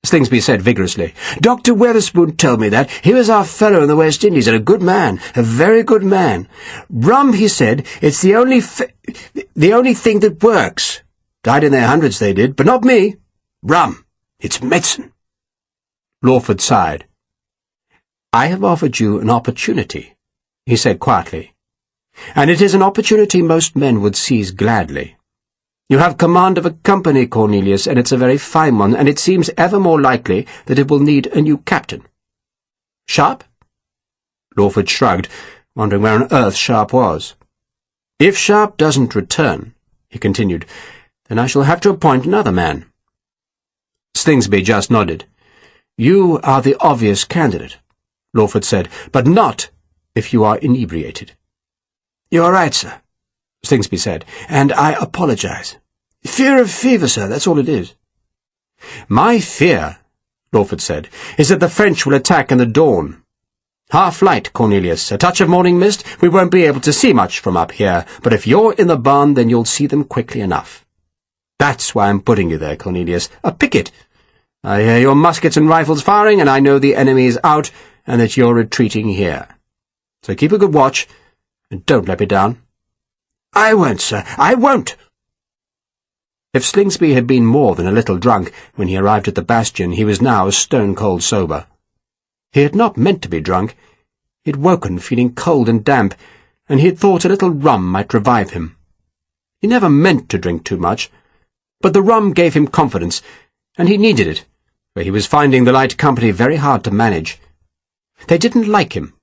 Speaker 1: Slingsby said vigorously. "Dr. Weatherspoon told me that. He was our fellow in the West Indies, and a good man, a very good man. Rum, he said, it's the only thing that works. Died in their hundreds, they did, but not me. Rum, it's medicine." Lawford sighed. "I have offered you an opportunity," he said quietly, "and it is an opportunity most men would seize gladly. You have command of a company, Cornelius, and it's a very fine one, and it seems ever more likely that it will need a new captain. Sharpe?" Lawford shrugged, wondering where on earth Sharpe was. "If Sharpe doesn't return," he continued, "then I shall have to appoint another man." Slingsby just nodded. "You are the obvious candidate," Lawford said, "but not if you are inebriated." "You are right, sir," Slingsby said, "and I apologize. Fear of fever, sir, that's all it is." "My fear," Lawford said, "is that the French will attack in the dawn. Half light, Cornelius, a touch of morning mist, we won't be able to see much from up here, but if you're in the barn, then you'll see them quickly enough. That's why I'm putting you there, Cornelius. A picket. I hear your muskets and rifles firing, and I know the enemy is out, and that you're retreating here. So keep a good watch, and don't let me down." "I won't, sir, I won't." If Slingsby had been more than a little drunk when he arrived at the bastion, he was now stone-cold sober. He had not meant to be drunk. He had woken feeling cold and damp, and he had thought a little rum might revive him. He never meant to drink too much, but the rum gave him confidence, and he needed it, for he was finding the light company very hard to manage. They didn't like him.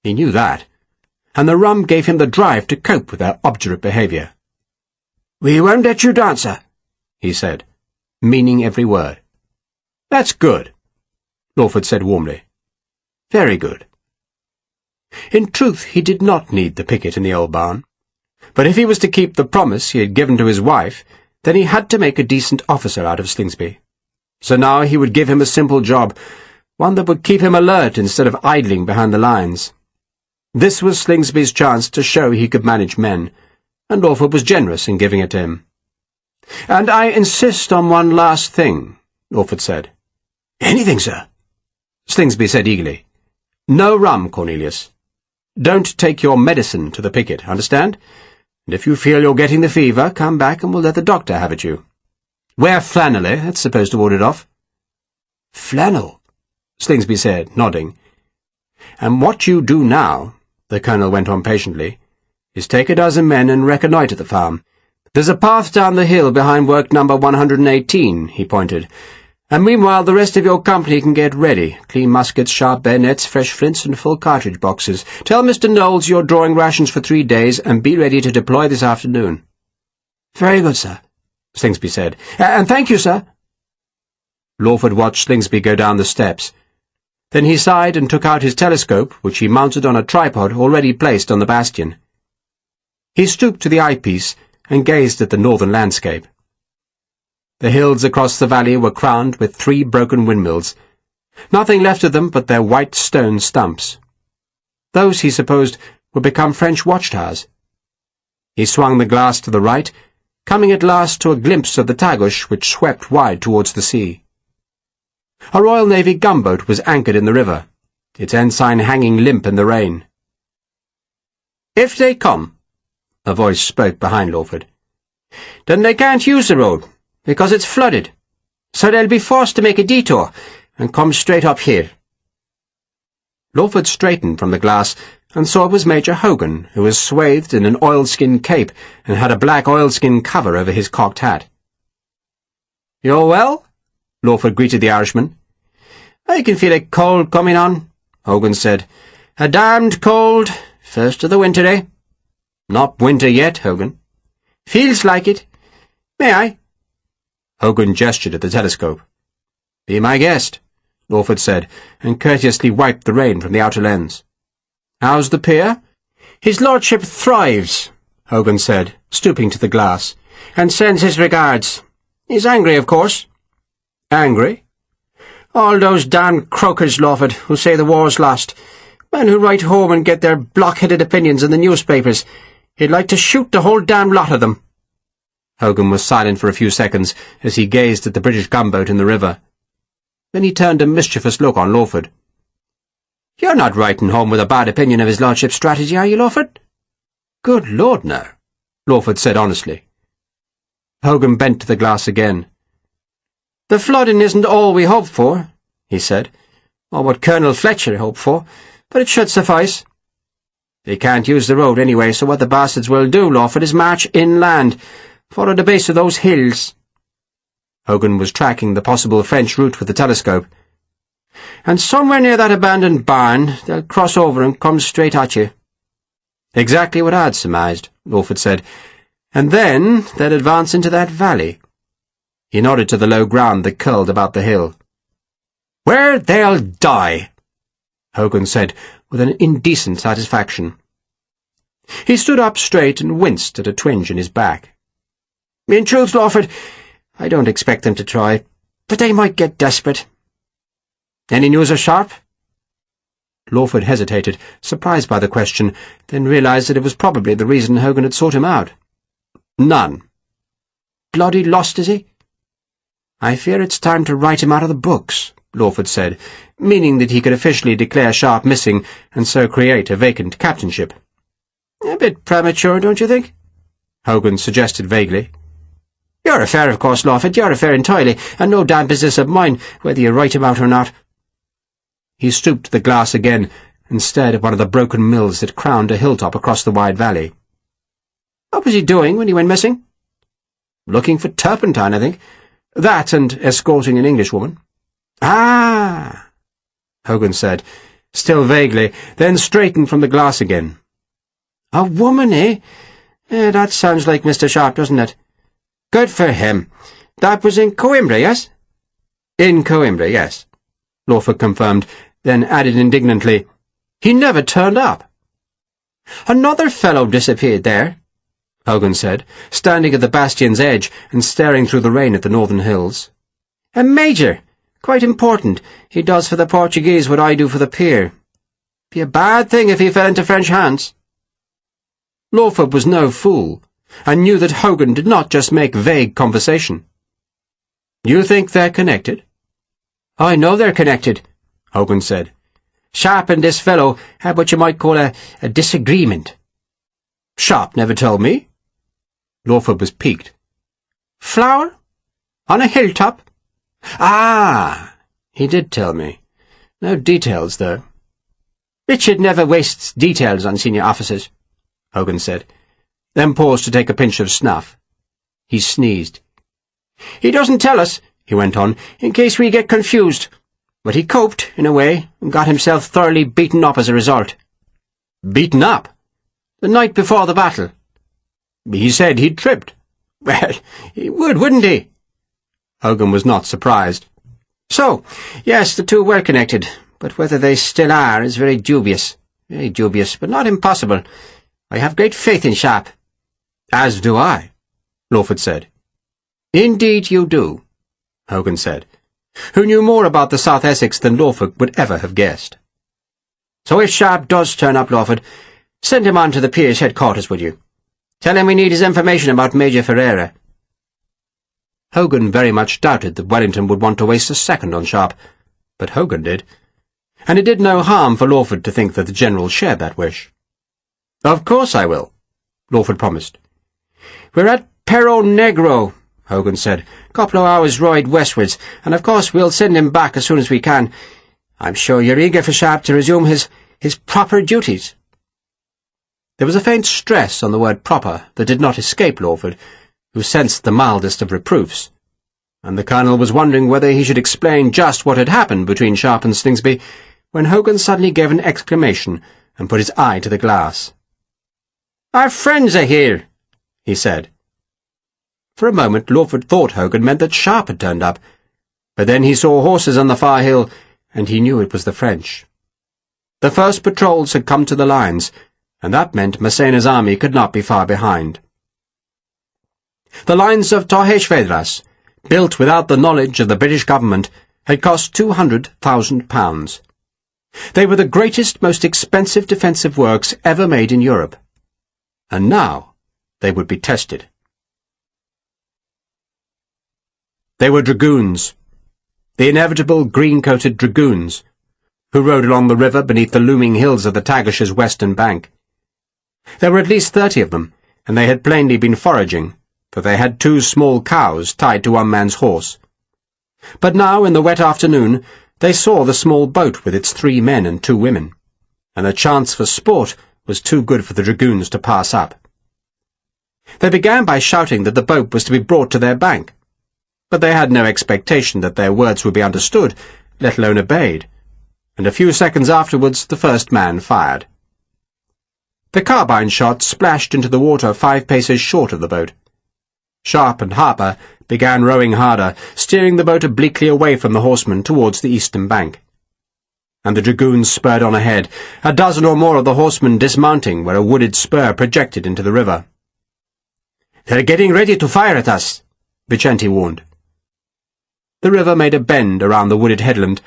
Speaker 1: He knew that, and the rum gave him the drive to cope with their obdurate behaviour. "We won't let you dance, sir," he said, meaning every word. "That's good," Lawford said warmly. "Very good." In truth, he did not need the picket in the old barn, but if he was to keep the promise he had given to his wife, then he had to make a decent officer out of Slingsby. So now he would give him a simple job, one that would keep him alert instead of idling behind the lines. This was Slingsby's chance to show he could manage men, and Lawford was generous in giving it to him. "And I insist on one last thing," Lawford said. "Anything, sir," Slingsby said eagerly. "No rum, Cornelius. Don't take your medicine to the picket, understand? And if you feel you're getting the fever, come back and we'll let the doctor have it you. Wear flannelly, that's supposed to ward it off." "Flannel," Slingsby said, nodding. "And what you do now," the Colonel went on patiently, "is take a dozen men and reconnoitre the farm. There's a path down the hill behind work number 118, he pointed. And meanwhile the rest of your company can get ready. Clean muskets, sharp bayonets, fresh flints, and full cartridge boxes. Tell Mr. Knowles you're drawing rations for 3 days, and be ready to deploy this afternoon." "Very good, sir," Slingsby said. "And thank you, sir." Lawford watched Slingsby go down the steps. Then he sighed and took out his telescope, which he mounted on a tripod already placed on the bastion. He stooped to the eyepiece and gazed at the northern landscape. The hills across the valley were crowned with 3 broken windmills, nothing left of them but their white stone stumps. Those, he supposed, would become French watchtowers. He swung the glass to the right, coming at last to a glimpse of the Tagus which swept wide towards the sea. A Royal Navy gunboat was anchored in the river, its ensign hanging limp in the rain. "If they come," a voice spoke behind Lawford, "then they can't use the road, because it's flooded, so they'll be forced to make a detour and come straight up here." Lawford straightened from the glass and saw it was Major Hogan, who was swathed in an oilskin cape and had a black oilskin cover over his cocked hat. "You're well?" Lawford greeted the Irishman. "I can feel a cold coming on," Hogan said. "A damned cold, first of the winter, eh?" "Not winter yet, Hogan." "Feels like it. May I?" Hogan gestured at the telescope. "Be my guest," Lawford said, and courteously wiped the rain from the outer lens. "How's the pier?" "His lordship thrives," Hogan said, stooping to the glass, "and sends his regards. He's angry, of course." "Angry?" "All those damned croakers, Lawford, who say the war's lost. Men who write home and get their blockheaded opinions in the newspapers. He'd like to shoot the whole damned lot of them." Hogan was silent for a few seconds as he gazed at the British gunboat in the river. Then he turned a mischievous look on Lawford. "You're not writing home with a bad opinion of his lordship's strategy, are you, Lawford?" "Good Lord, no," Lawford said honestly. Hogan bent to the glass again. "The flooding isn't all we hoped for," he said, "or what Colonel Fletcher hoped for, but it should suffice. They can't use the road anyway, so what the bastards will do, Lawford, is march inland, follow the base of those hills." Hogan was tracking the possible French route with the telescope. "And somewhere near that abandoned barn, they'll cross over and come straight at you." "Exactly what I'd surmised," Lawford said. "And then they'll advance into that valley." He nodded to the low ground that curled about the hill. "Where they'll die," Hogan said with an indecent satisfaction. He stood up straight and winced at a twinge in his back. "In truth, Lawford, I don't expect them to try, but they might get desperate." "Any news of Sharpe?" Lawford hesitated, surprised by the question, then realized that it was probably the reason Hogan had sought him out. "None." "Bloody lost, is he?" "I fear it's time to write him out of the books," Lawford said, meaning that he could officially declare Sharpe missing and so create a vacant captainship. "A bit premature, don't you think?" Hogan suggested vaguely. "Your affair, of course, Lawford, your affair entirely, and no damn business of mine, whether you write him out or not." He stooped to the glass again and stared at one of the broken mills that crowned a hilltop across the wide valley. "What was he doing when he went missing?" "Looking for turpentine, I think. That and escorting an Englishwoman." "Ah," Hogan said, still vaguely, then straightened from the glass again. "A woman, eh? That sounds like Mr. Sharpe, doesn't it? Good for him. That was in Coimbra, yes?" "In Coimbra, yes," Lawford confirmed, then added indignantly, "He never turned up." "Another fellow disappeared there," Hogan said, standing at the bastion's edge and staring through the rain at the northern hills. "A major. Quite important. He does for the Portuguese what I do for the pier. Be a bad thing if he fell into French hands." Lawford was no fool, and knew that Hogan did not just make vague conversation. "You think they're connected?" "I know they're connected," Hogan said. "Sharpe and this fellow had what you might call a disagreement." "Sharpe never told me." Lawford was piqued. "Flower? On a hilltop?" "Ah, he did tell me. No details, though." "Richard never wastes details on senior officers," Hogan said, then paused to take a pinch of snuff. He sneezed. "He doesn't tell us," he went on, "in case we get confused. But he coped, in a way, and got himself thoroughly beaten up as a result." "Beaten up?" "The night before the battle." "He said he'd tripped." "Well, he would, wouldn't he?" Hogan was not surprised. "So, yes, the two were connected, but whether they still are is very dubious, but not impossible. I have great faith in Sharpe." "As do I," Lawford said. "Indeed you do," Hogan said, who knew more about the South Essex than Lawford would ever have guessed. "So if Sharpe does turn up, Lawford, send him on to the Pier's headquarters, will you? Tell him we need his information about Major Ferreira." Hogan very much doubted that Wellington would want to waste a second on Sharpe, but Hogan did, and it did no harm for Lawford to think that the General shared that wish. "Of course I will," Lawford promised. "We're at Perro Negro," Hogan said. "Couple of hours' ride westwards, and of course we'll send him back as soon as we can. I'm sure you're eager for Sharpe to resume his proper duties." There was a faint stress on the word proper that did not escape Lawford, who sensed the mildest of reproofs, and the Colonel was wondering whether he should explain just what had happened between Sharpe and Slingsby, when Hogan suddenly gave an exclamation and put his eye to the glass. "Our friends are here," he said. For a moment Lawford thought Hogan meant that Sharpe had turned up, but then he saw horses on the far hill, and he knew it was the French. The first patrols had come to the lines, and that meant Massena's army could not be far behind. The lines of Torres Vedras, built without the knowledge of the British government, had cost £200,000. They were the greatest, most expensive defensive works ever made in Europe. And now they would be tested. They were dragoons, the inevitable green-coated dragoons, who rode along the river beneath the looming hills of the Tagish's western bank. There were at least 30 of them, and they had plainly been foraging, for they had 2 small cows tied to one man's horse. But now, in the wet afternoon, they saw the small boat with its 3 men and 2 women, and the chance for sport was too good for the dragoons to pass up. They began by shouting that the boat was to be brought to their bank, but they had no expectation that their words would be understood, let alone obeyed, and a few seconds afterwards the first man fired. The carbine shot splashed into the water 5 paces short of the boat. Sharpe and Harper began rowing harder, steering the boat obliquely away from the horsemen towards the eastern bank. And the dragoons spurred on ahead, a dozen or more of the horsemen dismounting where a wooded spur projected into the river. "They're getting ready to fire at us," Vicente warned. The river made a bend around the wooded headland,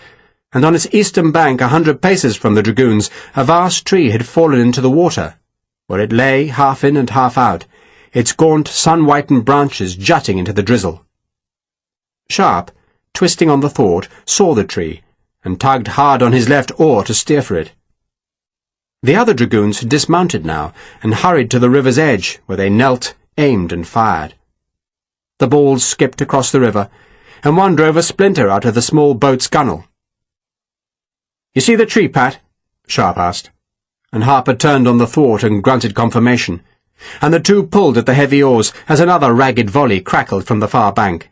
Speaker 1: and on its eastern bank 100 paces from the dragoons a vast tree had fallen into the water, where it lay half in and half out, its gaunt, sun-whitened branches jutting into the drizzle. Sharpe, twisting on the thwart, saw the tree, and tugged hard on his left oar to steer for it. The other dragoons had dismounted now, and hurried to the river's edge, where they knelt, aimed, and fired. The balls skipped across the river, and one drove a splinter out of the small boat's gunwale. You see the tree, Pat? Sharpe asked, and Harper turned on the thwart and grunted confirmation, and the two pulled at the heavy oars as another ragged volley crackled from the far bank.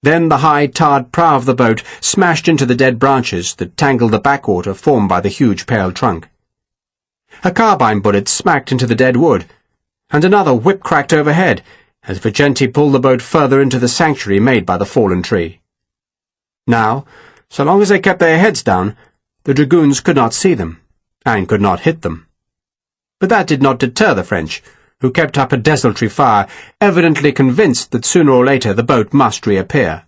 Speaker 1: Then the high, tarred prow of the boat smashed into the dead branches that tangled the backwater formed by the huge pale trunk. A carbine bullet smacked into the dead wood, and another whip-cracked overhead as Vicente pulled the boat further into the sanctuary made by the fallen tree. Now, so long as they kept their heads down, the dragoons could not see them, and could not hit them. But that did not deter the French, who kept up a desultory fire, evidently convinced that sooner or later the boat must reappear.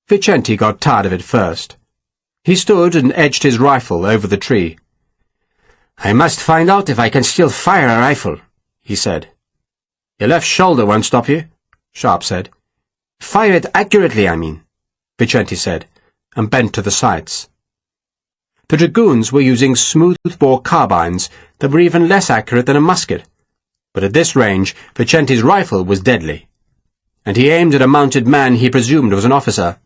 Speaker 1: Vicente got tired of it first. He stood and edged his rifle over the tree. "I must find out if I can still fire a rifle," he said. "Your left shoulder won't stop you," Sharpe said. "Fire it accurately, I mean," Vicente said, and bent to the sights. The dragoons were using smooth-bore carbines that were even less accurate than a musket, but at this range Vicente's rifle was deadly, and he aimed at a mounted man he presumed was an officer.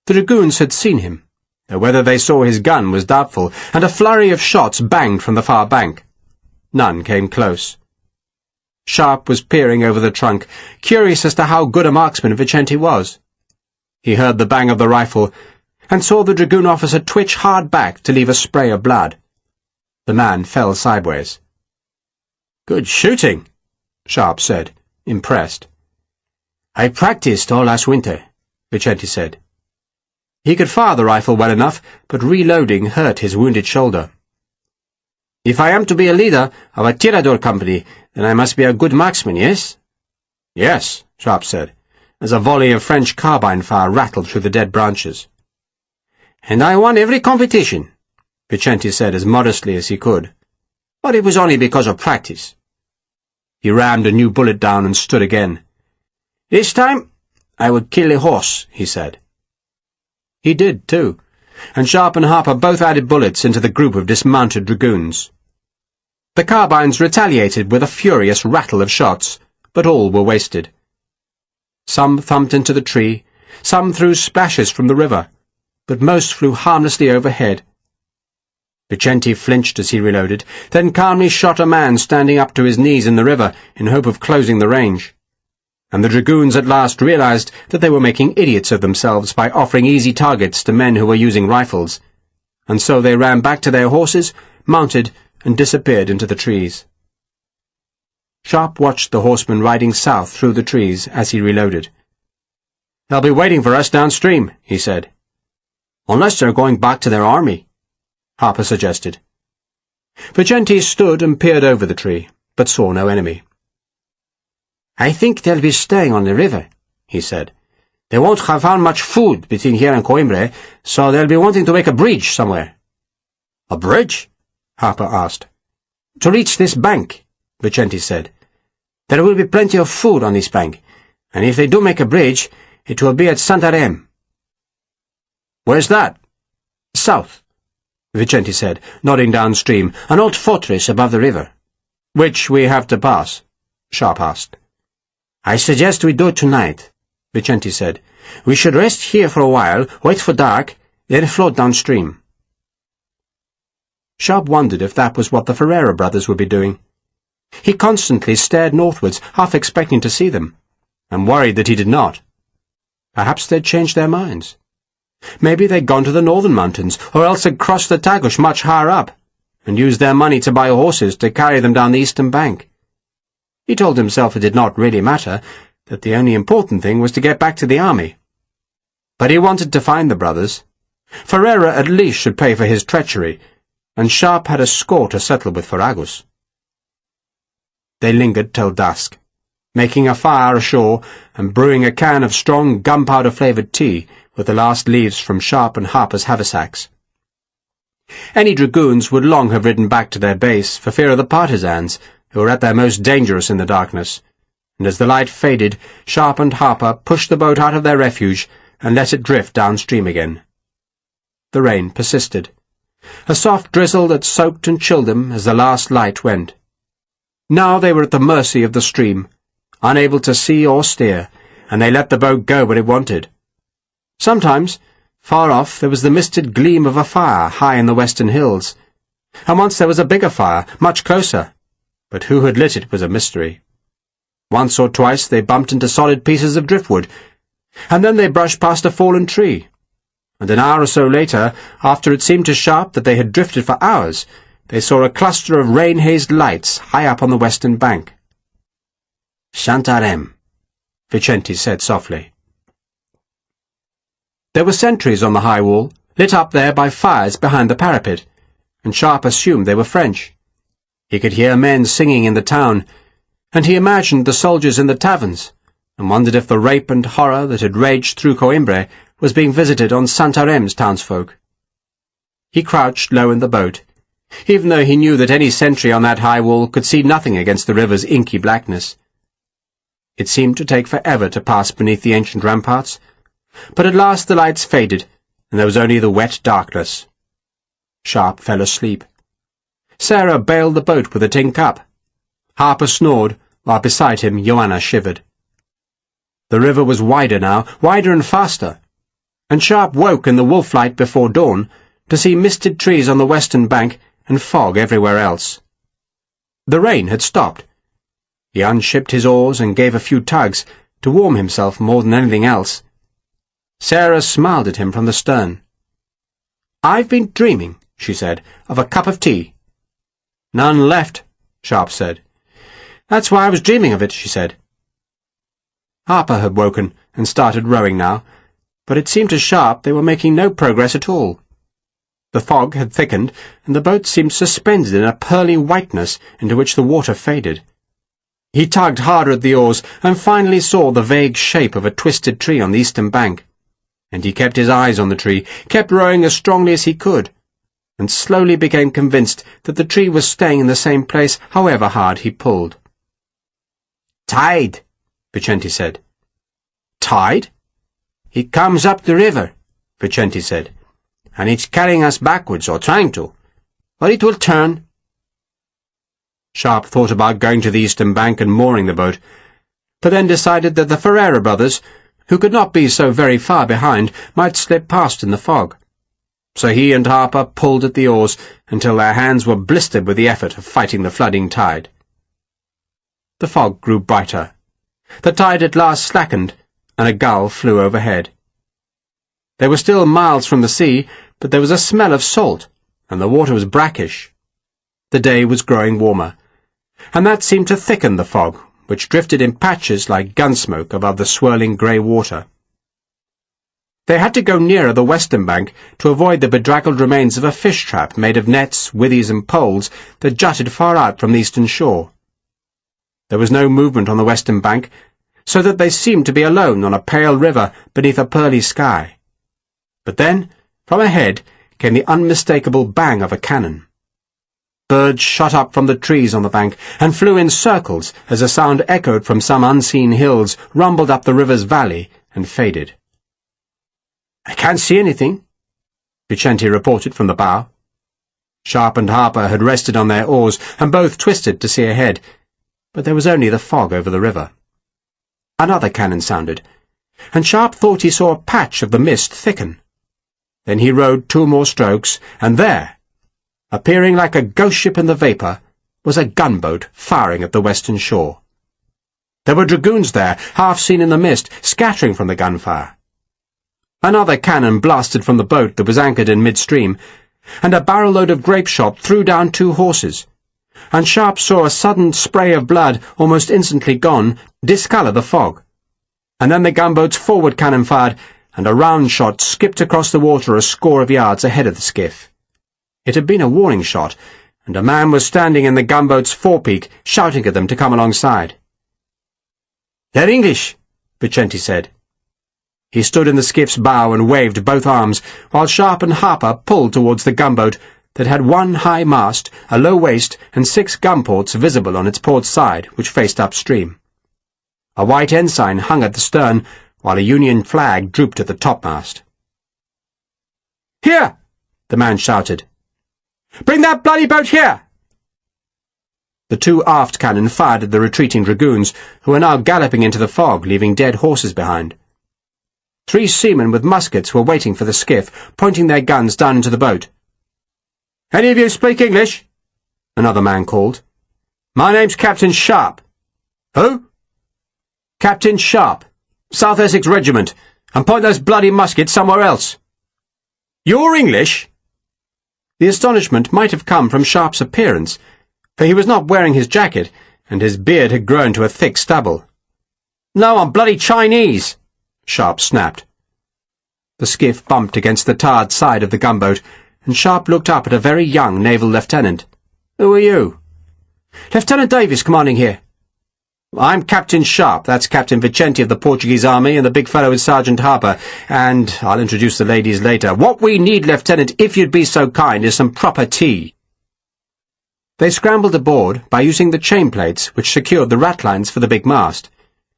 Speaker 1: The dragoons had seen him, though whether they saw his gun was doubtful, and a flurry of shots banged from the far bank. None came close. Sharpe was peering over the trunk, curious as to how good a marksman Vicente was. He heard the bang of the rifle, and saw the dragoon officer twitch hard back to leave a spray of blood. The man fell sideways. "Good shooting," Sharpe said, impressed. "I practiced all last winter," Vicente said. He could fire the rifle well enough, but reloading hurt his wounded shoulder. "If I am to be a leader of a tirador company, then I must be a good marksman, yes?" "Yes," Sharpe said, as a volley of French carbine fire rattled through the dead branches. "And I won every competition," Vicente said as modestly as he could. "But it was only because of practice." He rammed a new bullet down and stood again. "This time I would kill a horse," he said. He did, too, and Sharpe and Harper both added bullets into the group of dismounted dragoons. The carbines retaliated with a furious rattle of shots, but all were wasted. Some thumped into the tree, some threw splashes from the river, but most flew harmlessly overhead. Vicente flinched as he reloaded, then calmly shot a man standing up to his knees in the river in hope of closing the range. And the dragoons at last realized that they were making idiots of themselves by offering easy targets to men who were using rifles, and so they ran back to their horses, mounted, and disappeared into the trees. Sharpe watched the horsemen riding south through the trees as he reloaded. "They'll be waiting for us downstream," he said. "Unless they're going back to their army," Harper suggested. Vicente stood and peered over the tree, but saw no enemy. "I think they'll be staying on the river," he said. "They won't have found much food between here and Coimbra, so they'll be wanting to make a bridge somewhere." "A bridge?" Harper asked. "To reach this bank," Vicente said. "There will be plenty of food on this bank, and if they do make a bridge, it will be at Santarém." "Where's that?" "South," Vicente said, nodding downstream, "an old fortress above the river." "Which we have to pass?" Sharpe asked. "I suggest we do it tonight," Vicente said. "We should rest here for a while, wait for dark, then float downstream." Sharpe wondered if that was what the Ferreira brothers would be doing. He constantly stared northwards, half expecting to see them, and worried that he did not. Perhaps they'd changed their minds. Maybe they'd gone to the northern mountains, or else had crossed the Tagus much higher up, and used their money to buy horses to carry them down the eastern bank. He told himself it did not really matter, that the only important thing was to get back to the army. But he wanted to find the brothers. Ferreira at least should pay for his treachery, and Sharpe had a score to settle with Ferragus. They lingered till dusk, making a fire ashore and brewing a can of strong gunpowder-flavoured tea with the last leaves from Sharpe and Harper's haversacks. Any dragoons would long have ridden back to their base for fear of the partisans, who were at their most dangerous in the darkness, and as the light faded, Sharpe and Harper pushed the boat out of their refuge and let it drift downstream again. The rain persisted, a soft drizzle that soaked and chilled them as the last light went. Now they were at the mercy of the stream, unable to see or steer, and they let the boat go when it wanted. Sometimes Far off there was the misted gleam of a fire high in the western hills, and once there was a bigger fire, much closer, but who had lit it was a mystery. Once or twice they bumped into solid pieces of driftwood, and then they brushed past a fallen tree, and an hour or so later, after it seemed to Sharpe that they had drifted for hours, they saw a cluster of rain-hazed lights high up on the western bank. "Santarem," Vicente said softly. There were sentries on the high wall, lit up there by fires behind the parapet, and Sharpe assumed they were French. He could hear men singing in the town, and he imagined the soldiers in the taverns, and wondered if the rape and horror that had raged through Coimbra was being visited on Santarem's townsfolk. He crouched low in the boat, even though he knew that any sentry on that high wall could see nothing against the river's inky blackness. It seemed to take forever to pass beneath the ancient ramparts, but at last the lights faded, and there was only the wet darkness. Sharpe fell asleep. Sarah bailed the boat with a tin cup. Harper snored, while beside him Joanna shivered. The river was wider now, wider and faster, and Sharpe woke in the wolf-light before dawn to see misted trees on the western bank and fog everywhere else. The rain had stopped. He unshipped his oars and gave a few tugs, to warm himself more than anything else. Sarah smiled at him from the stern. "I've been dreaming," she said, "of a cup of tea." "None left," Sharpe said. "That's why I was dreaming of it," she said. Harper had woken and started rowing now, but it seemed to Sharpe they were making no progress at all. The fog had thickened, and the boat seemed suspended in a pearly whiteness into which the water faded. He tugged harder at the oars, and finally saw the vague shape of a twisted tree on the eastern bank, and he kept his eyes on the tree, kept rowing as strongly as he could, and slowly became convinced that the tree was staying in the same place however hard he pulled. "Tide," Vicente said. "Tide?" "It comes up the river," Vicente said, "and it's carrying us backwards, or trying to. Or it will turn." Sharpe thought about going to the eastern bank and mooring the boat, but then decided that the Ferreira brothers, who could not be so very far behind, might slip past in the fog. So he and Harper pulled at the oars until their hands were blistered with the effort of fighting the flooding tide. The fog grew brighter. The tide at last slackened, and a gull flew overhead. They were still miles from the sea, but there was a smell of salt, and the water was brackish. The day was growing warmer, and that seemed to thicken the fog, which drifted in patches like gunsmoke above the swirling grey water. They had to go nearer the western bank to avoid the bedraggled remains of a fish trap made of nets, withies and poles that jutted far out from the eastern shore. There was no movement on the western bank, so that they seemed to be alone on a pale river beneath a pearly sky. But then, from ahead, came the unmistakable bang of a cannon. Birds shot up from the trees on the bank and flew in circles as a sound echoed from some unseen hills, rumbled up the river's valley, and faded. "I can't see anything," Vicente reported from the bow. Sharpe and Harper had rested on their oars, and both twisted to see ahead, but there was only the fog over the river. Another cannon sounded, and Sharpe thought he saw a patch of the mist thicken. Then he rowed 2 more strokes, and there, appearing like a ghost ship in the vapour, was a gunboat firing at the western shore. There were dragoons there, half seen in the mist, scattering from the gunfire. Another cannon blasted from the boat that was anchored in midstream, and a barrel-load of grape shot threw down 2 horses, and Sharpe saw a sudden spray of blood, almost instantly gone, discolour the fog. And then the gunboat's forward cannon fired, and a round shot skipped across the water a score of yards ahead of the skiff. It had been a warning shot, and a man was standing in the gunboat's forepeak, shouting at them to come alongside. "They're English," Vicente said. He stood in the skiff's bow and waved both arms, while Sharpe and Harper pulled towards the gunboat that had 1 high mast, a low waist, and 6 gun ports visible on its port side, which faced upstream. A white ensign hung at the stern, while a Union flag drooped at the topmast. "Here!" the man shouted. "Bring that bloody boat here!" The 2 aft cannon fired at the retreating dragoons, who were now galloping into the fog, leaving dead horses behind. 3 seamen with muskets were waiting for the skiff, pointing their guns down into the boat. "Any of you speak English?" another man called. "My name's Captain Sharpe." "Who?" "Captain Sharpe, South Essex Regiment, and point those bloody muskets somewhere else." "You're English?" The astonishment might have come from Sharpe's appearance, for he was not wearing his jacket, and his beard had grown to a thick stubble. "No, I'm bloody Chinese," Sharpe snapped. The skiff bumped against the tarred side of the gunboat, and Sharpe looked up at a very young naval lieutenant. "Who are you?" "Lieutenant Davis commanding here." "I'm Captain Sharpe. That's Captain Vicente of the Portuguese Army, and the big fellow is Sergeant Harper, and I'll introduce the ladies later. What we need, Lieutenant, if you'd be so kind, is some proper tea." They scrambled aboard by using the chain plates which secured the ratlines for the big mast,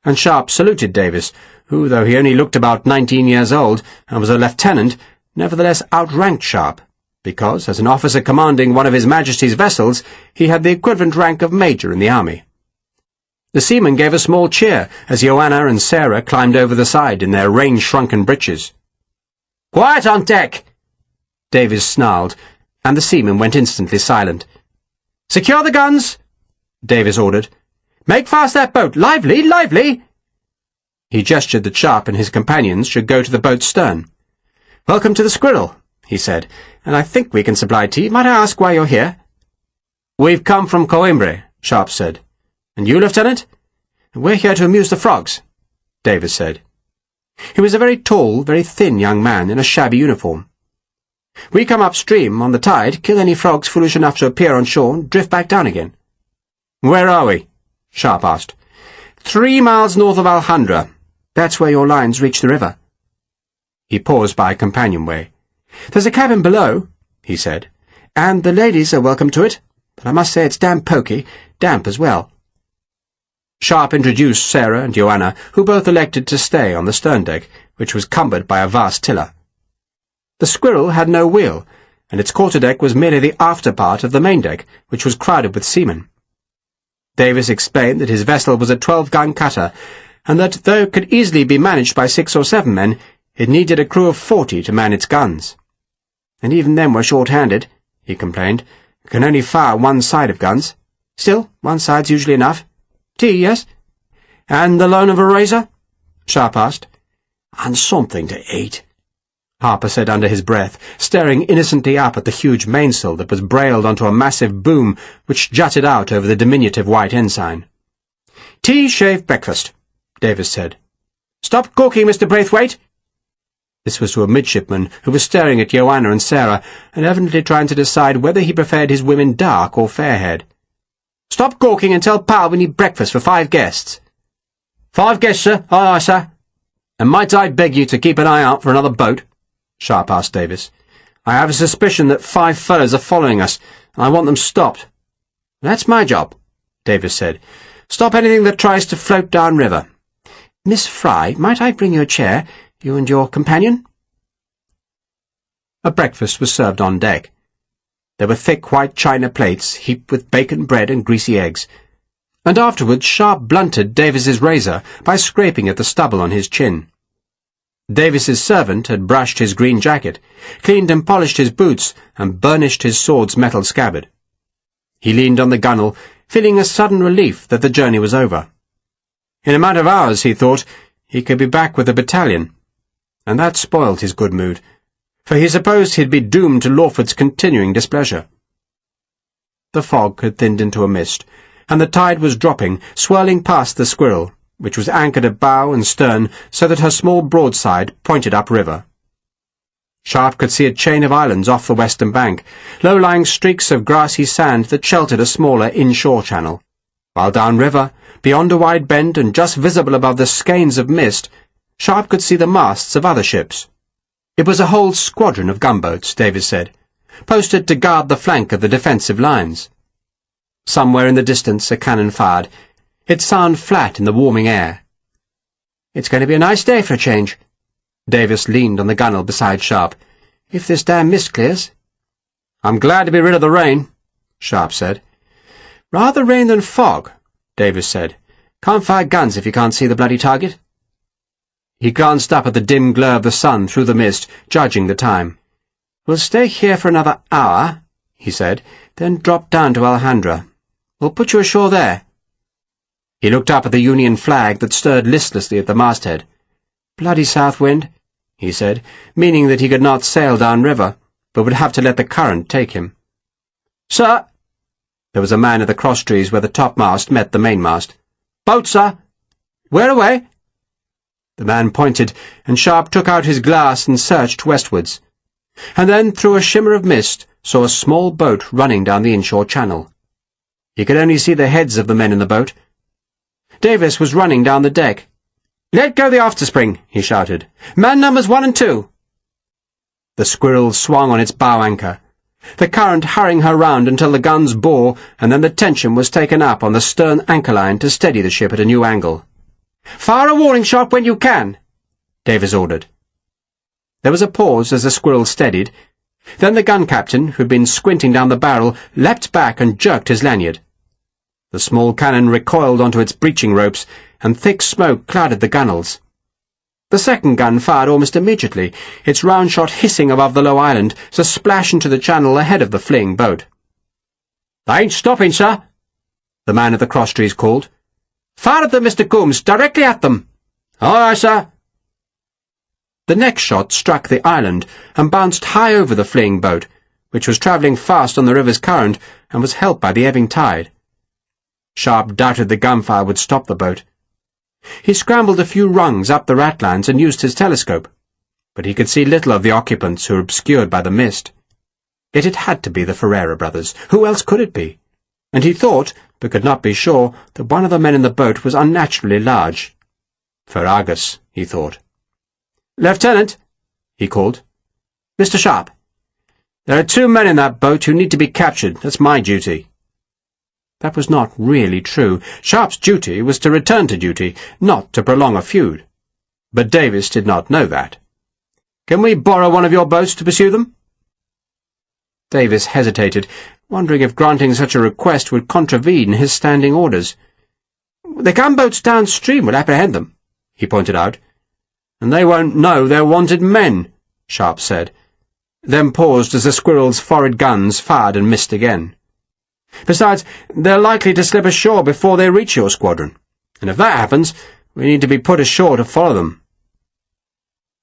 Speaker 1: and Sharpe saluted Davis, who, though he only looked about 19 years old and was a lieutenant, nevertheless outranked Sharpe, because, as an officer commanding one of His Majesty's vessels, he had the equivalent rank of major in the army. The seamen gave a small cheer as Joanna and Sarah climbed over the side in their rain-shrunken breeches. "Quiet on deck!" Davis snarled, and the seamen went instantly silent. "Secure the guns!" Davis ordered. "Make fast that boat! Lively! Lively!" He gestured that Sharpe and his companions should go to the boat's stern. "Welcome to the Squirrel," he said, "and I think we can supply tea. Might I ask why you're here?" "We've come from Coimbra," Sharpe said. "And you, Lieutenant?" "We're here to amuse the frogs," Davis said. He was a very tall, very thin young man in a shabby uniform. "We come upstream on the tide, kill any frogs foolish enough to appear on shore, and drift back down again." "Where are we?" Sharpe asked. 3 miles north of Alhandra. That's where your lines reach the river." He paused by a companionway. "There's a cabin below," he said, "and the ladies are welcome to it, but I must say it's damn poky, damp as well." Sharpe introduced Sarah and Joanna, who both elected to stay on the stern deck, which was cumbered by a vast tiller. The Squirrel had no wheel, and its quarterdeck was merely the after part of the main deck, which was crowded with seamen. Davis explained that his vessel was a 12-gun cutter, and that, though it could easily be managed by 6 or 7 men, it needed a crew of 40 to man its guns. "And even then we're short-handed," he complained. "We can only fire one side of guns. Still, one side's usually enough. Tea, yes?" "And the loan of a razor?" Sharpe asked. "And something to eat," Harper said under his breath, staring innocently up at the huge mainsail that was brailed onto a massive boom which jutted out over the diminutive white ensign. "Tea, shave, breakfast," Davis said. "Stop gawking, Mr. Braithwaite." This was to a midshipman who was staring at Joanna and Sarah and evidently trying to decide whether he preferred his women dark or fair-haired. "Stop gawking and tell Pal we need breakfast for 5 guests." "5 guests, sir. Aye, aye, sir." "And might I beg you to keep an eye out for another boat?" Sharpe asked Davis. "I have a suspicion that 5 fellows are following us, and I want them stopped." "That's my job," Davis said. "Stop anything that tries to float downriver. Miss Fry, might I bring you a chair, you and your companion?" A breakfast was served on deck. There were thick white china plates heaped with bacon, bread, and greasy eggs, and afterwards Sharpe blunted Davis's razor by scraping at the stubble on his chin. Davis's servant had brushed his green jacket, cleaned and polished his boots, and burnished his sword's metal scabbard. He leaned on the gunwale, feeling a sudden relief that the journey was over. In a matter of hours, he thought, he could be back with the battalion, and that spoiled his good mood, for he supposed he'd be doomed to Lawford's continuing displeasure. The fog had thinned into a mist, and the tide was dropping, swirling past the Squirrel, which was anchored at bow and stern so that her small broadside pointed upriver. Sharpe could see a chain of islands off the western bank, low-lying streaks of grassy sand that sheltered a smaller inshore channel, while downriver, beyond a wide bend and just visible above the skeins of mist, Sharpe could see the masts of other ships. It was a whole squadron of gunboats, Davis said, posted to guard the flank of the defensive lines. Somewhere in the distance a cannon fired, its sound flat in the warming air. "It's going to be a nice day for a change." Davis leaned on the gunwale beside Sharpe. "If this damn mist clears." "I'm glad to be rid of the rain," Sharpe said. "Rather rain than fog," Davis said. "Can't fire guns if you can't see the bloody target." He glanced up at the dim glare of the sun through the mist, judging the time. "We'll stay here for another hour," he said, "then drop down to Alhandra. We'll put you ashore there." He looked up at the Union flag that stirred listlessly at the masthead. "Bloody south wind," he said, meaning that he could not sail downriver, but would have to let the current take him. "Sir!" There was a man at the crosstrees where the topmast met the mainmast. "Boat, sir! Where away?" The man pointed, and Sharpe took out his glass and searched westwards, and then, through a shimmer of mist, saw a small boat running down the inshore channel. He could only see the heads of the men in the boat. Davis was running down the deck. "Let go the afterspring," he shouted. "Man numbers 1 and 2. The Squirrel swung on its bow anchor, the current hurrying her round until the guns bore, and then the tension was taken up on the stern anchor line to steady the ship at a new angle. "Fire a warning shot when you can," Davis ordered. There was a pause as the Squirrel steadied. Then the gun captain, who had been squinting down the barrel, leapt back and jerked his lanyard. The small cannon recoiled onto its breeching ropes, and thick smoke clouded the gunwales. The second gun fired almost immediately, its round shot hissing above the low island to splash into the channel ahead of the fleeing boat. "I ain't stopping, sir," the man at the crosstrees called. "Fire at them, Mr. Coombs, directly at them." "All right, sir." The next shot struck the island and bounced high over the fleeing boat, which was travelling fast on the river's current and was helped by the ebbing tide. Sharpe doubted the gunfire would stop the boat. He scrambled a few rungs up the ratlines and used his telescope, but he could see little of the occupants who were obscured by the mist. Yet it had to be the Ferreira brothers. Who else could it be? And he thought, but could not be sure, that one of the men in the boat was unnaturally large. Ferragus, he thought. "Lieutenant," he called. "Mr. Sharpe. There are 2 men in that boat who need to be captured. That's my duty." That was not really true. Sharpe's duty was to return to duty, not to prolong a feud. But Davis did not know that. "Can we borrow one of your boats to pursue them?" Davis hesitated, wondering if granting such a request would contravene his standing orders. "The gunboats downstream will apprehend them," he pointed out. "And they won't know they're wanted men," Sharpe said, then paused as the Squirrel's forward guns fired and missed again. "Besides, they're likely to slip ashore before they reach your squadron, and if that happens, we need to be put ashore to follow them."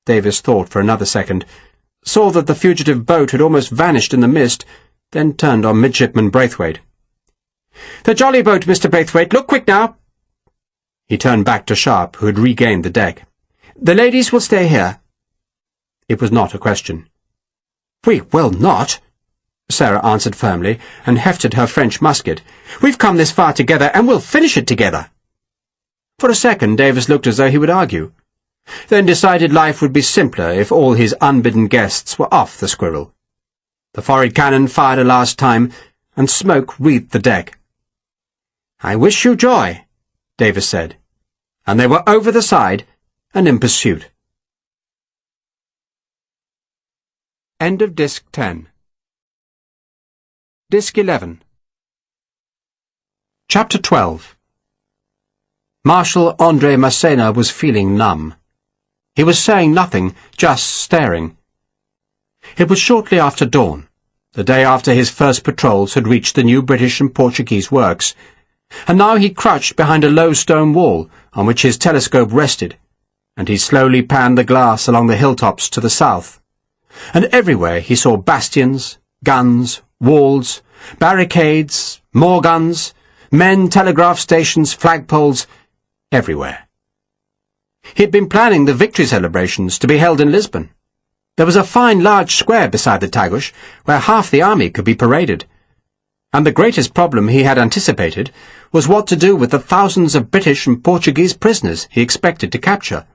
Speaker 1: Davis thought for another second, saw that the fugitive boat had almost vanished in the mist, then turned on Midshipman Braithwaite. "The jolly boat, Mr. Braithwaite. Look quick now." He turned back to Sharpe, who had regained the deck. "The ladies will stay here." It was not a question. "We will not," Sarah answered firmly, and hefted her French musket. "We've come this far together, and we'll finish it together." For a second Davis looked as though he would argue, then decided life would be simpler if all his unbidden guests were off the Squirrel. The forward cannon fired a last time, and smoke wreathed the deck. "I wish you joy," Davis said, and they were over the side and in pursuit. End of Disc 10. Disc 11. Chapter 12. Marshal André Massena was feeling numb. He was saying nothing, just staring. It was shortly after dawn, the day after his first patrols had reached the new British and Portuguese works, and now he crouched behind a low stone wall on which his telescope rested, and he slowly panned the glass along the hilltops to the south, and everywhere he saw bastions, guns, walls, barricades, more guns, men, telegraph stations, flagpoles, everywhere. He had been planning the victory celebrations to be held in Lisbon. There was a fine large square beside the Tagus where half the army could be paraded, and the greatest problem he had anticipated was what to do with the thousands of British and Portuguese prisoners he expected to capture.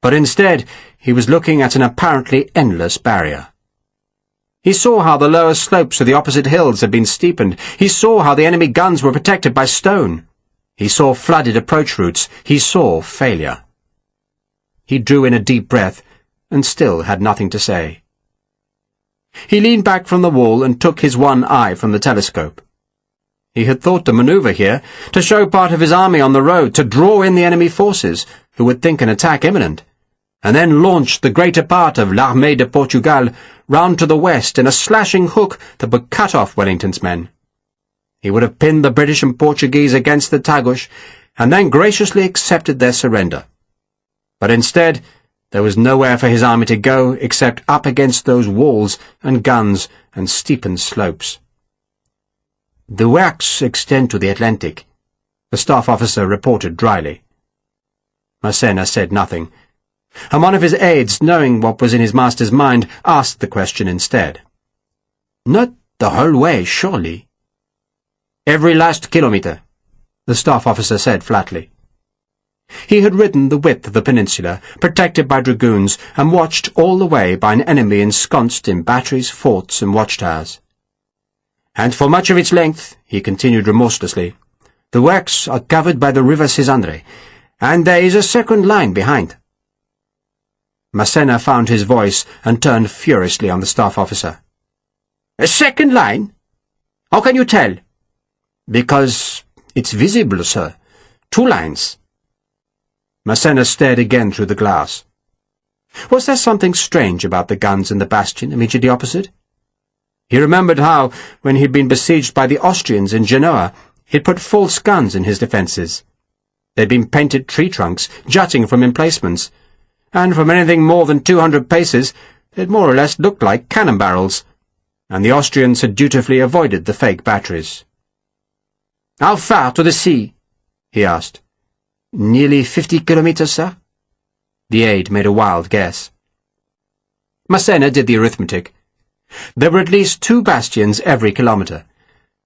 Speaker 1: But instead he was looking at an apparently endless barrier. He saw how the lower slopes of the opposite hills had been steepened. He saw how the enemy guns were protected by stone. He saw flooded approach routes. He saw failure. He drew in a deep breath and still had nothing to say. He leaned back from the wall and took his one eye from the telescope. He had thought to manoeuvre here, to show part of his army on the road, to draw in the enemy forces, who would think an attack imminent, and then launched the greater part of l'Armée de Portugal round to the west in a slashing hook that would cut off Wellington's men. He would have pinned the British and Portuguese against the Tagus, and then graciously accepted their surrender. But instead, there was nowhere for his army to go except up against those walls and guns and steepened slopes. "The works extend to the Atlantic," the staff officer reported dryly. Massena said nothing, and one of his aides, knowing what was in his master's mind, asked the question instead. "Not the whole way, surely?" "Every last kilometre," the staff officer said flatly. He had ridden the width of the peninsula, protected by dragoons, and watched all the way by an enemy ensconced in batteries, forts, and watchtowers. "And for much of its length," he continued remorselessly, "the works are covered by the river Cisandre, and there is a second line behind." Massena found his voice and turned furiously on the staff officer. "A second line? How can you tell?" "Because it's visible, sir. 2 lines." Massena stared again through the glass. Was there something strange about the guns in the bastion immediately opposite? He remembered how, when he had been besieged by the Austrians in Genoa, he had put false guns in his defences. They had been painted tree trunks, jutting from emplacements, and from anything more than 200 paces they had more or less looked like cannon barrels, and the Austrians had dutifully avoided the fake batteries. "How far to the sea?" he asked. "Nearly 50 kilometres, sir." The aide made a wild guess. Massena did the arithmetic. There were at least 2 bastions every kilometre,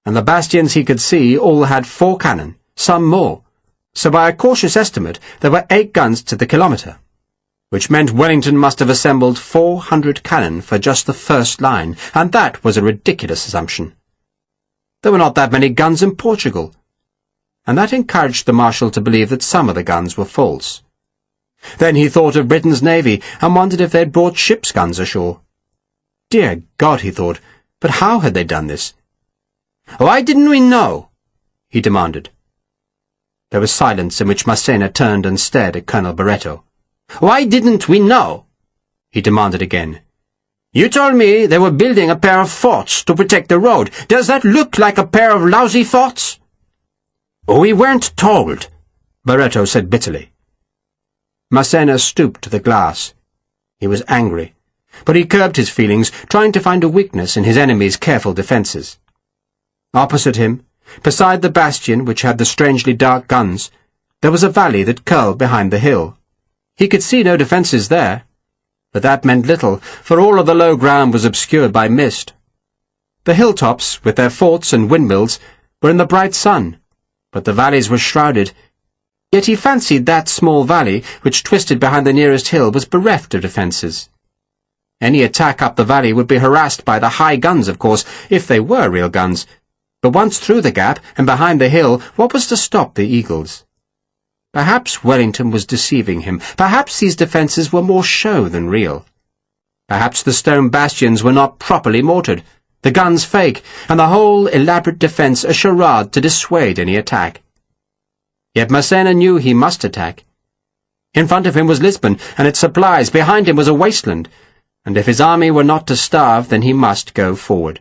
Speaker 1: and the bastions he could see all had 4 cannon, some more, so by a cautious estimate there were 8 guns to the kilometre, which meant Wellington must have assembled 400 cannon for just the first line, and that was a ridiculous assumption. There were not that many guns in Portugal, and that encouraged the Marshal to believe that some of the guns were false. Then he thought of Britain's navy and wondered if they had brought ships' guns ashore. Dear God, he thought, but how had they done this? "Why didn't we know?" he demanded. There was silence in which Massena turned and stared at Colonel Barreto. "Why didn't we know?" he demanded again. "You told me they were building a pair of forts to protect the road. Does that look like a pair of lousy forts?" "We weren't told," Barreto said bitterly. Massena stooped to the glass. He was angry, but he curbed his feelings, trying to find a weakness in his enemy's careful defences. Opposite him, beside the bastion which had the strangely dark guns, there was a valley that curled behind the hill. He could see no defences there, but that meant little, for all of the low ground was obscured by mist. The hilltops, with their forts and windmills, were in the bright sun, but the valleys were shrouded. Yet he fancied that small valley, which twisted behind the nearest hill, was bereft of defences. Any attack up the valley would be harassed by the high guns, of course, if they were real guns. But once through the gap and behind the hill, what was to stop the eagles? Perhaps Wellington was deceiving him. Perhaps these defences were more show than real. Perhaps the stone bastions were not properly mortared, the guns fake, and the whole elaborate defence a charade to dissuade any attack. Yet Massena knew he must attack. In front of him was Lisbon and its supplies, behind him was a wasteland, and if his army were not to starve, then he must go forward.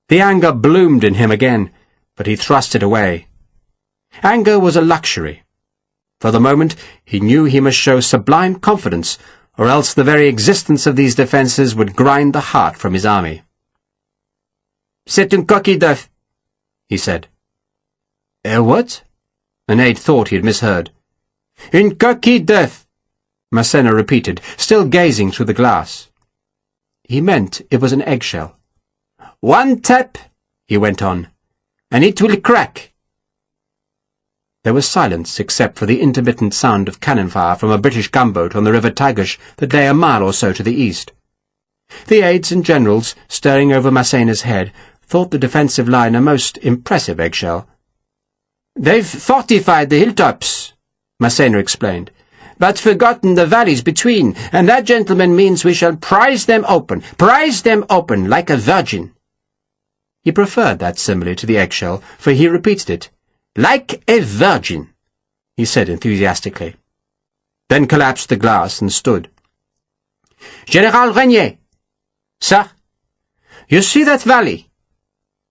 Speaker 1: The anger bloomed in him again, but he thrust it away. Anger was a luxury. For the moment, he knew he must show sublime confidence, or else the very existence of these defences would grind the heart from his army. "C'est une coquille d'œuf," he said. What?" An aide thought he had misheard. "Une coquille d'œuf," Massena repeated, still gazing through the glass. He meant it was an eggshell. "One tap," he went on, "and it will crack." There was silence except for the intermittent sound of cannon fire from a British gunboat on the river Tagus that lay a mile or so to the east. The aides and generals, staring over Massena's head, thought the defensive line a most impressive eggshell. "They've fortified the hilltops," Massena explained, "but forgotten the valleys between, and that, gentlemen, means we shall prize them open like a virgin." He preferred that simile to the eggshell, for he repeated it. "Like a virgin," he said enthusiastically. then collapsed the glass and stood. "General Renier!" "Sir?" "You see that valley?"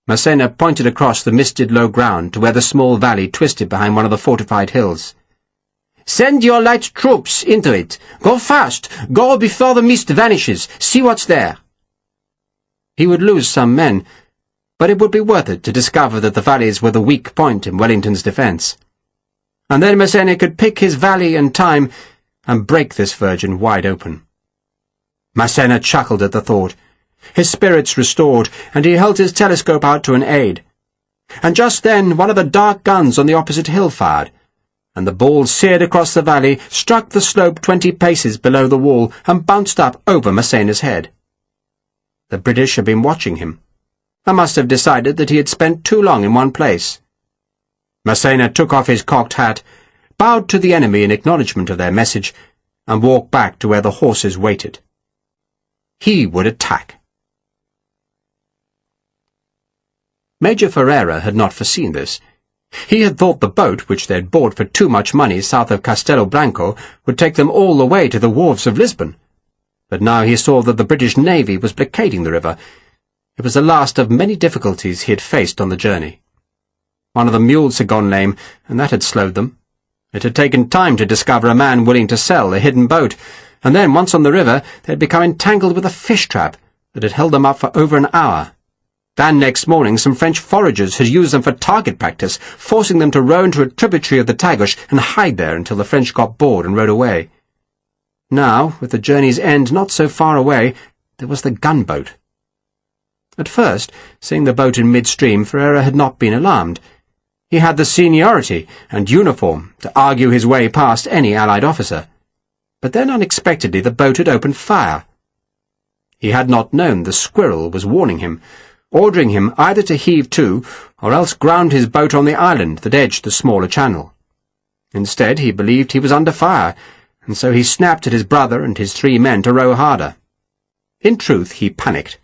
Speaker 1: Massena pointed across the misted low ground to where the small valley twisted behind one of the fortified hills. "Send your light troops into it. Go fast. Go before the mist vanishes. See what's there." He would lose some men, but it would be worth it to discover that the valleys were the weak point in Wellington's defence. And then Massena could pick his valley and time and break this virgin wide open. Massena chuckled at the thought. His spirits restored, and he held his telescope out to an aid. And just then one of the dark guns on the opposite hill fired, and the ball seared across the valley, struck the slope 20 paces below the wall, and bounced up over Massena's head. The British had been watching him, and must have decided that he had spent too long in one place. Massena took off his cocked hat, bowed to the enemy in acknowledgment of their message, and walked back to where the horses waited. He would attack. Major Ferreira had not foreseen this. He had thought the boat, which they had bought for too much money south of Castelo Branco, would take them all the way to the wharves of Lisbon. But now he saw that the British Navy was blockading the river. It was the last of many difficulties he had faced on the journey. One of the mules had gone lame, and that had slowed them. It had taken time to discover a man willing to sell a hidden boat, and then, once on the river, they had become entangled with a fish trap that had held them up for over an hour. Then next morning some French foragers had used them for target practice, forcing them to row into a tributary of the Tagus and hide there until the French got bored and rowed away. Now, with the journey's end not so far away, there was the gunboat. At first, seeing the boat in midstream, Ferreira had not been alarmed. He had the seniority and uniform to argue his way past any Allied officer. But then unexpectedly the boat had opened fire. He had not known the squirrel was warning him, ordering him either to heave to or else ground his boat on the island that edged the smaller channel. Instead, he believed he was under fire, and so he snapped at his brother and his 3 men to row harder. In truth, he panicked.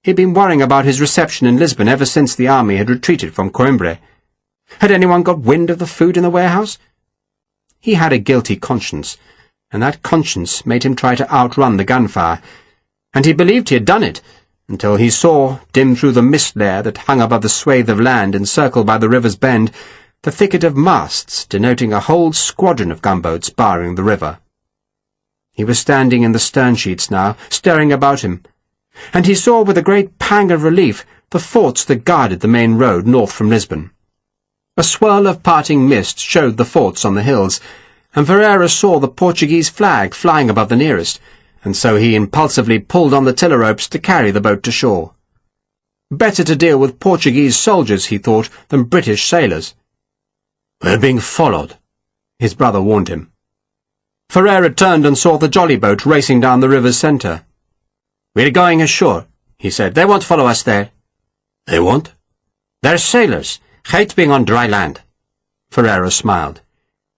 Speaker 1: He had been worrying about his reception in Lisbon ever since the army had retreated from Coimbra. Had anyone got wind of the food in the warehouse? He had a guilty conscience, and that conscience made him try to outrun the gunfire, and he believed he had done it, until he saw, dim through the mist layer that hung above the swathe of land encircled by the river's bend, the thicket of masts denoting a whole squadron of gunboats barring the river. He was standing in the stern-sheets now, staring about him, and he saw with a great pang of relief the forts that guarded the main road north from Lisbon. A swirl of parting mist showed the forts on the hills, and Ferreira saw the Portuguese flag flying above the nearest, and so he impulsively pulled on the tiller ropes to carry the boat to shore. Better to deal with Portuguese soldiers, he thought, than British sailors. "We're being followed," his brother warned him. Ferreira turned and saw the jolly boat racing down the river's centre. "We're going ashore," he said. "They won't follow us there." "They won't?" "They're sailors. Hate being on dry land." Ferreira smiled.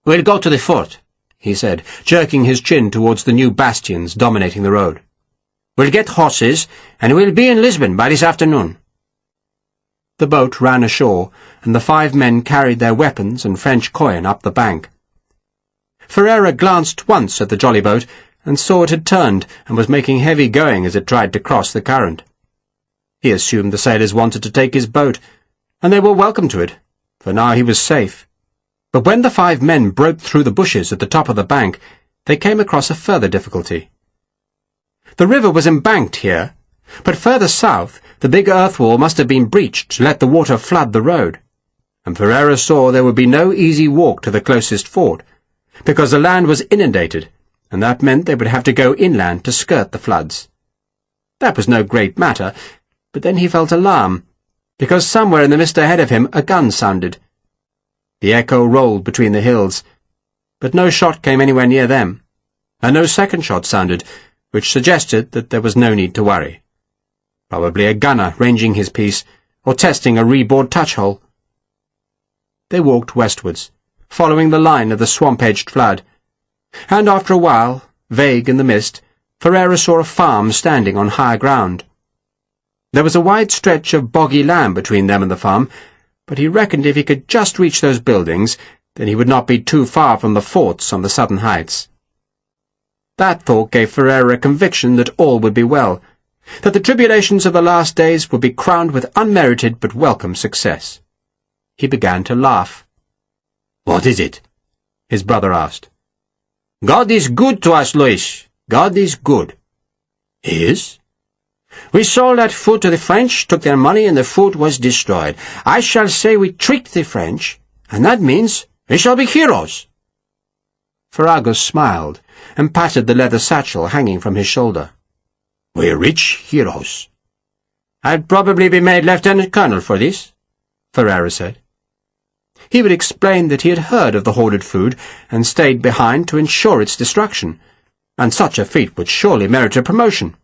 Speaker 1: "We'll go to the fort," he said, jerking his chin towards the new bastions dominating the road. "We'll get horses, and we'll be in Lisbon by this afternoon." The boat ran ashore, and the 5 men carried their weapons and French coin up the bank. Ferreira glanced once at the jolly boat, and saw it had turned, and was making heavy going as it tried to cross the current. He assumed the sailors wanted to take his boat, and they were welcome to it, for now he was safe. But when the 5 men broke through the bushes at the top of the bank, they came across a further difficulty. The river was embanked here, but further south the big earth wall must have been breached to let the water flood the road, and Ferreira saw there would be no easy walk to the closest fort, because the land was inundated, and that meant they would have to go inland to skirt the floods. That was no great matter, but then he felt alarm, because somewhere in the mist ahead of him a gun sounded. The echo rolled between the hills, but no shot came anywhere near them, and no second shot sounded, which suggested that there was no need to worry. Probably a gunner ranging his piece, or testing a reboard touch-hole. They walked westwards, following the line of the swamp-edged flood, and after a while, vague in the mist, Ferreira saw a farm standing on higher ground. There was a wide stretch of boggy land between them and the farm, but he reckoned if he could just reach those buildings, then he would not be too far from the forts on the southern heights. That thought gave Ferrera a conviction that all would be well, that the tribulations of the last days would be crowned with unmerited but welcome success. He began to laugh.
Speaker 2: "What is it?"
Speaker 1: his brother asked.
Speaker 2: "God is good to us, Louis. God is good."
Speaker 1: "Is?"
Speaker 2: "We sold that food to the French, took their money, and the food was destroyed. I shall say we tricked the French, and that means we shall be heroes."
Speaker 1: Ferragus smiled and patted the leather satchel hanging from his shoulder.
Speaker 2: "We're rich heroes."
Speaker 1: "I'd probably be made lieutenant colonel for this," Ferrera said. He would explain that he had heard of the hoarded food and stayed behind to ensure its destruction, and such a feat would surely merit a promotion.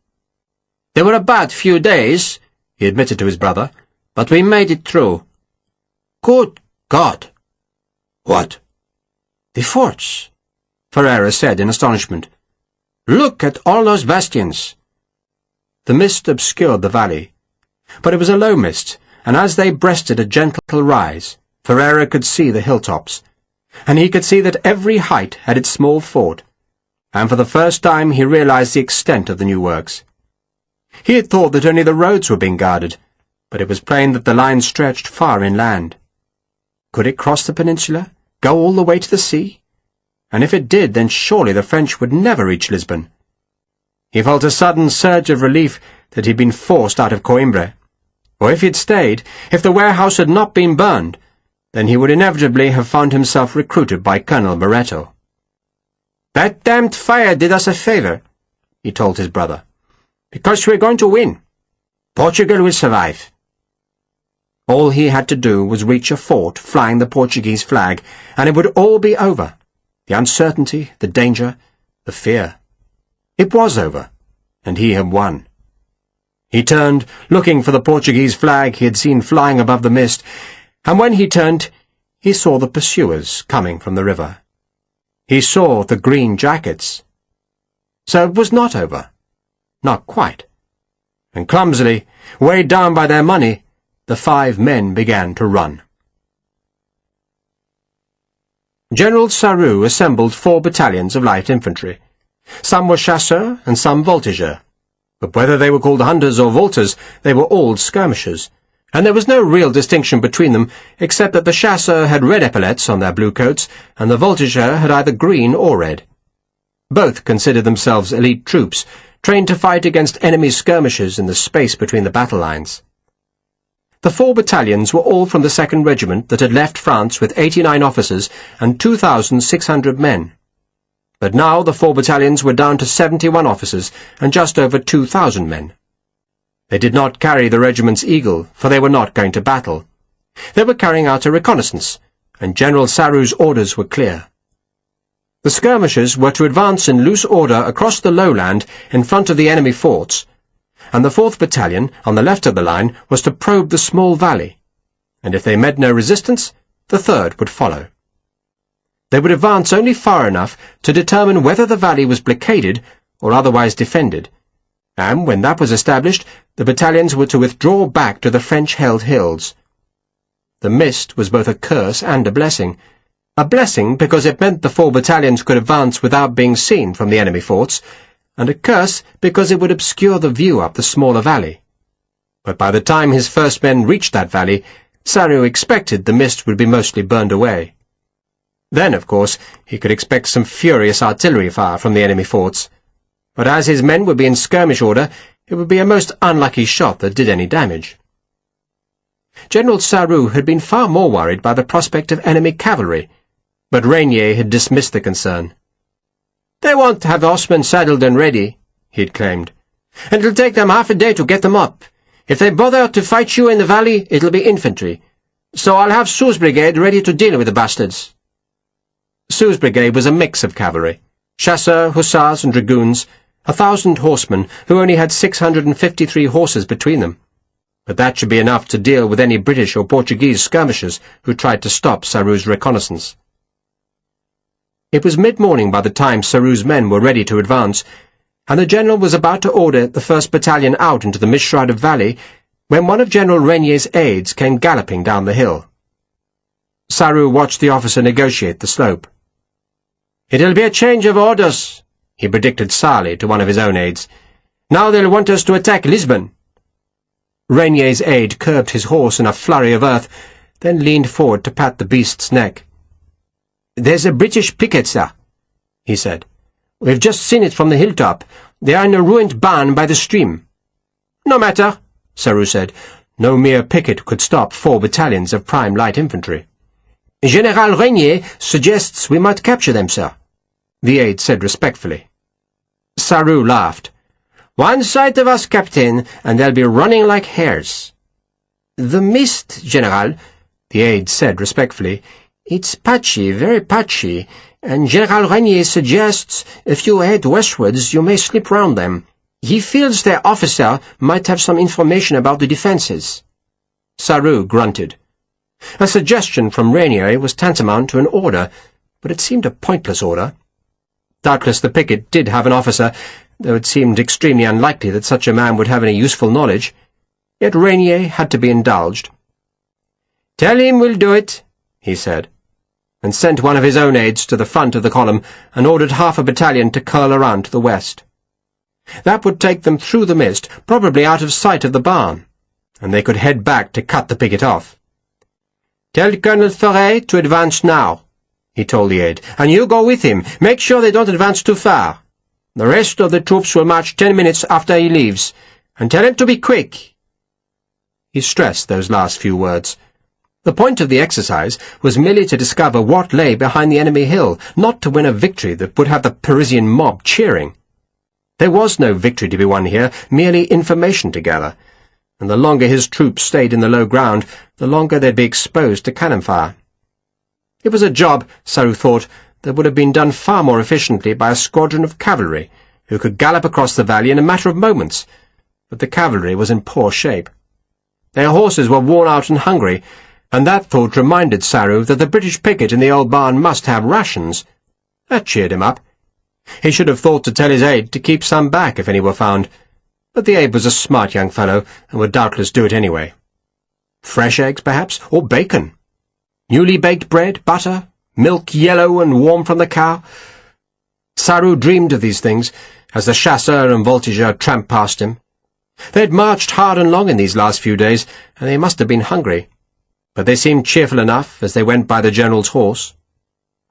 Speaker 2: "There were a bad few days," he admitted to his brother, "but we made it through."
Speaker 1: "Good God!"
Speaker 2: "What?"
Speaker 1: "The forts," Ferrera said in astonishment. "Look at all those bastions." The mist obscured the valley, but it was a low mist, and as they breasted a gentle rise, Ferrera could see the hilltops, and he could see that every height had its small fort, and for the first time he realized the extent of the new works. He had thought that only the roads were being guarded, but it was plain that the line stretched far inland. Could it cross the peninsula, go all the way to the sea? And if it did, then surely the French would never reach Lisbon. He felt a sudden surge of relief that he had been forced out of Coimbra. Or if he had stayed, if the warehouse had not been burned, then he would inevitably have found himself recruited by Colonel Barreto. "That damned fire did us a favour," he told his brother, "because we're going to win. Portugal will survive." All he had to do was reach a fort flying the Portuguese flag, and it would all be over. The uncertainty, the danger, the fear. It was over, and he had won. He turned, looking for the Portuguese flag he had seen flying above the mist, and when he turned, he saw the pursuers coming from the river. He saw the green jackets. So it was not over. Not quite. And clumsily, weighed down by their money, the 5 men began to run. General Saru assembled 4 battalions of light infantry. Some were chasseurs and some voltigeurs. But whether they were called hunters or volters, they were all skirmishers, and there was no real distinction between them, except that the chasseurs had red epaulets on their blue coats, and the voltigeurs had either green or red. Both considered themselves elite troops, trained to fight against enemy skirmishers in the space between the battle lines. The 4 battalions were all from the 2nd Regiment that had left France with 89 officers and 2,600 men. But now the 4 battalions were down to 71 officers and just over 2,000 men. They did not carry the regiment's eagle, for they were not going to battle. They were carrying out a reconnaissance, and General Saru's orders were clear. The skirmishers were to advance in loose order across the lowland in front of the enemy forts, and the 4th Battalion, on the left of the line, was to probe the small valley, and if they met no resistance, the 3rd would follow. They would advance only far enough to determine whether the valley was blockaded or otherwise defended, and when that was established, the battalions were to withdraw back to the French-held hills. The mist was both a curse and a blessing because it meant the 4 battalions could advance without being seen from the enemy forts, and a curse because it would obscure the view up the smaller valley. But by the time his first men reached that valley, Saru expected the mist would be mostly burned away. Then, of course, he could expect some furious artillery fire from the enemy forts. But as his men would be in skirmish order, it would be a most unlucky shot that did any damage. General Saru had been far more worried by the prospect of enemy cavalry, but Rainier had dismissed the concern. "They won't have horsemen saddled and ready," he had claimed, "and it'll take them half a day to get them up. If they bother to fight you in the valley, it'll be infantry. So I'll have Soul's brigade ready to deal with the bastards." Soul's brigade was a mix of cavalry, chasseurs, hussars, and dragoons, 1,000 horsemen who only had 653 horses between them. But that should be enough to deal with any British or Portuguese skirmishers who tried to stop Saru's reconnaissance. It was mid-morning by the time Saru's men were ready to advance, and the general was about to order the 1st Battalion out into the mist-shrouded valley when one of General Rainier's aides came galloping down the hill. Saru watched the officer negotiate the slope. "It'll be a change of orders," he predicted sourly to one of his own aides. "Now they'll want us to attack Lisbon." Rainier's aide curbed his horse in a flurry of earth, then leaned forward to pat the beast's neck. "There's a British picket, sir," he said. "We've just seen it from the hilltop. They are in a ruined barn by the stream." "No matter," Saru said. No mere picket could stop 4 battalions of prime light infantry. "General Rainier suggests we might capture them, sir," the aide said respectfully. Saru laughed. "One sight of us, Captain, and they'll be running like hares." "The mist, General," the aide said respectfully. "It's patchy, very patchy, and General Rainier suggests if you head westwards you may slip round them. He feels their officer might have some information about the defences." Saru grunted. A suggestion from Rainier was tantamount to an order, but it seemed a pointless order. Doubtless the picket did have an officer, though it seemed extremely unlikely that such a man would have any useful knowledge. Yet Rainier had to be indulged. "Tell him we'll do it," he said, and sent one of his own aides to the front of the column and ordered half a battalion to curl around to the west. That would take them through the mist, probably out of sight of the barn, and they could head back to cut the picket off. "Tell Colonel Ferret to advance now," he told the aide, "and you go with him. Make sure they don't advance too far. The rest of the troops will march 10 minutes after he leaves, and tell him to be quick." He stressed those last few words. The point of the exercise was merely to discover what lay behind the enemy hill, not to win a victory that would have the Parisian mob cheering. There was no victory to be won here, merely information to gather, and the longer his troops stayed in the low ground, the longer they'd be exposed to cannon fire. It was a job, Saru thought, that would have been done far more efficiently by a squadron of cavalry, who could gallop across the valley in a matter of moments, but the cavalry was in poor shape. Their horses were worn out and hungry, and that thought reminded Saru that the British picket in the old barn must have rations. That cheered him up. He should have thought to tell his aide to keep some back if any were found, but the aide was a smart young fellow and would doubtless do it anyway. Fresh eggs, perhaps, or bacon. Newly baked bread, butter, milk yellow and warm from the cow. Saru dreamed of these things as the chasseur and voltigeur tramped past him. They had marched hard and long in these last few days, and they must have been hungry, but they seemed cheerful enough as they went by the general's horse.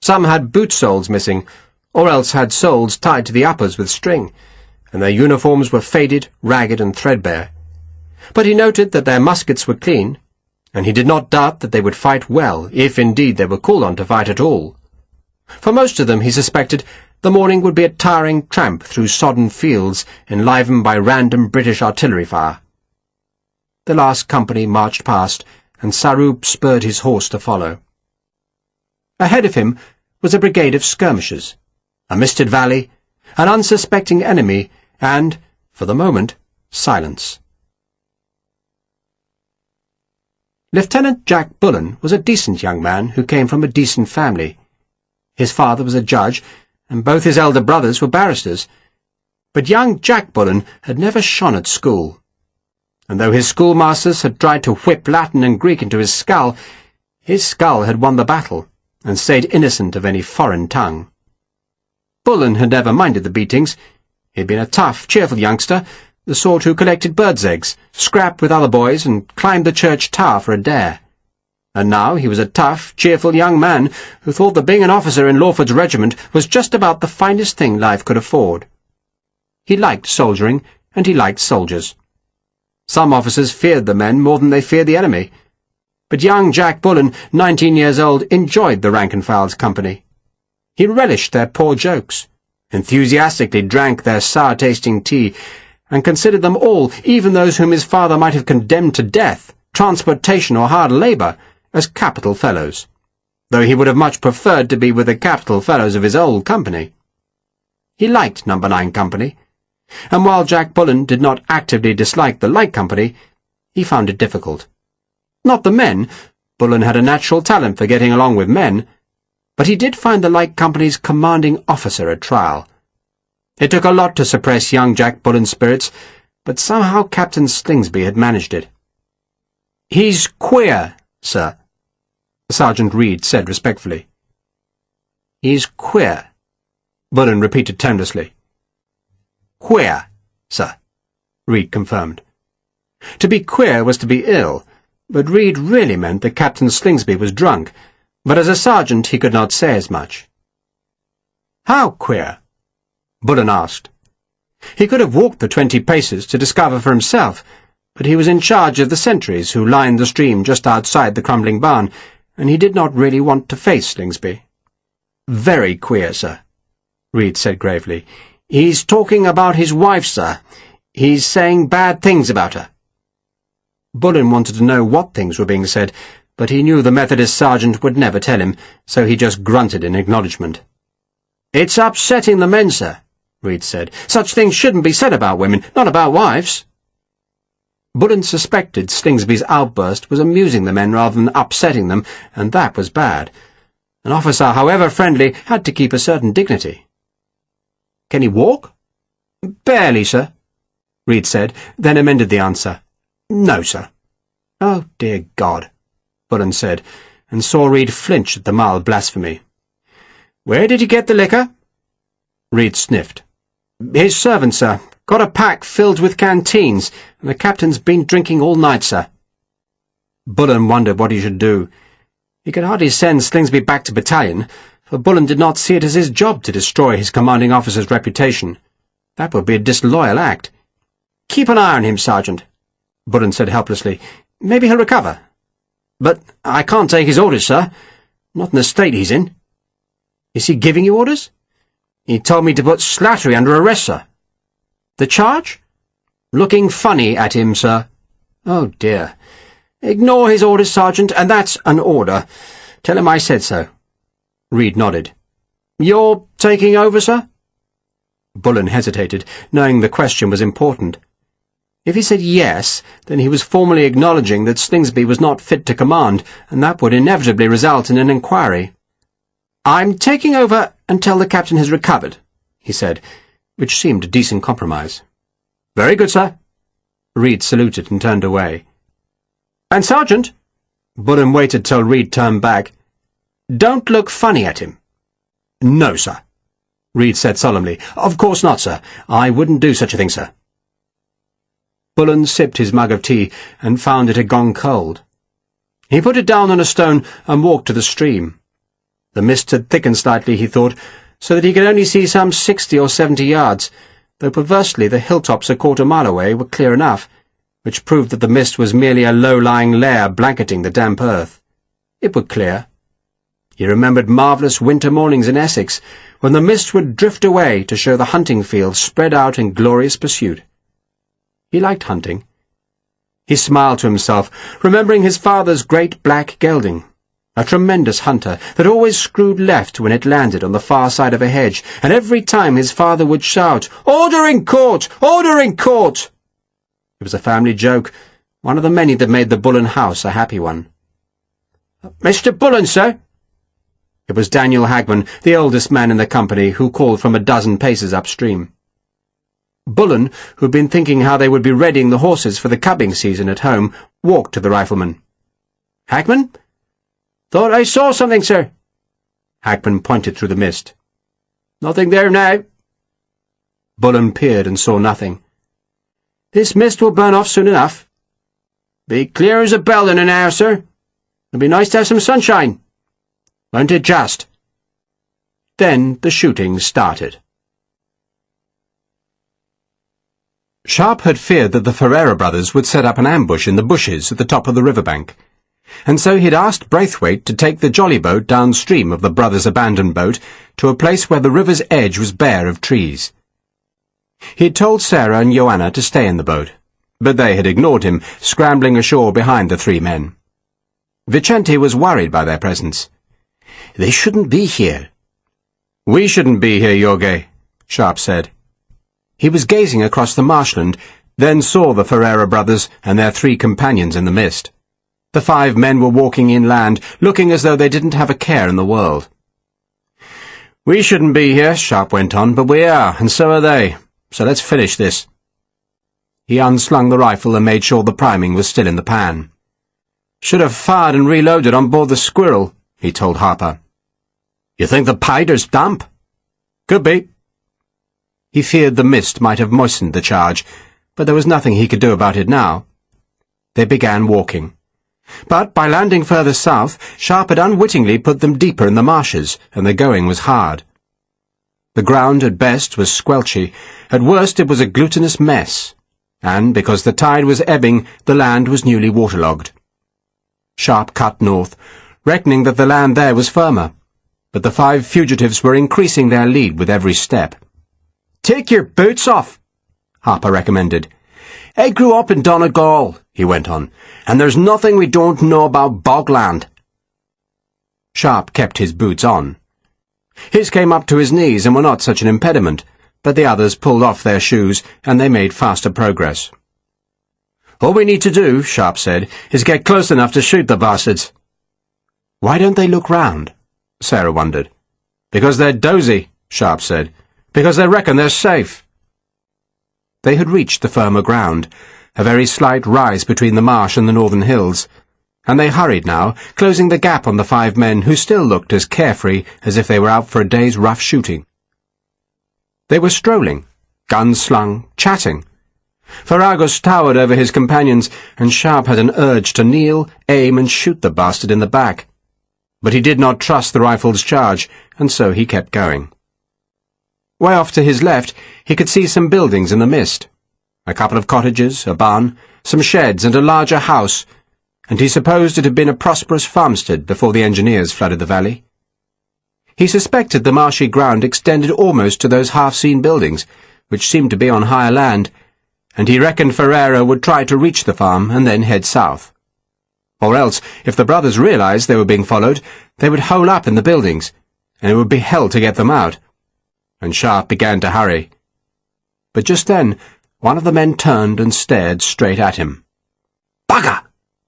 Speaker 1: Some had boot soles missing, or else had soles tied to the uppers with string, and their uniforms were faded, ragged, and threadbare. But he noted that their muskets were clean, and he did not doubt that they would fight well, if indeed they were called on to fight at all. For most of them, he suspected, the morning would be a tiring tramp through sodden fields, enlivened by random British artillery fire. The last company marched past, and Saru spurred his horse to follow. Ahead of him was a brigade of skirmishers, a misted valley, an unsuspecting enemy, and, for the moment, silence. Lieutenant Jack Bullen was a decent young man who came from a decent family. His father was a judge, and both his elder brothers were barristers. But young Jack Bullen had never shone at school, and though his schoolmasters had tried to whip Latin and Greek into his skull had won the battle, and stayed innocent of any foreign tongue. Bullen had never minded the beatings. He had been a tough, cheerful youngster, the sort who collected birds' eggs, scrapped with other boys, and climbed the church tower for a dare. And now he was a tough, cheerful young man who thought that being an officer in Lawford's regiment was just about the finest thing life could afford. He liked soldiering, and he liked soldiers. Some officers feared the men more than they feared the enemy. But young Jack Bullen, 19 years old, enjoyed the rank-and-file's company. He relished their poor jokes, enthusiastically drank their sour-tasting tea, and considered them all, even those whom his father might have condemned to death, transportation or hard labour, as capital fellows, though he would have much preferred to be with the capital fellows of his old company. He liked No. 9 Company, and while Jack Bullen did not actively dislike the Light Company, he found it difficult. Not the men. Bullen had a natural talent for getting along with men, but he did find the Light Company's commanding officer a trial. It took a lot to suppress young Jack Bullen's spirits, but somehow Captain Slingsby had managed it. "He's queer, sir." Sergeant Reed said respectfully. "He's queer," Bullen repeated tonelessly. "Queer, sir," Reed confirmed. To be queer was to be ill, but Reed really meant that Captain Slingsby was drunk, but as a sergeant he could not say as much. "How queer?" Bullen asked. He could have walked the 20 paces to discover for himself, but he was in charge of the sentries who lined the stream just outside the crumbling barn, and he did not really want to face Slingsby. "Very queer, sir," Reed said gravely. "He's talking about his wife, sir. He's saying bad things about her." Bullen wanted to know what things were being said, but he knew the Methodist sergeant would never tell him, so he just grunted in acknowledgement. "It's upsetting the men, sir," Reed said. "Such things shouldn't be said about women, not about wives." Bullen suspected Slingsby's outburst was amusing the men rather than upsetting them, and that was bad. An officer, however friendly, had to keep a certain dignity. "Can he walk?" "Barely, sir," Reed said, then amended the answer. "No, sir." "Oh, dear God," Bullen said, and saw Reed flinch at the mild blasphemy. "Where did he get the liquor?" Reed sniffed. "His servant, sir. Got a pack filled with canteens, and the captain's been drinking all night, sir." Bullen wondered what he should do. He could hardly send Slingsby back to battalion, for Bullen did not see it as his job to destroy his commanding officer's reputation. That would be a disloyal act. "Keep an eye on him, Sergeant," Bullen said helplessly. "Maybe he'll recover." "But I can't take his orders, sir. Not in the state he's in." "Is he giving you orders?" "He told me to put Slattery under arrest, sir." "The charge?" "Looking funny at him, sir." "Oh, dear. Ignore his orders, Sergeant, and that's an order. Tell him I said so." Reed nodded. "You're taking over, sir?" Bullen hesitated, knowing the question was important. If he said yes, then he was formally acknowledging that Slingsby was not fit to command, and that would inevitably result in an inquiry. "I'm taking over until the captain has recovered," he said, which seemed a decent compromise. "Very good, sir." Reed saluted and turned away. "And, Sergeant," Bullen waited till Reed turned back, "don't look funny at him." "No, sir," Reed said solemnly. "Of course not, sir. I wouldn't do such a thing, sir." Bullen sipped his mug of tea and found it had gone cold. He put it down on a stone and walked to the stream. The mist had thickened slightly, he thought, so that he could only see some 60 or 70 yards, though perversely the hilltops a quarter-mile away were clear enough, which proved that the mist was merely a low-lying layer blanketing the damp earth. It would clear. He remembered marvellous winter mornings in Essex, when the mist would drift away to show the hunting fields spread out in glorious pursuit. He liked hunting. He smiled to himself, remembering his father's great black gelding, a tremendous hunter that always screwed left when it landed on the far side of a hedge, and every time his father would shout, "Order in court! Order in court!" It was a family joke, one of the many that made the Bullen house a happy one. "Mr. Bullen, sir?" It was Daniel Hagman, the oldest man in the company, who called from a dozen paces upstream. Bullen, who had been thinking how they would be readying the horses for the cubbing season at home, walked to the rifleman. "Hagman?" "Thought I saw something, sir." Hagman pointed through the mist. "Nothing there now." Bullen peered and saw nothing. "This mist will burn off soon enough." "Be clear as a bell in an hour, sir. It'll be nice to have some sunshine. Won't it just?" Then the shooting started. Sharpe had feared that the Ferreira brothers would set up an ambush in the bushes at the top of the riverbank, and so he had asked Braithwaite to take the jolly boat downstream of the brothers' abandoned boat to a place where the river's edge was bare of trees. He had told Sarah and Joanna to stay in the boat, but they had ignored him, scrambling ashore behind the 3 men. Vicente was worried by their presence. "They shouldn't be here." "We shouldn't be here, Jorge," Sharpe said. He was gazing across the marshland, then saw the Ferreira brothers and their 3 companions in the mist. The 5 men were walking inland, looking as though they didn't have a care in the world. "We shouldn't be here," Sharpe went on, "but we are, and so are they. So let's finish this." He unslung the rifle and made sure the priming was still in the pan. "Should have fired and reloaded on board the Squirrel," he told Harper. "You think the powder's damp?" "Could be." He feared the mist might have moistened the charge, but there was nothing he could do about it now. They began walking. But by landing further south, Sharpe had unwittingly put them deeper in the marshes, and the going was hard. The ground at best was squelchy, at worst it was a glutinous mess, and because the tide was ebbing, the land was newly waterlogged. Sharpe cut north, reckoning that the land there was firmer, but the 5 fugitives were increasing their lead with every step. "Take your boots off," Harper recommended. "I grew up in Donegal," he went on, "and there's nothing we don't know about bogland." Sharpe kept his boots on. His came up to his knees and were not such an impediment, but the others pulled off their shoes, and they made faster progress. "All we need to do," Sharpe said, "is get close enough to shoot the bastards." "Why don't they look round?" Sarah wondered. "Because they're dozy," Sharpe said. "Because they reckon they're safe." They had reached the firmer ground, a very slight rise between the marsh and the northern hills, and they hurried now, closing the gap on the 5 men who still looked as carefree as if they were out for a day's rough shooting. They were strolling, guns slung, chatting. Ferragus towered over his companions, and Sharpe had an urge to kneel, aim, and shoot the bastard in the back. But he did not trust the rifle's charge, and so he kept going. Way off to his left, he could see some buildings in the mist. A couple of cottages, a barn, some sheds, and a larger house, and he supposed it had been a prosperous farmstead before the engineers flooded the valley. He suspected the marshy ground extended almost to those half-seen buildings, which seemed to be on higher land, and he reckoned Ferreira would try to reach the farm and then head south. Or else, if the brothers realized they were being followed, they would hole up in the buildings, and it would be hell to get them out. And Sharpe began to hurry. But just then, one of the men turned and stared straight at him. "Bugger!"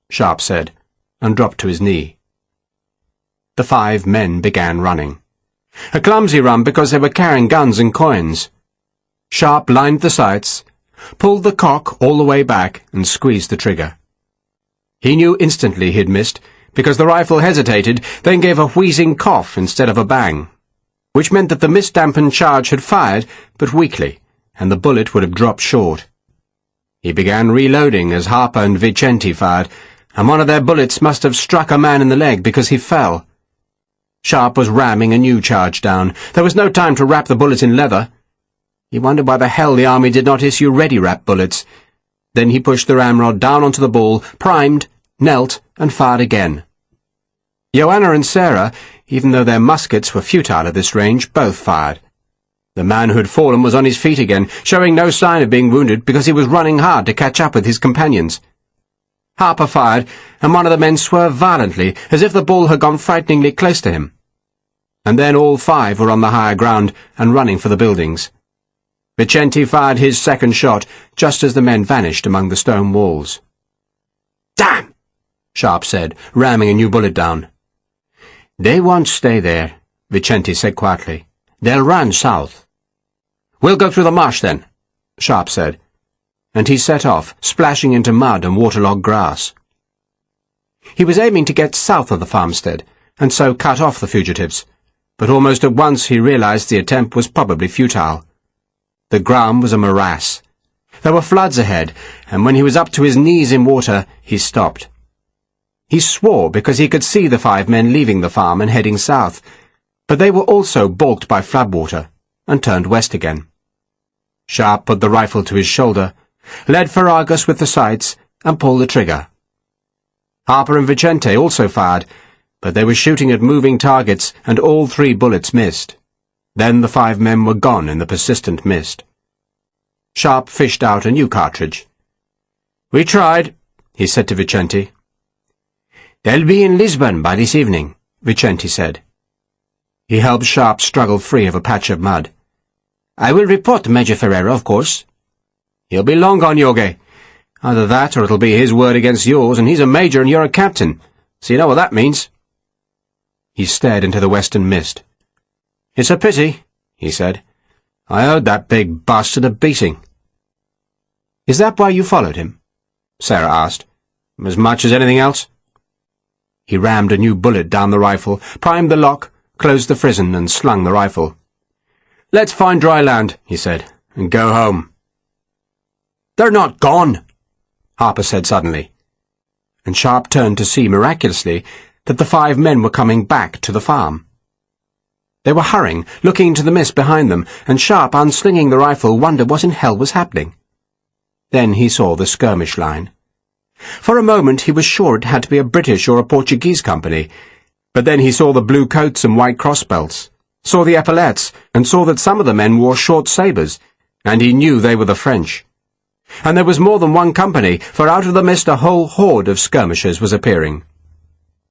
Speaker 1: Sharpe said, and dropped to his knee. The 5 men began running. A clumsy run because they were carrying guns and coins. Sharpe lined the sights, pulled the cock all the way back, and squeezed the trigger. He knew instantly he'd missed, because the rifle hesitated, then gave a wheezing cough instead of a bang, which meant that the mist-dampened charge had fired, but weakly, and the bullet would have dropped short. He began reloading as Harper and Vicente fired, and one of their bullets must have struck a man in the leg because he fell. Sharpe was ramming a new charge down. There was no time to wrap the bullet in leather. He wondered why the hell the army did not issue ready-wrap bullets. Then he pushed the ramrod down onto the ball, primed, knelt, and fired again. Joanna and Sarah, even though their muskets were futile at this range, both fired. The man who had fallen was on his feet again, showing no sign of being wounded because he was running hard to catch up with his companions. Harper fired, and one of the men swerved violently, as if the ball had gone frighteningly close to him. And then all 5 were on the higher ground and running for the buildings. Vicente fired his second shot just as the men vanished among the stone walls. "Damn!" Sharpe said, ramming a new bullet down. "They won't stay there," Vicente said quietly. "They'll run south." "We'll go through the marsh, then," Sharpe said, and he set off, splashing into mud and waterlogged grass. He was aiming to get south of the farmstead, and so cut off the fugitives, but almost at once he realized the attempt was probably futile. The ground was a morass. There were floods ahead, and when he was up to his knees in water, he stopped. He swore because he could see the 5 men leaving the farm and heading south, but they were also balked by floodwater, and turned west again. Sharpe put the rifle to his shoulder, led Ferragus with the sights, and pulled the trigger. Harper and Vicente also fired, but they were shooting at moving targets, and all 3 bullets missed. Then the 5 men were gone in the persistent mist. Sharpe fished out a new cartridge. "We tried," he said to Vicente. "They'll be in Lisbon by this evening," Vicente said. He helped Sharpe struggle free of a patch of mud. "I will report Major Ferreira, of course." "He'll be long gone, Yogi. Either that or it'll be his word against yours, and he's a major and you're a captain, so you know what that means." He stared into the western mist. "It's a pity," he said. "I owed that big bastard a beating." "Is that why you followed him?" Sarah asked. "As much as anything else. He rammed a new bullet down the rifle, primed the lock, closed the frizzen, and slung the rifle. "Let's find dry land," he said, "and go home." "They're not gone," Harper said suddenly, and Sharpe turned to see, miraculously, that the 5 men were coming back to the farm. They were hurrying, looking into the mist behind them, and Sharpe, unslinging the rifle, wondered what in hell was happening. Then he saw the skirmish line. For a moment he was sure it had to be a British or a Portuguese company, but then he saw the blue coats and white crossbelts, saw the epaulettes, and saw that some of the men wore short sabres, and he knew they were the French. And there was more than one company, for out of the mist a whole horde of skirmishers was appearing.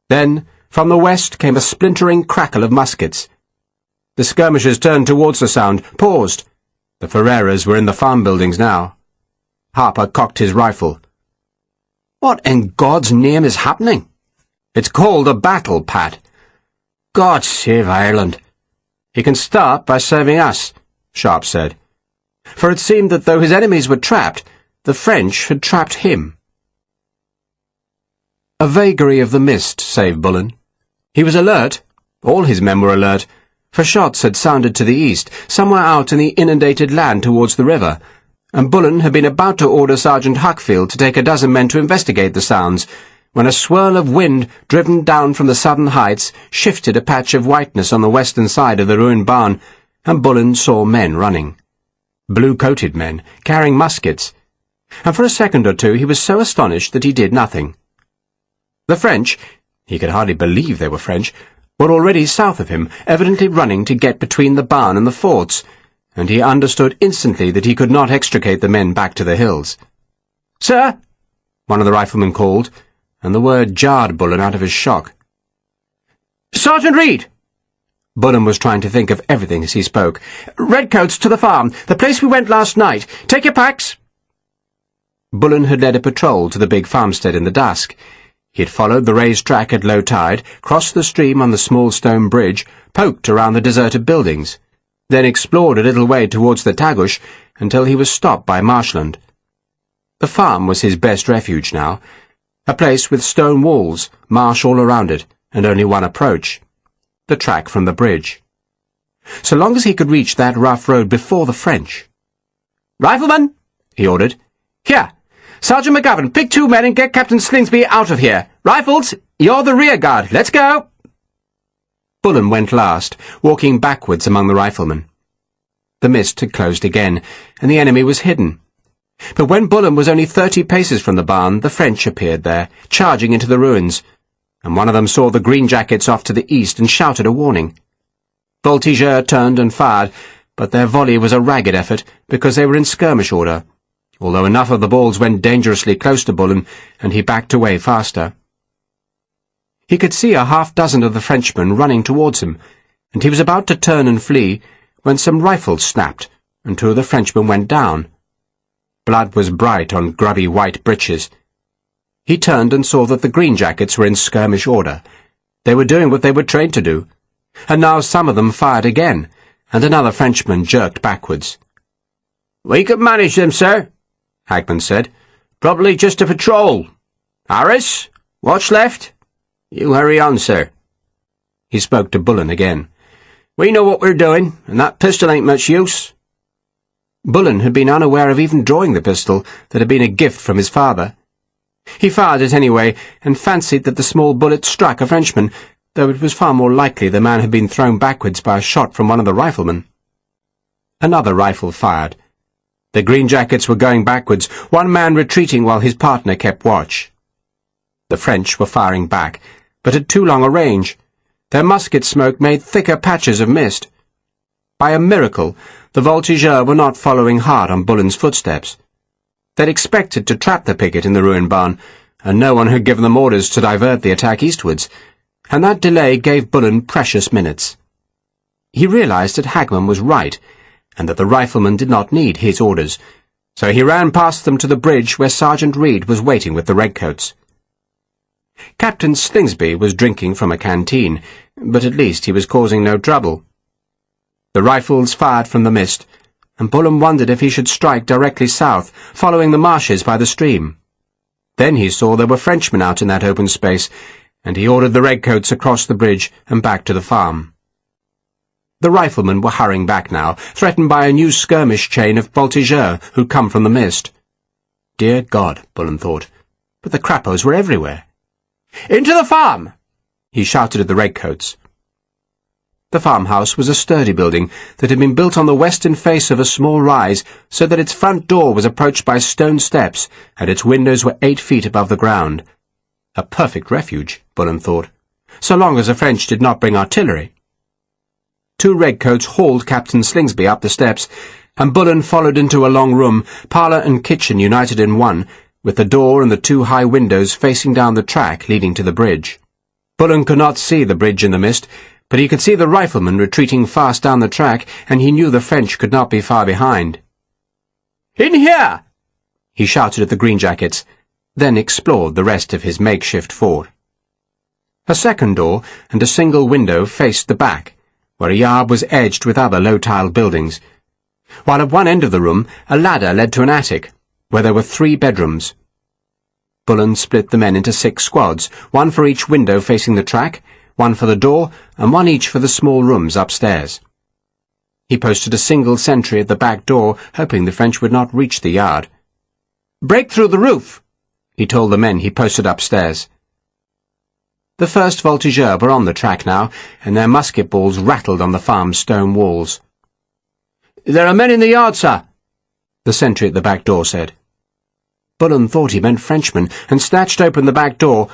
Speaker 1: Then, from the west came a splintering crackle of muskets. The skirmishers turned towards the sound, paused. The Ferreiras were in the farm buildings now. Harper cocked his rifle. "What in God's name is happening?" "It's called a battle, Pat." "God save Ireland." "He can start by serving us," Sharpe said. For it seemed that though his enemies were trapped, the French had trapped him. A vagary of the mist saved Bullen. He was alert. All his men were alert, for shots had sounded to the east, somewhere out in the inundated land towards the river, and Bullen had been about to order Sergeant Huckfield to take a dozen men to investigate the sounds, when a swirl of wind, driven down from the southern heights, shifted a patch of whiteness on the western side of the ruined barn, and Bullen saw men running. Blue-coated men, carrying muskets, and for a second or two he was so astonished that he did nothing. The French, he could hardly believe they were French, were already south of him, evidently running to get between the barn and the forts, and he understood instantly that he could not extricate the men back to the hills. "Sir!" one of the riflemen called, and the word jarred Bullen out of his shock. "Sergeant Reed!" Bullen was trying to think of everything as he spoke. "Redcoats to the farm, the place we went last night. Take your packs." Bullen had led a patrol to the big farmstead in the dusk. He had followed the raised track at low tide, crossed the stream on the small stone bridge, poked around the deserted buildings, then explored a little way towards the Tagush until he was stopped by marshland. The farm was his best refuge now, a place with stone walls, marsh all around it, and only one approach, the track from the bridge. So long as he could reach that rough road before the French. "Rifleman," he ordered. "Here, Sergeant McGovern, pick 2 men and get Captain Slingsby out of here. Rifles, you're the rear guard. Let's go." Bullen went last, walking backwards among the riflemen. The mist had closed again, and the enemy was hidden. But when Bullen was only 30 paces from the barn, the French appeared there, charging into the ruins, and one of them saw the green-jackets off to the east and shouted a warning. Voltigeur turned and fired, but their volley was a ragged effort because they were in skirmish order, although enough of the balls went dangerously close to Bullen, and he backed away faster. He could see a half-dozen of the Frenchmen running towards him, and he was about to turn and flee when some rifles snapped, and 2 of the Frenchmen went down. Blood was bright on grubby white breeches. He turned and saw that the green-jackets were in skirmish order. They were doing what they were trained to do, and now some of them fired again, and another Frenchman jerked backwards. "We could manage them, sir," Hagman said. "Probably just a patrol. Harris, what's left? You hurry on, sir." He spoke to Bullen again. "We know what we're doing, and that pistol ain't much use." Bullen had been unaware of even drawing the pistol that had been a gift from his father. He fired it anyway, and fancied that the small bullet struck a Frenchman, though it was far more likely the man had been thrown backwards by a shot from one of the riflemen. Another rifle fired. The green-jackets were going backwards, one man retreating while his partner kept watch. The French were firing back, but at too long a range. Their musket smoke made thicker patches of mist. By a miracle, the Voltigeurs were not following hard on Bullen's footsteps. They'd expected to trap the picket in the ruined barn, and no one had given them orders to divert the attack eastwards, and that delay gave Bullen precious minutes. He realized that Hagman was right, and that the riflemen did not need his orders, so he ran past them to the bridge where Sergeant Reed was waiting with the redcoats. Captain Slingsby was drinking from a canteen, but at least he was causing no trouble. The rifles fired from the mist, and Bullen wondered if he should strike directly south, following the marshes by the stream. Then he saw there were Frenchmen out in that open space, and he ordered the redcoats across the bridge and back to the farm. The riflemen were hurrying back now, threatened by a new skirmish chain of voltigeurs who'd come from the mist. Dear God, Bullen thought, but the crappos were everywhere. "Into the farm!" he shouted at the redcoats. The farmhouse was a sturdy building that had been built on the western face of a small rise so that its front door was approached by stone steps and its windows were 8 feet above the ground. A perfect refuge, Bullen thought, so long as the French did not bring artillery. 2 redcoats hauled Captain Slingsby up the steps, and Bullen followed into a long room, parlour and kitchen united in one, with the door and the 2 high windows facing down the track leading to the bridge. Bullen could not see the bridge in the mist, but he could see the riflemen retreating fast down the track, and he knew the French could not be far behind. "In here!" he shouted at the greenjackets, then explored the rest of his makeshift fort. A second door and a single window faced the back, where a yard was edged with other low-tiled buildings, while at one end of the room a ladder led to an attic, where there were 3 bedrooms. Bullen split the men into 6 squads, 1 for each window facing the track, 1 for the door, and 1 each for the small rooms upstairs. He posted a single sentry at the back door, hoping the French would not reach the yard. "Break through the roof," he told the men he posted upstairs. The first voltigeurs were on the track now, and their musket balls rattled on the farm's stone walls. "There are men in the yard, sir," the sentry at the back door said. Bullen thought he meant Frenchmen, and snatched open the back door,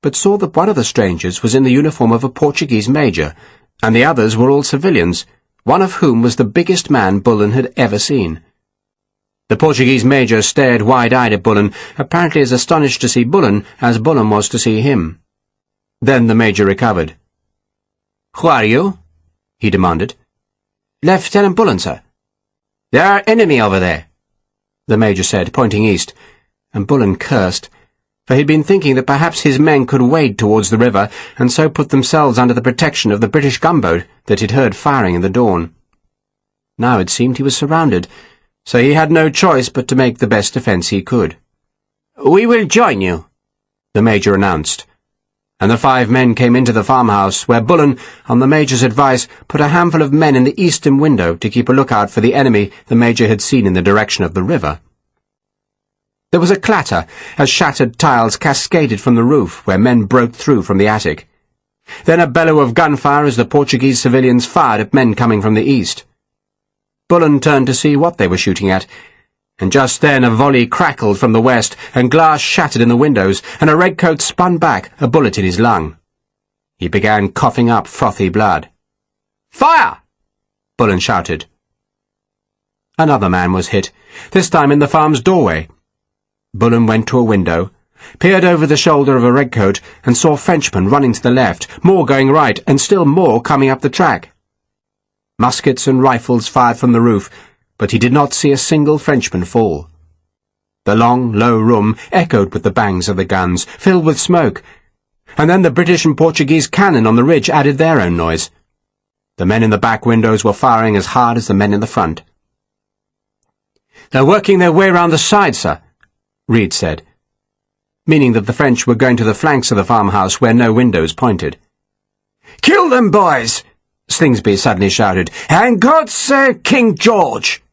Speaker 1: but saw that one of the strangers was in the uniform of a Portuguese major, and the others were all civilians, one of whom was the biggest man Bullen had ever seen. The Portuguese major stared wide-eyed at Bullen, apparently as astonished to see Bullen as Bullen was to see him. Then the major recovered. "Who are you?" he demanded. "Lieutenant Bullen, sir." "There are enemy over there," the major said, pointing east, and Bullen cursed, for he'd been thinking that perhaps his men could wade towards the river and so put themselves under the protection of the British gunboat that he'd heard firing in the dawn. Now it seemed he was surrounded, so he had no choice but to make the best defence he could. "We will join you," the major announced, and the 5 men came into the farmhouse, where Bullen, on the major's advice, put a handful of men in the eastern window to keep a lookout for the enemy the major had seen in the direction of the river. There was a clatter as shattered tiles cascaded from the roof, where men broke through from the attic. Then a bellow of gunfire as the Portuguese civilians fired at men coming from the east. Bullen turned to see what they were shooting at, and just then a volley crackled from the west, and glass shattered in the windows, and a redcoat spun back, a bullet in his lung. He began coughing up frothy blood. "Fire!" Bullen shouted. Another man was hit, this time in the farm's doorway. Bullen went to a window, peered over the shoulder of a redcoat, and saw Frenchmen running to the left, more going right, and still more coming up the track. Muskets and rifles fired from the roof, but he did not see a single Frenchman fall. The long, low room echoed with the bangs of the guns, filled with smoke, and then the British and Portuguese cannon on the ridge added their own noise. The men in the back windows were firing as hard as the men in the front. "They're working their way round the side, sir," Reed said, meaning that the French were going to the flanks of the farmhouse where no windows pointed. "Kill them, boys!" Slingsby suddenly shouted. "And God save King George!"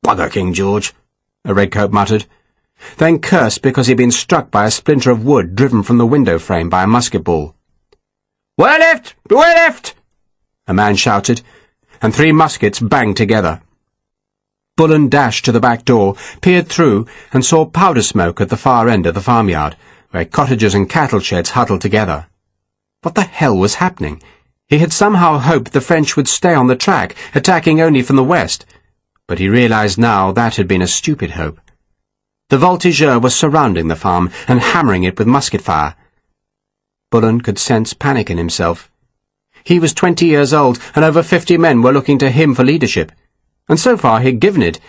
Speaker 1: "Bugger King George," a redcoat muttered, then cursed because he had been struck by a splinter of wood driven from the window frame by a musket ball. "Well left! Well left!" a man shouted, and 3 muskets banged together. Bullen dashed to the back door, peered through, and saw powder smoke at the far end of the farmyard, where cottages and cattle sheds huddled together. What the hell was happening? He had somehow hoped the French would stay on the track, attacking only from the west, but he realized now that had been a stupid hope. The voltigeurs were surrounding the farm and hammering it with musket fire. Bullen could sense panic in himself. He was 20 years old, and over 50 men were looking to him for leadership, and so far he had given it,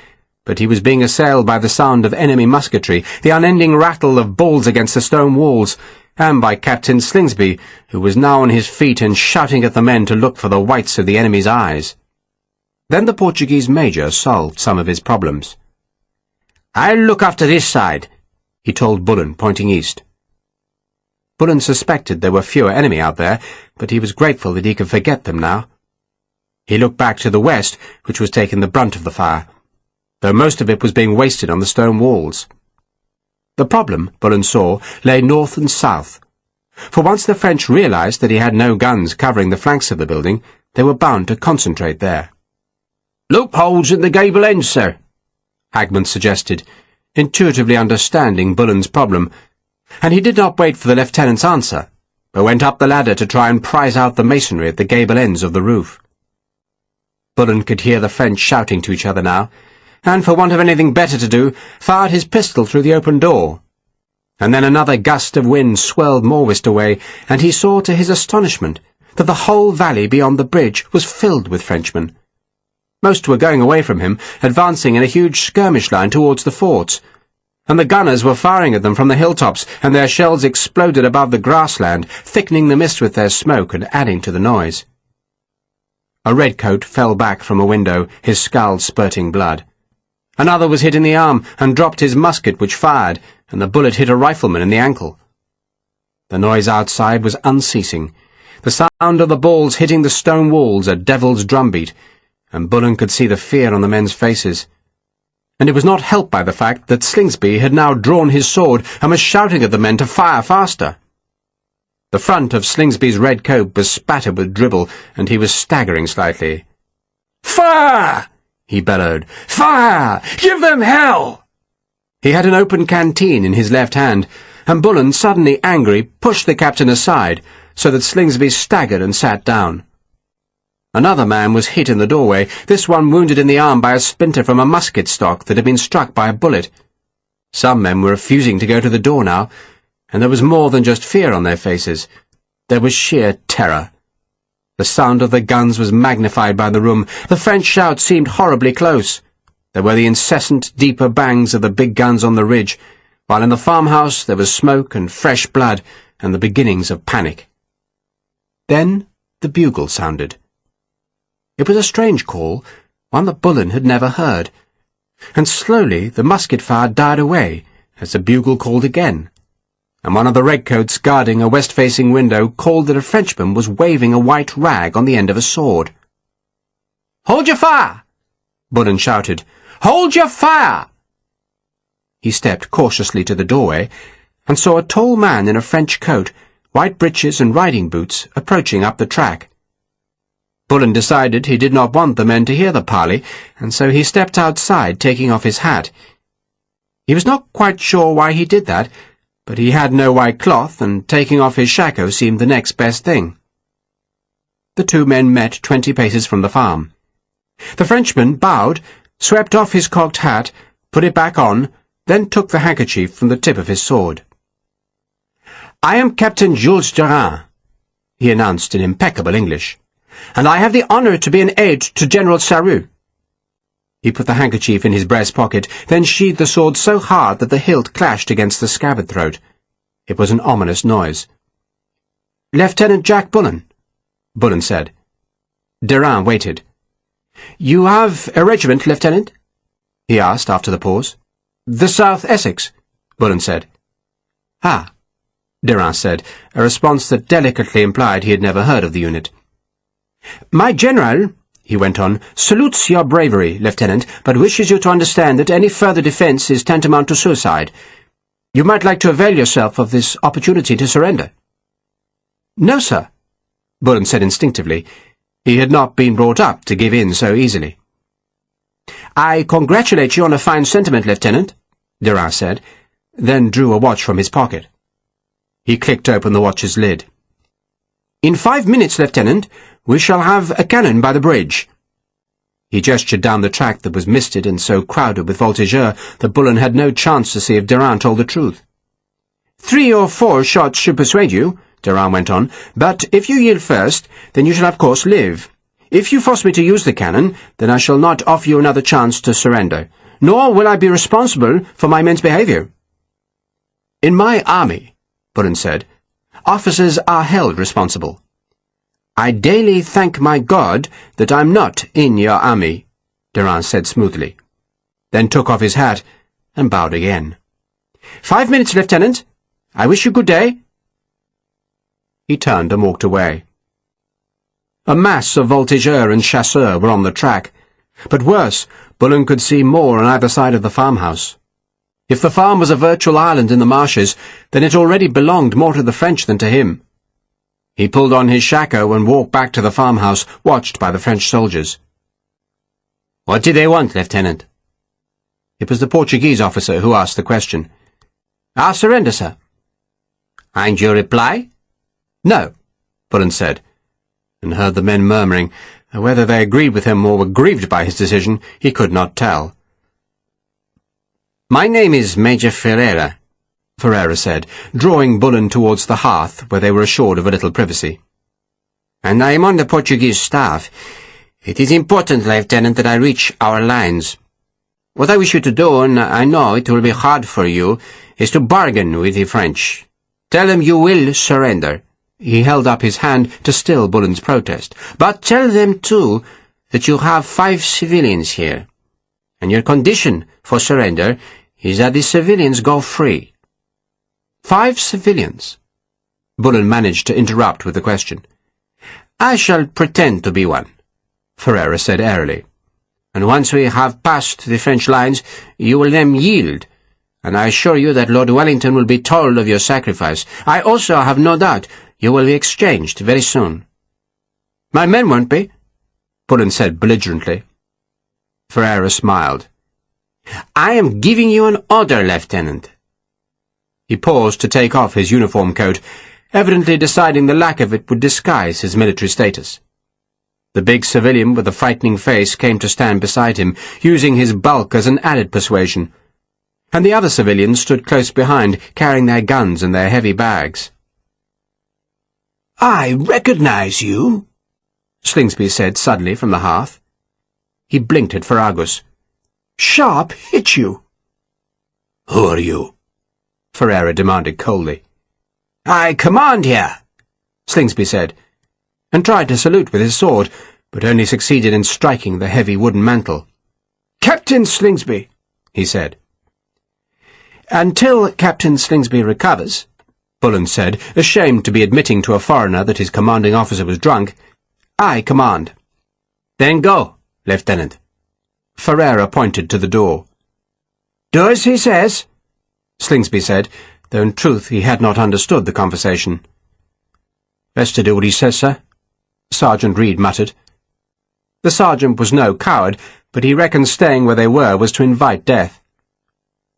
Speaker 1: but he was being assailed by the sound of enemy musketry, the unending rattle of balls against the stone walls, and by Captain Slingsby, who was now on his feet and shouting at the men to look for the whites of the enemy's eyes. Then the Portuguese major solved some of his problems. "I'll look after this side," he told Bullen, pointing east. Bullen suspected there were fewer enemy out there, but he was grateful that he could forget them now. He looked back to the west, which was taking the brunt of the fire, though most of it was being wasted on the stone walls. The problem, Bullen saw, lay north and south. For once the French realized that he had no guns covering the flanks of the building, they were bound to concentrate there. "Loopholes in the gable ends, sir," Hagman suggested, intuitively understanding Bullen's problem, and he did not wait for the lieutenant's answer, but went up the ladder to try and prise out the masonry at the gable ends of the roof. Bullen could hear the French shouting to each other now, and for want of anything better to do, fired his pistol through the open door. And then another gust of wind swirled Morwist away, and he saw to his astonishment that the whole valley beyond the bridge was filled with Frenchmen. Most were going away from him, advancing in a huge skirmish line towards the forts, and the gunners were firing at them from the hilltops, and their shells exploded above the grassland, thickening the mist with their smoke and adding to the noise. A redcoat fell back from a window, his skull spurting blood. Another was hit in the arm and dropped his musket, which fired, and the bullet hit a rifleman in the ankle. The noise outside was unceasing, the sound of the balls hitting the stone walls a devil's drumbeat, and Bullen could see the fear on the men's faces. And it was not helped by the fact that Slingsby had now drawn his sword and was shouting at the men to fire faster. The front of Slingsby's red coat was spattered with dribble, and he was staggering slightly. "Fire!" he bellowed. "Fire! Give them hell!" He had an open canteen in his left hand, and Bullen, suddenly angry, pushed the captain aside, so that Slingsby staggered and sat down. Another man was hit in the doorway, this one wounded in the arm by a splinter from a musket stock that had been struck by a bullet. Some men were refusing to go to the door now, and there was more than just fear on their faces. There was sheer terror. The sound of the guns was magnified by the room. The French shout seemed horribly close. There were the incessant, deeper bangs of the big guns on the ridge, while in the farmhouse there was smoke and fresh blood and the beginnings of panic. Then the bugle sounded. It was a strange call, one that Bullen had never heard, and slowly the musket fire died away as the bugle called again, and one of the redcoats guarding a west-facing window called that a Frenchman was waving a white rag on the end of a sword. "Hold your fire!" Bullen shouted. "Hold your fire!" He stepped cautiously to the doorway and saw a tall man in a French coat, white breeches and riding boots approaching up the track. Bullen decided he did not want the men to hear the parley, and so he stepped outside, taking off his hat. He was not quite sure why he did that, but he had no white cloth, and taking off his shako seemed the next best thing. The two men met 20 paces from the farm. The Frenchman bowed, swept off his cocked hat, put it back on, then took the handkerchief from the tip of his sword. "I am Captain Jules Durand," he announced in impeccable English, "and I have the honour to be an aide to General Saru." He put the handkerchief in his breast pocket, then sheathed the sword so hard that the hilt clashed against the scabbard throat. It was an ominous noise. "Lieutenant Jack Bullen," Bullen said. Durand waited. "You have a regiment, Lieutenant?" he asked after the pause. "The South Essex," Bullen said. "Ah," Durand said, a response that delicately implied he had never heard of the unit. "My general," he went on, "salutes your bravery, Lieutenant, but wishes you to understand that any further defence is tantamount to suicide. You might like to avail yourself of this opportunity to surrender." "No, sir," Bullen said instinctively. He had not been brought up to give in so easily. "I congratulate you on a fine sentiment, Lieutenant," Durand said, then drew a watch from his pocket. He clicked open the watch's lid. "In 5 minutes, Lieutenant, we shall have a cannon by the bridge." He gestured down the track that was misted and so crowded with voltigeurs that Bullen had no chance to see if Durand told the truth. 3 or 4 shots should persuade you," Durand went on, "but if you yield first, then you shall of course live. If you force me to use the cannon, then I shall not offer you another chance to surrender, nor will I be responsible for my men's behaviour." "In my army," Bullen said, "officers are held responsible." "I daily thank my God that I'm not in your army," Durand said smoothly, then took off his hat and bowed again. 5 minutes, Lieutenant. I wish you good day." He turned and walked away. A mass of voltigeurs and chasseurs were on the track, but worse, Bullen could see more on either side of the farmhouse. If the farm was a virtual island in the marshes, then it already belonged more to the French than to him. He pulled on his shako and walked back to the farmhouse, watched by the French soldiers. "What did they want, Lieutenant?" It was the Portuguese officer who asked the question. "Our surrender, sir." "And your reply?" "No," Bullen said, and heard the men murmuring, though whether they agreed with him or were grieved by his decision, he could not tell. "My name is Major Ferreira," Ferreira said, drawing Bullen towards the hearth, where they were assured of a little privacy. "And I am on the Portuguese staff. It is important, Lieutenant, that I reach our lines. What I wish you to do, and I know it will be hard for you, is to bargain with the French. Tell them you will surrender." He held up his hand to still Bullen's protest. "But tell them, too, that you have 5 civilians here, and your condition for surrender is that the civilians go free." 5 civilians? Bullen managed to interrupt with a question. "I shall pretend to be one," Ferreira said airily. "And once we have passed the French lines, you will then yield, and I assure you that Lord Wellington will be told of your sacrifice. I also have no doubt you will be exchanged very soon." "My men won't be," Bullen said belligerently. Ferreira smiled. "I am giving you an order, Lieutenant." He paused to take off his uniform coat, evidently deciding the lack of it would disguise his military status. The big civilian with the frightening face came to stand beside him, using his bulk as an added persuasion, and the other civilians stood close behind, carrying their guns and their heavy bags. "I recognize you," Slingsby said suddenly from the hearth. He blinked at Ferragus. "Sharpe hit you." "Who are you?" Ferreira demanded coldly. "I command here," Slingsby said, and tried to salute with his sword, but only succeeded in striking the heavy wooden mantle. "Captain Slingsby," he said. "Until Captain Slingsby recovers," Bullen said, ashamed to be admitting to a foreigner that his commanding officer was drunk, "I command." "Then go, Lieutenant." Ferreira pointed to the door. "Do as he says," Slingsby said, though in truth he had not understood the conversation. "Best to do what he says, sir," Sergeant Reed muttered. The sergeant was no coward, but he reckoned staying where they were was to invite death.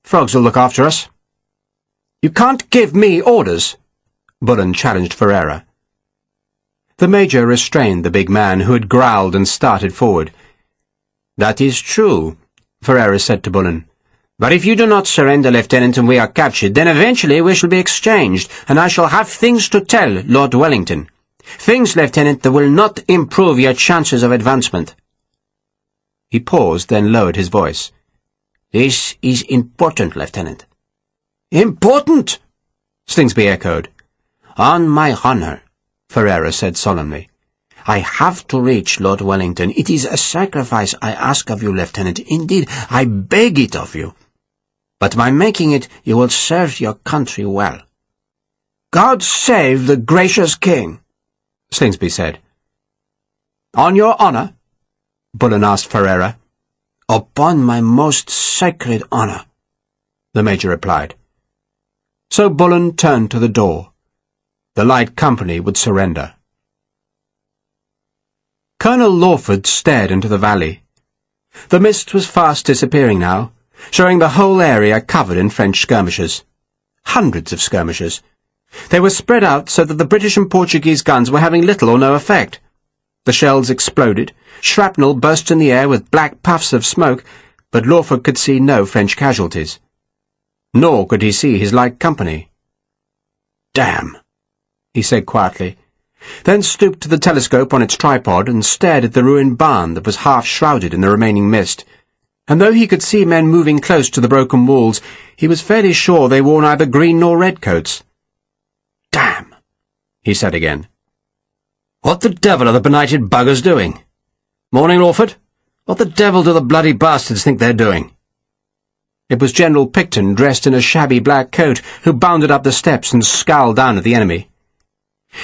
Speaker 1: "Frogs will look after us." "You can't give me orders," Bullen challenged Ferreira. The major restrained the big man, who had growled and started forward. "That is true," Ferreira said to Bullen. "But if you do not surrender, Lieutenant, and we are captured, then eventually we shall be exchanged, and I shall have things to tell Lord Wellington. Things, Lieutenant, that will not improve your chances of advancement." He paused, then lowered his voice. "This is important, Lieutenant." "Important?" Slingsby echoed. "On my honour," Ferreira said solemnly. "I have to reach Lord Wellington. It is a sacrifice I ask of you, Lieutenant. Indeed, I beg it of you. But by making it, you will serve your country well." "God save the gracious King," Slingsby said. "On your honour?" Bullen asked Ferreira. "Upon my most sacred honour," the major replied. So Bullen turned to the door. The light company would surrender. Colonel Lawford stared into the valley. The mist was fast disappearing now, showing the whole area covered in French skirmishers. Hundreds of skirmishers. They were spread out so that the British and Portuguese guns were having little or no effect. The shells exploded, shrapnel burst in the air with black puffs of smoke, but Lawford could see no French casualties. Nor could he see his light company. "Damn," he said quietly, then stooped to the telescope on its tripod and stared at the ruined barn that was half shrouded in the remaining mist, and though he could see men moving close to the broken walls, he was fairly sure they wore neither green nor red coats. "Damn," he said again. "What the devil are the benighted buggers doing? Morning, Lawford. What the devil do the bloody bastards think they're doing?" It was General Picton, dressed in a shabby black coat, who bounded up the steps and scowled down at the enemy.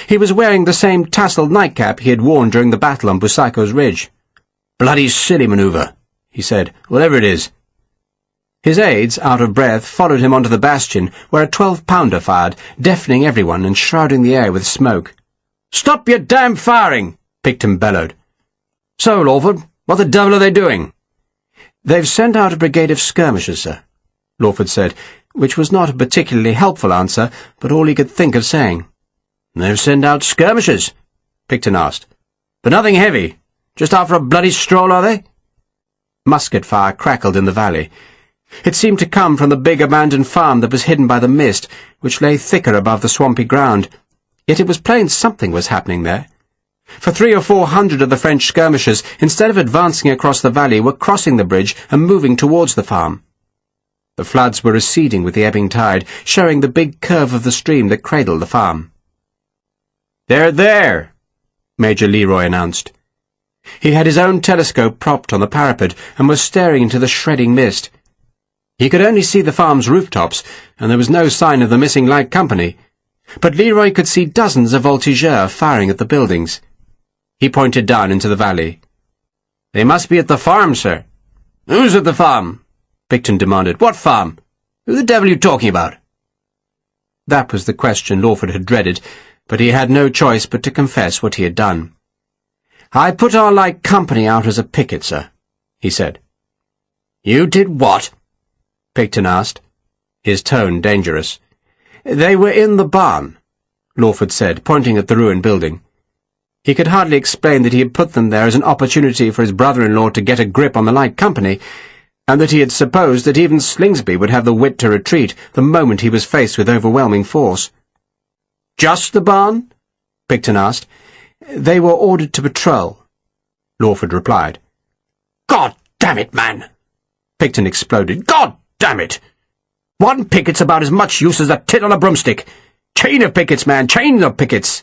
Speaker 1: He was wearing the same tasselled nightcap he had worn during the battle on Busaco's Ridge.
Speaker 2: "Bloody silly manoeuvre," he said, "whatever it is."
Speaker 1: His aides, out of breath, followed him onto the bastion, where a 12-pounder fired, deafening everyone and shrouding the air with smoke.
Speaker 2: "Stop your damn firing!" Picton bellowed. "So, Lawford, what the devil are they doing?"
Speaker 1: "They've sent out a brigade of skirmishers, sir," Lawford said, which was not a particularly helpful answer, but all he could think of saying.
Speaker 2: "They've sent out skirmishers?" Picton asked. "But nothing heavy? Just out for a bloody stroll, are they?"
Speaker 1: Musket fire crackled in the valley. It seemed to come from the big abandoned farm that was hidden by the mist, which lay thicker above the swampy ground. Yet it was plain something was happening there. For 300 or 400 of the French skirmishers, instead of advancing across the valley, were crossing the bridge and moving towards the farm. The floods were receding with the ebbing tide, showing the big curve of the stream that cradled the farm.
Speaker 2: "They're there,"
Speaker 1: Major Leroy announced. He had his own telescope propped on the parapet and was staring into the shredding mist. He could only see the farm's rooftops, and there was no sign of the missing light company. But Leroy could see dozens of voltigeurs firing at the buildings. He pointed down into the valley.
Speaker 2: "They must be at the farm, sir." "Who's at the farm?" Picton demanded. "What farm? Who the devil are you talking about?"
Speaker 1: That was the question Lawford had dreaded, but he had no choice but to confess what he had done. "I put our light company out as a picket, sir," he said.
Speaker 2: "You did what?"
Speaker 1: Picton asked, his tone dangerous. "They were in the barn," Lawford said, pointing at the ruined building. He could hardly explain that he had put them there as an opportunity for his brother-in-law to get a grip on the light company, and that he had supposed that even Slingsby would have the wit to retreat the moment he was faced with overwhelming force.
Speaker 2: "Just the barn?"
Speaker 1: Picton asked. "They were ordered to patrol," Lawford replied.
Speaker 2: "God damn it, man!"
Speaker 1: Picton exploded.
Speaker 2: "God damn it! One picket's about as much use as a tit on a broomstick. Chain of pickets, man, chain of pickets.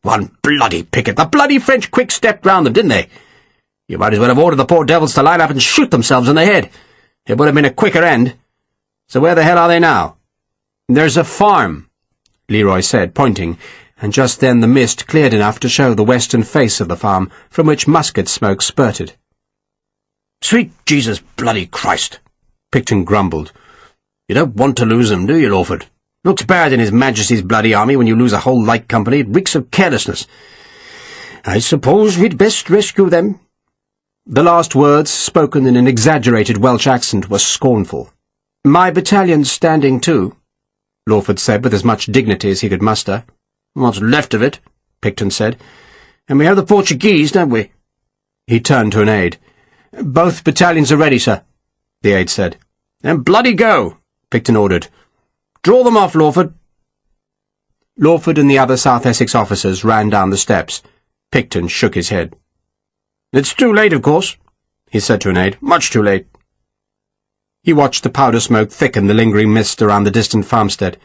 Speaker 2: One bloody picket. The bloody French quick-stepped round them, didn't they? You might as well have ordered the poor devils to line up and shoot themselves in the head. It would have been a quicker end. So where the hell are they now?"
Speaker 1: "There's a farm," Leroy said, pointing, and just then the mist cleared enough to show the western face of the farm, from which musket smoke spurted.
Speaker 2: "Sweet Jesus bloody Christ,"
Speaker 1: Picton grumbled.
Speaker 2: "You don't want to lose them, do you, Lawford? Looks bad in His Majesty's bloody army when you lose a whole light company. It reeks of carelessness. I suppose we'd best rescue them."
Speaker 1: The last words, spoken in an exaggerated Welsh accent, were scornful. "My battalion's standing too," Lawford said with as much dignity as he could muster.
Speaker 2: "What's left of it," Picton said. "And we have the Portuguese, don't we?"
Speaker 1: He turned to an aide. "Both battalions are ready, sir," the aide said.
Speaker 2: "Then bloody go," Picton ordered. "Draw them off, Lawford."
Speaker 1: Lawford and the other South Essex officers ran down the steps. Picton shook his head.
Speaker 2: "It's too late, of course," he said to an aide. "Much too late."
Speaker 1: He watched the powder smoke thicken the lingering mist around the distant farmstead.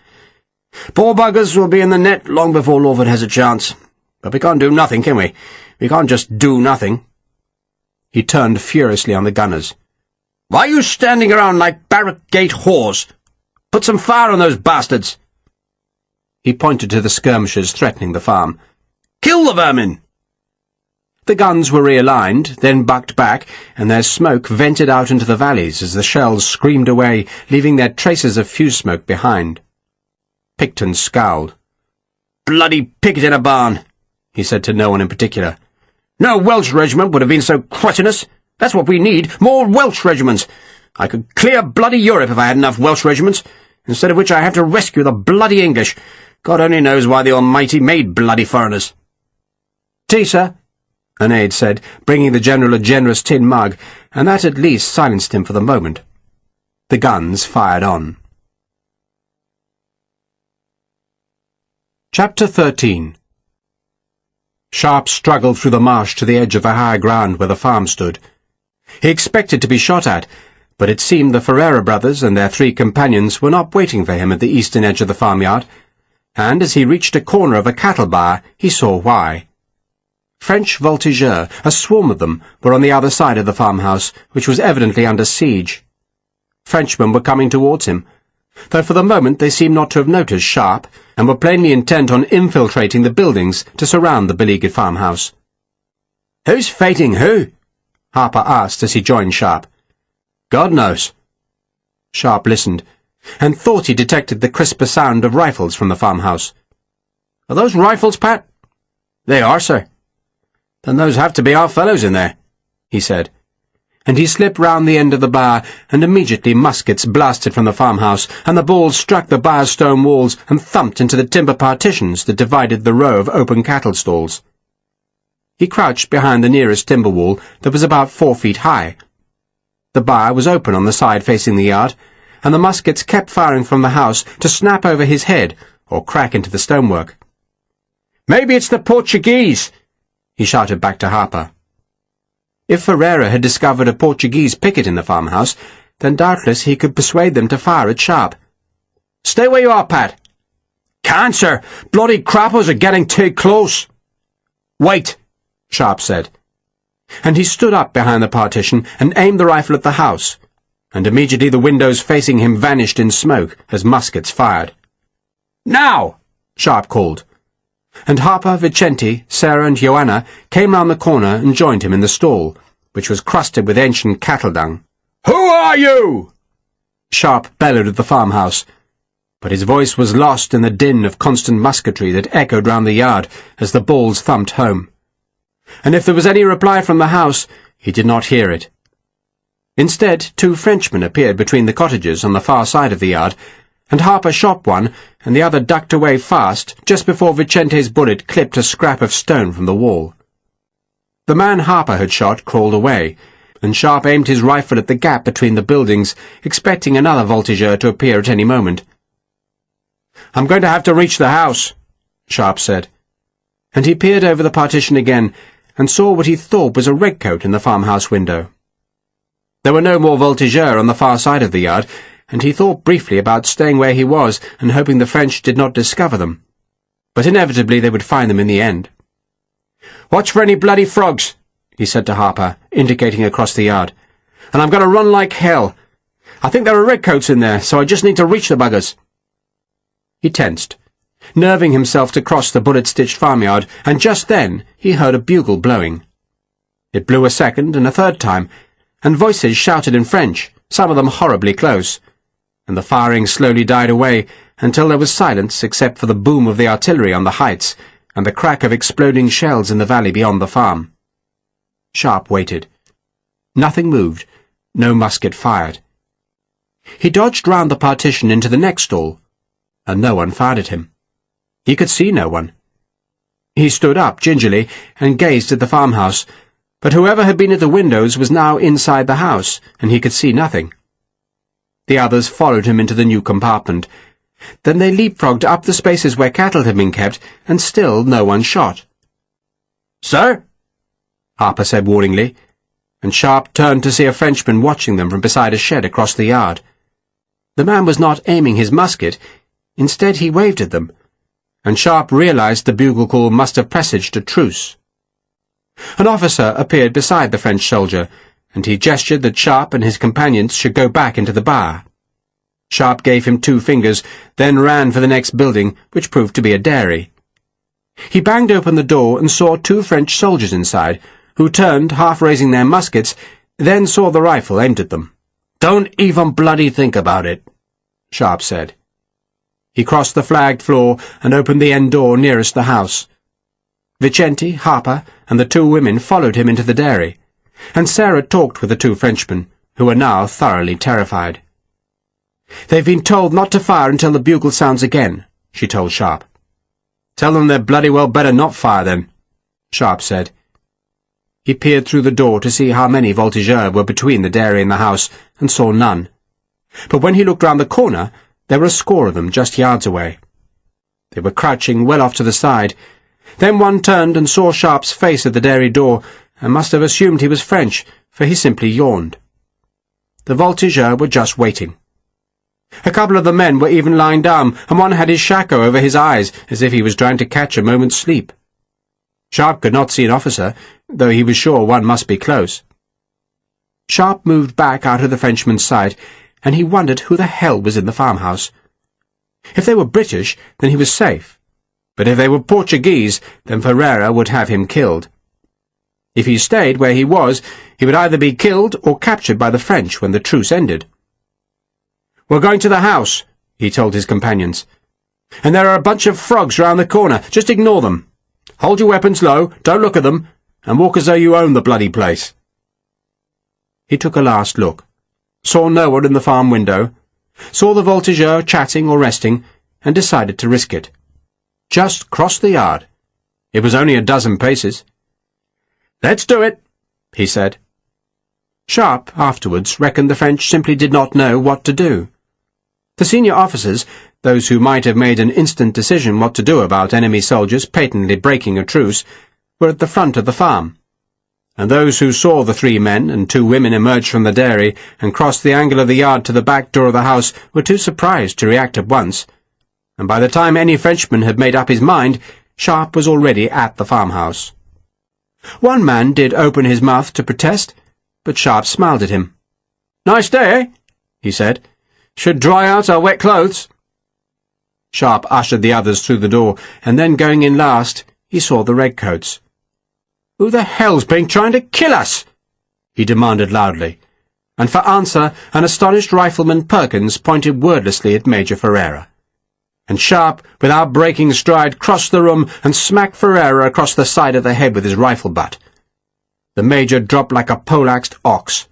Speaker 2: "Poor buggers will be in the net long before Lawford has a chance. But we can't do nothing, can we? We can't just do nothing."
Speaker 1: He turned furiously on the gunners.
Speaker 2: "Why are you standing around like barrack gate whores? Put some fire on those bastards."
Speaker 1: He pointed to the skirmishers threatening the farm.
Speaker 2: "Kill the vermin!"
Speaker 1: The guns were realigned, then bucked back, and their smoke vented out into the valleys as the shells screamed away, leaving their traces of fuse smoke behind. Picton scowled.
Speaker 2: "Bloody picket in a barn," he said to no one in particular. "No Welsh regiment would have been so cretinous. That's what we need, more Welsh regiments. I could clear bloody Europe if I had enough Welsh regiments, instead of which I have to rescue the bloody English. God only knows why the Almighty made bloody foreigners."
Speaker 1: "Tea, sir," an aide said, bringing the general a generous tin mug, and that at least silenced him for the moment. The guns fired on. Chapter 13. Sharpe struggled through the marsh to the edge of the high ground where the farm stood. He expected to be shot at, but it seemed the Ferreira brothers and their 3 companions were not waiting for him at the eastern edge of the farmyard, and as he reached a corner of a cattle byre, he saw why. French voltigeurs, a swarm of them, were on the other side of the farmhouse, which was evidently under siege. Frenchmen were coming towards him, though for the moment they seemed not to have noticed Sharpe, and were plainly intent on infiltrating the buildings to surround the beleaguered farmhouse. "Who's fighting who?" Harper asked as he joined Sharpe. "God knows." Sharpe listened, and thought he detected the crisper sound of rifles from the farmhouse. "Are those rifles, Pat?" "They are, sir." "Then those have to be our fellows in there," he said. And he slipped round the end of the bar, and immediately muskets blasted from the farmhouse, and the balls struck the bar's stone walls and thumped into the timber partitions that divided the row of open cattle stalls. He crouched behind the nearest timber wall that was about 4 feet high. The bar was open on the side facing the yard, and the muskets kept firing from the house to snap over his head or crack into the stonework. "Maybe it's the Portuguese," he shouted back to Harper. If Ferreira had discovered a Portuguese picket in the farmhouse, then doubtless he could persuade them to fire at Sharpe. "Stay where you are, Pat." "Can't, sir. Bloody crappers are getting too close." "Wait," Sharpe said. And he stood up behind the partition and aimed the rifle at the house, and immediately the windows facing him vanished in smoke as muskets fired. "Now!" Sharpe called. And Harper, Vicente, Sarah and Joanna came round the corner and joined him in the stall, which was crusted with ancient cattle dung. "Who are you?" Sharpe bellowed at the farmhouse, but his voice was lost in the din of constant musketry that echoed round the yard as the balls thumped home. And if there was any reply from the house, he did not hear it. Instead, 2 Frenchmen appeared between the cottages on the far side of the yard, and Harper shot one, and the other ducked away fast just before Vicente's bullet clipped a scrap of stone from the wall. The man Harper had shot crawled away, and Sharpe aimed his rifle at the gap between the buildings, expecting another voltigeur to appear at any moment. "I'm going to have to reach the house," Sharpe said, and he peered over the partition again and saw what he thought was a redcoat in the farmhouse window. There were no more voltigeurs on the far side of the yard, and he thought briefly about staying where he was and hoping the French did not discover them. But inevitably they would find them in the end. "Watch for any bloody frogs," he said to Harper, indicating across the yard. "And I'm going to run like hell. I think there are redcoats in there, so I just need to reach the buggers." He tensed, nerving himself to cross the bullet-stitched farmyard, and just then he heard a bugle blowing. It blew a second and a third time, and voices shouted in French, some of them horribly close, and the firing slowly died away until there was silence except for the boom of the artillery on the heights and the crack of exploding shells in the valley beyond the farm. Sharpe waited. Nothing moved, no musket fired. He dodged round the partition into the next stall, and no one fired at him. He could see no one. He stood up gingerly and gazed at the farmhouse, but whoever had been at the windows was now inside the house, and he could see nothing. The others followed him into the new compartment. Then they leapfrogged up the spaces where cattle had been kept, and still no one shot. "Sir?" Harper said warningly, and Sharpe turned to see a Frenchman watching them from beside a shed across the yard. The man was not aiming his musket. Instead he waved at them, and Sharpe realized the bugle call must have presaged a truce. An officer appeared beside the French soldier, and he gestured that Sharpe and his companions should go back into the bar. Sharpe gave him 2 fingers, then ran for the next building, which proved to be a dairy. He banged open the door and saw 2 French soldiers inside, who turned, half raising their muskets, then saw the rifle aimed at them. "Don't even bloody think about it," Sharpe said. He crossed the flagged floor and opened the end door nearest the house. Vicente, Harper, and the 2 women followed him into the dairy, and Sarah talked with the 2 Frenchmen, who were now thoroughly terrified. "They've been told not to fire until the bugle sounds again," she told Sharpe. "Tell them they're bloody well better not fire then," Sharpe said. He peered through the door to see how many voltigeurs were between the dairy and the house, and saw none. But when he looked round the corner, there were a score of them just yards away. They were crouching well off to the side. Then one turned and saw Sharpe's face at the dairy door, and must have assumed he was French, for he simply yawned. The voltigeurs were just waiting. A couple of the men were even lying down, and one had his shako over his eyes, as if he was trying to catch a moment's sleep. Sharpe could not see an officer, though he was sure one must be close. Sharpe moved back out of the Frenchman's sight, and he wondered who the hell was in the farmhouse. If they were British, then he was safe, but if they were Portuguese, then Ferreira would have him killed. If he stayed where he was, he would either be killed or captured by the French when the truce ended. "We're going to the house," he told his companions. "And there are a bunch of frogs round the corner. Just ignore them. Hold your weapons low, don't look at them, and walk as though you own the bloody place." He took a last look, saw no one in the farm window, saw the voltigeur chatting or resting, and decided to risk it. Just cross the yard. It was only a dozen paces. "Let's do it," he said. Sharpe, afterwards, reckoned the French simply did not know what to do. The senior officers, those who might have made an instant decision what to do about enemy soldiers patently breaking a truce, were at the front of the farm, and those who saw the 3 men and 2 women emerge from the dairy and cross the angle of the yard to the back door of the house were too surprised to react at once, and by the time any Frenchman had made up his mind, Sharpe was already at the farmhouse. One man did open his mouth to protest, but Sharpe smiled at him. "Nice day, eh?" he said. "Should dry out our wet clothes." Sharpe ushered the others through the door, and then, going in last, he saw the redcoats. "Who the hell's been trying to kill us?" he demanded loudly, and for answer an astonished rifleman Perkins pointed wordlessly at Major Ferreira. And Sharpe, without breaking stride, crossed the room and smacked Ferreira across the side of the head with his rifle butt. The Major dropped like a poleaxed ox.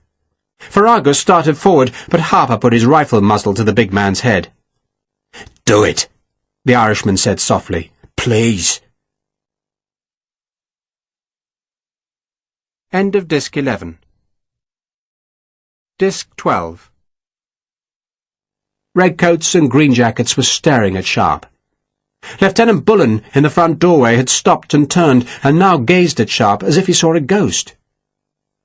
Speaker 1: Ferragus started forward, but Harper put his rifle muzzle to the big man's head. "Do it," the Irishman said softly. "Please." End of Disc 11. Disc 12. Redcoats and greenjackets were staring at Sharpe. Lieutenant Bullen in the front doorway had stopped and turned, and now gazed at Sharpe as if he saw a ghost.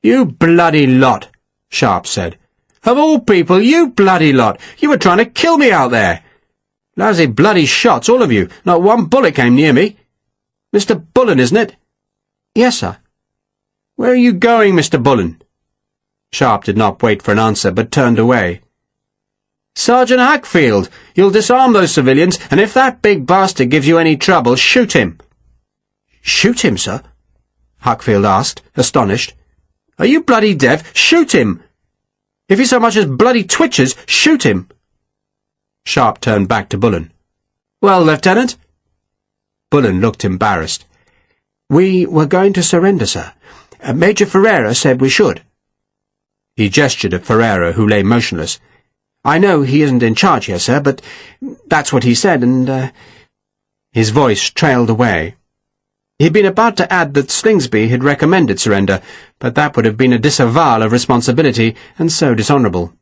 Speaker 1: "You bloody lot," Sharpe said. "Of all people, you bloody lot! You were trying to kill me out there! Lousy bloody shots, all of you. Not one bullet came near me. Mr. Bullen, isn't it?" "Yes, sir." "Where are you going, Mr. Bullen?" Sharpe did not wait for an answer, but turned away. "Sergeant Hackfield, you'll disarm those civilians, and if that big bastard gives you any trouble, shoot him." "Shoot him, sir?" Hackfield asked, astonished. "Are you bloody deaf? Shoot him! If he so much as bloody twitches, shoot him!" Sharpe turned back to Bullen. "Well, Lieutenant?" Bullen looked embarrassed. "We were going to surrender, sir. Major Ferreira said we should." He gestured at Ferreira, who lay motionless. "I know he isn't in charge here, sir, but that's what he said, and, His voice trailed away. He'd been about to add that Slingsby had recommended surrender, but that would have been a disavowal of responsibility, and so dishonourable.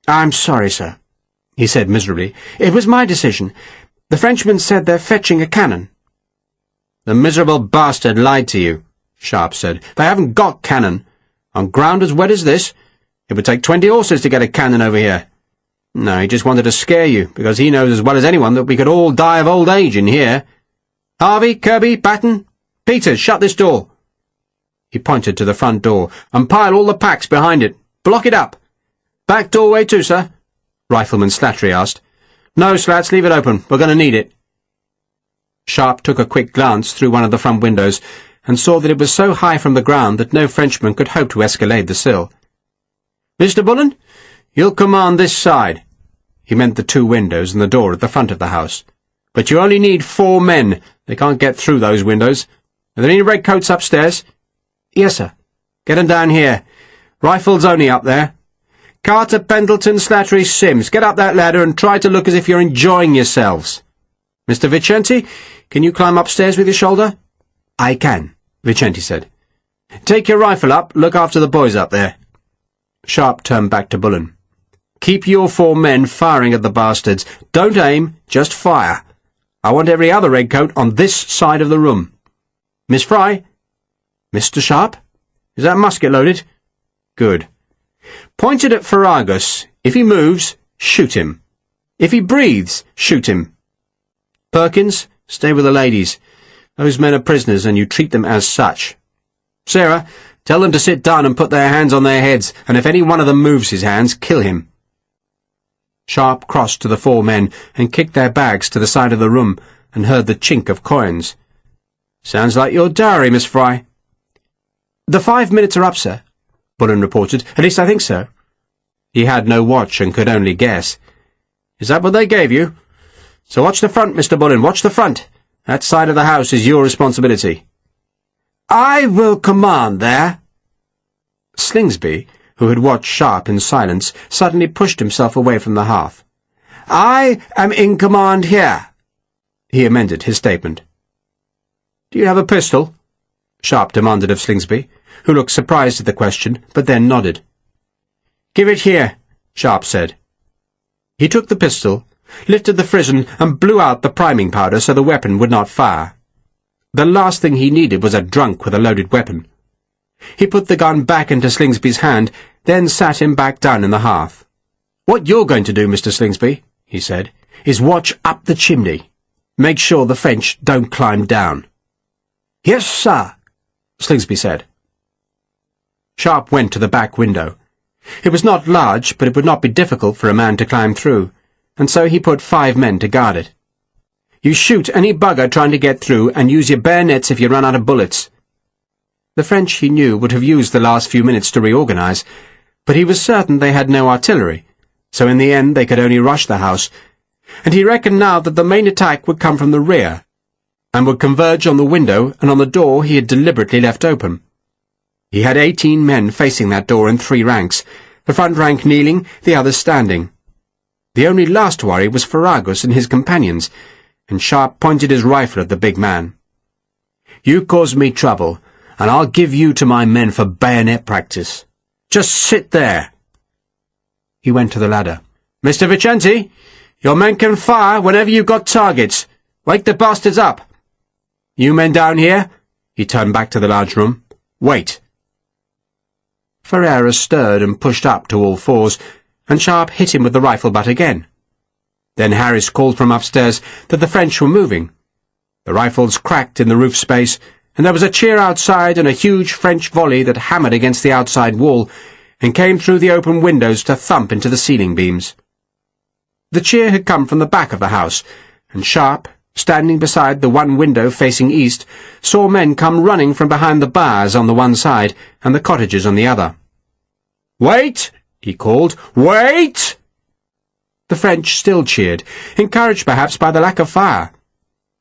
Speaker 1: "I'm sorry, sir," he said miserably. "It was my decision. The Frenchmen said they're fetching a cannon." "The miserable bastard lied to you," Sharpe said. "They haven't got cannon. On ground as wet as this, it would take 20 horses to get a cannon over here. No, he just wanted to scare you, because he knows as well as anyone that we could all die of old age in here. Harvey, Kirby, Batten, Peters, shut this door." He pointed to the front door. "And pile all the packs behind it. Block it up." "Back doorway too, sir?" Rifleman Slattery asked. "No, Slats, leave it open. We're going to need it." Sharpe took a quick glance through one of the front windows, and saw that it was so high from the ground that no Frenchman could hope to escalade the sill. "Mr. Bullen, you'll command this side." He meant the 2 windows and the door at the front of the house. "But you only need 4 men. They can't get through those windows. Are there any redcoats upstairs?" "Yes, sir." "Get 'em down here. Rifles only up there. Carter, Pendleton, Slattery, Sims, get up that ladder and try to look as if you're enjoying yourselves. Mr. Vicenti, can you climb upstairs with your shoulder?" "I can," Vicenti said. "Take your rifle up. Look after the boys up there." Sharpe turned back to Bullen. "Keep your 4 men firing at the bastards. Don't aim, just fire. I want every other redcoat on this side of the room. Miss Fry?" "Mr. Sharpe?" "Is that musket loaded?" "Good. Point it at Ferragus. If he moves, shoot him. If he breathes, shoot him. Perkins, stay with the ladies. Those men are prisoners, and you treat them as such. Sarah, tell them to sit down and put their hands on their heads, and if any one of them moves his hands, kill him. Sharpe crossed to the four men and kicked their bags to the side of the room and heard the chink of coins. "Sounds like your diary, Miss Fry." "The 5 minutes are up, sir," Bullen reported. "At least I think so." He had no watch and could only guess. "Is that what they gave you? So watch the front, Mr. Bullen, watch the front. That side of the house is your responsibility." "I will command there." Slingsby, who had watched Sharpe in silence, suddenly pushed himself away from the hearth. "I am in command here," he amended his statement. "Do you have a pistol?" Sharpe demanded of Slingsby, who looked surprised at the question, but then nodded. "Give it here," Sharpe said. He took the pistol, lifted the frizzen, and blew out the priming powder so the weapon would not fire. The last thing he needed was a drunk with a loaded weapon. He put the gun back into Slingsby's hand, then sat him back down in the hearth. "What you're going to do, Mr. Slingsby," he said, "is watch up the chimney. Make sure the French don't climb down." "Yes, sir," Slingsby said. Sharpe went to the back window. It was not large, but it would not be difficult for a man to climb through, and so he put 5 men to guard it. "You shoot any bugger trying to get through, and use your bayonets if you run out of bullets." The French, he knew, would have used the last few minutes to reorganize, but he was certain they had no artillery, so in the end they could only rush the house, and he reckoned now that the main attack would come from the rear, and would converge on the window and on the door he had deliberately left open. He had 18 men facing that door in 3 ranks, the front rank kneeling, the others standing. The only last worry was Ferragus and his companions, and Sharpe pointed his rifle at the big man. "You caused me trouble, and I'll give you to my men for bayonet practice. Just sit there." He went to the ladder. "Mr. Vicenti, your men can fire whenever you've got targets. Wake the bastards up. You men down here," he turned back to the large room, "wait." Ferreira stirred and pushed up to all fours, and Sharpe hit him with the rifle butt again. Then Harris called from upstairs that the French were moving. The rifles cracked in the roof space, and there was a cheer outside and a huge French volley that hammered against the outside wall and came through the open windows to thump into the ceiling beams. The cheer had come from the back of the house, and Sharpe, standing beside the one window facing east, saw men come running from behind the bars on the one side and the cottages on the other. "Wait!" he called. "Wait!" The French still cheered, encouraged perhaps by the lack of fire.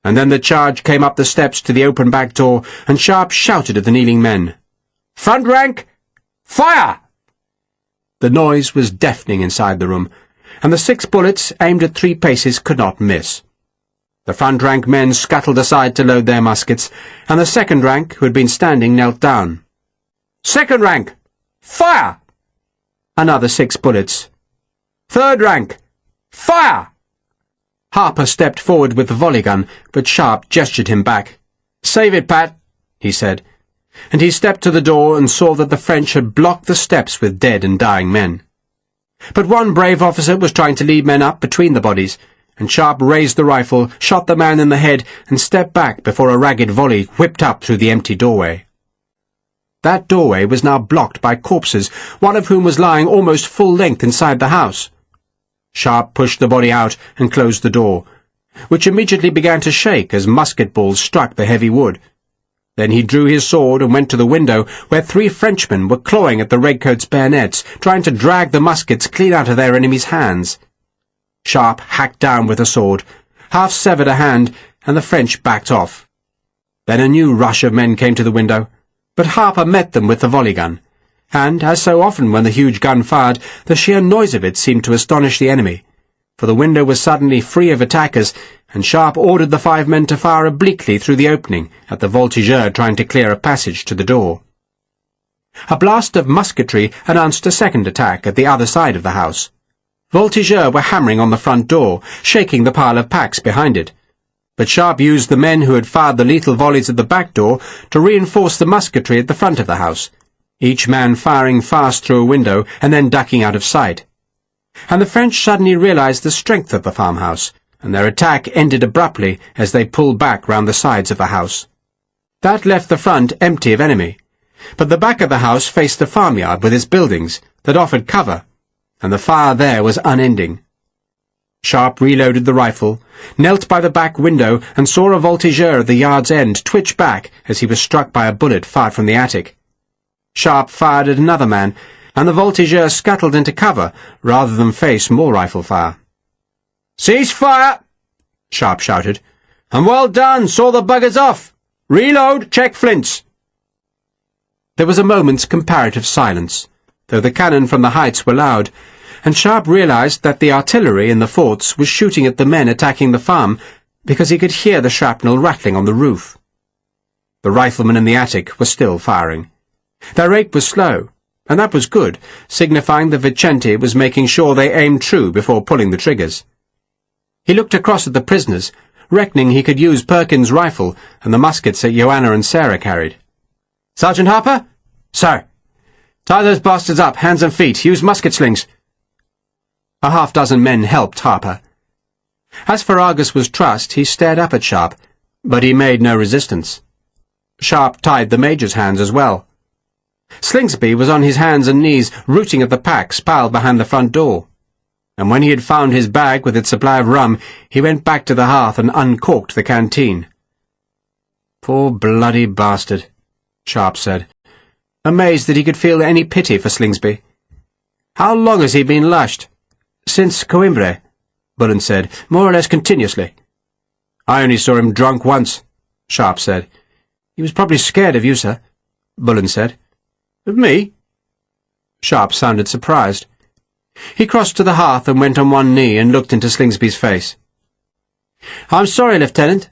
Speaker 1: And then the charge came up the steps to the open back door, and Sharpe shouted at the kneeling men, "Front rank, fire!" The noise was deafening inside the room, and the 6 bullets aimed at 3 paces could not miss. The front rank men scuttled aside to load their muskets, and the second rank, who had been standing, knelt down. "Second rank, fire!" Another 6 bullets. "Third rank, fire!" Harper stepped forward with the volley gun, but Sharpe gestured him back. "Save it, Pat," he said, and he stepped to the door and saw that the French had blocked the steps with dead and dying men. But one brave officer was trying to lead men up between the bodies, and Sharpe raised the rifle, shot the man in the head, and stepped back before a ragged volley whipped up through the empty doorway. That doorway was now blocked by corpses, one of whom was lying almost full length inside the house. Sharpe pushed the body out and closed the door, which immediately began to shake as musket balls struck the heavy wood. Then he drew his sword and went to the window, where 3 Frenchmen were clawing at the redcoats' bayonets, trying to drag the muskets clean out of their enemies' hands. Sharpe hacked down with a sword, half severed a hand, and the French backed off. Then a new rush of men came to the window, but Harper met them with the volley gun, and, as so often when the huge gun fired, the sheer noise of it seemed to astonish the enemy, for the window was suddenly free of attackers, and Sharpe ordered the 5 men to fire obliquely through the opening at the voltigeur trying to clear a passage to the door. A blast of musketry announced a second attack at the other side of the house. Voltigeurs were hammering on the front door, shaking the pile of packs behind it. But Sharpe used the men who had fired the lethal volleys at the back door to reinforce the musketry at the front of the house, each man firing fast through a window and then ducking out of sight. And the French suddenly realized the strength of the farmhouse, and their attack ended abruptly as they pulled back round the sides of the house. That left the front empty of enemy, but the back of the house faced the farmyard with its buildings that offered cover, and the fire there was unending. Sharpe reloaded the rifle, knelt by the back window, and saw a voltigeur at the yard's end twitch back as he was struck by a bullet fired from the attic. Sharpe fired at another man, and the voltigeur scuttled into cover rather than face more rifle fire. "Cease fire!" Sharpe shouted. "And well done, saw the buggers off! Reload, check flints!" There was a moment's comparative silence, though the cannon from the heights were loud, and Sharpe realized that the artillery in the forts was shooting at the men attacking the farm because he could hear the shrapnel rattling on the roof. The riflemen in the attic were still firing. Their rate was slow, and that was good, signifying that Vicente was making sure they aimed true before pulling the triggers. He looked across at the prisoners, reckoning he could use Perkins' rifle and the muskets that Joanna and Sarah carried. "Sergeant Harper?" "Sir." "Tie those bastards up, hands and feet. Use musket slings." A half-dozen men helped Harper. As Ferragus was trussed, he stared up at Sharpe, but he made no resistance. Sharpe tied the major's hands as well. Slingsby was on his hands and knees, rooting at the packs piled behind the front door, and when he had found his bag with its supply of rum, he went back to the hearth and uncorked the canteen. "Poor bloody bastard," Sharpe said, amazed that he could feel any pity for Slingsby. "How long has he been lashed?" "Since Coimbra," Bullen said, "more or less continuously." "I only saw him drunk once," Sharpe said. "He was probably scared of you, sir," Bullen said. "Of me?" Sharpe sounded surprised. He crossed to the hearth and went on one knee and looked into Slingsby's face. "I'm sorry, Lieutenant,"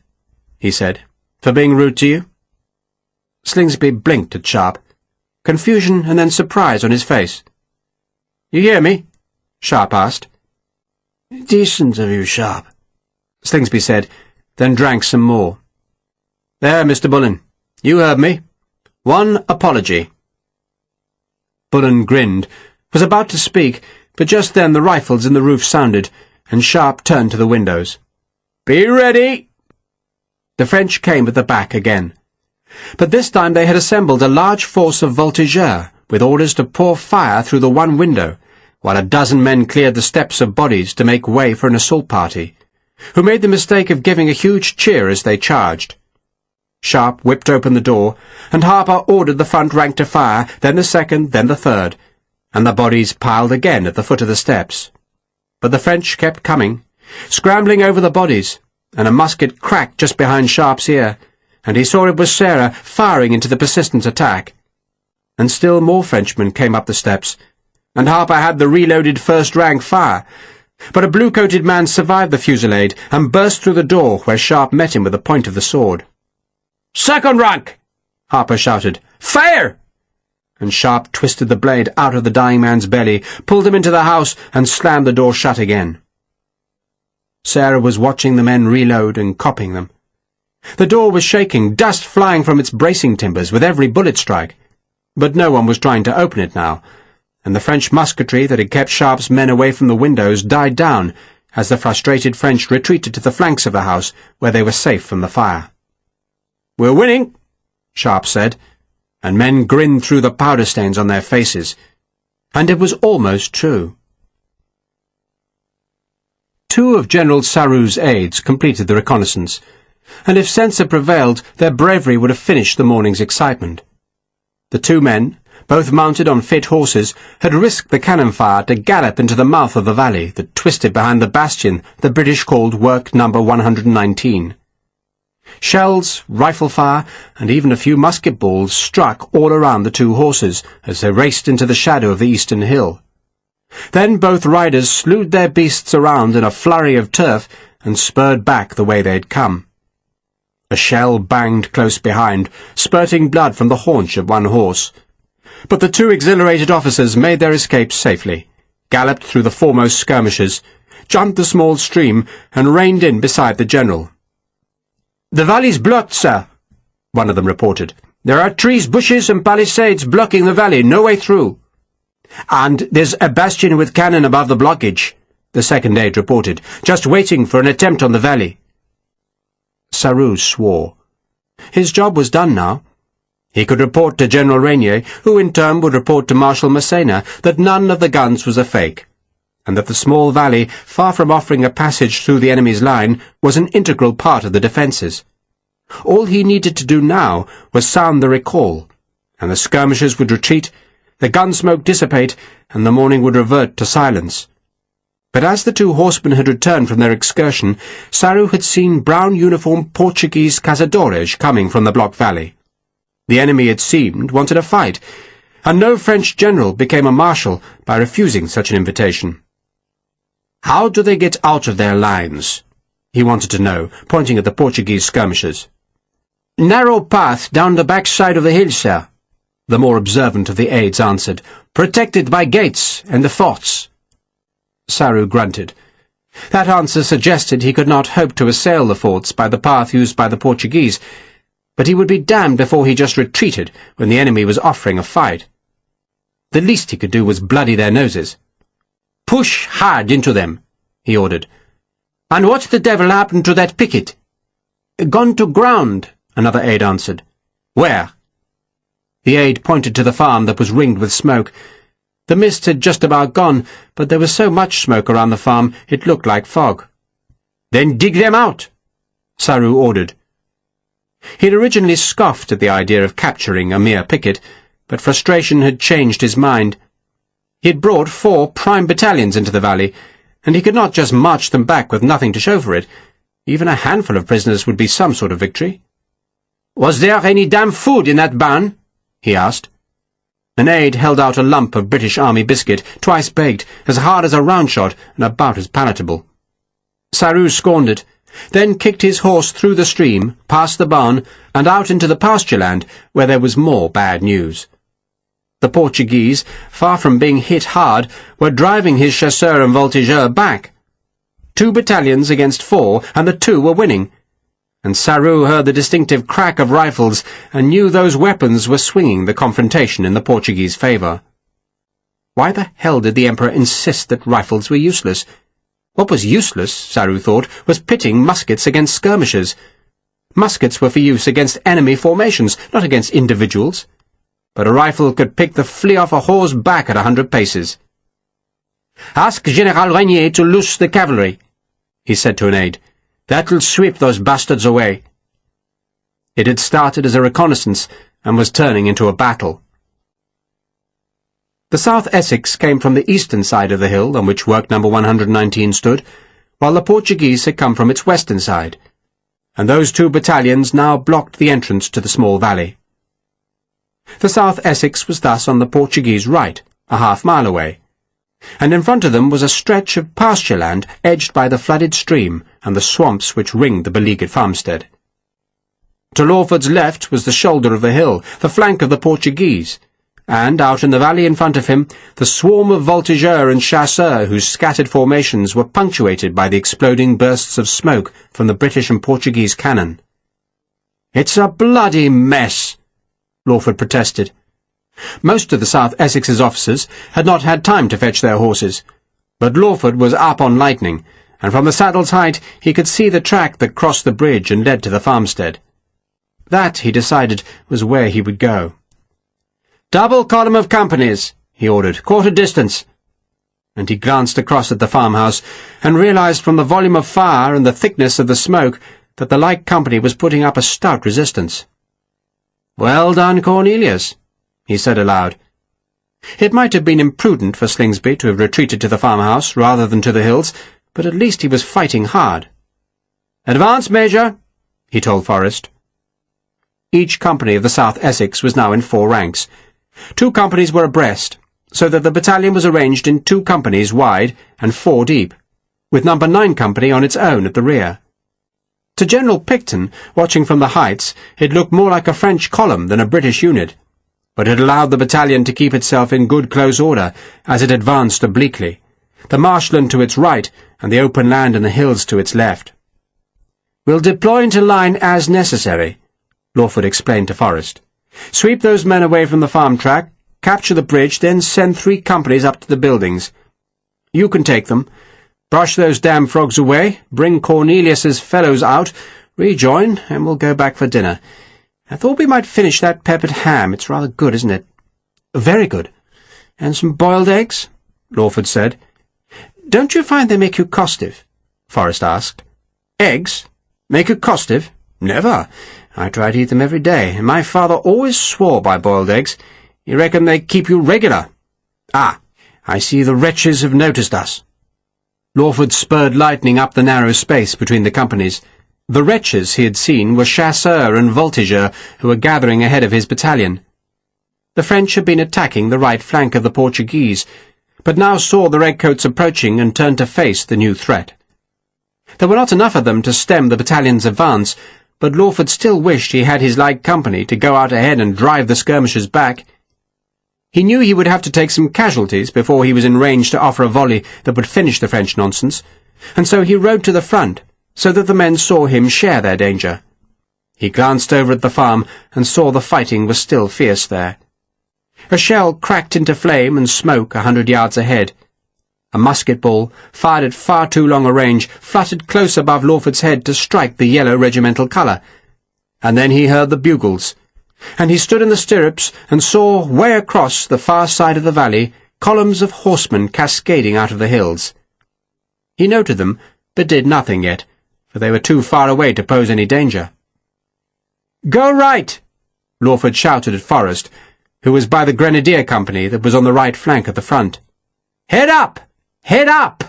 Speaker 1: he said, "for being rude to you." Slingsby blinked at Sharpe, confusion and then surprise on his face. "You hear me?" Sharpe asked. "Decent of you, Sharpe," Slingsby said, then drank some more. "There, Mr. Bullen, you heard me. One apology." Bullen grinned, was about to speak, but just then the rifles in the roof sounded, and Sharpe turned to the windows. "Be ready!" The French came at the back again, but this time they had assembled a large force of voltigeurs, with orders to pour fire through the one window, while a dozen men cleared the steps of bodies to make way for an assault party, who made the mistake of giving a huge cheer as they charged. Sharpe whipped open the door, and Harper ordered the front rank to fire, then the second, then the third, and the bodies piled again at the foot of the steps. But the French kept coming, scrambling over the bodies, and a musket cracked just behind Sharpe's ear, and he saw it was Sarah firing into the persistent attack. And still more Frenchmen came up the steps, and Harper had the reloaded first-rank fire, but a blue-coated man survived the fusillade and burst through the door where Sharpe met him with the point of the sword. "Second rank!" Harper shouted. "Fire!" And Sharpe twisted the blade out of the dying man's belly, pulled him into the house, and slammed the door shut again. Sarah was watching the men reload and copying them. The door was shaking, dust flying from its bracing timbers with every bullet strike, but no one was trying to open it now, and the French musketry that had kept Sharpe's men away from the windows died down as the frustrated French retreated to the flanks of the house where they were safe from the fire. "We're winning," Sharpe said, and men grinned through the powder stains on their faces. And it was almost true. Two of General Sarou's aides completed the reconnaissance, and if sense had prevailed, their bravery would have finished the morning's excitement. The two men, both mounted on fit horses, had risked the cannon fire to gallop into the mouth of the valley that twisted behind the bastion the British called Work No. 119. Shells, rifle fire, and even a few musket balls struck all around the two horses as they raced into the shadow of the eastern hill. Then both riders slewed their beasts around in a flurry of turf and spurred back the way they had come. A shell banged close behind, spurting blood from the haunch of one horse. But the two exhilarated officers made their escape safely, galloped through the foremost skirmishers, jumped the small stream, and reined in beside the general. "The valley's blocked, sir," one of them reported. "There are trees, bushes, and palisades blocking the valley, no way through." "And there's a bastion with cannon above the blockage," the second aide reported, "just waiting for an attempt on the valley." Sarou swore. His job was done now. He could report to General Reynier, who in turn would report to Marshal Massena, that none of the guns was a fake, and that the small valley, far from offering a passage through the enemy's line, was an integral part of the defences. All he needed to do now was sound the recall, and the skirmishers would retreat, the gun smoke dissipate, and the morning would revert to silence. But as the two horsemen had returned from their excursion, Saru had seen brown-uniformed Portuguese cazadores coming from the Block Valley. The enemy, it seemed, wanted a fight, and no French general became a marshal by refusing such an invitation. "How do they get out of their lines?" he wanted to know, pointing at the Portuguese skirmishers. "Narrow path down the back side of the hill, sir," the more observant of the aides answered, "protected by gates and the forts." Saru grunted. That answer suggested he could not hope to assail the forts by the path used by the Portuguese, but he would be damned before he just retreated when the enemy was offering a fight. The least he could do was bloody their noses. "Push hard into them," he ordered. "And what the devil happened to that picket?" "Gone to ground," another aide answered. "Where?" The aide pointed to the farm that was ringed with smoke. The mist had just about gone, but there was so much smoke around the farm it looked like fog. "Then dig them out," Saru ordered. He had originally scoffed at the idea of capturing a mere picket, but frustration had changed his mind. He had brought 4 prime battalions into the valley, and he could not just march them back with nothing to show for it. Even a handful of prisoners would be some sort of victory. "Was there any damn food in that barn?" he asked. An aide held out a lump of British Army biscuit, twice baked, as hard as a round shot, and about as palatable. Saru scorned it, then kicked his horse through the stream, past the barn, and out into the pasture land, where there was more bad news. The Portuguese, far from being hit hard, were driving his chasseurs and voltigeurs back. 2 battalions against 4, and the 2 were winning. And Saru heard the distinctive crack of rifles and knew those weapons were swinging the confrontation in the Portuguese favour. Why the hell did the Emperor insist that rifles were useless? What was useless, Saru thought, was pitting muskets against skirmishers. Muskets were for use against enemy formations, not against individuals. But a rifle could pick the flea off a horse's back at 100 paces. "Ask General Régnier to loose the cavalry," he said to an aide. "That'll sweep those bastards away." It had started as a reconnaissance and was turning into a battle. The South Essex came from the eastern side of the hill on which work number 119 stood, while the Portuguese had come from its western side, and those 2 battalions now blocked the entrance to the small valley. The South Essex was thus on the Portuguese right, a half-mile away, and in front of them was a stretch of pasture land edged by the flooded stream and the swamps which ringed the beleaguered farmstead. To Lawford's left was the shoulder of the hill, the flank of the Portuguese, and out in the valley in front of him the swarm of voltigeurs and chasseurs whose scattered formations were punctuated by the exploding bursts of smoke from the British and Portuguese cannon. "It's a bloody mess," Lawford protested. Most of the South Essex's officers had not had time to fetch their horses, but Lawford was up on lightning, and from the saddle's height he could see the track that crossed the bridge and led to the farmstead. That, he decided, was where he would go. "Double column of companies," he ordered, "quarter distance." And he glanced across at the farmhouse, and realized from the volume of fire and the thickness of the smoke that the like company was putting up a stout resistance. "Well done, Cornelius," he said aloud. It might have been imprudent for Slingsby to have retreated to the farmhouse rather than to the hills, but at least he was fighting hard. "Advance, Major," he told Forrest. Each company of the South Essex was now in 4 ranks. 2 companies were abreast, so that the battalion was arranged in 2 companies wide and 4 deep, with No. 9 Company on its own at the rear. To General Picton, watching from the heights, it looked more like a French column than a British unit, but it allowed the battalion to keep itself in good close order as it advanced obliquely, the marshland to its right and the open land and the hills to its left. "We'll deploy into line as necessary," Lawford explained to Forrest. "Sweep those men away from the farm track, capture the bridge, then send 3 companies up to the buildings. You can take them. Brush those damn frogs away, bring Cornelius's fellows out, rejoin, and we'll go back for dinner. I thought we might finish that peppered ham. It's rather good, isn't it?" "Very good. And some boiled eggs?" Lawford said. Don't you find they make you costive?" Forrest asked. "Eggs? Make you costive? Never. I try to eat them every day, and my father always swore by boiled eggs. He reckoned they keep you regular. Ah, I see the wretches have noticed us." Lawford spurred lightning up the narrow space between the companies. The wretches he had seen were chasseurs and voltigeurs who were gathering ahead of his battalion. The French had been attacking the right flank of the Portuguese, but now saw the redcoats approaching and turned to face the new threat. There were not enough of them to stem the battalion's advance, but Lawford still wished he had his light company to go out ahead and drive the skirmishers back. He knew he would have to take some casualties before he was in range to offer a volley that would finish the French nonsense, and so he rode to the front, so that the men saw him share their danger. He glanced over at the farm and saw the fighting was still fierce there. A shell cracked into flame and smoke 100 yards ahead. A musket ball, fired at far too long a range, fluttered close above Lawford's head to strike the yellow regimental colour. And then he heard the bugles, and he stood in the stirrups and saw, way across the far side of the valley, columns of horsemen cascading out of the hills. He noted them, but did nothing yet, for they were too far away to pose any danger. "Go right!" Lawford shouted at Forrest, who was by the grenadier company that was on the right flank at the front. "Head up! Head up!"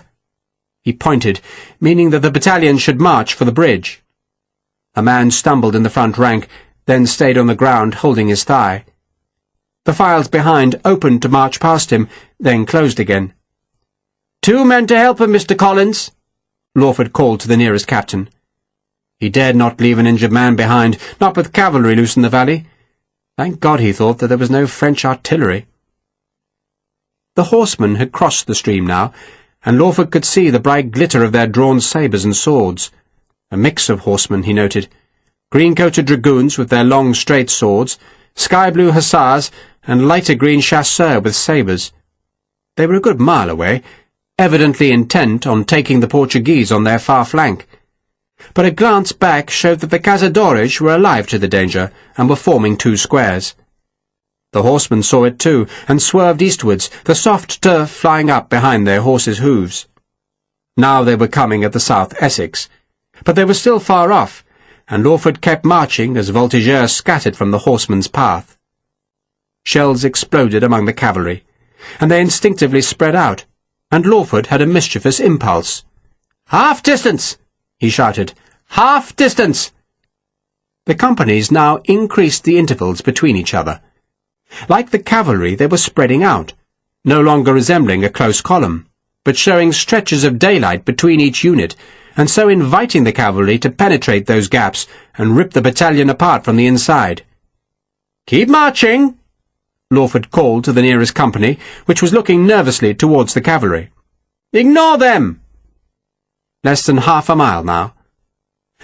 Speaker 1: He pointed, meaning that the battalion should march for the bridge. A man stumbled in the front rank, then stayed on the ground, holding his thigh. The files behind opened to march past him, then closed again. "2 men to help him, Mr. Collins," Lawford called to the nearest captain. He dared not leave an injured man behind, not with cavalry loose in the valley. Thank God, he thought, that there was no French artillery. The horsemen had crossed the stream now, and Lawford could see the bright glitter of their drawn sabres and swords. A mix of horsemen, he noted. Green-coated dragoons with their long straight swords, sky-blue hussars, and lighter green chasseurs with sabres. They were a good mile away, evidently intent on taking the Portuguese on their far flank. But a glance back showed that the cazadores were alive to the danger and were forming 2 squares. The horsemen saw it too, and swerved eastwards, the soft turf flying up behind their horses' hooves. Now they were coming at the South Essex, but they were still far off, and Lawford kept marching as voltigeurs scattered from the horsemen's path. Shells exploded among the cavalry, and they instinctively spread out, and Lawford had a mischievous impulse. "Half distance!" he shouted. "Half distance!" The companies now increased the intervals between each other. Like the cavalry, they were spreading out, no longer resembling a close column, but showing stretches of daylight between each unit, and so inviting the cavalry to penetrate those gaps and rip the battalion apart from the inside. "Keep marching!" Lawford called to the nearest company, which was looking nervously towards the cavalry. "Ignore them!" Less than half a mile now.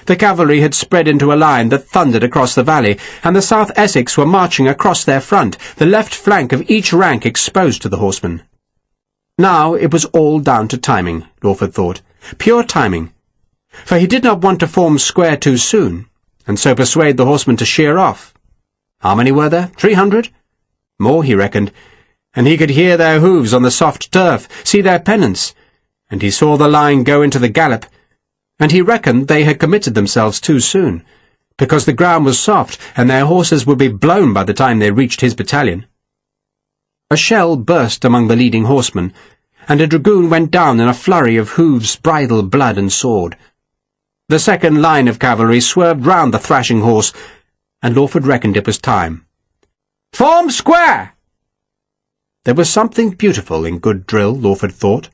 Speaker 1: The cavalry had spread into a line that thundered across the valley, and the South Essex were marching across their front, the left flank of each rank exposed to the horsemen. Now it was all down to timing, Lawford thought. Pure timing. For he did not want to form square too soon, and so persuade the horsemen to sheer off. How many were there? 300? More, he reckoned, and he could hear their hoofs on the soft turf, see their pennants, and he saw the line go into the gallop, and he reckoned they had committed themselves too soon, because the ground was soft, and their horses would be blown by the time they reached his battalion. A shell burst among the leading horsemen, and a dragoon went down in a flurry of hoofs, bridle, blood, and sword. The second line of cavalry swerved round the thrashing horse, and Lawford reckoned it was time. "Form square!" There was something beautiful in good drill, Lawford thought.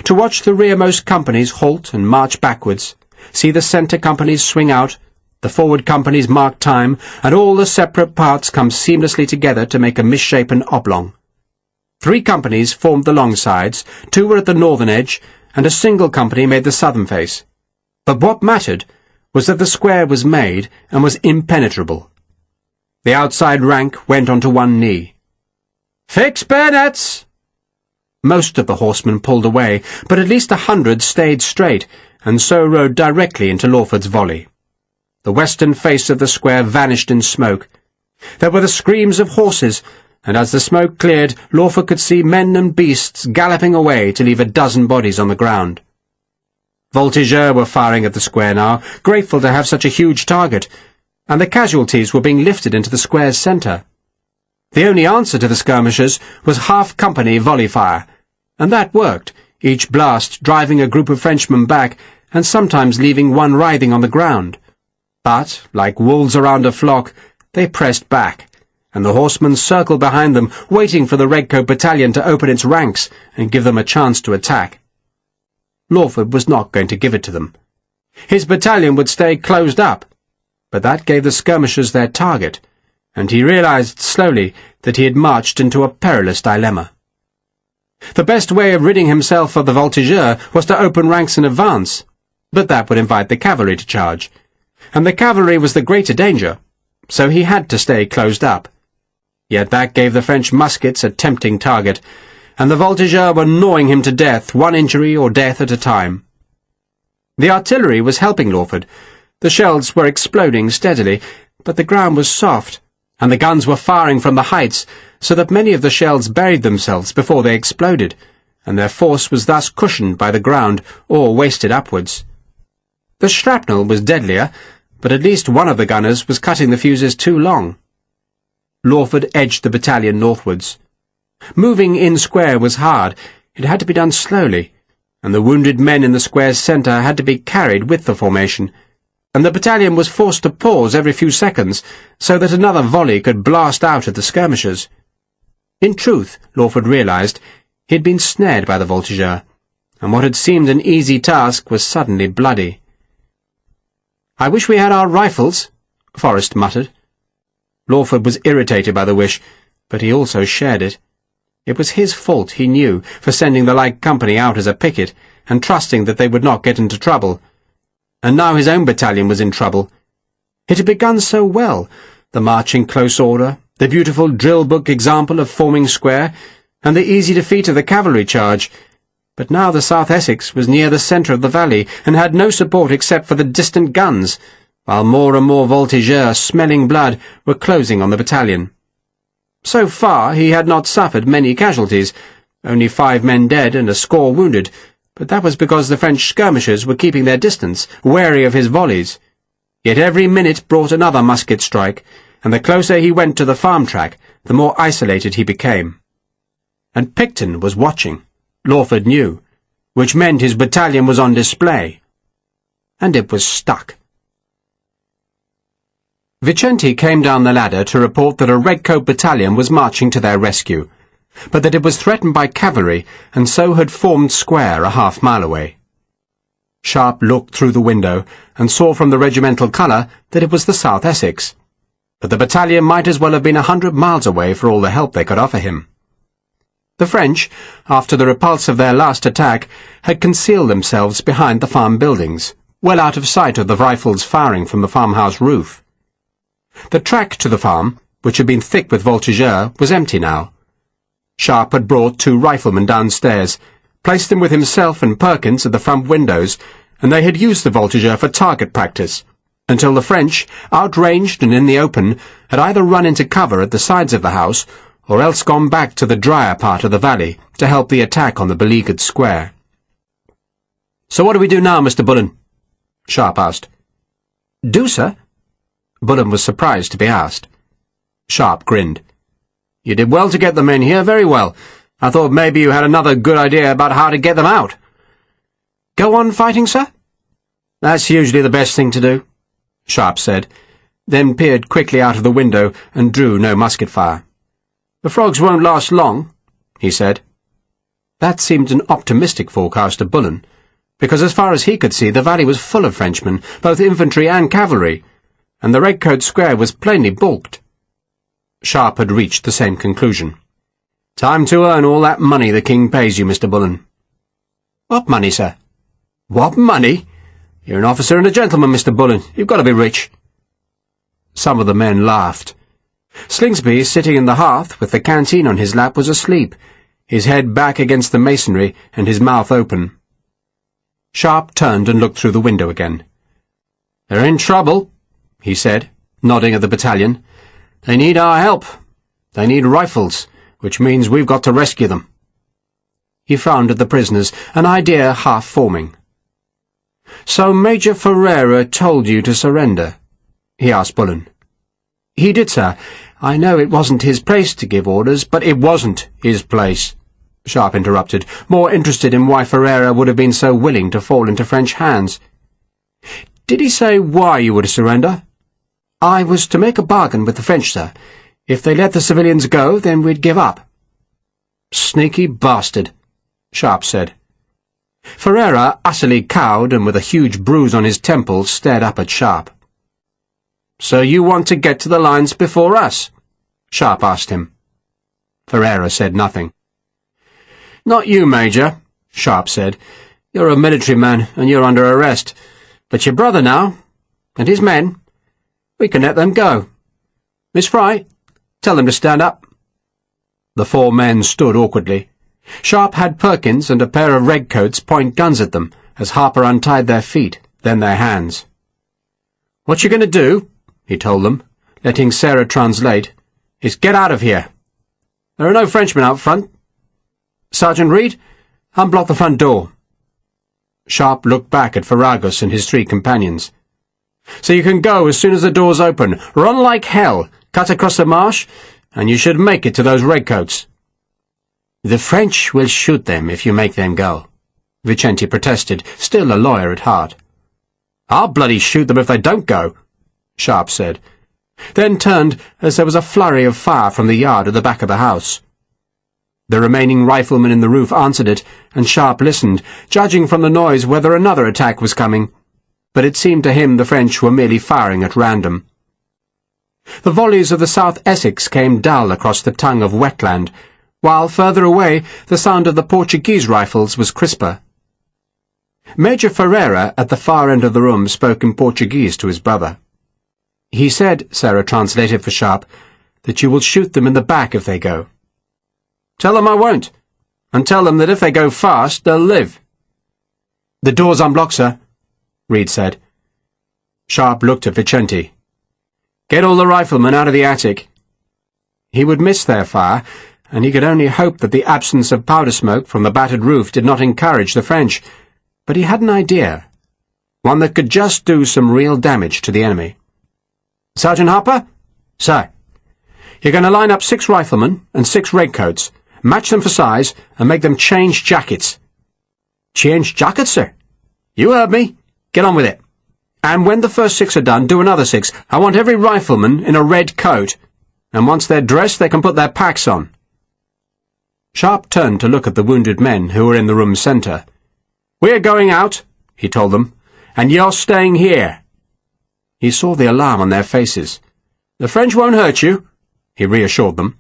Speaker 1: To watch the rearmost companies halt and march backwards, see the centre companies swing out, the forward companies mark time, and all the separate parts come seamlessly together to make a misshapen oblong. 3 companies formed the long sides, 2 were at the northern edge, and a single company made the southern face. But what mattered was that the square was made and was impenetrable. The outside rank went onto one knee. "Fix bayonets!" Most of the horsemen pulled away, but at least 100 stayed straight, and so rode directly into Lawford's volley. The western face of the square vanished in smoke. There were the screams of horses, and as the smoke cleared, Lawford could see men and beasts galloping away to leave a dozen bodies on the ground. Voltigeurs were firing at the square now, grateful to have such a huge target, and the casualties were being lifted into the square's centre. The only answer to the skirmishers was half-company volley fire, and that worked, each blast driving a group of Frenchmen back and sometimes leaving one writhing on the ground. But, like wolves around a flock, they pressed back, and the horsemen circled behind them, waiting for the Redcoat battalion to open its ranks and give them a chance to attack. Lawford was not going to give it to them. His battalion would stay closed up, but that gave the skirmishers their target, and he realized slowly that he had marched into a perilous dilemma. The best way of ridding himself of the voltigeurs was to open ranks in advance, but that would invite the cavalry to charge, and the cavalry was the greater danger, so he had to stay closed up. Yet that gave the French muskets a tempting target, and the voltigeurs were gnawing him to death, one injury or death at a time. The artillery was helping Lawford. The shells were exploding steadily, but the ground was soft, and the guns were firing from the heights, so that many of the shells buried themselves before they exploded, and their force was thus cushioned by the ground or wasted upwards. The shrapnel was deadlier, but at least one of the gunners was cutting the fuses too long. Lawford edged the battalion northwards. Moving in square was hard. It had to be done slowly, and the wounded men in the square's centre had to be carried with the formation, and the battalion was forced to pause every few seconds so that another volley could blast out at the skirmishers. In truth, Lawford realized, he had been snared by the voltigeurs, and what had seemed an easy task was suddenly bloody. "I wish we had our rifles," Forrest muttered. Lawford was irritated by the wish, but he also shared it. It was his fault, he knew, for sending the light company out as a picket, and trusting that they would not get into trouble. And now his own battalion was in trouble. It had begun so well, the march in close order, the beautiful drill book example of forming square, and the easy defeat of the cavalry charge. But now the South Essex was near the centre of the valley, and had no support except for the distant guns, while more and more voltigeurs, smelling blood, were closing on the battalion. So far he had not suffered many casualties, only 5 men dead and a score wounded, but that was because the French skirmishers were keeping their distance, wary of his volleys. Yet every minute brought another musket strike, and the closer he went to the farm track, the more isolated he became. And Picton was watching, Lawford knew, which meant his battalion was on display. And it was stuck. Vicente came down the ladder to report that a Redcoat battalion was marching to their rescue, but that it was threatened by cavalry and so had formed square a half-mile away. Sharpe looked through the window and saw from the regimental colour that it was the South Essex, but the battalion might as well have been 100 miles away for all the help they could offer him. The French, after the repulse of their last attack, had concealed themselves behind the farm buildings, well out of sight of the rifles firing from the farmhouse roof. The track to the farm, which had been thick with voltigeurs, was empty now. Sharpe had brought 2 riflemen downstairs, placed them with himself and Perkins at the front windows, and they had used the voltigeurs for target practice, until the French, outranged and in the open, had either run into cover at the sides of the house, or else gone back to the drier part of the valley to help the attack on the beleaguered square. "So what do we do now, Mr. Bullen?" Sharpe asked. "Do, sir?" Bullen was surprised to be asked. Sharpe grinned. "You did well to get the men here, very well. I thought maybe you had another good idea about how to get them out." "Go on fighting, sir?" "That's usually the best thing to do," Sharpe said, then peered quickly out of the window and drew no musket fire. "The frogs won't last long," he said. That seemed an optimistic forecast to Bullen, because as far as he could see the valley was full of Frenchmen, both infantry and cavalry, and the Redcoat square was plainly balked. Sharpe had reached the same conclusion. "Time to earn all that money the King pays you, Mr. Bullen." "What money, sir?" "What money? You're an officer and a gentleman, Mr. Bullen. You've got to be rich." Some of the men laughed. Slingsby, sitting in the hearth with the canteen on his lap, was asleep, his head back against the masonry and his mouth open. Sharpe turned and looked through the window again. "They're in trouble," he said, nodding at the battalion. "They need our help. They need rifles, which means we've got to rescue them." He frowned at the prisoners, an idea half forming. "So Major Ferreira told you to surrender?" he asked Bullen. "He did, sir. I know it wasn't his place to give orders, but it wasn't his place," Sharpe interrupted, more interested in why Ferreira would have been so willing to fall into French hands. "Did he say why you were to surrender?" "I was to make a bargain with the French, sir. If they let the civilians go, then we'd give up." "Sneaky bastard," Sharpe said. Ferreira, utterly cowed and with a huge bruise on his temple, stared up at Sharpe. "So you want to get to the lines before us?" Sharpe asked him. Ferreira said nothing. "Not you, Major," Sharpe said. "You're a military man, and you're under arrest. But your brother now, and his men, we can let them go. Miss Fry, tell them to stand up." The four men stood awkwardly. Sharpe had Perkins and a pair of redcoats point guns at them as Harper untied their feet, then their hands. "What you're going to do," he told them, letting Sarah translate, "is get out of here. There are no Frenchmen out front. Sergeant Reed, unblock the front door." Sharpe looked back at Ferragus and his three companions. "So you can go as soon as the door's open. Run like hell, cut across the marsh, and you should make it to those redcoats." "The French will shoot them if you make them go," Vicente protested, still a lawyer at heart. "I'll bloody shoot them if they don't go," Sharpe said, then turned as there was a flurry of fire from the yard at the back of the house. The remaining riflemen in the roof answered it, and Sharpe listened, judging from the noise whether another attack was coming, but it seemed to him the French were merely firing at random. The volleys of the South Essex came dull across the tongue of wetland, while further away the sound of the Portuguese rifles was crisper. Major Ferreira at the far end of the room spoke in Portuguese to his brother. "He said," Sarah translated for Sharpe, "that you will shoot them in the back if they go." "Tell them I won't, and tell them that if they go fast, they'll live." "The door's unblocked, sir," Reed said. Sharpe looked at Vicente. "Get all the riflemen out of the attic." He would miss their fire, and he could only hope that the absence of powder smoke from the battered roof did not encourage the French, but he had an idea, one that could just do some real damage to the enemy. "Sergeant Harper?" "Sir." "You're going to line up 6 riflemen and 6 redcoats, match them for size, and make them change jackets." "Change jackets, sir?" "You heard me. Get on with it. And when the first 6 are done, do another 6. I want every rifleman in a red coat, and once they're dressed they can put their packs on." Sharpe turned to look at the wounded men who were in the room's centre. "We're going out," he told them, "and you're staying here." He saw the alarm on their faces. "The French won't hurt you," he reassured them.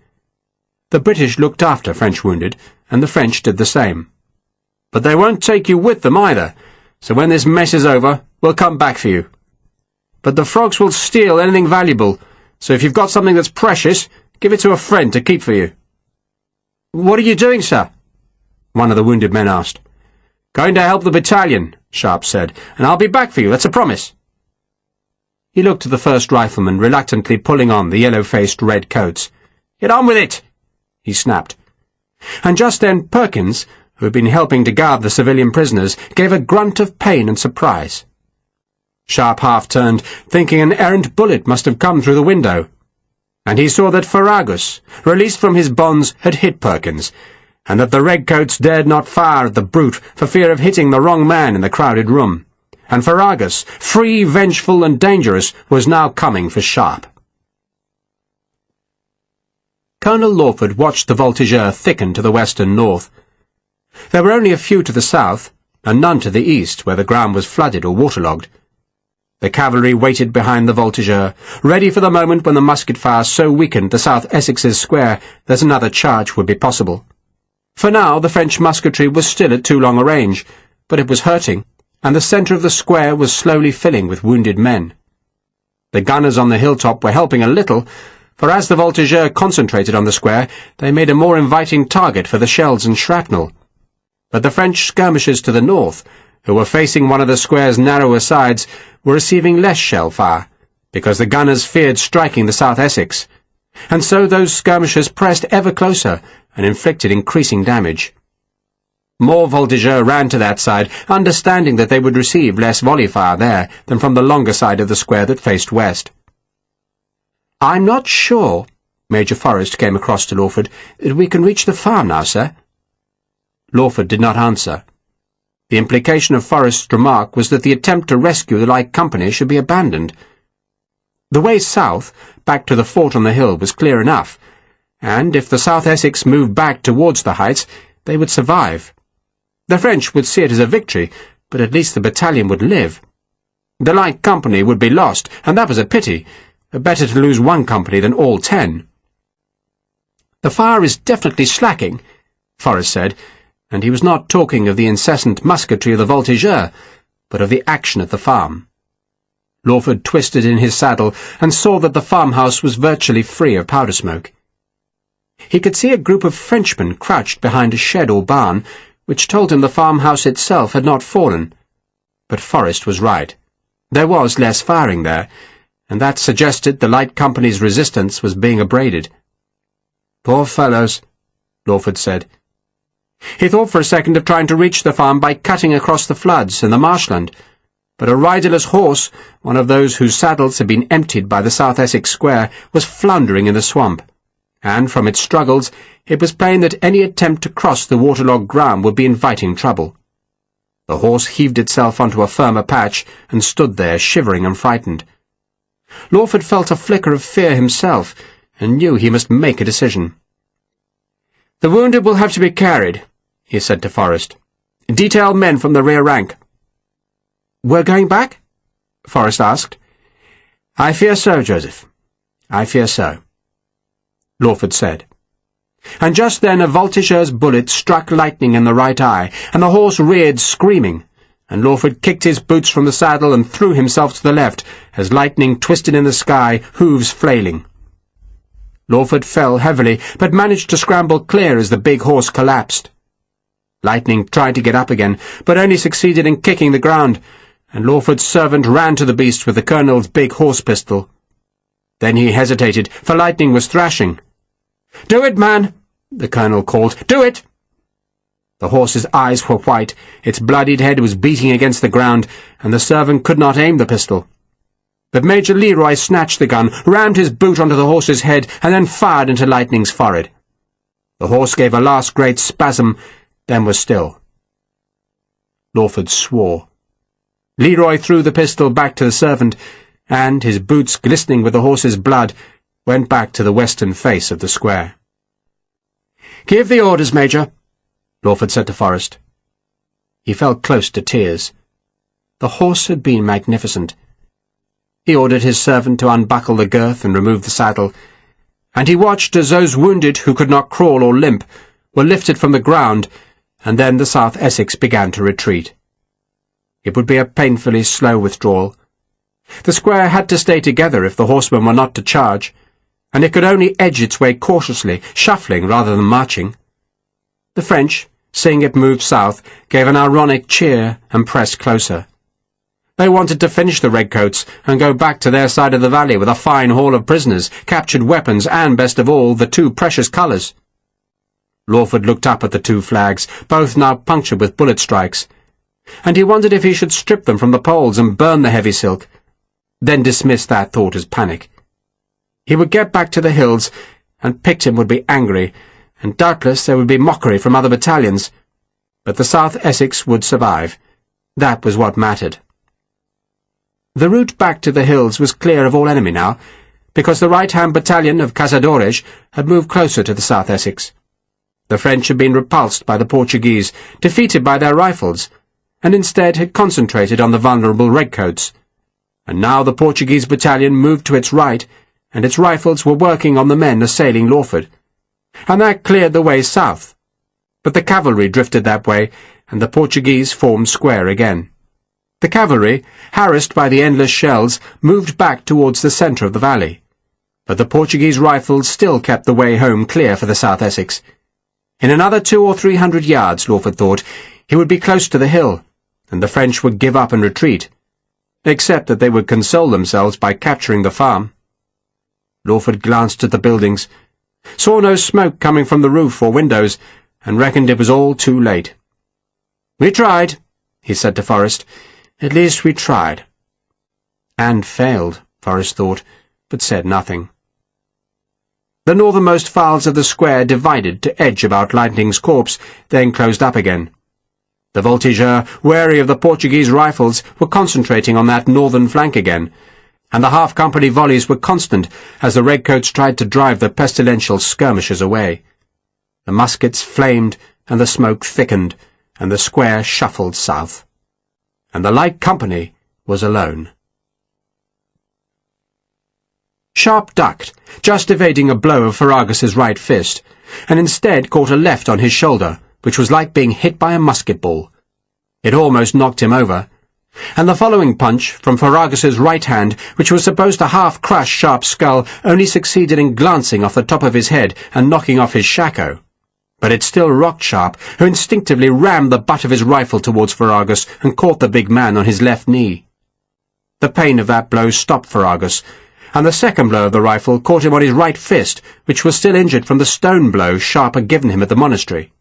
Speaker 1: The British looked after French wounded, and the French did the same. "But they won't take you with them either, so when this mess is over, we'll come back for you. But the frogs will steal anything valuable, so if you've got something that's precious, give it to a friend to keep for you." "What are you doing, sir?" one of the wounded men asked. "Going to help the battalion," Sharpe said, "and I'll be back for you, that's a promise." He looked at the first rifleman reluctantly pulling on the yellow-faced red coats. "Get on with it!" he snapped. And just then Perkins, who had been helping to guard the civilian prisoners, gave a grunt of pain and surprise. Sharpe half-turned, thinking an errant bullet must have come through the window, and he saw that Ferragus, released from his bonds, had hit Perkins, and that the redcoats dared not fire at the brute for fear of hitting the wrong man in the crowded room, and Ferragus, free, vengeful, and dangerous, was now coming for Sharpe. Colonel Lawford watched the voltigeur thicken to the west and north. There were only a few to the south, and none to the east, where the ground was flooded or waterlogged. The cavalry waited behind the voltigeur, ready for the moment when the musket fire so weakened the South Essex's square that another charge would be possible. For now the French musketry was still at too long a range, but it was hurting, and the centre of the square was slowly filling with wounded men. The gunners on the hilltop were helping a little, for as the voltigeur concentrated on the square, they made a more inviting target for the shells and shrapnel. But the French skirmishers to the north, who were facing one of the square's narrower sides, were receiving less shell fire, because the gunners feared striking the South Essex, and so those skirmishers pressed ever closer and inflicted increasing damage. More voltigeurs ran to that side, understanding that they would receive less volley fire there than from the longer side of the square that faced west. "I'm not sure," Major Forrest came across to Lawford, "that we can reach the farm now, sir." Lawford did not answer. The implication of Forrest's remark was that the attempt to rescue the light company should be abandoned. The way south, back to the fort on the hill, was clear enough, and if the South Essex moved back towards the heights, they would survive. The French would see it as a victory, but at least the battalion would live. The light company would be lost, and that was a pity. Better to lose one company than all 10. "The fire is definitely slacking," Forrest said, and he was not talking of the incessant musketry of the voltigeurs, but of the action at the farm. Lawford twisted in his saddle and saw that the farmhouse was virtually free of powder smoke. He could see a group of Frenchmen crouched behind a shed or barn, which told him the farmhouse itself had not fallen. But Forrest was right. There was less firing there, and that suggested the light company's resistance was being abraded. "Poor fellows," Lawford said. He thought for a second of trying to reach the farm by cutting across the floods and the marshland, but a riderless horse, one of those whose saddles had been emptied by the South Essex square, was floundering in the swamp, and from its struggles it was plain that any attempt to cross the waterlogged ground would be inviting trouble. The horse heaved itself onto a firmer patch and stood there, shivering and frightened. Lawford felt a flicker of fear himself, and knew he must make a decision. "The wounded will have to be carried," he said to Forrest. "Detail men from the rear rank." "We're going back?" Forrest asked. "I fear so, Joseph. I fear so," Lawford said. And just then a voltigeur's bullet struck Lightning in the right eye, and the horse reared screaming, and Lawford kicked his boots from the saddle and threw himself to the left, as Lightning twisted in the sky, hooves flailing. Lawford fell heavily, but managed to scramble clear as the big horse collapsed. Lightning tried to get up again, but only succeeded in kicking the ground, and Lawford's servant ran to the beast with the colonel's big horse pistol. Then he hesitated, for Lightning was thrashing. "Do it, man!" the colonel called. "Do it!" The horse's eyes were white, its bloodied head was beating against the ground, and the servant could not aim the pistol. But Major Leroy snatched the gun, rammed his boot onto the horse's head, and then fired into Lightning's forehead. The horse gave a last great spasm, then was still. Lawford swore. Leroy threw the pistol back to the servant, and, his boots glistening with the horse's blood, went back to the western face of the square. "Give the orders, Major," Lawford said to Forrest. He felt close to tears. The horse had been magnificent. He ordered his servant to unbuckle the girth and remove the saddle, and he watched as those wounded who could not crawl or limp were lifted from the ground, and then the South Essex began to retreat. It would be a painfully slow withdrawal. The square had to stay together if the horsemen were not to charge, and it could only edge its way cautiously, shuffling rather than marching. The French, seeing it move south, gave an ironic cheer and pressed closer. They wanted to finish the redcoats and go back to their side of the valley with a fine haul of prisoners, captured weapons, and, best of all, the two precious colours. Lawford looked up at the two flags, both now punctured with bullet strikes, and he wondered if he should strip them from the poles and burn the heavy silk, then dismissed that thought as panic. He would get back to the hills, and Picton would be angry, and doubtless there would be mockery from other battalions, but the South Essex would survive. That was what mattered. The route back to the hills was clear of all enemy now, because the right-hand battalion of Cazadores had moved closer to the South Essex. The French had been repulsed by the Portuguese, defeated by their rifles, and instead had concentrated on the vulnerable redcoats. And now the Portuguese battalion moved to its right, and its rifles were working on the men assailing Lawford. And that cleared the way south. But the cavalry drifted that way, and the Portuguese formed square again. The cavalry, harassed by the endless shells, moved back towards the centre of the valley. But the Portuguese rifles still kept the way home clear for the South Essex. In another 200 or 300 yards, Lawford thought, he would be close to the hill, and the French would give up and retreat, except that they would console themselves by capturing the farm. Lawford glanced at the buildings, saw no smoke coming from the roof or windows, and reckoned it was all too late. "We tried," he said to Forrest. "At least we tried." And failed, Forrest thought, but said nothing. The northernmost files of the square divided to edge about Lightning's corpse, then closed up again. The voltigeurs, wary of the Portuguese rifles, were concentrating on that northern flank again, and the half-company volleys were constant as the redcoats tried to drive the pestilential skirmishers away. The muskets flamed, and the smoke thickened, and the square shuffled south. And the light company was alone. Sharpe ducked, just evading a blow of Ferragus's right fist, and instead caught a left on his shoulder, which was like being hit by a musket ball. It almost knocked him over, and the following punch from Ferragus's right hand, which was supposed to half-crush Sharpe's skull, only succeeded in glancing off the top of his head and knocking off his shako. But it still rocked Sharpe, who instinctively rammed the butt of his rifle towards Ferragus and caught the big man on his left knee. The pain of that blow stopped Ferragus, and the second blow of the rifle caught him on his right fist, which was still injured from the stone blow Sharpe had given him at the monastery.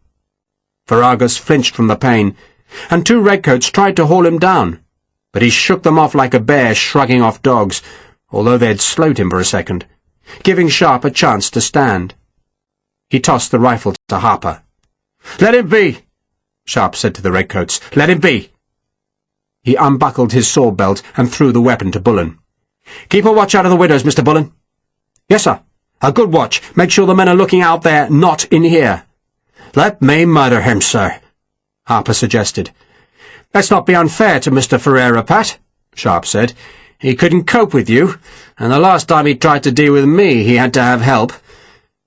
Speaker 1: Ferragus flinched from the pain, and two redcoats tried to haul him down, but he shook them off like a bear shrugging off dogs, although they had slowed him for a second, giving Sharpe a chance to stand. He tossed the rifle to Harper. "Let him be," Sharpe said to the redcoats. "Let him be." He unbuckled his sword belt and threw the weapon to Bullen. "Keep a watch out of the windows, Mr. Bullen." "Yes, sir. A good watch. Make sure the men are looking out there, not in here." "Let me murder him, sir," Harper suggested. "Let's not be unfair to Mr. Ferreira, Pat," Sharpe said. "He couldn't cope with you, and the last time he tried to deal with me he had to have help.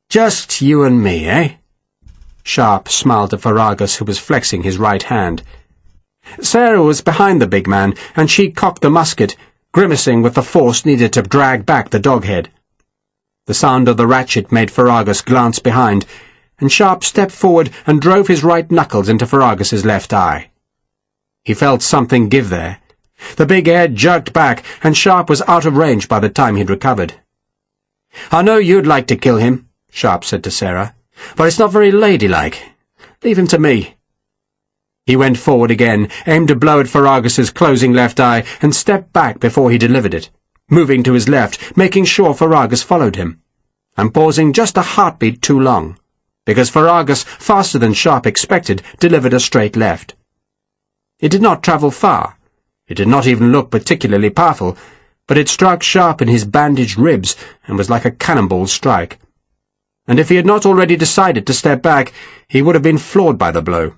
Speaker 1: Just you and me, eh?" Sharpe smiled at Ferragus, who was flexing his right hand. Sarah was behind the big man, and she cocked the musket, grimacing with the force needed to drag back the dog-head. The sound of the ratchet made Ferragus glance behind, and Sharpe stepped forward and drove his right knuckles into Ferragus's left eye. He felt something give there. The big head jerked back, and Sharpe was out of range by the time he'd recovered. "I know you'd like to kill him," Sharpe said to Sarah, "but it's not very ladylike. Leave him to me." He went forward again, aimed a blow at Ferragus's closing left eye, and stepped back before he delivered it, moving to his left, making sure Ferragus followed him, and pausing just a heartbeat too long, because Ferragus, faster than Sharpe expected, delivered a straight left. It did not travel far. It did not even look particularly powerful, but it struck Sharpe in his bandaged ribs and was like a cannonball strike. And if he had not already decided to step back, he would have been floored by the blow.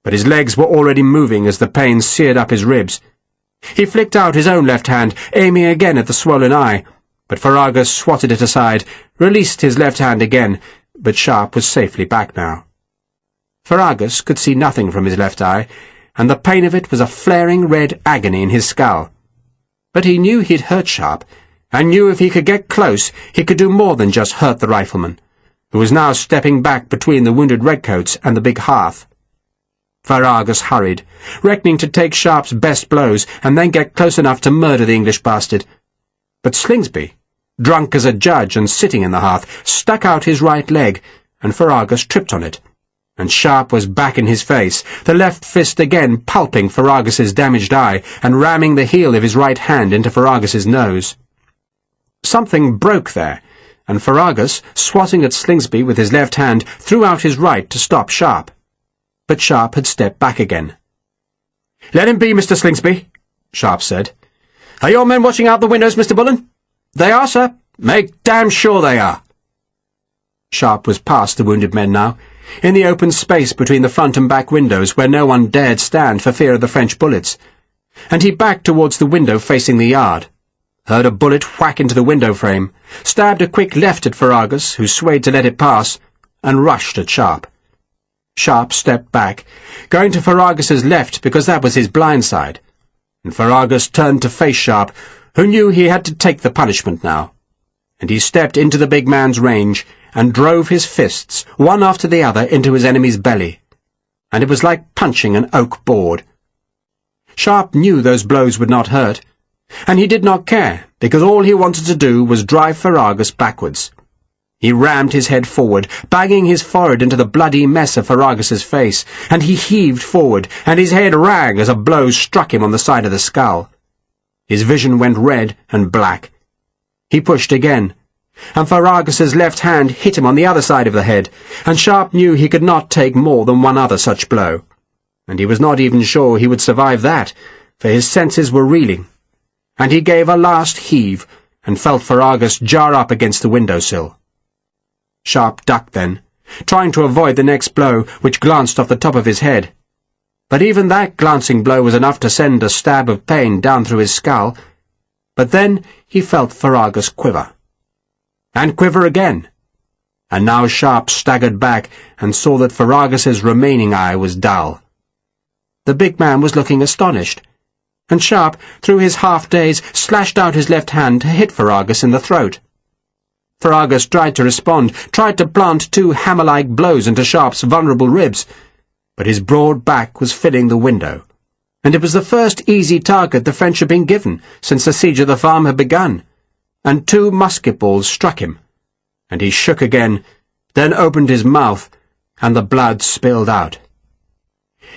Speaker 1: But his legs were already moving as the pain seared up his ribs. He flicked out his own left hand, aiming again at the swollen eye, but Ferragus swatted it aside, released his left hand again, but Sharpe was safely back now. Ferragus could see nothing from his left eye, and the pain of it was a flaring red agony in his skull. But he knew he'd hurt Sharpe, and knew if he could get close he could do more than just hurt the rifleman, who was now stepping back between the wounded redcoats and the big hearth. Ferragus hurried, reckoning to take Sharpe's best blows and then get close enough to murder the English bastard. But Slingsby, drunk as a judge and sitting in the hearth, stuck out his right leg, and Ferragus tripped on it, and Sharpe was back in his face, the left fist again pulping Ferragus's damaged eye and ramming the heel of his right hand into Ferragus's nose. Something broke there, and Ferragus, swatting at Slingsby with his left hand, threw out his right to stop Sharpe. But Sharpe had stepped back again. "Let him be, Mr. Slingsby," Sharpe said. "Are your men watching out the windows, Mr. Bullen?" "They are, sir." "Make damn sure they are." Sharpe was past the wounded men now, in the open space between the front and back windows where no one dared stand for fear of the French bullets, and he backed towards the window facing the yard, heard a bullet whack into the window frame, stabbed a quick left at Ferragus, who swayed to let it pass, and rushed at Sharpe. Sharpe stepped back, going to Ferragus's left because that was his blind side, and Ferragus turned to face Sharpe, who knew he had to take the punishment now, and he stepped into the big man's range and drove his fists, one after the other, into his enemy's belly, and it was like punching an oak board. Sharpe knew those blows would not hurt, And he did not care, because all he wanted to do was drive Ferragus backwards. He rammed his head forward, banging his forehead into the bloody mess of Ferragus's face, and he heaved forward, and his head rang as a blow struck him on the side of the skull. His vision went red and black. He pushed again, and Ferragus's left hand hit him on the other side of the head, and Sharpe knew he could not take more than one other such blow. And he was not even sure he would survive that, for his senses were reeling. And he gave a last heave, and felt Ferragus jar up against the window-sill. Sharpe ducked then, trying to avoid the next blow, which glanced off the top of his head. But even that glancing blow was enough to send a stab of pain down through his skull. But then he felt Ferragus quiver. And quiver again. And now Sharpe staggered back and saw that Ferragus's remaining eye was dull. The big man was looking astonished, and Sharpe, through his half-daze, slashed out his left hand to hit Ferragus in the throat. Ferragus tried to respond, tried to plant two hammer-like blows into Sharpe's vulnerable ribs, but his broad back was filling the window, and it was the first easy target the French had been given since the siege of the farm had begun, and two musket balls struck him, and he shook again, then opened his mouth, and the blood spilled out.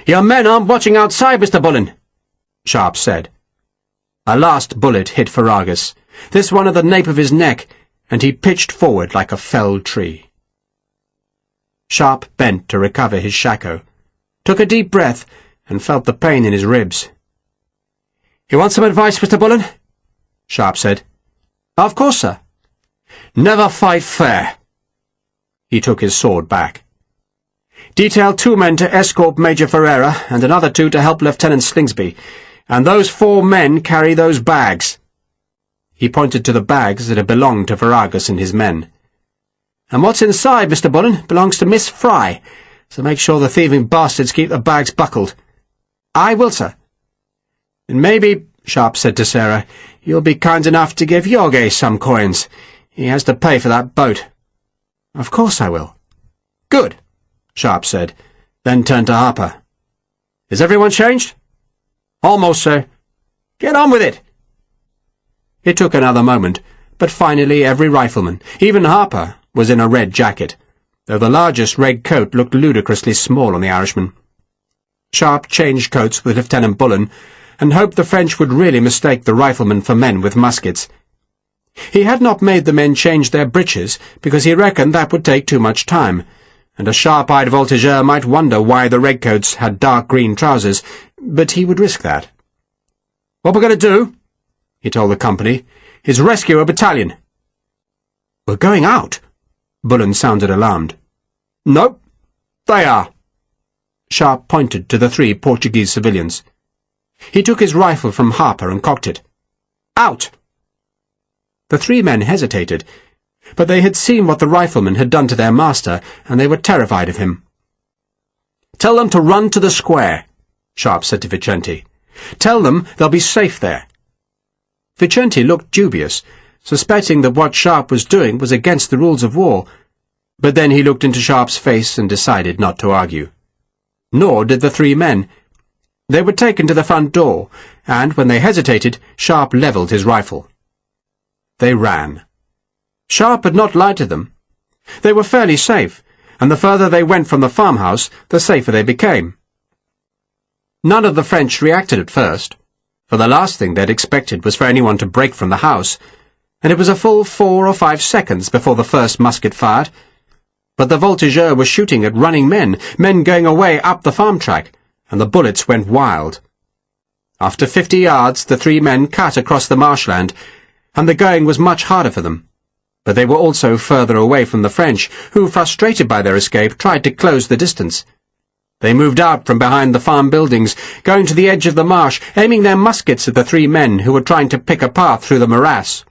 Speaker 1: "Your men aren't watching outside, Mr. Bullen," Sharpe said. A last bullet hit Ferragus, this one at the nape of his neck, and he pitched forward like a felled tree. Sharpe bent to recover his shako, took a deep breath, and felt the pain in his ribs. "You want some advice, Mr. Bullen?" Sharpe said. "Of course, sir." "Never fight fair." He took his sword back. "Detail 2 men to escort Major Ferreira, and another 2 to help Lieutenant Slingsby, and those 4 men carry those bags." He pointed to the bags that had belonged to Ferragus and his men. "And what's inside, Mr. Bullen, belongs to Miss Fry, so make sure the thieving bastards keep the bags buckled." "I will, sir." "And maybe," Sharpe said to Sarah, "you'll be kind enough to give Jorge some coins. He has to pay for that boat." "Of course I will." "Good," Sharpe said, then turned to Harper. "Is everyone changed?" "Almost, sir." "Get on with it." It took another moment, but finally every rifleman, even Harper, was in a red jacket, though the largest red coat looked ludicrously small on the Irishman. Sharpe changed coats with Lieutenant Bullen, and hoped the French would really mistake the riflemen for men with muskets. He had not made the men change their breeches, because he reckoned that would take too much time, and a sharp-eyed voltigeur might wonder why the redcoats had dark green trousers, but he would risk that. "What we're going to do," he told the company, "is rescue a battalion." "We're going out?" Bullen sounded alarmed. "Nope, they are." Sharpe pointed to the 3 Portuguese civilians. He took his rifle from Harper and cocked it. "Out!" The 3 men hesitated, but they had seen what the rifleman had done to their master, and they were terrified of him. "Tell them to run to the square," Sharpe said to Vicente. "Tell them they'll be safe there." Vicente looked dubious, suspecting that what Sharpe was doing was against the rules of war, but then he looked into Sharpe's face and decided not to argue. Nor did the 3 men. They were taken to the front door, and when they hesitated, Sharpe levelled his rifle. They ran. Sharpe had not lied to them. They were fairly safe, and the further they went from the farmhouse, the safer they became. None of the French reacted at first, for the last thing they'd expected was for anyone to break from the house, and it was a full 4 or 5 seconds before the first musket fired. But the voltigeur was shooting at running men going away up the farm track, and the bullets went wild. After 50 yards, the 3 men cut across the marshland, and the going was much harder for them. But they were also further away from the French, who, frustrated by their escape, tried to close the distance. They moved out from behind the farm buildings, going to the edge of the marsh, aiming their muskets at the 3 men who were trying to pick a path through the morass.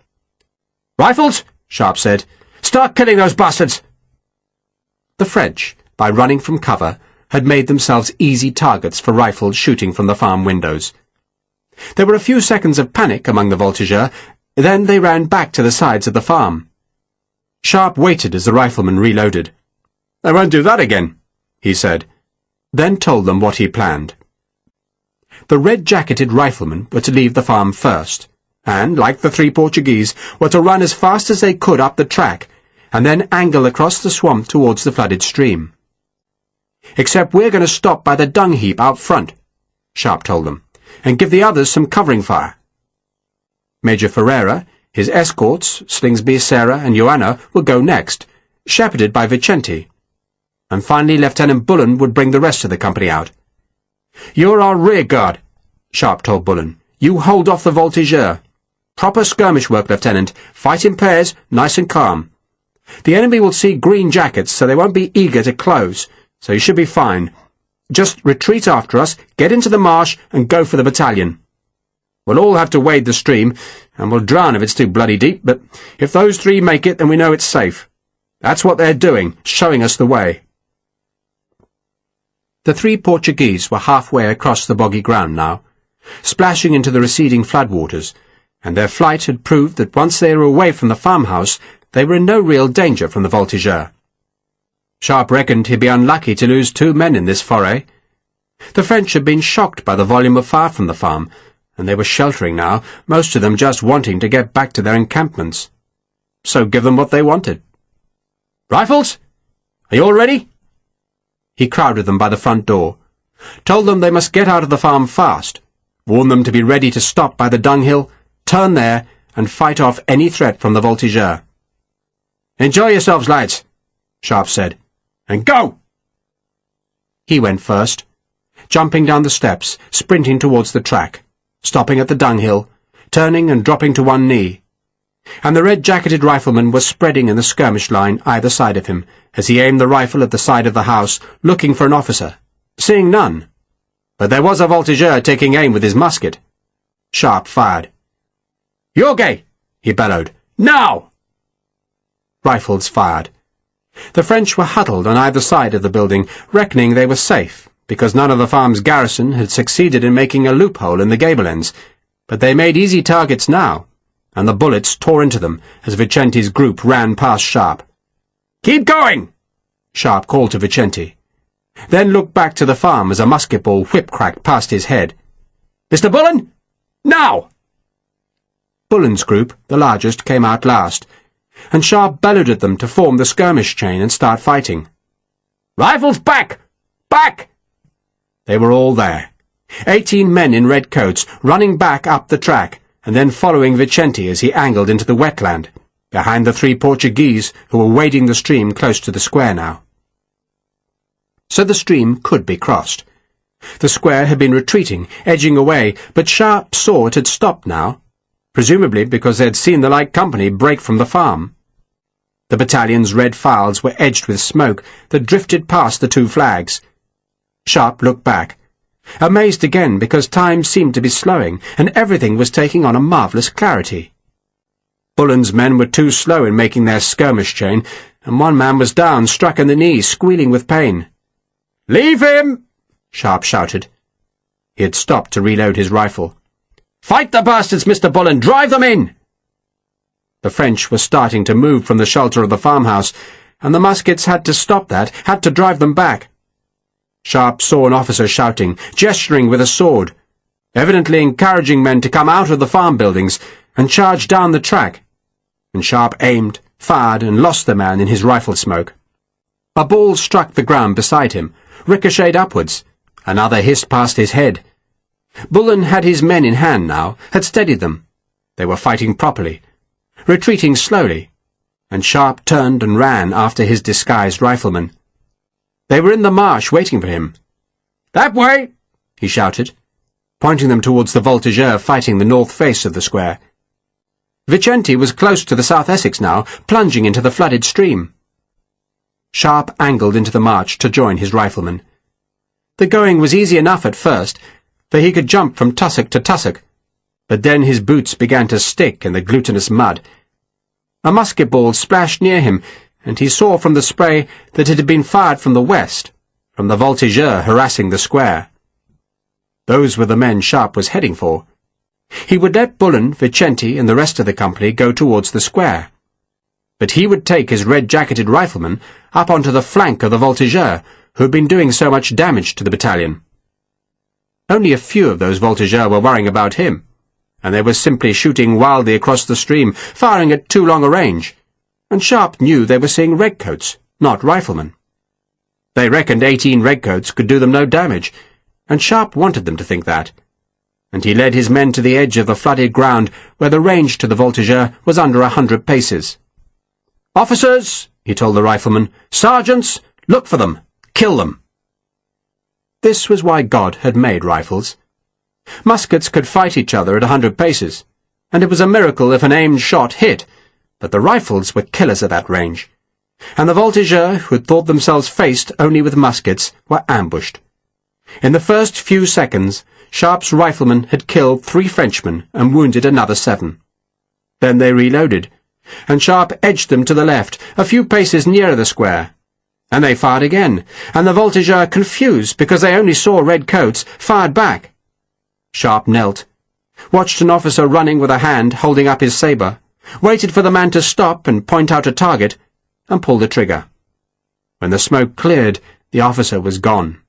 Speaker 1: "Rifles," Sharpe said. "Start killing those bastards." The French, by running from cover, had made themselves easy targets for rifles shooting from the farm windows. There were a few seconds of panic among the voltigeurs, then they ran back to the sides of the farm. Sharpe waited as the rifleman reloaded. "I won't do that again," he said, then told them what he planned. The red-jacketed riflemen were to leave the farm first, and, like the three Portuguese, were to run as fast as they could up the track, and then angle across the swamp towards the flooded stream. "Except we're going to stop by the dung heap out front," Sharpe told them, "and give the others some covering fire." Major Ferreira, his escorts, Slingsby, Sarah, and Joanna, would go next, shepherded by Vicente, and finally Lieutenant Bullen would bring the rest of the company out. "You're our rear guard," Sharpe told Bullen. "You hold off the voltigeur. Proper skirmish work, Lieutenant. Fight in pairs, nice and calm. The enemy will see green jackets, so they won't be eager to close, so you should be fine. Just retreat after us, get into the marsh, and go for the battalion. We'll all have to wade the stream, and we'll drown if it's too bloody deep, but if those three make it, then we know it's safe. That's what they're doing, showing us the way." The three Portuguese were halfway across the boggy ground now, splashing into the receding floodwaters, and their flight had proved that once they were away from the farmhouse, they were in no real danger from the voltigeur. Sharpe reckoned he'd be unlucky to lose 2 men in this foray. The French had been shocked by the volume of fire from the farm, and they were sheltering now, most of them just wanting to get back to their encampments. So give them what they wanted. "Rifles? Are you all ready?" He crowded them by the front door, told them they must get out of the farm fast, warned them to be ready to stop by the dunghill, turn there, and fight off any threat from the voltigeur. "Enjoy yourselves, lads," Sharpe said, "and go!" He went first, jumping down the steps, sprinting towards the track, stopping at the dunghill, turning and dropping to one knee, and the red-jacketed riflemen were spreading in the skirmish line either side of him, as he aimed the rifle at the side of the house, looking for an officer, seeing none. But there was a voltigeur taking aim with his musket. Sharpe fired. "Yorgay!" he bellowed. "Now!" Rifles fired. The French were huddled on either side of the building, reckoning they were safe, because none of the farm's garrison had succeeded in making a loophole in the gable ends, but they made easy targets now, and the bullets tore into them as Vicente's group ran past Sharpe. "Keep going!" Sharpe called to Vicente, then looked back to the farm as a musket ball whip-cracked past his head. "Mr. Bullen? Now!" Bullen's group, the largest, came out last, and Sharpe bellowed at them to form the skirmish chain and start fighting. "Rifles back! Back!" They were all there, 18 men in red coats, running back up the track, and then following Vicente as he angled into the wetland, behind the 3 Portuguese who were wading the stream close to the square now. So the stream could be crossed. The square had been retreating, edging away, but Sharpe saw it had stopped now, presumably because they had seen the light company break from the farm. The battalion's red files were edged with smoke that drifted past the 2 flags. Sharpe looked back, amazed again because time seemed to be slowing, and everything was taking on a marvellous clarity. Bullen's men were too slow in making their skirmish chain, and one man was down, struck in the knee, squealing with pain. "Leave him!" Sharpe shouted. He had stopped to reload his rifle. "Fight the bastards, Mr. Bullen! Drive them in!" The French were starting to move from the shelter of the farmhouse, and the muskets had to stop that, had to drive them back. Sharpe saw an officer shouting, gesturing with a sword, evidently encouraging men to come out of the farm buildings and charge down the track, and Sharpe aimed, fired, and lost the man in his rifle smoke. A ball struck the ground beside him, ricocheted upwards. Another hissed past his head. Bullen had his men in hand now, had steadied them. They were fighting properly, retreating slowly, and Sharpe turned and ran after his disguised riflemen. They were in the marsh waiting for him. "That way!" he shouted, pointing them towards the voltigeur fighting the north face of the square. Vicente was close to the South Essex now, plunging into the flooded stream. Sharpe angled into the march to join his riflemen. The going was easy enough at first, for he could jump from tussock to tussock, but then his boots began to stick in the glutinous mud. A musket ball splashed near him, and he saw from the spray that it had been fired from the west, from the voltigeur harassing the square. Those were the men Sharpe was heading for. He would let Bullen, Vicente, and the rest of the company go towards the square, but he would take his red-jacketed riflemen up onto the flank of the voltigeur, who had been doing so much damage to the battalion. Only a few of those voltigeurs were worrying about him, and they were simply shooting wildly across the stream, firing at too long a range, and Sharpe knew they were seeing redcoats, not riflemen. They reckoned 18 redcoats could do them no damage, and Sharpe wanted them to think that, and he led his men to the edge of the flooded ground where the range to the voltigeur was under 100 paces. "Officers," he told the riflemen, "sergeants, look for them, kill them." This was why God had made rifles. Muskets could fight each other at 100 paces, and it was a miracle if an aimed shot hit, but the rifles were killers at that range, and the voltigeurs, who had thought themselves faced only with muskets, were ambushed. In the first few seconds, Sharpe's riflemen had killed 3 Frenchmen and wounded another 7. Then they reloaded, and Sharpe edged them to the left, a few paces nearer the square. And they fired again, and the voltigeurs, confused because they only saw red coats, fired back. Sharpe knelt, watched an officer running with a hand holding up his sabre, waited for the man to stop and point out a target, and pulled the trigger. When the smoke cleared, the officer was gone.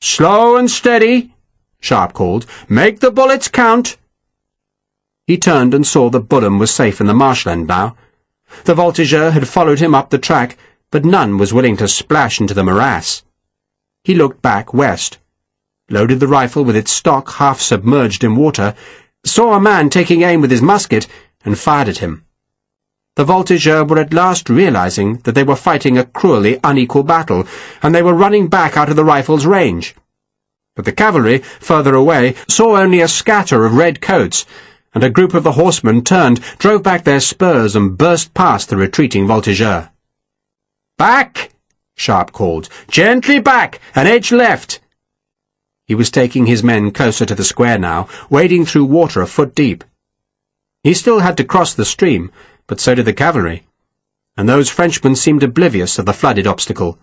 Speaker 1: "Slow and steady," Sharpe called. "Make the bullets count." He turned and saw that Bullen was safe in the marshland now. The voltigeur had followed him up the track, but none was willing to splash into the morass. He looked back west, loaded the rifle with its stock half submerged in water, saw a man taking aim with his musket, and fired at him. The voltigeurs were at last realizing that they were fighting a cruelly unequal battle, and they were running back out of the rifle's range. But the cavalry, further away, saw only a scatter of red coats, and a group of the horsemen turned, drove back their spurs, and burst past the retreating voltigeurs. "Back!" Sharpe called. "Gently back, and edge left!" He was taking his men closer to the square now, wading through water a foot deep. He still had to cross the stream, but so did the cavalry, and those Frenchmen seemed oblivious of the flooded obstacle.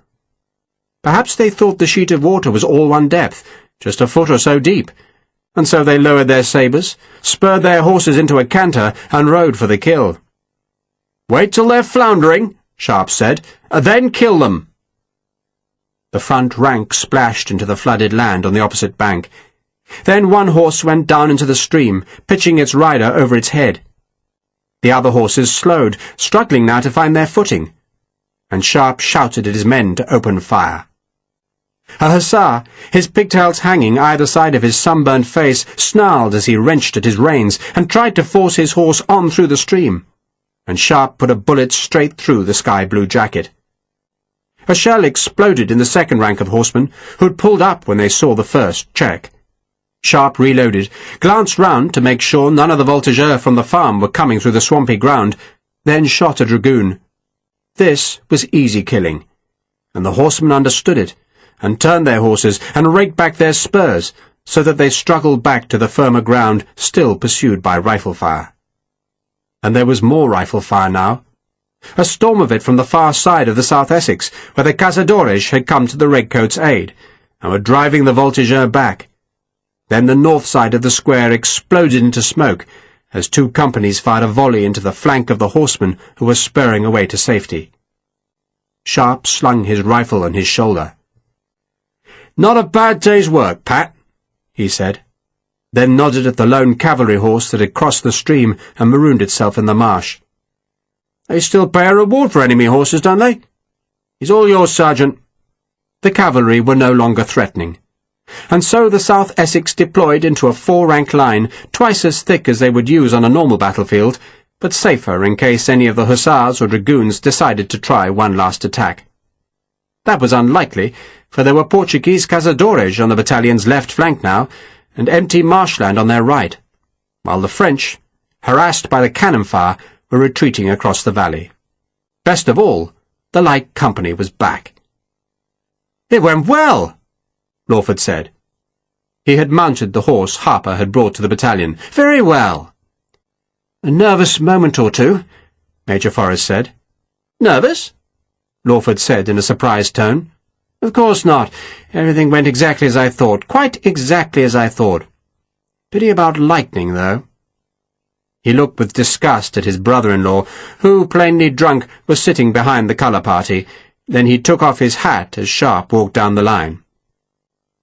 Speaker 1: Perhaps they thought the sheet of water was all one depth, just a foot or so deep, and so they lowered their sabres, spurred their horses into a canter, and rode for the kill. "Wait till they're floundering," Sharpe said, "then kill them." The front rank splashed into the flooded land on the opposite bank. Then one horse went down into the stream, pitching its rider over its head. The other horses slowed, struggling now to find their footing, and Sharpe shouted at his men to open fire. A hussar, his pigtails hanging either side of his sunburnt face, snarled as he wrenched at his reins and tried to force his horse on through the stream, and Sharpe put a bullet straight through the sky-blue jacket. A shell exploded in the second rank of horsemen, who had pulled up when they saw the first check. Sharpe reloaded, glanced round to make sure none of the voltigeurs from the farm were coming through the swampy ground, then shot a dragoon. This was easy killing, and the horsemen understood it, and turned their horses and raked back their spurs, so that they struggled back to the firmer ground, still pursued by rifle fire. And there was more rifle fire now, a storm of it from the far side of the South Essex, where the cazadores had come to the redcoats' aid, and were driving the voltigeurs back. Then the north side of the square exploded into smoke, as 2 companies fired a volley into the flank of the horsemen who were spurring away to safety. Sharpe slung his rifle on his shoulder. "Not a bad day's work, Pat," he said, then nodded at the lone cavalry horse that had crossed the stream and marooned itself in the marsh. "They still pay a reward for enemy horses, don't they? He's all yours, Sergeant." The cavalry were no longer threatening, and so the South Essex deployed into a 4-rank line, twice as thick as they would use on a normal battlefield, but safer in case any of the hussars or dragoons decided to try one last attack. That was unlikely, for there were Portuguese cazadores on the battalion's left flank now, and empty marshland on their right, while the French, harassed by the cannon fire, were retreating across the valley. Best of all, the light company was back. "It went well," Lawford said. He had mounted the horse Harper had brought to the battalion. "Very well." "A nervous moment or two," Major Forrest said. "Nervous?" Lawford said in a surprised tone. "Of course not. Everything went exactly as I thought. Quite exactly as I thought. Pity about lightning, though." He looked with disgust at his brother-in-law, who, plainly drunk, was sitting behind the colour party. Then he took off his hat as Sharpe walked down the line.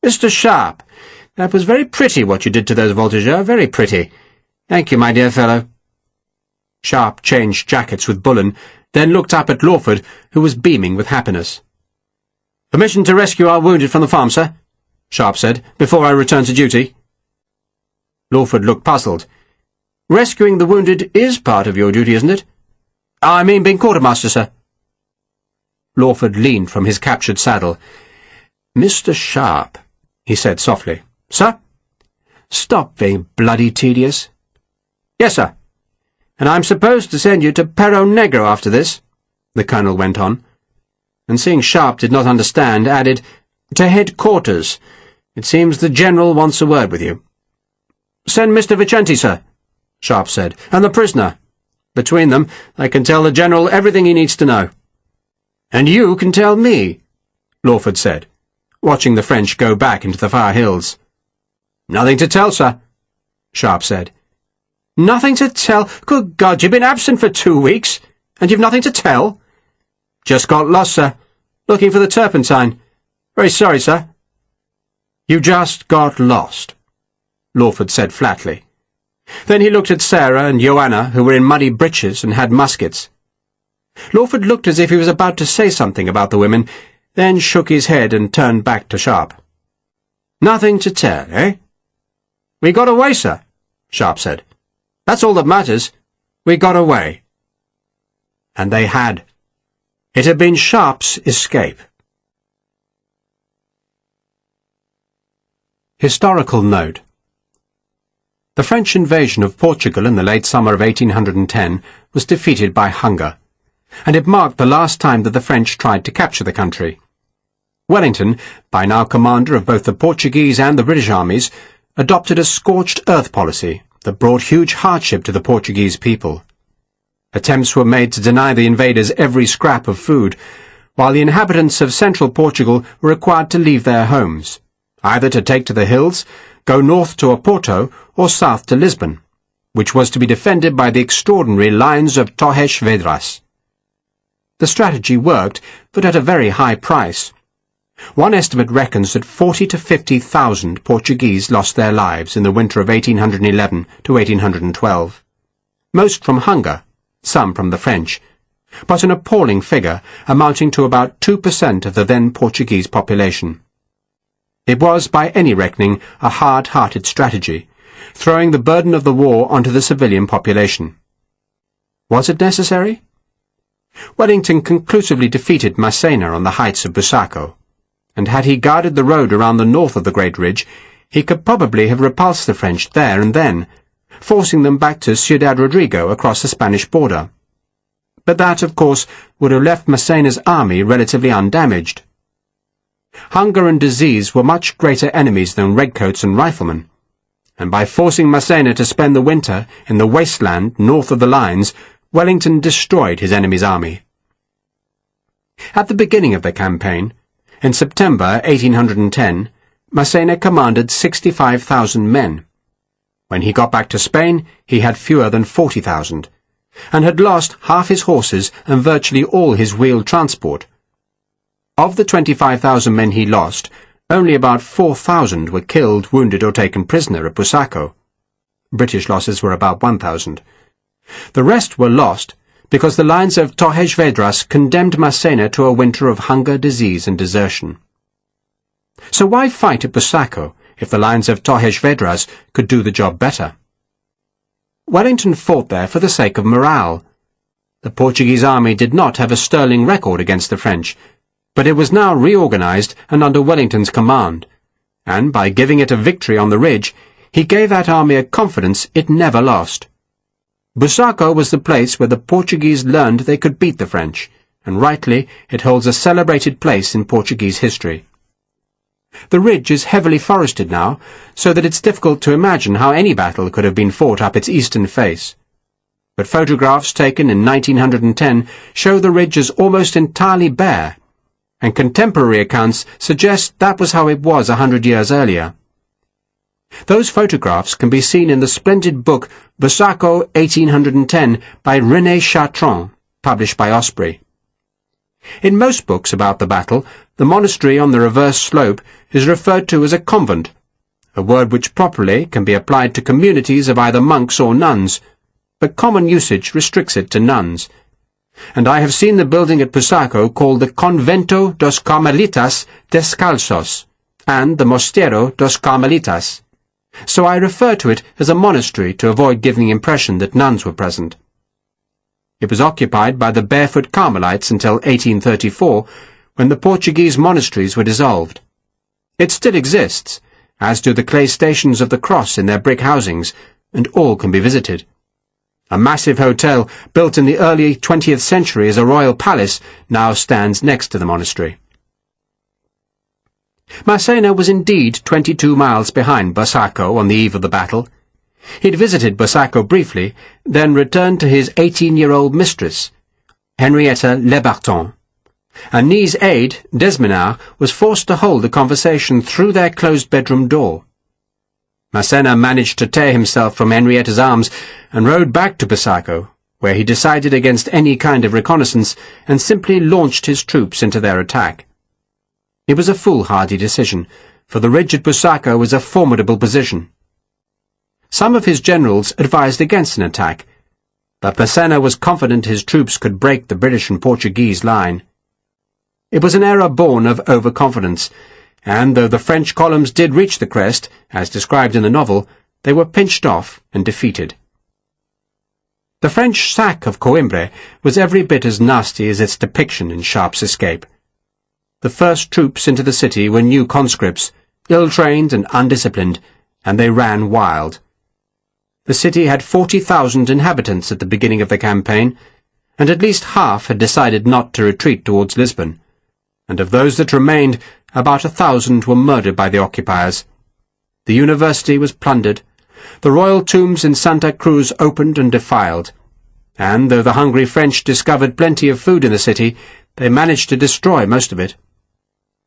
Speaker 1: "Mr. Sharpe, that was very pretty what you did to those voltigeurs, very pretty. Thank you, my dear fellow. Sharpe changed jackets with Bullen, then looked up at Lawford, who was beaming with happiness. "Permission to rescue our wounded from the farm, sir," Sharpe said, "before I return to duty." Lawford looked puzzled. "Rescuing the wounded is part of your duty, isn't it?" "I mean being quartermaster, sir." Lawford leaned from his captured saddle. "Mr. Sharpe," he said softly. "Sir?" "Stop being bloody tedious." "Yes, sir. And I'm supposed to send you to Perro Negro after this," the colonel went on, and seeing Sharpe did not understand, added, "to headquarters. It seems the general wants a word with you." "Send Mr. Vicente, sir," Sharpe said, "and the prisoner. Between them, I can tell the general everything he needs to know." "And you can tell me," Lawford said, watching the French go back into the far hills. "Nothing to tell, sir," Sharpe said. "Nothing to tell? Good God, you've been absent for 2 weeks, and you've nothing to tell?" "Just got lost, sir, looking for the turpentine. Very sorry, sir." "You just got lost," Lawford said flatly. Then he looked at Sarah and Joanna, who were in muddy breeches and had muskets. Lawford looked as if he was about to say something about the women, then shook his head and turned back to Sharpe. "Nothing to tell, eh?" "We got away, sir," Sharpe said. "That's all that matters. We got away." And they had. It had been Sharpe's escape. Historical note. The French invasion of Portugal in the late summer of 1810 was defeated by hunger, and it marked the last time that the French tried to capture the country. Wellington, by now commander of both the Portuguese and the British armies, adopted a scorched earth policy that brought huge hardship to the Portuguese people. Attempts were made to deny the invaders every scrap of food, while the inhabitants of central Portugal were required to leave their homes, either to take to the hills, go north to Oporto, or south to Lisbon, which was to be defended by the extraordinary lines of Torres Vedras. The strategy worked, but at a very high price. One estimate reckons that 40,000 to 50,000 Portuguese lost their lives in the winter of 1811 to 1812. Most from hunger, some from the French, but an appalling figure amounting to about 2% of the then Portuguese population. It was, by any reckoning, a hard-hearted strategy, throwing the burden of the war onto the civilian population. Was it necessary? Wellington conclusively defeated Massena on the heights of Busaco, and had he guarded the road around the north of the Great Ridge, he could probably have repulsed the French there and then, forcing them back to Ciudad Rodrigo across the Spanish border. But that, of course, would have left Massena's army relatively undamaged. Hunger and disease were much greater enemies than redcoats and riflemen, and by forcing Massena to spend the winter in the wasteland north of the lines, Wellington destroyed his enemy's army. At the beginning of the campaign, in September 1810, Massena commanded 65,000 men. When he got back to Spain, he had fewer than 40,000, and had lost half his horses and virtually all his wheeled transport. Of the 25,000 men he lost, only about 4,000 were killed, wounded, or taken prisoner at Busaco. British losses were about 1,000. The rest were lost because the lines of Torres Vedras condemned Massena to a winter of hunger, disease, and desertion. So why fight at Busaco if the lines of Torres Vedras could do the job better? Wellington fought there for the sake of morale. The Portuguese army did not have a sterling record against the French, but it was now reorganized and under Wellington's command, and by giving it a victory on the ridge, he gave that army a confidence it never lost. Busaco was the place where the Portuguese learned they could beat the French, and rightly it holds a celebrated place in Portuguese history. The ridge is heavily forested now, so that it's difficult to imagine how any battle could have been fought up its eastern face. But photographs taken in 1910 show the ridge as almost entirely bare, and contemporary accounts suggest that was how it was 100 years earlier. Those photographs can be seen in the splendid book Busaco 1810 by René Chartrand, published by Osprey. In most books about the battle, the monastery on the reverse slope is referred to as a convent, a word which properly can be applied to communities of either monks or nuns, but common usage restricts it to nuns. And I have seen the building at Busaco called the Convento dos Carmelitas Descalzos and the Mosteiro dos Carmelitas, so I refer to it as a monastery to avoid giving the impression that nuns were present. It was occupied by the barefoot Carmelites until 1834, when the Portuguese monasteries were dissolved. It still exists, as do the clay stations of the cross in their brick housings, and all can be visited. A massive hotel, built in the early 20th century as a royal palace, now stands next to the monastery. Massena was indeed 22 miles behind Busaco on the eve of the battle. He'd visited Busaco briefly, then returned to his 18-year-old mistress, Henrietta Lebarton. And Nee's aide, Desmenard, was forced to hold the conversation through their closed bedroom door. Massena managed to tear himself from Henrietta's arms and rode back to Busaco, where he decided against any kind of reconnaissance and simply launched his troops into their attack. It was a foolhardy decision, for the ridge at Busaco was a formidable position. Some of his generals advised against an attack, but Massena was confident his troops could break the British and Portuguese line. It was an error born of overconfidence, and though the French columns did reach the crest, as described in the novel, they were pinched off and defeated. The French sack of Coimbra was every bit as nasty as its depiction in Sharpe's Escape. The first troops into the city were new conscripts, ill-trained and undisciplined, and they ran wild. The city had 40,000 inhabitants at the beginning of the campaign, and at least half had decided not to retreat towards Lisbon, and of those that remained, about 1,000 were murdered by the occupiers. The university was plundered, the royal tombs in Santa Cruz opened and defiled, and though the hungry French discovered plenty of food in the city, they managed to destroy most of it.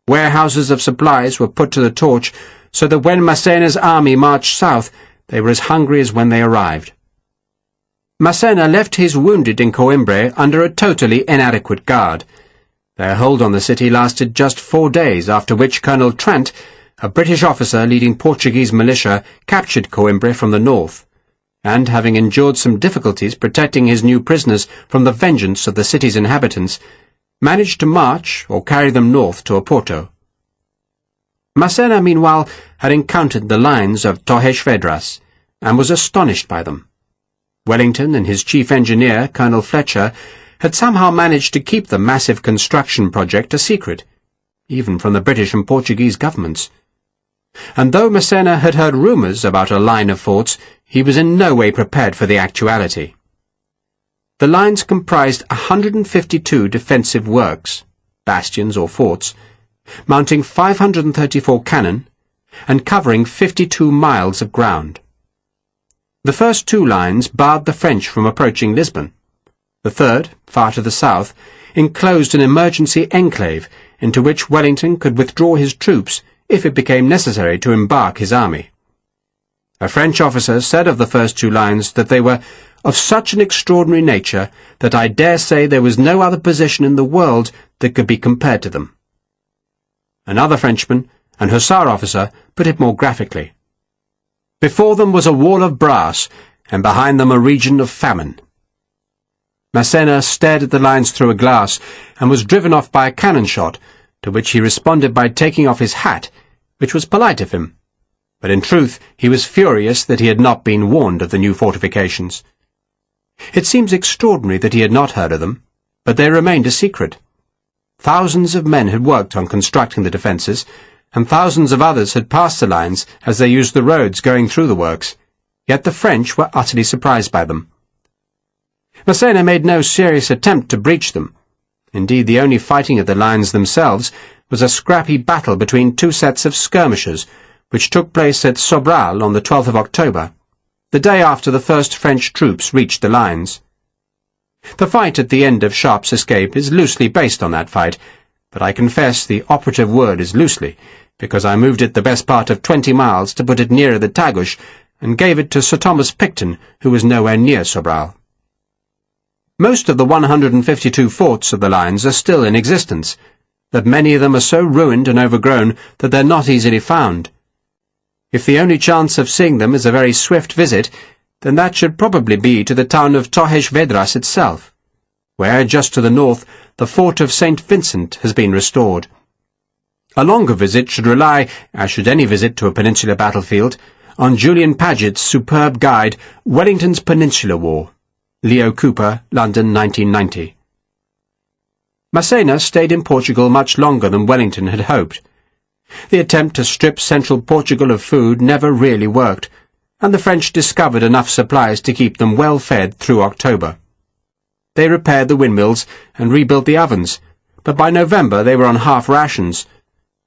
Speaker 1: Warehouses of supplies were put to the torch, so that when Massena's army marched south, they were as hungry as when they arrived. Massena left his wounded in Coimbra under a totally inadequate guard. Their hold on the city lasted just 4 days, after which Colonel Trent, a British officer leading Portuguese militia, captured Coimbra from the north, and, having endured some difficulties protecting his new prisoners from the vengeance of the city's inhabitants, managed to march or carry them north to Oporto. Massena, meanwhile, had encountered the lines of Torres Vedras, and was astonished by them. Wellington and his chief engineer, Colonel Fletcher, had somehow managed to keep the massive construction project a secret, even from the British and Portuguese governments. And though Massena had heard rumours about a line of forts, he was in no way prepared for the actuality. The lines comprised 152 defensive works, bastions or forts, mounting 534 cannon, and covering 52 miles of ground. The first 2 lines barred the French from approaching Lisbon. The third, far to the south, enclosed an emergency enclave into which Wellington could withdraw his troops if it became necessary to embark his army. A French officer said of the first 2 lines that they were of such an extraordinary nature that I dare say there was no other position in the world that could be compared to them. Another Frenchman, an hussar officer, put it more graphically. Before them was a wall of brass, and behind them a region of famine. Massena stared at the lines through a glass, and was driven off by a cannon shot, to which he responded by taking off his hat, which was polite of him. But in truth he was furious that he had not been warned of the new fortifications. It seems extraordinary that he had not heard of them, but they remained a secret. Thousands of men had worked on constructing the defences, and thousands of others had passed the lines as they used the roads going through the works, yet the French were utterly surprised by them. Massena made no serious attempt to breach them. Indeed, the only fighting at the lines themselves was a scrappy battle between 2 sets of skirmishers, which took place at Sobral on the 12th of October, the day after the first French troops reached the lines. The fight at the end of Sharpe's Escape is loosely based on that fight, but I confess the operative word is loosely, because I moved it the best part of 20 miles to put it nearer the Tagus, and gave it to Sir Thomas Picton, who was nowhere near Sobral. Most of the 152 forts of the lines are still in existence, but many of them are so ruined and overgrown that they're not easily found. If the only chance of seeing them is a very swift visit, then that should probably be to the town of Torres Vedras itself, where, just to the north, the fort of St. Vincent has been restored. A longer visit should rely, as should any visit to a peninsular battlefield, on Julian Paget's superb guide, Wellington's Peninsular War. Leo Cooper, London, 1990. Massena stayed in Portugal much longer than Wellington had hoped. The attempt to strip central Portugal of food never really worked, and the French discovered enough supplies to keep them well fed through October. They repaired the windmills and rebuilt the ovens, but by November they were on half rations,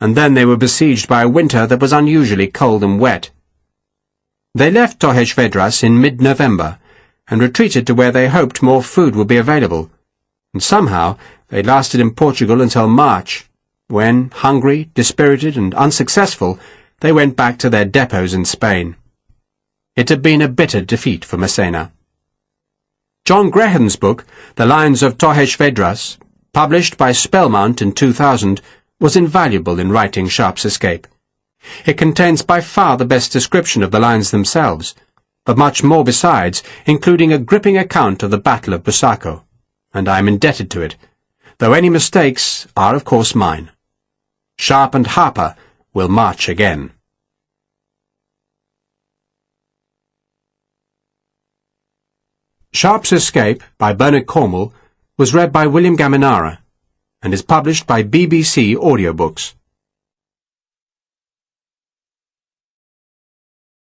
Speaker 1: and then they were besieged by a winter that was unusually cold and wet. They left Torres Vedras in mid-November, and retreated to where they hoped more food would be available, and somehow they lasted in Portugal until March, when, hungry, dispirited, and unsuccessful, they went back to their depots in Spain. It had been a bitter defeat for Massena. John Graham's book, The Lions of Torres Vedras, published by Spellmount in 2000, was invaluable in writing Sharpe's escape. It contains by far the best description of the lines themselves, but much more besides, including a gripping account of the Battle of Busaco, and I am indebted to it, though any mistakes are of course mine. Sharpe and Harper will march again. Sharpe's Escape by Bernard Cornwell was read by William Gaminara and is published by BBC Audiobooks.